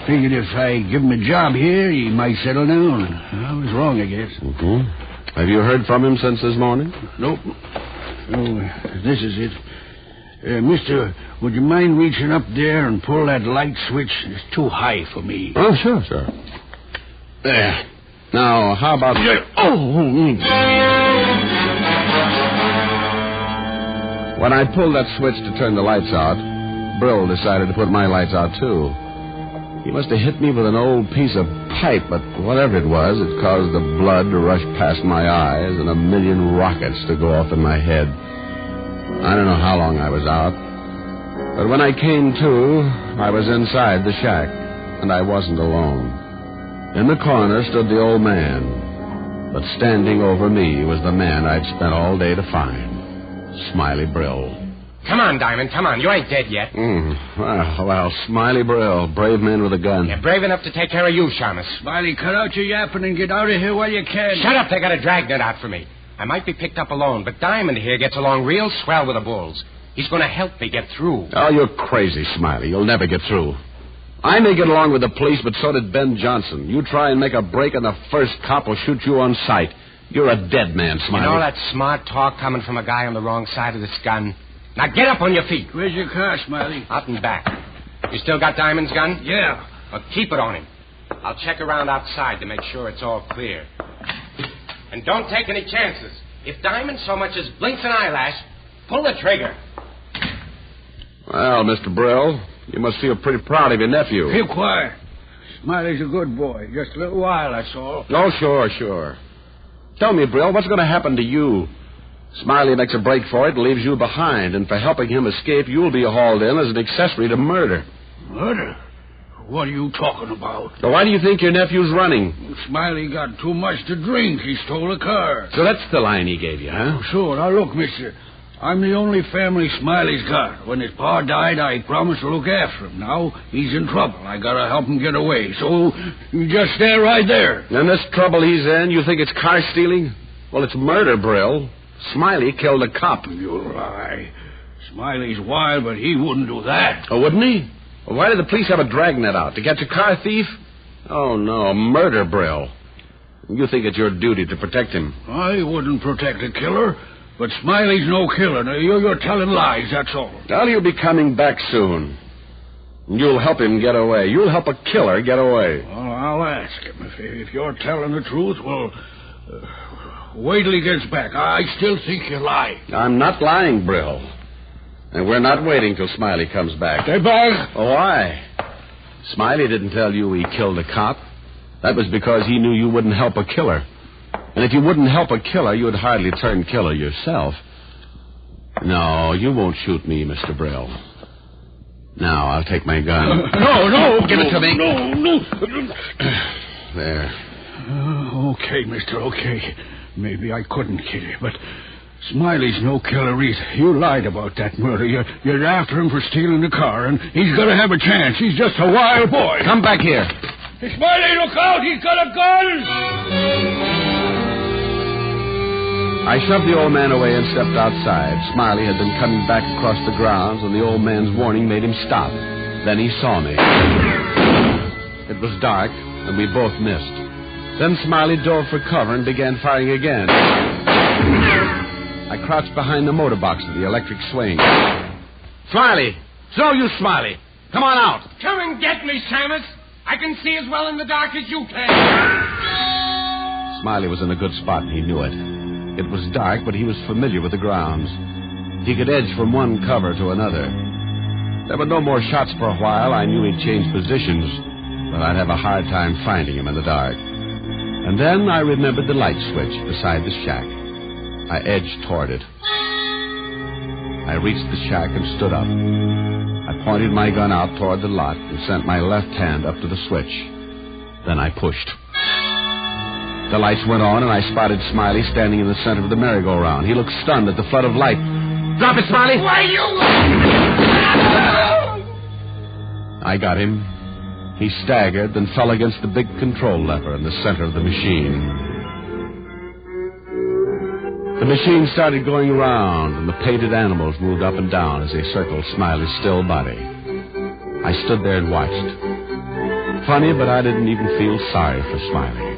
Figured if I give him a job here, he might settle down. I was wrong, I guess. Mm-hmm. Have you heard from him since this morning? Nope. Oh, this is it. Mister, would you mind reaching up there and pull that light switch? It's too high for me. Oh, sure. There. Now, how about... When I pulled that switch to turn the lights out, Brill decided to put my lights out, too. He must have hit me with an old piece of pipe, but whatever it was, it caused the blood to rush past my eyes and a million rockets to go off in my head. I don't know how long I was out, but when I came to, I was inside the shack, and I wasn't alone. In the corner stood the old man, but standing over me was the man I'd spent all day to find, Smiley Brill. Come on, Diamond, come on. You ain't dead yet. Well, Smiley Brill, brave man with a gun. You're brave enough to take care of you, Shamus. Smiley, cut out your yapping and get out of here while you can. Shut up, they got a dragnet out for me. I might be picked up alone, but Diamond here gets along real swell with the bulls. He's going to help me get through. Oh, you're crazy, Smiley. You'll never get through. I may get along with the police, but so did Ben Johnson. You try and make a break, and the first cop will shoot you on sight. You're a dead man, Smiley. You know that smart talk coming from a guy on the wrong side of this gun? Now get up on your feet. Where's your car, Smiley? Out and back. You still got Diamond's gun? Yeah. Well, keep it on him. I'll check around outside to make sure it's all clear. And don't take any chances. If Diamond so much as blinks an eyelash, pull the trigger. Well, Mr. Brill, you must feel pretty proud of your nephew. Keep quiet. Smiley's a good boy. Just a little while, that's all. Oh, sure. Tell me, Brill, what's going to happen to you? Smiley makes a break for it and leaves you behind, and for helping him escape, you'll be hauled in as an accessory to murder. Murder? What are you talking about? So why do you think your nephew's running? Smiley got too much to drink. He stole a car. So that's the line he gave you, huh? Sure. Now, look, mister. I'm the only family Smiley's got. When his pa died, I promised to look after him. Now, he's in trouble. I gotta help him get away. So, you just stay right there. And this trouble he's in, you think it's car stealing? Well, it's murder, Brill. Smiley killed a cop. You lie. Smiley's wild, but he wouldn't do that. Oh, wouldn't he? Well, why did the police have a dragnet out? To catch a car thief? Oh, no. Murder, Brill. You think it's your duty to protect him. I wouldn't protect a killer, but Smiley's no killer. Now, you're telling lies, that's all. Well, he'll be coming back soon. You'll help him get away. You'll help a killer get away. Well, I'll ask him. If you're telling the truth, well... wait till he gets back. I still think you lie. I'm not lying, Brill. And we're not waiting till Smiley comes back. Stay back. Oh, why? Smiley didn't tell you he killed a cop. That was because he knew you wouldn't help a killer. And if you wouldn't help a killer, you'd hardly turn killer yourself. No, you won't shoot me, Mr. Brill. Now, I'll take my gun. No. Give it to me. No. There. Okay, mister, okay. Maybe I couldn't kill you, but Smiley's no killer either. You lied about that murder. You're after him for stealing the car, and he's got to have a chance. He's just a wild boy. Come back here. Smiley, look out! He's got a gun! I shoved the old man away and stepped outside. Smiley had been coming back across the grounds, and the old man's warning made him stop. Then he saw me. It was dark, and we both missed. Then Smiley dove for cover and began firing again. I crouched behind the motor box of the electric swing. Smiley! It's no use, Smiley. Come on out. Come and get me, Samus. I can see as well in the dark as you can. Smiley was in a good spot, and he knew it. It was dark, but he was familiar with the grounds. He could edge from one cover to another. There were no more shots for a while. I knew he'd changed positions, but I'd have a hard time finding him in the dark. And then I remembered the light switch beside the shack. I edged toward it. I reached the shack and stood up. I pointed my gun out toward the lot and sent my left hand up to the switch. Then I pushed. The lights went on, and I spotted Smiley standing in the center of the merry-go-round. He looked stunned at the flood of light. Drop it, Smiley! Why, you... I got him. He staggered, then fell against the big control lever in the center of the machine. The machine started going around, and the painted animals moved up and down as they circled Smiley's still body. I stood there and watched. Funny, but I didn't even feel sorry for Smiley.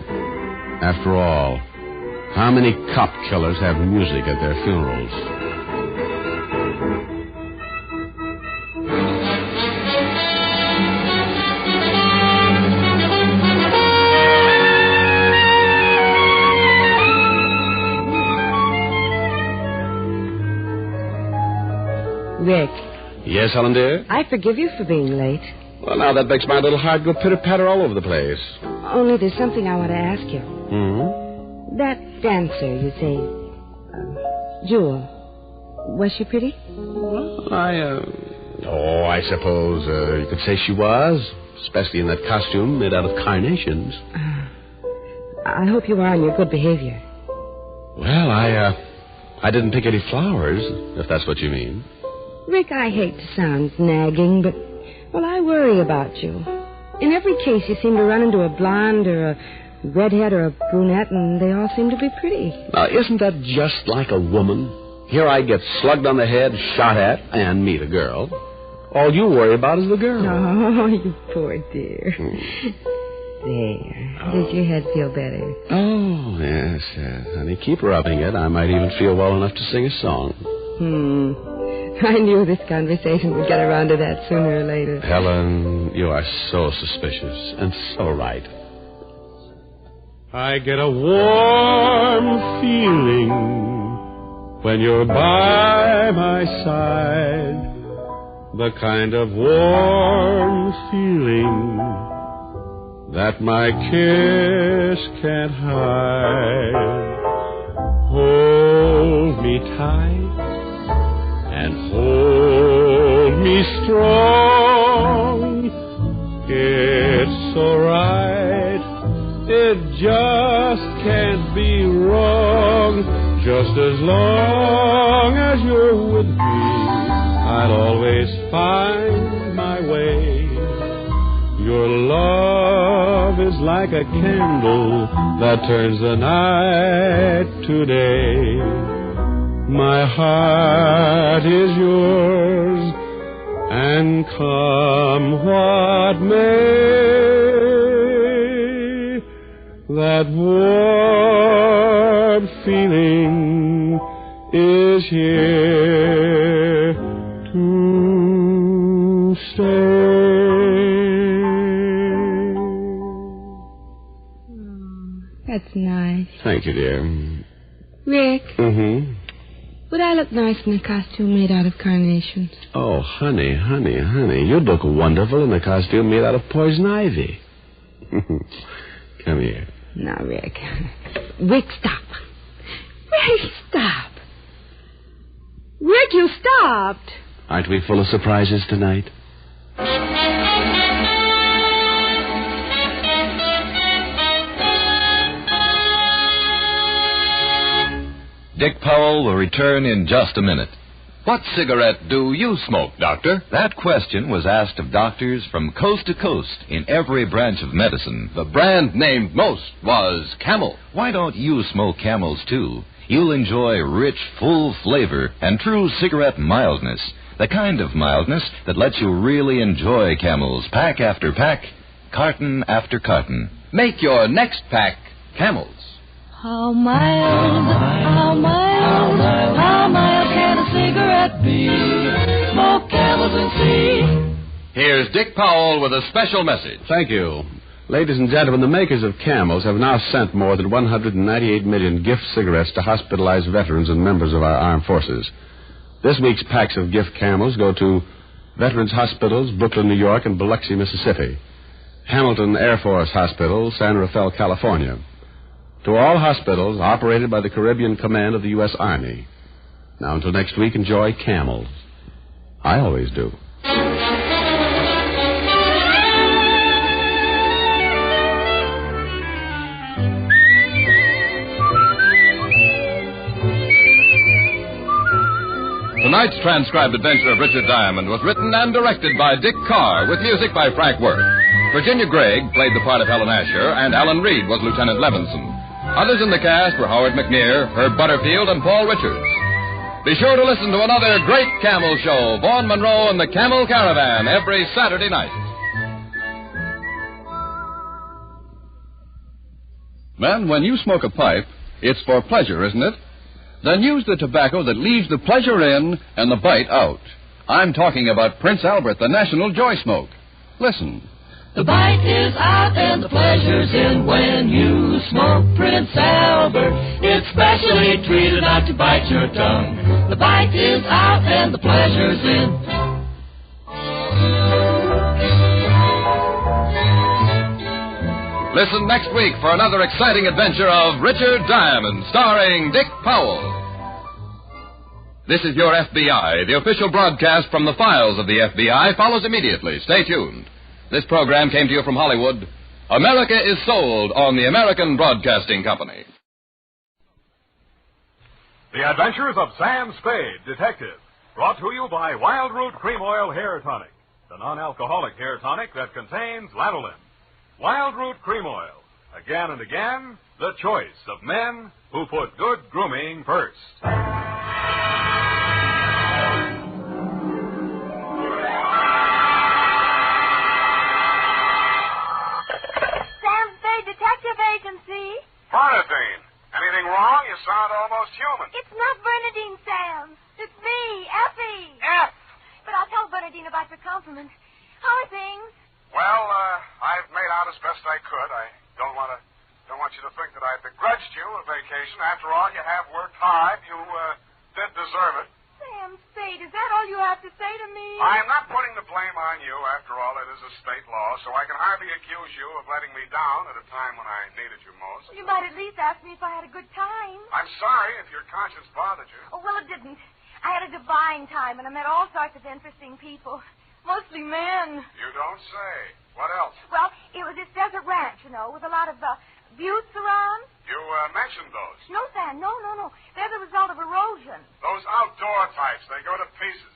After all, how many cop killers have music at their funerals? Rick. Yes, Helen, dear? I forgive you for being late. Well, now that makes my little heart go pitter-patter all over the place. Only there's something I want to ask you. Hmm? That dancer, you say, Jewel, was she pretty? Well, I suppose you could say she was, especially in that costume made out of carnations. I hope you are on your good behavior. Well, I didn't pick any flowers, if that's what you mean. Rick, I hate to sound nagging, but, well, I worry about you. In every case, you seem to run into a blonde or a redhead or a brunette, and they all seem to be pretty. Now, isn't that just like a woman? Here I get slugged on the head, shot at, and meet a girl. All you worry about is the girl. Oh, you poor dear. There. Does your head feel better? Oh, yes. Honey, keep rubbing it. I might even feel well enough to sing a song. I knew this conversation would get around to that sooner or later. Helen, you are so suspicious and so right. I get a warm feeling when you're by my side. The kind of warm feeling that my kiss can't hide. Hold me tight and hold me strong. It's so right, it just can't be wrong. Just as long as you're with me, I'll always find my way. Your love is like a candle that turns the night to day. My heart is yours, and come what may, that warm feeling is here to stay. That's nice. Thank you, dear. Rick, Mm-hmm. would I look nice in a costume made out of carnations? Oh, honey. You'd look wonderful in a costume made out of poison ivy. Come here. Now, Rick. Rick, stop. Rick, stop. Rick, you stopped. Aren't we full of surprises tonight? Dick Powell will return in just a minute. What cigarette do you smoke, Doctor? That question was asked of doctors from coast to coast in every branch of medicine. The brand named most was Camel. Why don't you smoke Camels, too? You'll enjoy rich, full flavor and true cigarette mildness. The kind of mildness that lets you really enjoy Camels pack after pack, carton after carton. Make your next pack Camels. How mild, how mild, how mild can a cigarette be? Smoke Camels and see. Here's Dick Powell with a special message. Thank you. Ladies and gentlemen, the makers of Camels have now sent more than 198 million gift cigarettes to hospitalized veterans and members of our armed forces. This week's packs of gift Camels go to Veterans Hospitals, Brooklyn, New York, and Biloxi, Mississippi. Hamilton Air Force Hospital, San Rafael, California. To all hospitals operated by the Caribbean Command of the U.S. Army. Now, until next week, enjoy Camels. I always do. Tonight's transcribed adventure of Richard Diamond was written and directed by Dick Carr, with music by Frank Worth. Virginia Gregg played the part of Helen Asher, and Alan Reed was Lieutenant Levinson. Others in the cast were Howard McNear, Herb Butterfield, and Paul Richards. Be sure to listen to another great Camel show, Vaughn Monroe and the Camel Caravan, every Saturday night. Men, when you smoke a pipe, it's for pleasure, isn't it? Then use the tobacco that leaves the pleasure in and the bite out. I'm talking about Prince Albert, the National Joy Smoke. Listen. The bite is out and the pleasure's in when you smoke Prince Albert. It's specially treated not to bite your tongue. The bite is out and the pleasure's in. Listen next week for another exciting adventure of Richard Diamond, starring Dick Powell. This is your FBI. The official broadcast from the files of the FBI follows immediately. Stay tuned. This program came to you from Hollywood. America is sold on the American Broadcasting Company. The Adventures of Sam Spade, Detective, brought to you by Wild Root Cream Oil Hair Tonic, the non-alcoholic hair tonic that contains lanolin. Wild Root Cream Oil. Again and again, the choice of men who put good grooming first. Sam Spade Detective Agency. Bernadine, anything wrong? You sound almost human. It's not Bernadine, Sam. It's me, Effie. F. But I'll tell Bernadine about your compliment. How are things? Well, I've made out as best I could. I don't want you to think that I begrudged you a vacation. After all, you have worked hard. You did deserve it. Sam Spade, is that all you have to say to me? I'm not putting the blame on you. After all, it is a state law, so I can hardly accuse you of letting me down at a time when I needed you most. You might at least ask me if I had a good time. I'm sorry if your conscience bothered you. Oh, well, it didn't. I had a divine time, and I met all sorts of interesting people. Mostly men. You don't say. What else? Well, it was this desert ranch, you know, with a lot of buttes around. You mentioned those. No, Sam, no. They're the result of erosion. Those outdoor types, they go to pieces.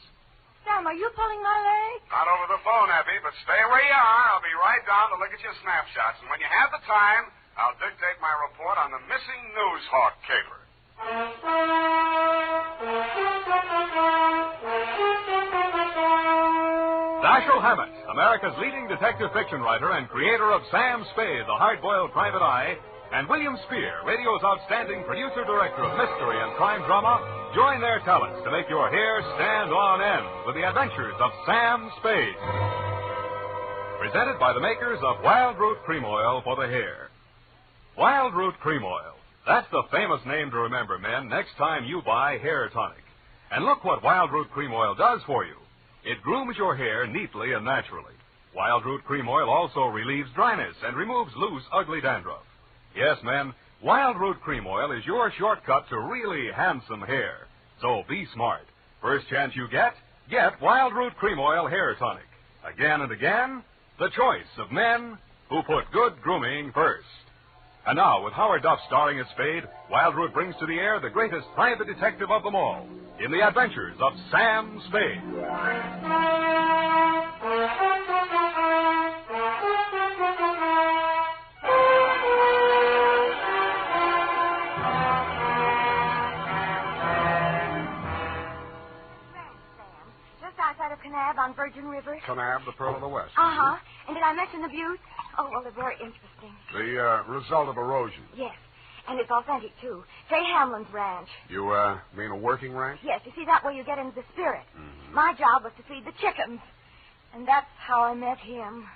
Sam, are you pulling my leg? Not over the phone, Abby, but stay where you are. I'll be right down to look at your snapshots. And when you have the time, I'll dictate my report on the missing Newshawk caper. Dashiell Hammett, America's leading detective fiction writer and creator of Sam Spade, the hard-boiled private eye, and William Spear, radio's outstanding producer-director of mystery and crime drama, join their talents to make your hair stand on end with the adventures of Sam Spade. Presented by the makers of Wild Root Cream Oil for the hair. Wild Root Cream Oil. That's the famous name to remember, men, next time you buy hair tonic. And look what Wild Root Cream Oil does for you. It grooms your hair neatly and naturally. Wild Root Cream Oil also relieves dryness and removes loose, ugly dandruff. Yes, men, Wild Root Cream Oil is your shortcut to really handsome hair. So be smart. First chance you get Wild Root Cream Oil Hair Tonic. Again and again, the choice of men who put good grooming first. And now, with Howard Duff starring as Spade, Wildroot brings to the air the greatest private detective of them all, in the adventures of Sam Spade. Just outside of Kanab on Virgin River. Kanab, the Pearl of the West. Uh-huh. And did I mention the buttes? Oh, well, they're very interesting. The result of erosion. Yes. And it's authentic, too. Say Hamlin's ranch. You, mean a working ranch? Yes, you see, that way you get into the spirit. Mm-hmm. My job was to feed the chickens. And that's how I met him.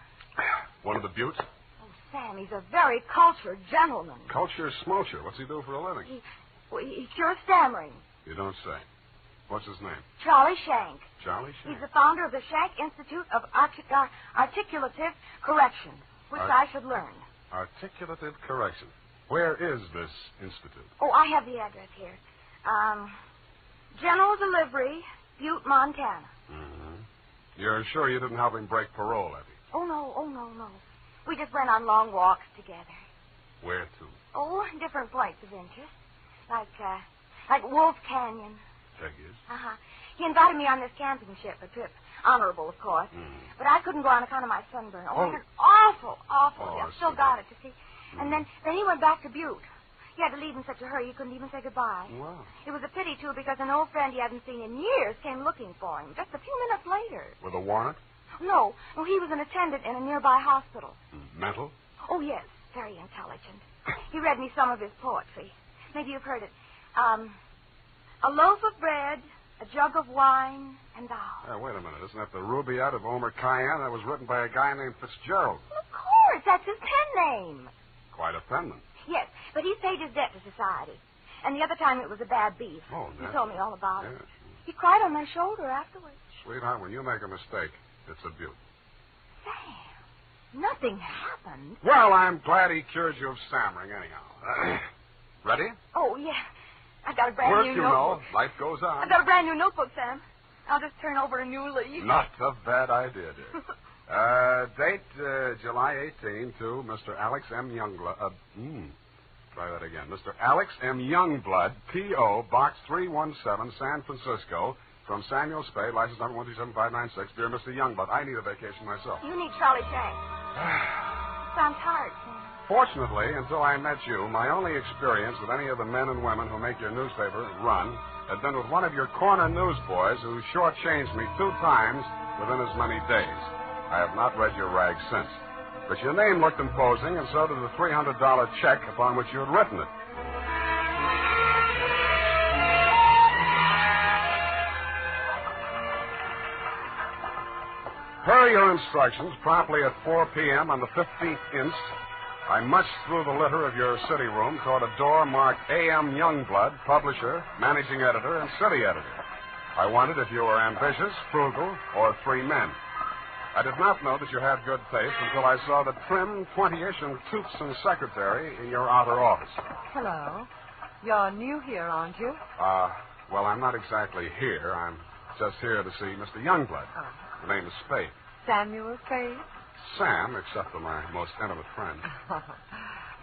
One of the buttes? Oh, Sam, he's a very cultured gentleman. Culture smulcher. What's he do for a living? He's sure stammering. You don't say. What's his name? Charlie Shank. Charlie Shank? He's the founder of the Shank Institute of Articulative Correction, which I should learn. Articulative Correction. Where is this institute? Oh, I have the address here. General Delivery, Butte, Montana. Mm-hmm. You're sure you didn't help him break parole, have you? Oh, no. We just went on long walks together. Where to? Oh, different points of interest. Like Wolf Canyon. Figures. Uh-huh. He invited me on this camping ship, a trip. Honorable, of course. Mm. But I couldn't go on account of my sunburn. Oh, it was awful. I've still got it, you see. And then he went back to Butte. He had to leave in such a hurry he couldn't even say goodbye. Wow. It was a pity, too, because an old friend he hadn't seen in years came looking for him just a few minutes later. With a warrant? No, he was an attendant in a nearby hospital. Mental? Oh, yes, very intelligent. He read me some of his poetry. Maybe you've heard it. A loaf of bread, a jug of wine, and thou. Hey, wait a minute. Isn't that the Rubaiyat of Omer Khayyam? That was written by a guy named Fitzgerald. Well, of course. That's his pen name. Quite a penman. Yes, but he's paid his debt to society. And the other time it was a bad beef. Oh, he told me all about it. He cried on my shoulder afterwards. Sweetheart, when you make a mistake, it's a beaut. Sam, nothing happened. Well, I'm glad he cured you of stammering anyhow. Ready? Oh, yeah. I've got a brand new notebook. Life goes on. I've got a brand new notebook, Sam. I'll just turn over a new leaf. Not a bad idea, dear. Date July 18 to Mr. Alex M. Youngblood. Try that again. Mr. Alex M. Youngblood, P.O., Box 317, San Francisco. From Samuel Spade, license number 127596. Dear Mr. Youngblood, I need a vacation myself. You need Charlie Shank. Sounds hard, Sam. Fortunately, until I met you, my only experience with any of the men and women who make your newspaper run had been with one of your corner newsboys who shortchanged me 2 times within as many days. I have not read your rag since. But your name looked imposing, and so did the $300 check upon which you had written it. Per your instructions, promptly at 4 p.m. on the 15th inst., I munched through the litter of your city room toward a door marked A.M. Youngblood, publisher, managing editor, and city editor. I wondered if you were ambitious, frugal, or 3 men. I did not know that you had good taste until I saw the trim 20-ish and toothsome secretary in your outer office. Hello. You're new here, aren't you? Well, I'm not exactly here. I'm just here to see Mr. Youngblood. Oh. The name is Spade. Samuel Spade? Sam, except for my most intimate friend.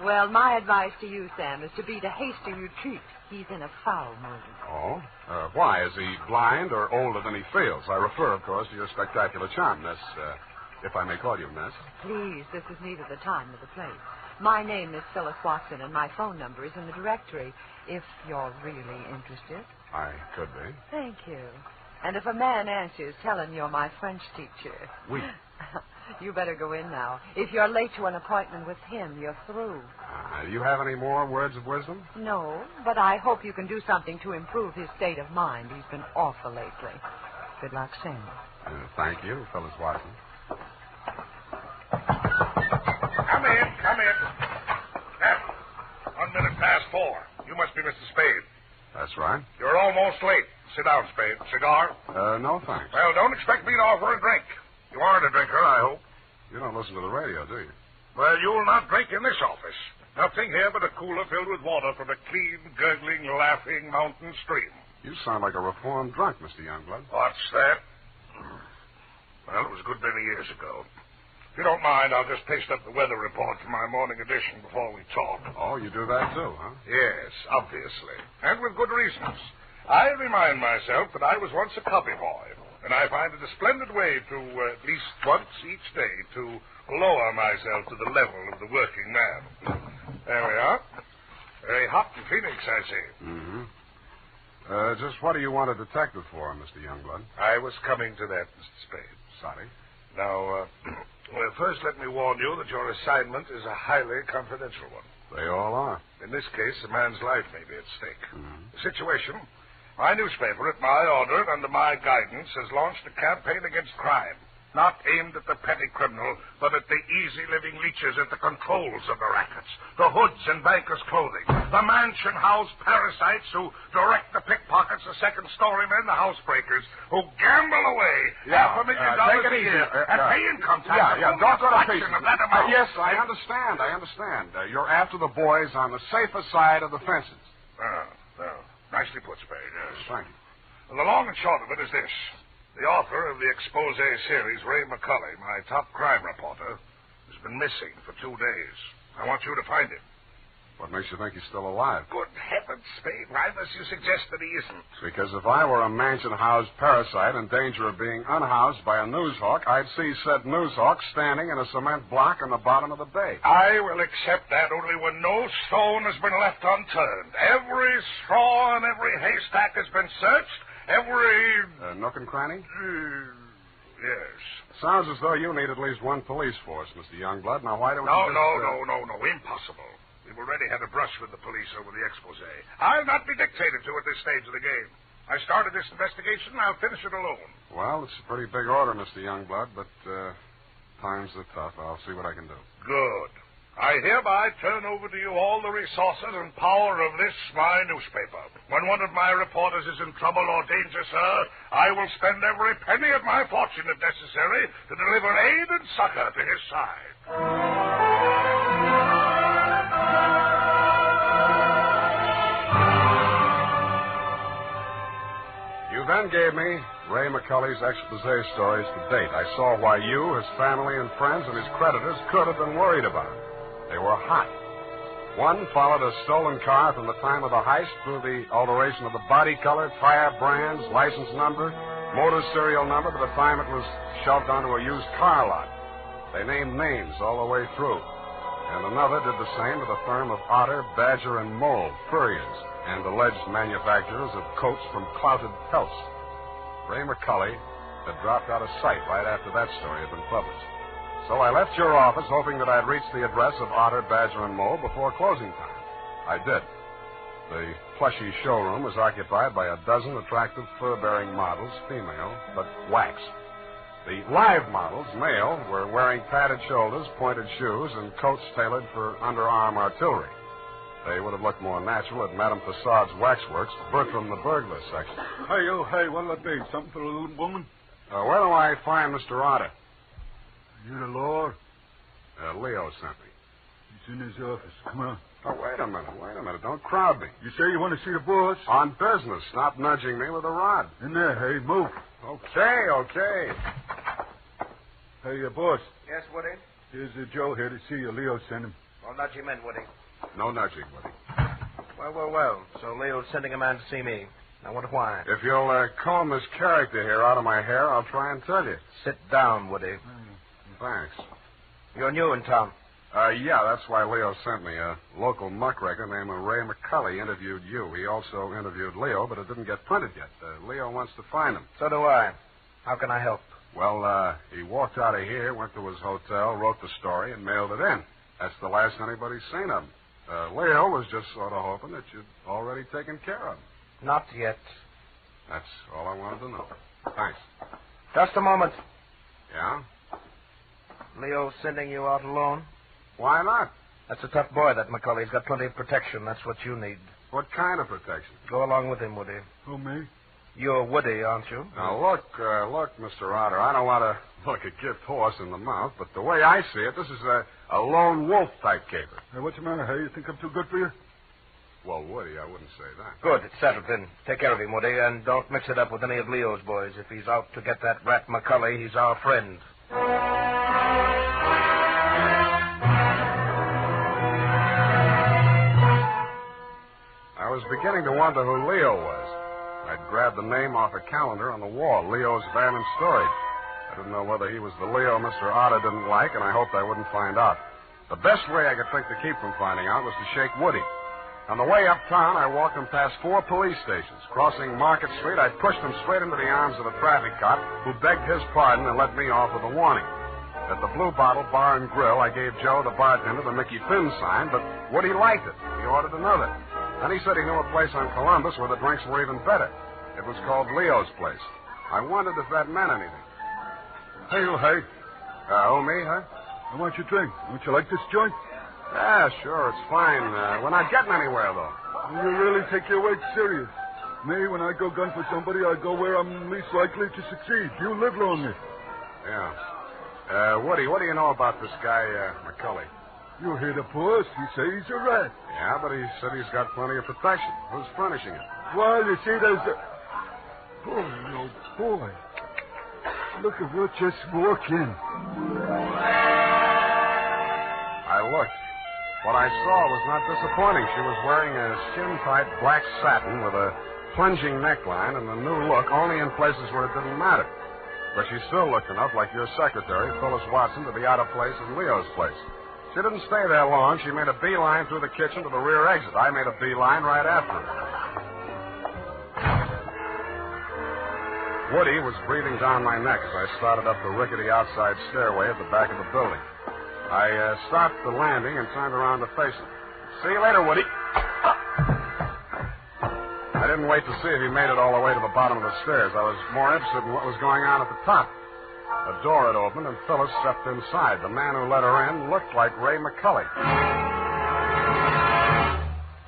Well, my advice to you, Sam, is to beat a hasty retreat. He's in a foul mood. Oh? Why? Is he blind or older than he feels? I refer, of course, to your spectacular charm, Miss, if I may call you Miss. Please, this is neither the time nor the place. My name is Phyllis Watson, and my phone number is in the directory, if you're really interested. I could be. Thank you. And if a man answers, tell him you're my French teacher. Oui. You better go in now. If you're late to an appointment with him, you're through. Do you have any more words of wisdom? No, but I hope you can do something to improve his state of mind. He's been awful lately. Good luck, Sam. Thank you, Phyllis Watson. Come in. Now, 1 minute past 4. You must be Mr. Spade. That's right. You're almost late. Sit down, Spade. Cigar? No, thanks. Well, don't expect me to offer a drink. You aren't a drinker, I hope. You don't listen to the radio, do you? Well, you'll not drink in this office. Nothing here but a cooler filled with water from a clean, gurgling, laughing mountain stream. You sound like a reformed drunk, Mr. Youngblood. What's that? Well, it was a good many years ago. you don't mind, I'll just paste up the weather report for my morning edition before we talk. Oh, you do that too, huh? Yes, obviously. And with good reasons. I remind myself that I was once a copy boy, and I find it a splendid way to, at least once each day, to lower myself to the level of the working man. There we are. Very hot in Phoenix, I see. Mm-hmm. Just what do you want a detective for, Mr. Youngblood? I was coming to that, Mr. Spade. Sorry. Now, well, first let me warn you that your assignment is a highly confidential one. They all are. In this case, a man's life may be at stake. Mm-hmm. The situation, my newspaper, at my order and under my guidance, has launched a campaign against crime. Not aimed at the petty criminal, but at the easy-living leeches at the controls of the rackets, the hoods and bankers' clothing, the mansion house parasites who direct the pickpockets, the second-story men, the housebreakers, who gamble away $500,000 a year and pay income tax. Don't go to pieces. Yes, I understand. You're after the boys on the safer side of the fences. Well, nicely put, Spade. Yes. Thank you. Well, the long and short of it is this. The author of the expose series, Ray McCulley, my top crime reporter, has been missing for 2 days. I want you to find him. What makes you think he's still alive? Good heavens, Spade. Why must you suggest that he isn't? Because if I were a mansion-housed parasite in danger of being unhoused by a Newshawk, I'd see said Newshawk standing in a cement block on the bottom of the bay. I will accept that only when no stone has been left unturned. Every straw and every haystack has been searched. Every... nook and cranny? Yes. Sounds as though you need at least one police force, Mr. Youngblood. Now, why don't No. you Impossible. We've already had a brush with the police over the expose. I'll not be dictated to at this stage of the game. I started this investigation, and I'll finish it alone. Well, it's a pretty big order, Mr. Youngblood, but times are tough. I'll see what I can do. Good. I hereby turn over to you all the resources and power of this, my newspaper. When one of my reporters is in trouble or danger, sir, I will spend every penny of my fortune, if necessary, to deliver aid and succor to his side. You then gave me Ray McCulley's expose stories to date. I saw why you, his family and friends, and his creditors could have been worried about him. They were hot. One followed a stolen car from the time of the heist through the alteration of the body color, tire brands, license number, motor serial number by the time it was shoved onto a used car lot. They named names all the way through. And another did the same to the firm of Otter, Badger, and Mole, furriers, and alleged manufacturers of coats from clouted pelts. Ray McCulley had dropped out of sight right after that story had been published. So I left your office hoping that I'd reach the address of Otter, Badger, and Mole before closing time. I did. The plushy showroom was occupied by a dozen attractive fur-bearing models, female, but wax. The live models, male, were wearing padded shoulders, pointed shoes, and coats tailored for underarm artillery. They would have looked more natural at Madame Fasade's waxworks, Bertram the burglar section. Hey, what'll it be? Something for a little woman? Where do I find Mr. Otter? You the Lord? Leo sent me. He's in his office. Come on. Oh, wait a minute. Don't crowd me. You say you want to see the boss? On business, not nudging me with a rod. In there, hey, move. Okay. Hey, boss. Yes, Woody? Here's Joe here to see you. Leo sent him. Well, nudge him in, Woody. No nudging, Woody. Well. So Leo's sending a man to see me. I wonder why. If you'll comb this character here out of my hair, I'll try and tell you. Sit down, Woody. Thanks. You're new in town. Yeah, that's why Leo sent me. A local muckraker named Ray McCulley interviewed you. He also interviewed Leo, but it didn't get printed yet. Leo wants to find him. So do I. How can I help? Well, he walked out of here, went to his hotel, wrote the story, and mailed it in. That's the last anybody's seen of him. Leo was just sort of hoping that you'd already taken care of him. Not yet. That's all I wanted to know. Thanks. Just a moment. Yeah? Leo's sending you out alone? Why not? That's a tough boy, that McCulley. He's got plenty of protection. That's what you need. What kind of protection? Go along with him, Woody. Who, me? You're Woody, aren't you? Now, look, Mr. Otter, I don't want to look a gift horse in the mouth, but the way I see it, this is a lone wolf type caper. Hey, what's the matter, hey? You think I'm too good for you? Well, Woody, I wouldn't say that. Good. It's settled then. Take care of him, Woody, and don't mix it up with any of Leo's boys. If he's out to get that rat McCulley, he's our friend. was beginning to wonder who Leo was. I'd grabbed the name off a calendar on the wall, Leo's Van and Storage. I didn't know whether he was the Leo Mr. Otter didn't like, and I hoped I wouldn't find out. The best way I could think to keep from finding out was to shake Woody. On the way uptown, I walked him past 4 police stations. Crossing Market Street, I pushed him straight into the arms of a traffic cop who begged his pardon and let me off with a warning. At the Blue Bottle Bar and Grill, I gave Joe, the bartender, the Mickey Finn sign, but Woody liked it. He ordered another. Then he said he knew a place on Columbus where the drinks were even better. It was called Leo's Place. I wondered if that meant anything. Hey, you, hey. Oh, me, huh? I want your drink. Would you like this joint? Yeah, sure, it's fine. We're not getting anywhere, though. You really take your work serious. Me, when I go gun for somebody, I go where I'm least likely to succeed. You live longer. Yeah. Woody, what do you know about this guy, McCully? You hear the boss. He says he's a rat. Yeah, but he said he's got plenty of protection. Who's furnishing it? Well, you see, there's a... Boy, oh, boy. Look at what just walked in. I looked. What I saw was not disappointing. She was wearing a skin-tight black satin with a plunging neckline and a new look only in places where it didn't matter. But she still looked enough like your secretary, Phyllis Watson, to be out of place in Leo's place. She didn't stay there long. She made a beeline through the kitchen to the rear exit. I made a beeline right after her. Woody was breathing down my neck as I started up the rickety outside stairway at the back of the building. I stopped the landing and turned around to face him. See you later, Woody. I didn't wait to see if he made it all the way to the bottom of the stairs. I was more interested in what was going on at the top. A door had opened, and Phyllis stepped inside. The man who let her in looked like Ray McCully.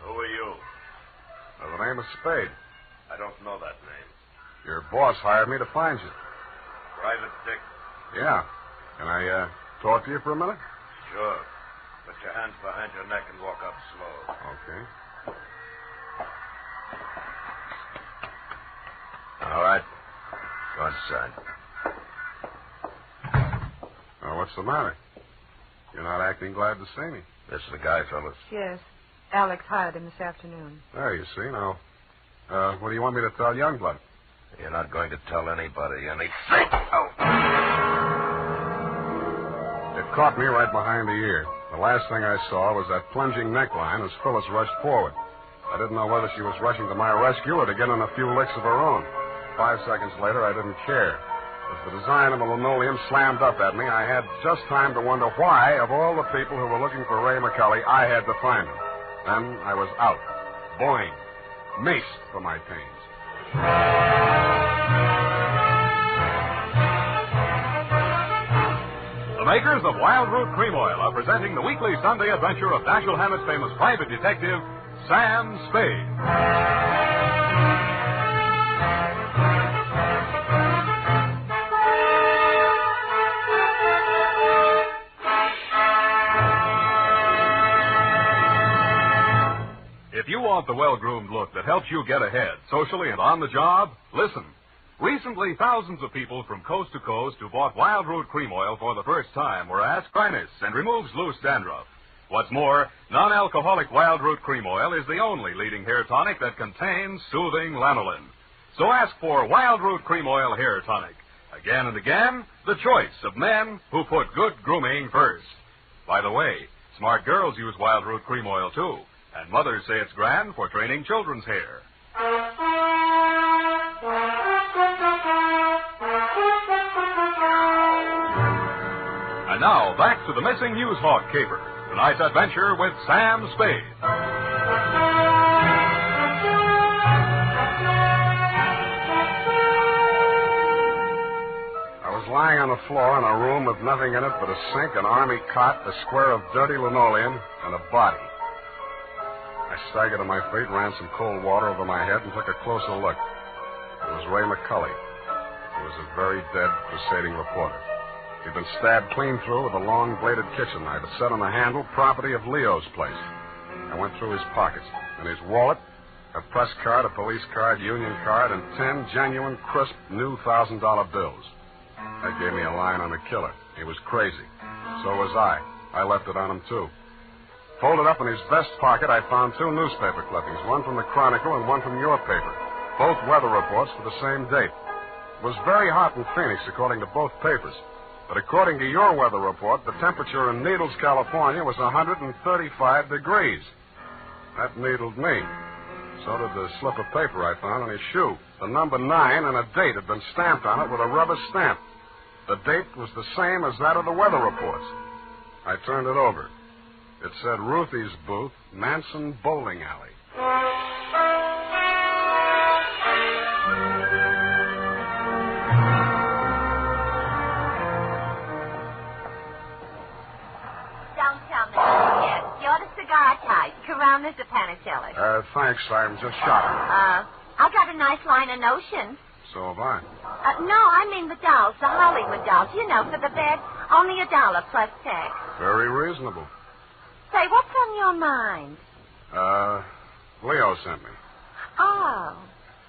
Who are you? The name is Spade. I don't know that name. Your boss hired me to find you. Private Dick? Yeah. Can I talk to you for a minute? Sure. Put your hands behind your neck and walk up slow. Okay. All right. Go inside. What's the matter? You're not acting glad to see me. This is the guy, fellas. Yes. Alex hired him this afternoon. There, you see. Now, what do you want me to tell Youngblood? You're not going to tell anybody anything. Oh. It caught me right behind the ear. The last thing I saw was that plunging neckline as Phyllis rushed forward. I didn't know whether she was rushing to my rescue or to get in a few licks of her own. 5 seconds later, I didn't care. As the design of the linoleum slammed up at me, I had just time to wonder why, of all the people who were looking for Ray McCully, I had to find him. Then I was out. Boing. Maced for my pains. The makers of Wild Root Cream Oil are presenting the weekly Sunday adventure of Dashiell Hammett's famous private detective, Sam Spade. If you want the well-groomed look that helps you get ahead, socially and on the job, listen. Recently, thousands of people from coast to coast who bought Wild Root Cream Oil for the first time were asked dryness and removes loose dandruff. What's more, non-alcoholic Wild Root Cream Oil is the only leading hair tonic that contains soothing lanolin. So ask for Wild Root Cream Oil Hair Tonic. Again and again, the choice of men who put good grooming first. By the way, smart girls use Wild Root Cream Oil, too. And mothers say it's grand for training children's hair. And now, back to the missing Newshawk caper. Tonight's adventure with Sam Spade. I was lying on the floor in a room with nothing in it but a sink, an army cot, a square of dirty linoleum, and a body. I staggered to my feet, ran some cold water over my head, and took a closer look. It was Ray McCully. He was a very dead crusading reporter. He'd been stabbed clean through with a long-bladed kitchen knife. It said on the handle, property of Leo's place. I went through his pockets. In his wallet, a press card, a police card, union card, and 10 genuine, crisp, new $1,000 bills. That gave me a line on the killer. He was crazy. So was I. I left it on him, too. Folded up in his vest pocket, I found 2 newspaper clippings, one from the Chronicle and one from your paper. Both weather reports for the same date. It was very hot in Phoenix, according to both papers. But according to your weather report, the temperature in Needles, California was 135 degrees. That needled me. So did the slip of paper I found on his shoe. The number 9 and a date had been stamped on it with a rubber stamp. The date was the same as that of the weather reports. I turned it over. It said Ruthie's Booth, Manson Bowling Alley. Don't tell me yet. You're the cigar type. Coronas or Panicellas? Thanks. I'm just shopping. I got a nice line of notions. So have I. No, I mean the dolls, the Hollywood dolls. You know, for the bed, only $1 plus tax. Very reasonable. Say, what's on your mind? Leo sent me. Oh.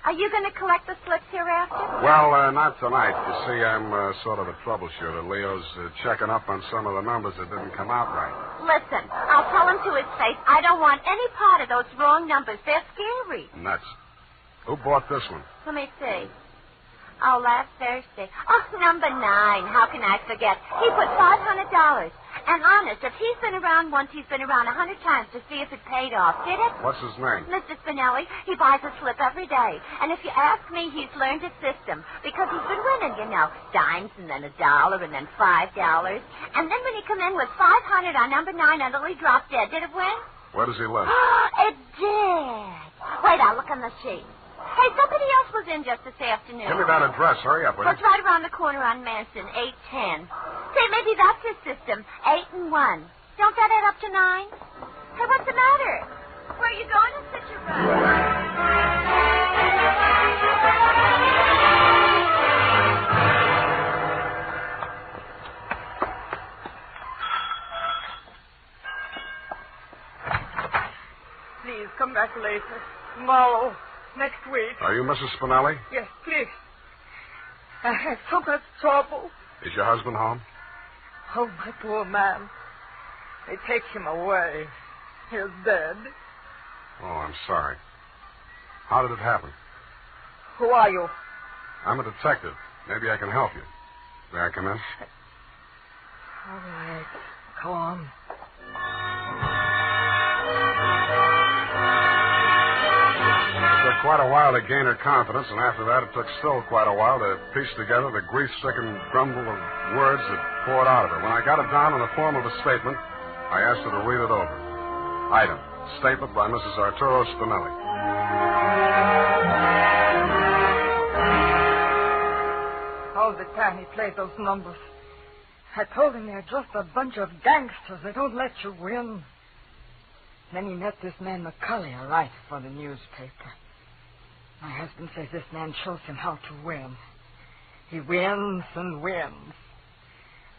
Are you going to collect the slips hereafter? Well, not tonight. You see, I'm sort of a troubleshooter. Leo's checking up on some of the numbers that didn't come out right. Listen, I'll tell him to his face I don't want any part of those wrong numbers. They're scary. Nuts. Who bought this one? Let me see. Oh, last Thursday. Oh, number 9. How can I forget? He put $500. And honest, if he's been around once, he's been around 100 times to see if it paid off. Did it? What's his name? Mr. Spinelli. He buys a slip every day. And if you ask me, he's learned his system. Because he's been winning, you know. Dimes and then $1 and then $5. And then when he come in with 500 on number 9 until he dropped dead, did it win? Where does he live? It did. Wait, I'll look on the sheet. Hey, somebody else was in just this afternoon. Give me that address. Hurry up, will you? It's right around the corner on Manson, 810. Say, maybe that's his system, 8 and 1. Don't that add up to 9? Hey, what's the matter? Where are you going in such a rush? Please, come back later. Tomorrow. Next week. Are you Mrs. Spinelli? Yes, please. I have so much trouble. Is your husband home? Oh, my poor man. They take him away. He's dead. Oh, I'm sorry. How did it happen? Who are you? I'm a detective. Maybe I can help you. May I come in? All right. Come on. Quite a while to gain her confidence, and after that it took still quite a while to piece together the grief-stricken grumble of words that poured out of her. When I got it down in the form of a statement, I asked her to read it over. Item, statement by Mrs. Arturo Spinelli. All the time he played those numbers. I told him they're just a bunch of gangsters. They don't let you win. Then he met this man McCulley, a writer for the newspaper. My husband says this man shows him how to win. He wins and wins.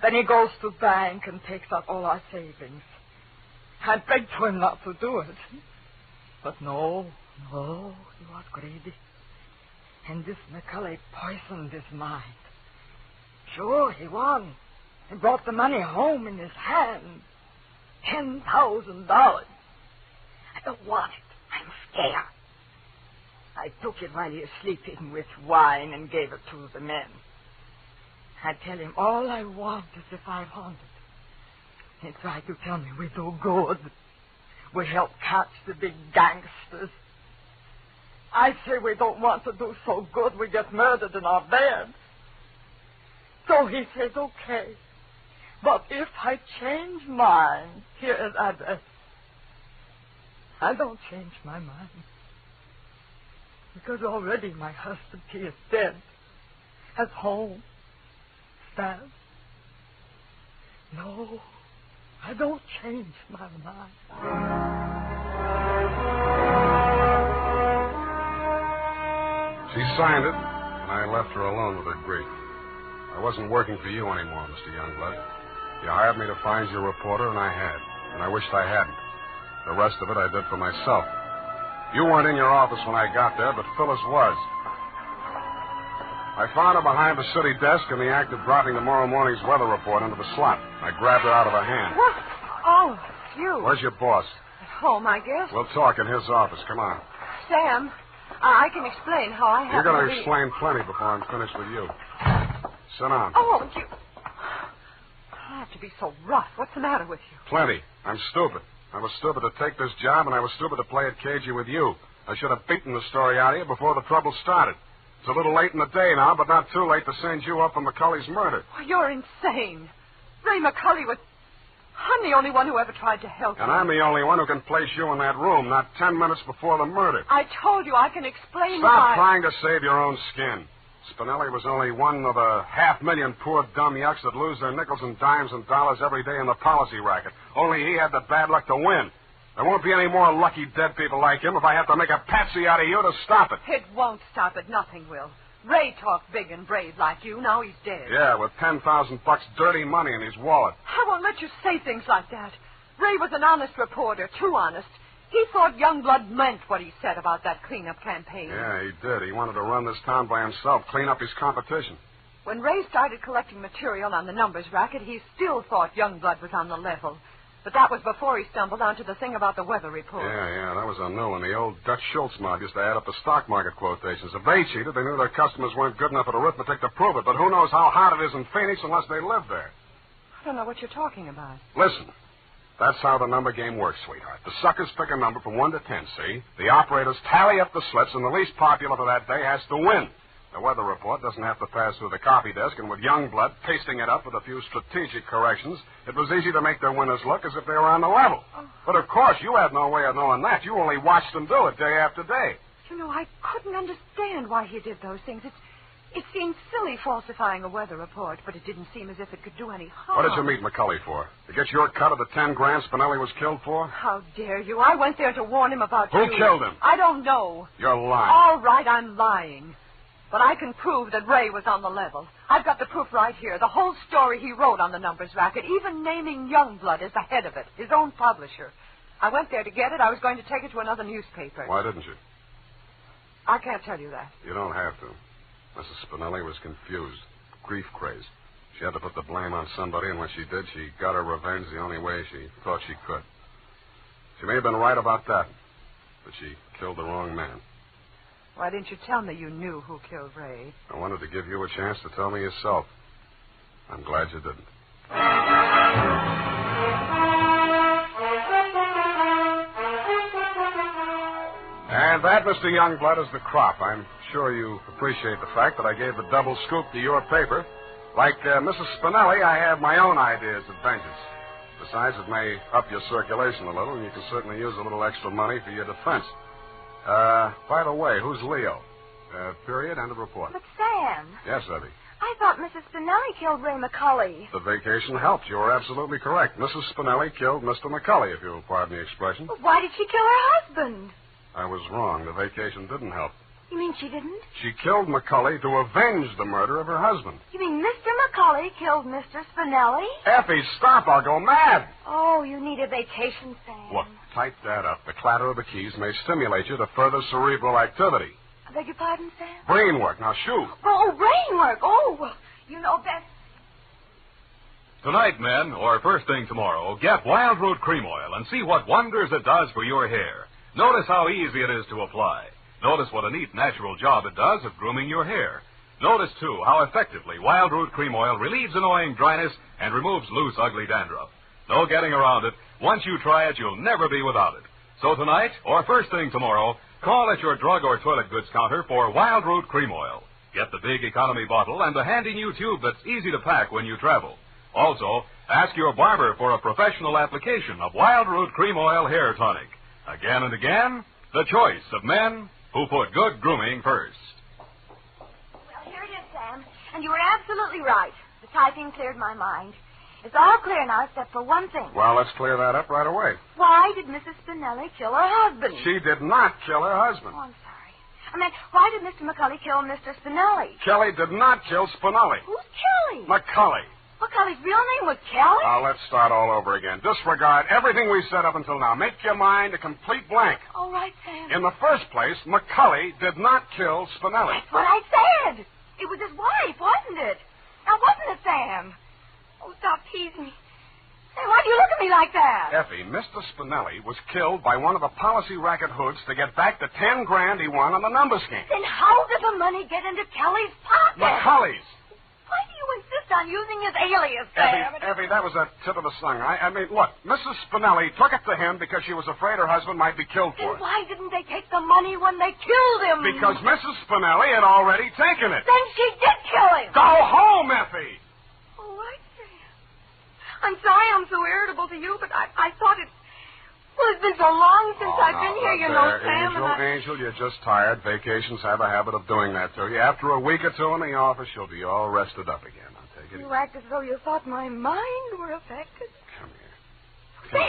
Then he goes to the bank and takes out all our savings. I begged for him not to do it. But no, he was greedy. And this McCulley poisoned his mind. Sure, he won. He brought the money home in his hand. $10,000. I don't want it. I'm scared. I took it while he was sleeping with wine and gave it to the men. I tell him all I want is the 500. He tried to tell me we do good. We help catch the big gangsters. I say we don't want to do so good we get murdered in our bed. So he says, okay. But if I change mine, here is address. I don't change my mind. Because already my husband, he is dead. At home. Sad. No, I don't change my mind. She signed it, and I left her alone with her grief. I wasn't working for you anymore, Mr. Youngblood. You hired me to find you a reporter, and I had. And I wished I hadn't. The rest of it I did for myself. You weren't in your office when I got there, but Phyllis was. I found her behind the city desk in the act of dropping tomorrow morning's weather report into the slot. I grabbed her out of her hand. What? Oh, you. Where's your boss? At home, I guess. We'll talk in his office. Come on. Sam, I can explain how I You're happened going to to be... explain plenty before I'm finished with you. Sit down. Oh, you... I have to be so rough. What's the matter with you? Plenty. I'm stupid. I was stupid to take this job, and I was stupid to play it cagey with you. I should have beaten the story out of you before the trouble started. It's a little late in the day now, but not too late to send you up for McCulley's murder. Oh, you're insane. Ray McCulley was... I'm the only one who ever tried to help And you. I'm the only one who can place you in that room, not 10 minutes before the murder. I told you I can explain Stop why... trying to save your own skin. Spinelli was only one of a 500,000 poor dumb yucks that lose their nickels and dimes and dollars every day in the policy racket. Only he had the bad luck to win. There won't be any more lucky dead people like him if I have to make a patsy out of you to stop it. It won't stop it. Nothing will. Ray talked big and brave like you. Now he's dead. Yeah, with $10,000 dirty money in his wallet. I won't let you say things like that. Ray was an honest reporter, too honest. He thought Youngblood meant what he said about that cleanup campaign. Yeah, he did. He wanted to run this town by himself, clean up his competition. When Ray started collecting material on the numbers racket, he still thought Youngblood was on the level. But that was before he stumbled onto the thing about the weather report. Yeah, that was a new one. The old Dutch Schultz mob used to add up the stock market quotations. If they cheated, they knew their customers weren't good enough at arithmetic to prove it. But who knows how hot it is in Phoenix unless they live there. I don't know what you're talking about. Listen, that's how the number game works, sweetheart. The suckers pick a number from 1 to 10, see? The operators tally up the slips, and the least popular for that day has to win. The weather report doesn't have to pass through the copy desk, and with Youngblood pasting it up with a few strategic corrections, it was easy to make their winners look as if they were on the level. But, of course, you had no way of knowing that. You only watched them do it day after day. You know, I couldn't understand why he did those things. It seemed silly falsifying a weather report, but it didn't seem as if it could do any harm. What did you meet McCulley for? To get your cut of the 10 grand Spinelli was killed for? How dare you? I went there to warn him about Who you. killed him? I don't know. You're lying. All right, I'm lying. But I can prove that Ray was on the level. I've got the proof right here. The whole story he wrote on the numbers racket, even naming Youngblood as the head of it, his own publisher. I went there to get it. I was going to take it to another newspaper. Why didn't you? I can't tell you that. You don't have to. Mrs. Spinelli was confused, grief-crazed. She had to put the blame on somebody, and when she did, she got her revenge the only way she thought she could. She may have been right about that, but she killed the wrong man. Why didn't you tell me you knew who killed Ray? I wanted to give you a chance to tell me yourself. I'm glad you didn't. And that, Mr. Youngblood, is the crop. I'm sure you appreciate the fact that I gave the double scoop to your paper. Like Mrs. Spinelli, I have my own ideas of vengeance. Besides, it may up your circulation a little, and you can certainly use a little extra money for your defense. By the way, who's Leo? Period, end of report. But, Sam. Yes, Evie. I thought Mrs. Spinelli killed Ray McCulley. The vacation helped. You were absolutely correct. Mrs. Spinelli killed Mr. McCulley, if you'll pardon the expression. But why did she kill her husband? I was wrong. The vacation didn't help. You mean she didn't? She killed McCulley to avenge the murder of her husband. You mean Mr. McCulley killed Mr. Spinelli? Effie, stop. I'll go mad. Oh, you need a vacation, Sam. Look, type that up. The clatter of the keys may stimulate you to further cerebral activity. I beg your pardon, Sam? Brain work. Now, shoot. Oh, brain work. Oh, well, you know best. Tonight, men, or first thing tomorrow, get Wild Root Cream Oil and see what wonders it does for your hair. Notice how easy it is to apply. Notice what a neat, natural job it does of grooming your hair. Notice, too, how effectively Wild Root Cream Oil relieves annoying dryness and removes loose, ugly dandruff. No getting around it. Once you try it, you'll never be without it. So tonight, or first thing tomorrow, call at your drug or toilet goods counter for Wild Root Cream Oil. Get the big economy bottle and the handy new tube that's easy to pack when you travel. Also, ask your barber for a professional application of Wild Root Cream Oil Hair Tonic. Again and again, the choice of men who put good grooming first. Well, here it is, Sam. And you were absolutely right. The typing cleared my mind. It's all clear now except for one thing. Well, let's clear that up right away. Why did Mrs. Spinelli kill her husband? She did not kill her husband. Oh, I'm sorry. I mean, why did Mr. McCulley kill Mr. Spinelli? Kelly did not kill Spinelli. Who's Kelly? McCulley. McCulley's real name was Kelly? Now, let's start all over again. Disregard everything we said up until now. Make your mind a complete blank. All right, Sam. In the first place, McCulley did not kill Spinelli. That's what I said. It was his wife, wasn't it? Now, wasn't it, Sam? Oh, stop teasing me. Hey, why do you look at me like that? Effie, Mr. Spinelli was killed by one of the policy racket hoods to get back the $10,000 he won on the number scheme. Then how did the money get into Kelly's pocket? McCulley's. Why do you insist on using his alias, Sam? Effie, that was a tip of the tongue. I mean, look, Mrs. Spinelli took it to him because she was afraid her husband might be killed for Then it. why didn't they take the money when they killed him? Because Mrs. Spinelli had already taken it. Then she did kill him. Go home, Effie! Oh, I see. I'm sorry I'm so irritable to you, but I thought it... Well, it's been so long since I've been here, you know, Sam. Angel, you're just tired. Vacations have a habit of doing that to you. After a week or two in the office, you'll be all rested up again. I'll take it easy. You act as though you thought my mind were affected. Come here.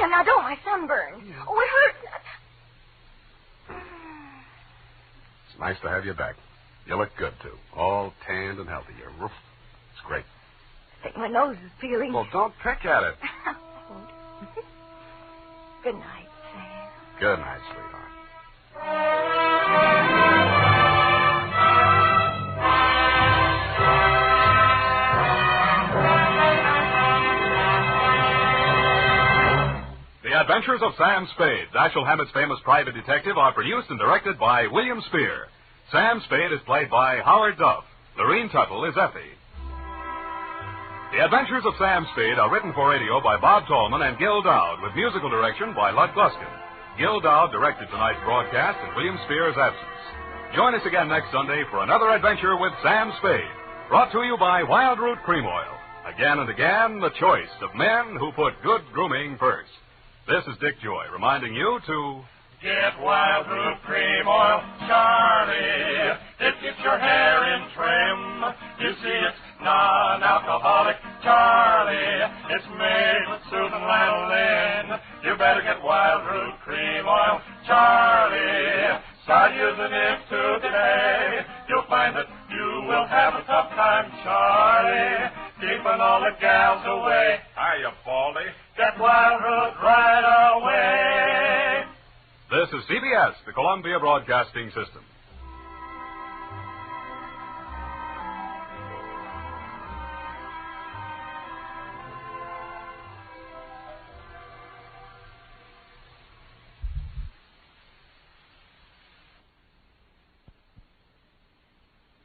Sam, now don't. My sunburn. Yeah. Oh, it hurts. It's nice to have you back. You look good, too. All tanned and healthy. Your roof. It's great. I think my nose is peeling. Well, don't pick at it. Good night, Sam. Good night, sweetheart. The Adventures of Sam Spade, Dashiell Hammett's famous private detective, are produced and directed by William Spear. Sam Spade is played by Howard Duff. Lorene Tuttle is Effie. The Adventures of Sam Spade are written for radio by Bob Tallman and Gil Dowd, with musical direction by Lud Gluskin. Gil Dowd directed tonight's broadcast in William Spear's absence. Join us again next Sunday for another adventure with Sam Spade, brought to you by Wild Root Cream Oil. Again and again, the choice of men who put good grooming first. This is Dick Joy reminding you to... Get Wild Root Cream Oil, Charlie. It keeps your hair in trim. You see, it's non-alcoholic, Charlie. It's made with soothing lanolin. You better get Wild Root Cream Oil, Charlie. Start using it today. You'll find that you will have a tough time, Charlie, keeping all the gals away. Hiya, Baldy. Get Wild Root right away. This is CBS, the Columbia Broadcasting System.